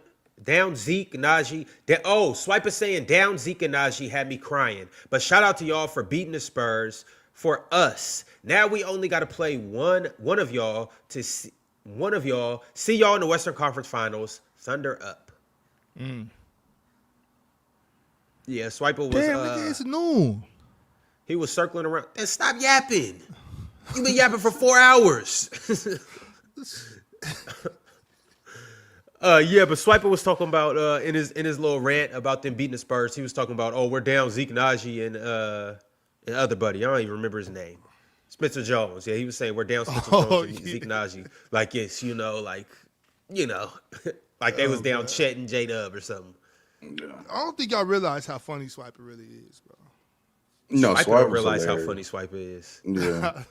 Zeke, Najee. Swiper saying down Zeke and Najee had me crying. But shout out to y'all for beating the Spurs. For us, now we only got to play one of y'all. See y'all in the Western Conference Finals. Thunder up. Yeah, Swiper was. Damn, it's noon. He was circling around. And stop yapping. You've been yapping for 4 hours. But Swiper was talking about in his little rant about them beating the Spurs. He was talking about, we're down Zeke, Najee, and other buddy. I don't even remember his name. Spencer Jones. Yeah, he was saying we're down Spencer Jones and Zeke, Najee. Like, yes, like they was down Chet and J-Dub or something. I don't think y'all realize how funny Swiper really is, bro. No, I don't realize how funny Swiper is. Yeah.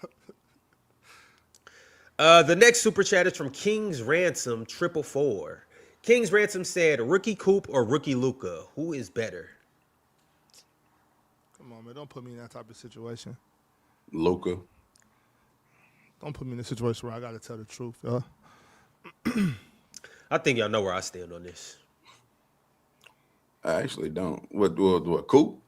The next super chat is from King's Ransom 444. King's Ransom said, "Rookie Coop or Rookie Luka, who is better?" Come on, man, don't put me in that type of situation. Luka. Don't put me in a situation where I got to tell the truth, y'all. I think y'all know where I stand on this. I actually don't. What Coop?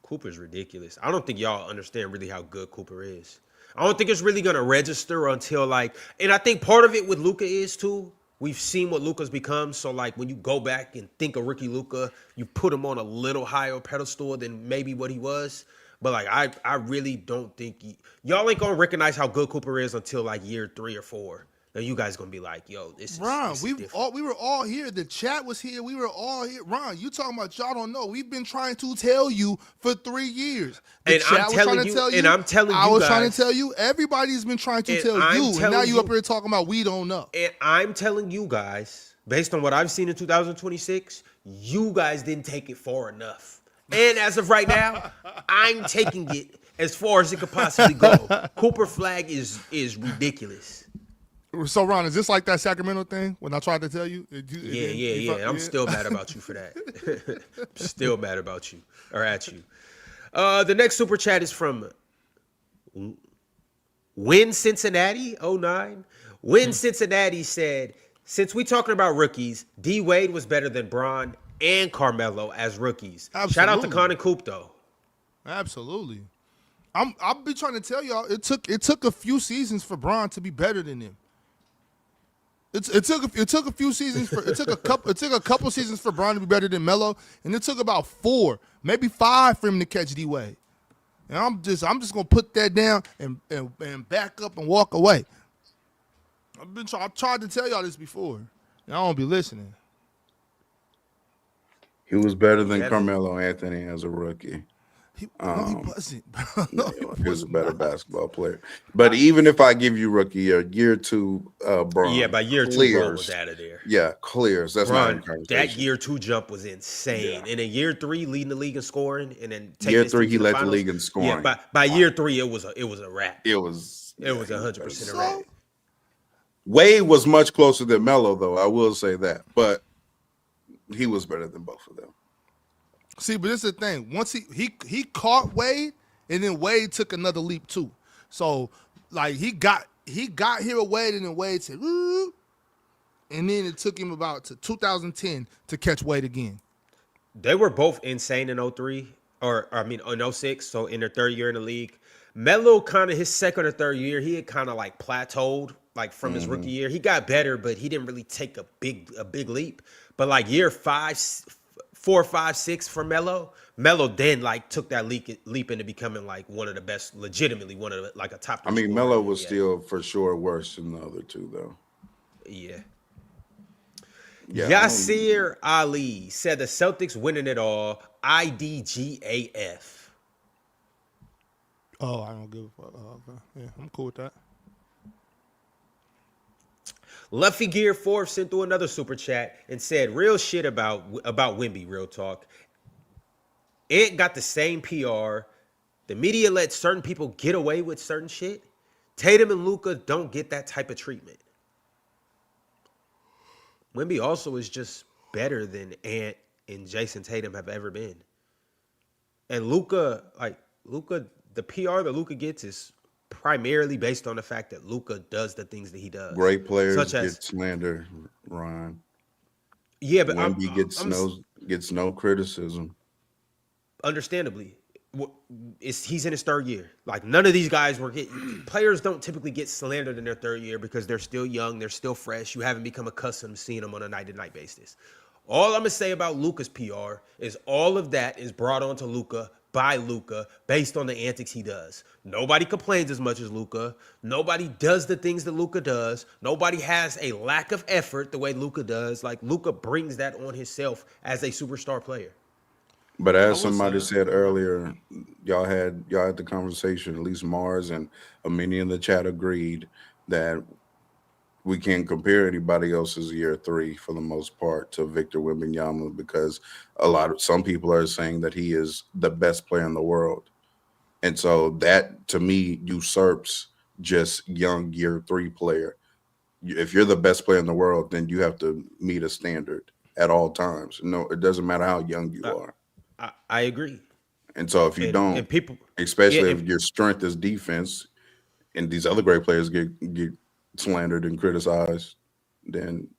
Cooper's ridiculous. I don't think y'all understand really how good Cooper is. I don't think it's really going to register until and I think part of it with Luka is too, we've seen what Luka's become. So when you go back and think of rookie Luka, you put him on a little higher pedestal than maybe what he was. But I really don't think y'all ain't going to recognize how good Cooper is until year 3 or 4. Now you guys gonna be like, yo, this is Ron. This We is different. were all here. The chat was here. We were all here. Ron, you talking about y'all don't know? We've been trying to tell you for 3 years. And I'm telling you. I was trying to tell you. Everybody's been trying to tell you, and now you up here talking about we don't know. And I'm telling you guys, based on what I've seen in 2026, you guys didn't take it far enough. And as of right now, I'm taking it as far as it could possibly go. Cooper Flag is ridiculous. So, Ron, is this like that Sacramento thing when I tried to tell you? Yeah. I'm still mad about you for that. Still mad about you or at you. The next super chat is from Win Cincinnati 09. Win Cincinnati said, since we talking about rookies, D Wade was better than Bron and Carmelo as rookies. Absolutely. Shout out to Con and Coop though. Absolutely. I've been trying to tell y'all it took a few seasons for Bron to be better than him. It took a few seasons it took a couple seasons for Bron to be better than Melo, and it took about 4, maybe 5 for him to catch D Wade. And I'm just gonna put that down and back up and walk away. I've tried to tell y'all this before. Y'all don't be listening. He was better than Carmelo Anthony as a rookie. He wasn't. He was a better basketball player. But even if I give you rookie year 2, Bron. Yeah, by year 2, Bron was out of there. Yeah, clears. That's Bron, not a conversation. that year 2 jump was insane. Yeah. And in year 3, leading the league in scoring, and then year 3 he led the league in scoring. Yeah, by year 3 it was a wrap. It was 100% a wrap. Wade was much closer than Melo, though. I will say that, but he was better than both of them. See, but this is the thing. Once he caught Wade, and then Wade took another leap too. So he got here with Wade, and then Wade said, "Ooh," and then it took him about to 2010 to catch Wade again. They were both insane in 03, in 06. So in their 3rd year in the league, Melo kind of his 2nd or 3rd year, he had kind of plateaued from his rookie year. He got better, but he didn't really take a big leap. But year 5, 4, 5, 6 for Melo. Melo then like took that leap into becoming like one of the best, legitimately one of the, like a top 3 I mean, scorer Melo in the was NBA. still for sure worse than the other two, though. Yeah. Yeah, Yasir Ali said the Celtics winning it all. IDGAF. Oh, I don't give a fuck. Oh, okay. Yeah, I'm cool with that. Luffy Gear 4 sent through another super chat and said real shit about Wemby, real talk. Ant got the same PR. The media let certain people get away with certain shit. Tatum and Luka don't get that type of treatment. Wemby also is just better than Ant and Jason Tatum have ever been. And Luka, the PR that Luka gets is primarily based on the fact that Luka does the things that he does. great players such as get slander, Ryan. yeah, but Wemby gets no criticism. understandably, he's in his third year. Like none of these guys were getting. Players don't typically get slandered in their third year because they're still young, they're still fresh. You haven't become accustomed to seeing them on a night-to-night basis. All I'm gonna say about Luka's PR is all of that is brought onto Luka by Luka based on the antics he does. Nobody complains as much as Luka. Nobody does the things that Luka does. Nobody has a lack of effort the way Luka does. Like Luka brings that on himself as a superstar player. But as somebody said earlier, y'all had the conversation. At least Mars and many in the chat agreed that we can't compare anybody else's year 3 for the most part to Victor Wembanyama because some people are saying that he is the best player in the world, and so that to me usurps just young year 3 player. If you're the best player in the world, then you have to meet a standard at all times. No, it doesn't matter how young you are. I agree. And so if you don't, and people, especially if your strength is defense, and these other great players get slandered and criticized, then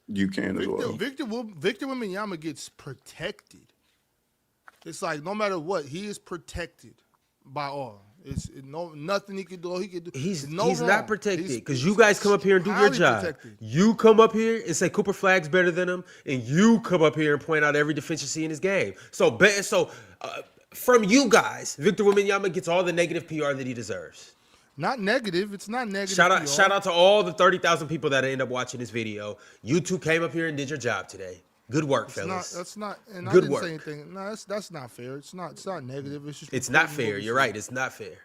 you can as well. Victor Wembanyama gets protected. It's like no matter what, he is protected by all. It's nothing he can do. He's wrong. not protected because you guys come up here and do your job. Protected. You come up here and say Cooper Flagg's better than him, and you come up here and point out every deficiency in his game. So from you guys, Victor Wembanyama gets all the negative PR that he deserves. Not negative. It's not negative. Shout out to all the 30,000 people that end up watching this video. You two came up here and did your job today. Good work, fellas. That's not. And Good I didn't work. say anything. No, that's not fair. It's not negative. It's just. It's not fair. You're right. It's not fair.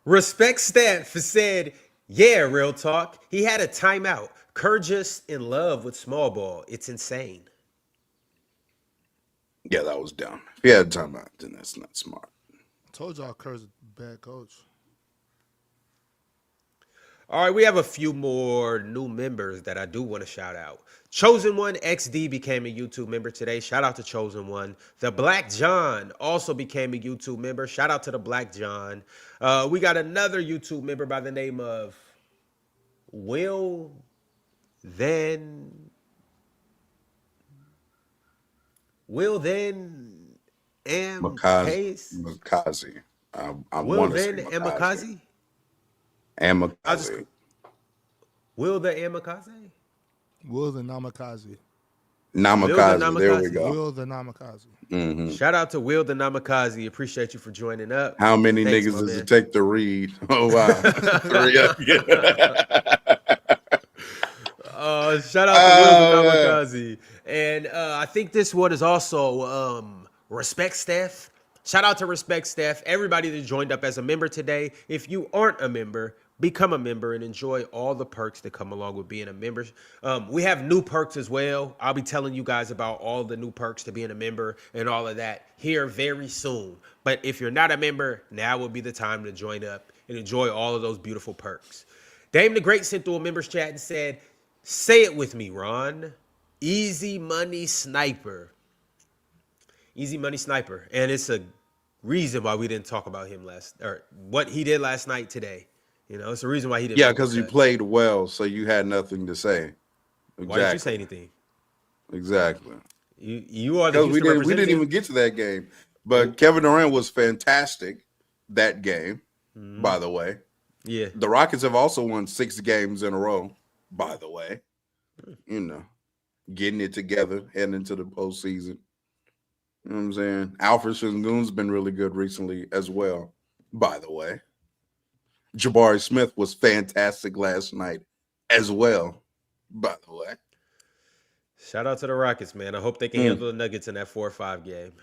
Respect Steph said, yeah, real talk. He had a timeout. Kerr just in love with small ball. It's insane. Yeah, that was dumb. If he had a timeout, then that's not smart. I told y'all Kerr's a bad coach. All right, we have a few more new members that I do want to shout out. Chosen One XD became a YouTube member today. Shout out to Chosen One. The Black John also became a YouTube member. Shout out to the Black John. We got another YouTube member by the name of Will Then M. Makazi. I Will want to say Then Makazi? Amakazi. Will the Amakazi? Will the Namakazi. Namakazi. There we go. Will the Namakazi. Mm-hmm. Shout out to Will the Namakazi. Appreciate you for joining up. How many Thanks, niggas does man. it take to read? Oh wow. Shout out to Will the Namakazi. And I think this one is also Respect Steph. Shout out to Respect Steph. Everybody that joined up as a member today. If you aren't a member, become a member and enjoy all the perks that come along with being a member. We have new perks as well. I'll be telling you guys about all the new perks to being a member and all of that here very soon. But if you're not a member, now would be the time to join up and enjoy all of those beautiful perks. Dame the Great sent through a members chat and said, say it with me, Ron. Easy money sniper. Easy money sniper. And it's a reason why we didn't talk about him what he did last night today. You know, it's the reason why he didn't. Yeah, because you played well, so you had nothing to say. Exactly. Why didn't you say anything? Exactly. You are the because we didn't even get to that game. But Kevin Durant was fantastic that game, by the way. Yeah. The Rockets have also won 6 games in a row, by the way. You know. getting it together heading into the postseason. You know what I'm saying? Alfred Sengun's been really good recently as well, by the way. Jabari Smith was fantastic last night as well, by the way. Shout out to the Rockets, man. I hope they can handle the Nuggets in that 4-5 game.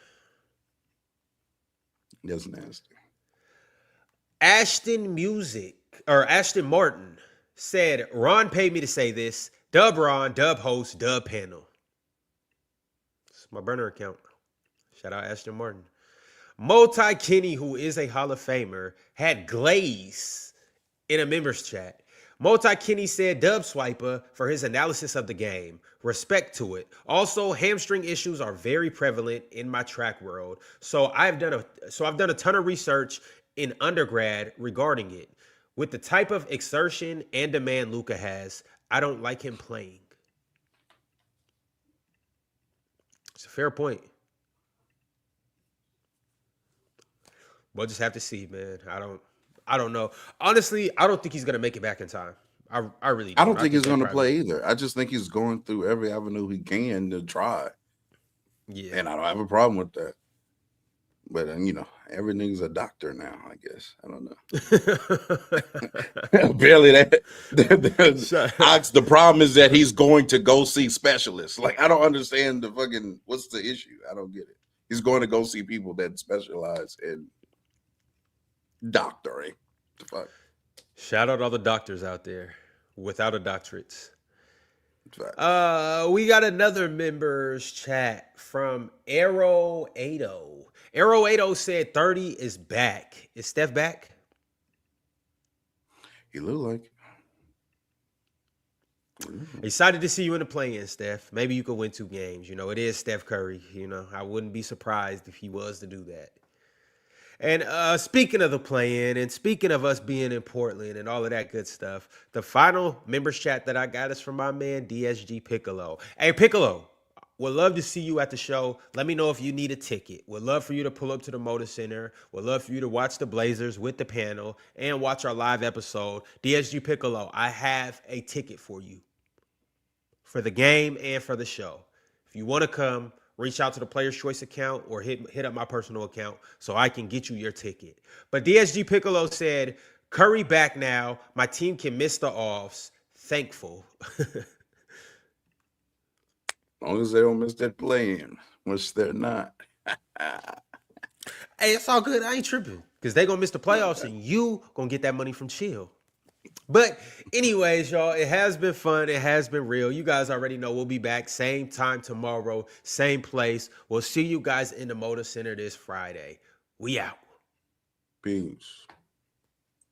That's nasty. Ashton Martin said, Ron paid me to say this. Dub Ron, dub host, dub panel. It's my burner account. Shout out Ashton Martin. Multi Kenny, who is a Hall of Famer, had glaze in a members chat. Multi Kenny said dub swiper for his analysis of the game. Respect to it. Also, hamstring issues are very prevalent in my track world. So I've done a ton of research in undergrad regarding it. With the type of exertion and demand Luka has, I don't like him playing. It's a fair point. We'll just have to see, man. I don't know. Honestly, I don't think he's gonna make it back in time. I really don't. I don't think he's going to play either. I just think he's going through every avenue he can to try. Yeah. And I don't have a problem with that. But, everything's a doctor now, I guess. I don't know. Barely that. The problem is that he's going to go see specialists. Like, I don't understand what's the issue? I don't get it. He's going to go see people that specialize in doctoring. The fuck? Shout out all the doctors out there without a doctorate. We got another members chat from Arrow80. Arrow80 said 30 is back. Is Steph back? He look like Excited to see you in the play-in, Steph. Maybe you could win 2 games. It is Steph Curry. I wouldn't be surprised if he was to do that. And speaking of the play-in and speaking of us being in Portland and all of that good stuff, the final members chat that I got is from my man DSG Piccolo. Hey, Piccolo, would love to see you at the show. Let me know if you need a ticket. Would love for you to pull up to the MODA Center. Would love for you to watch the Blazers with the panel and watch our live episode. DSG Piccolo, I have a ticket for you for the game and for the show. If you want to come, reach out to the Player's Choice account or hit up my personal account so I can get you your ticket. But DSG Piccolo said, Curry back now. My team can miss the offs. Thankful. As long as they don't miss that play-in, which they're not. Hey, it's all good. I ain't tripping because they going to miss the playoffs and you going to get that money from Chill. But anyways, y'all, it has been fun. It has been real. You guys already know we'll be back same time tomorrow, same place. We'll see you guys in the MODA Center this Friday. We out. Peace.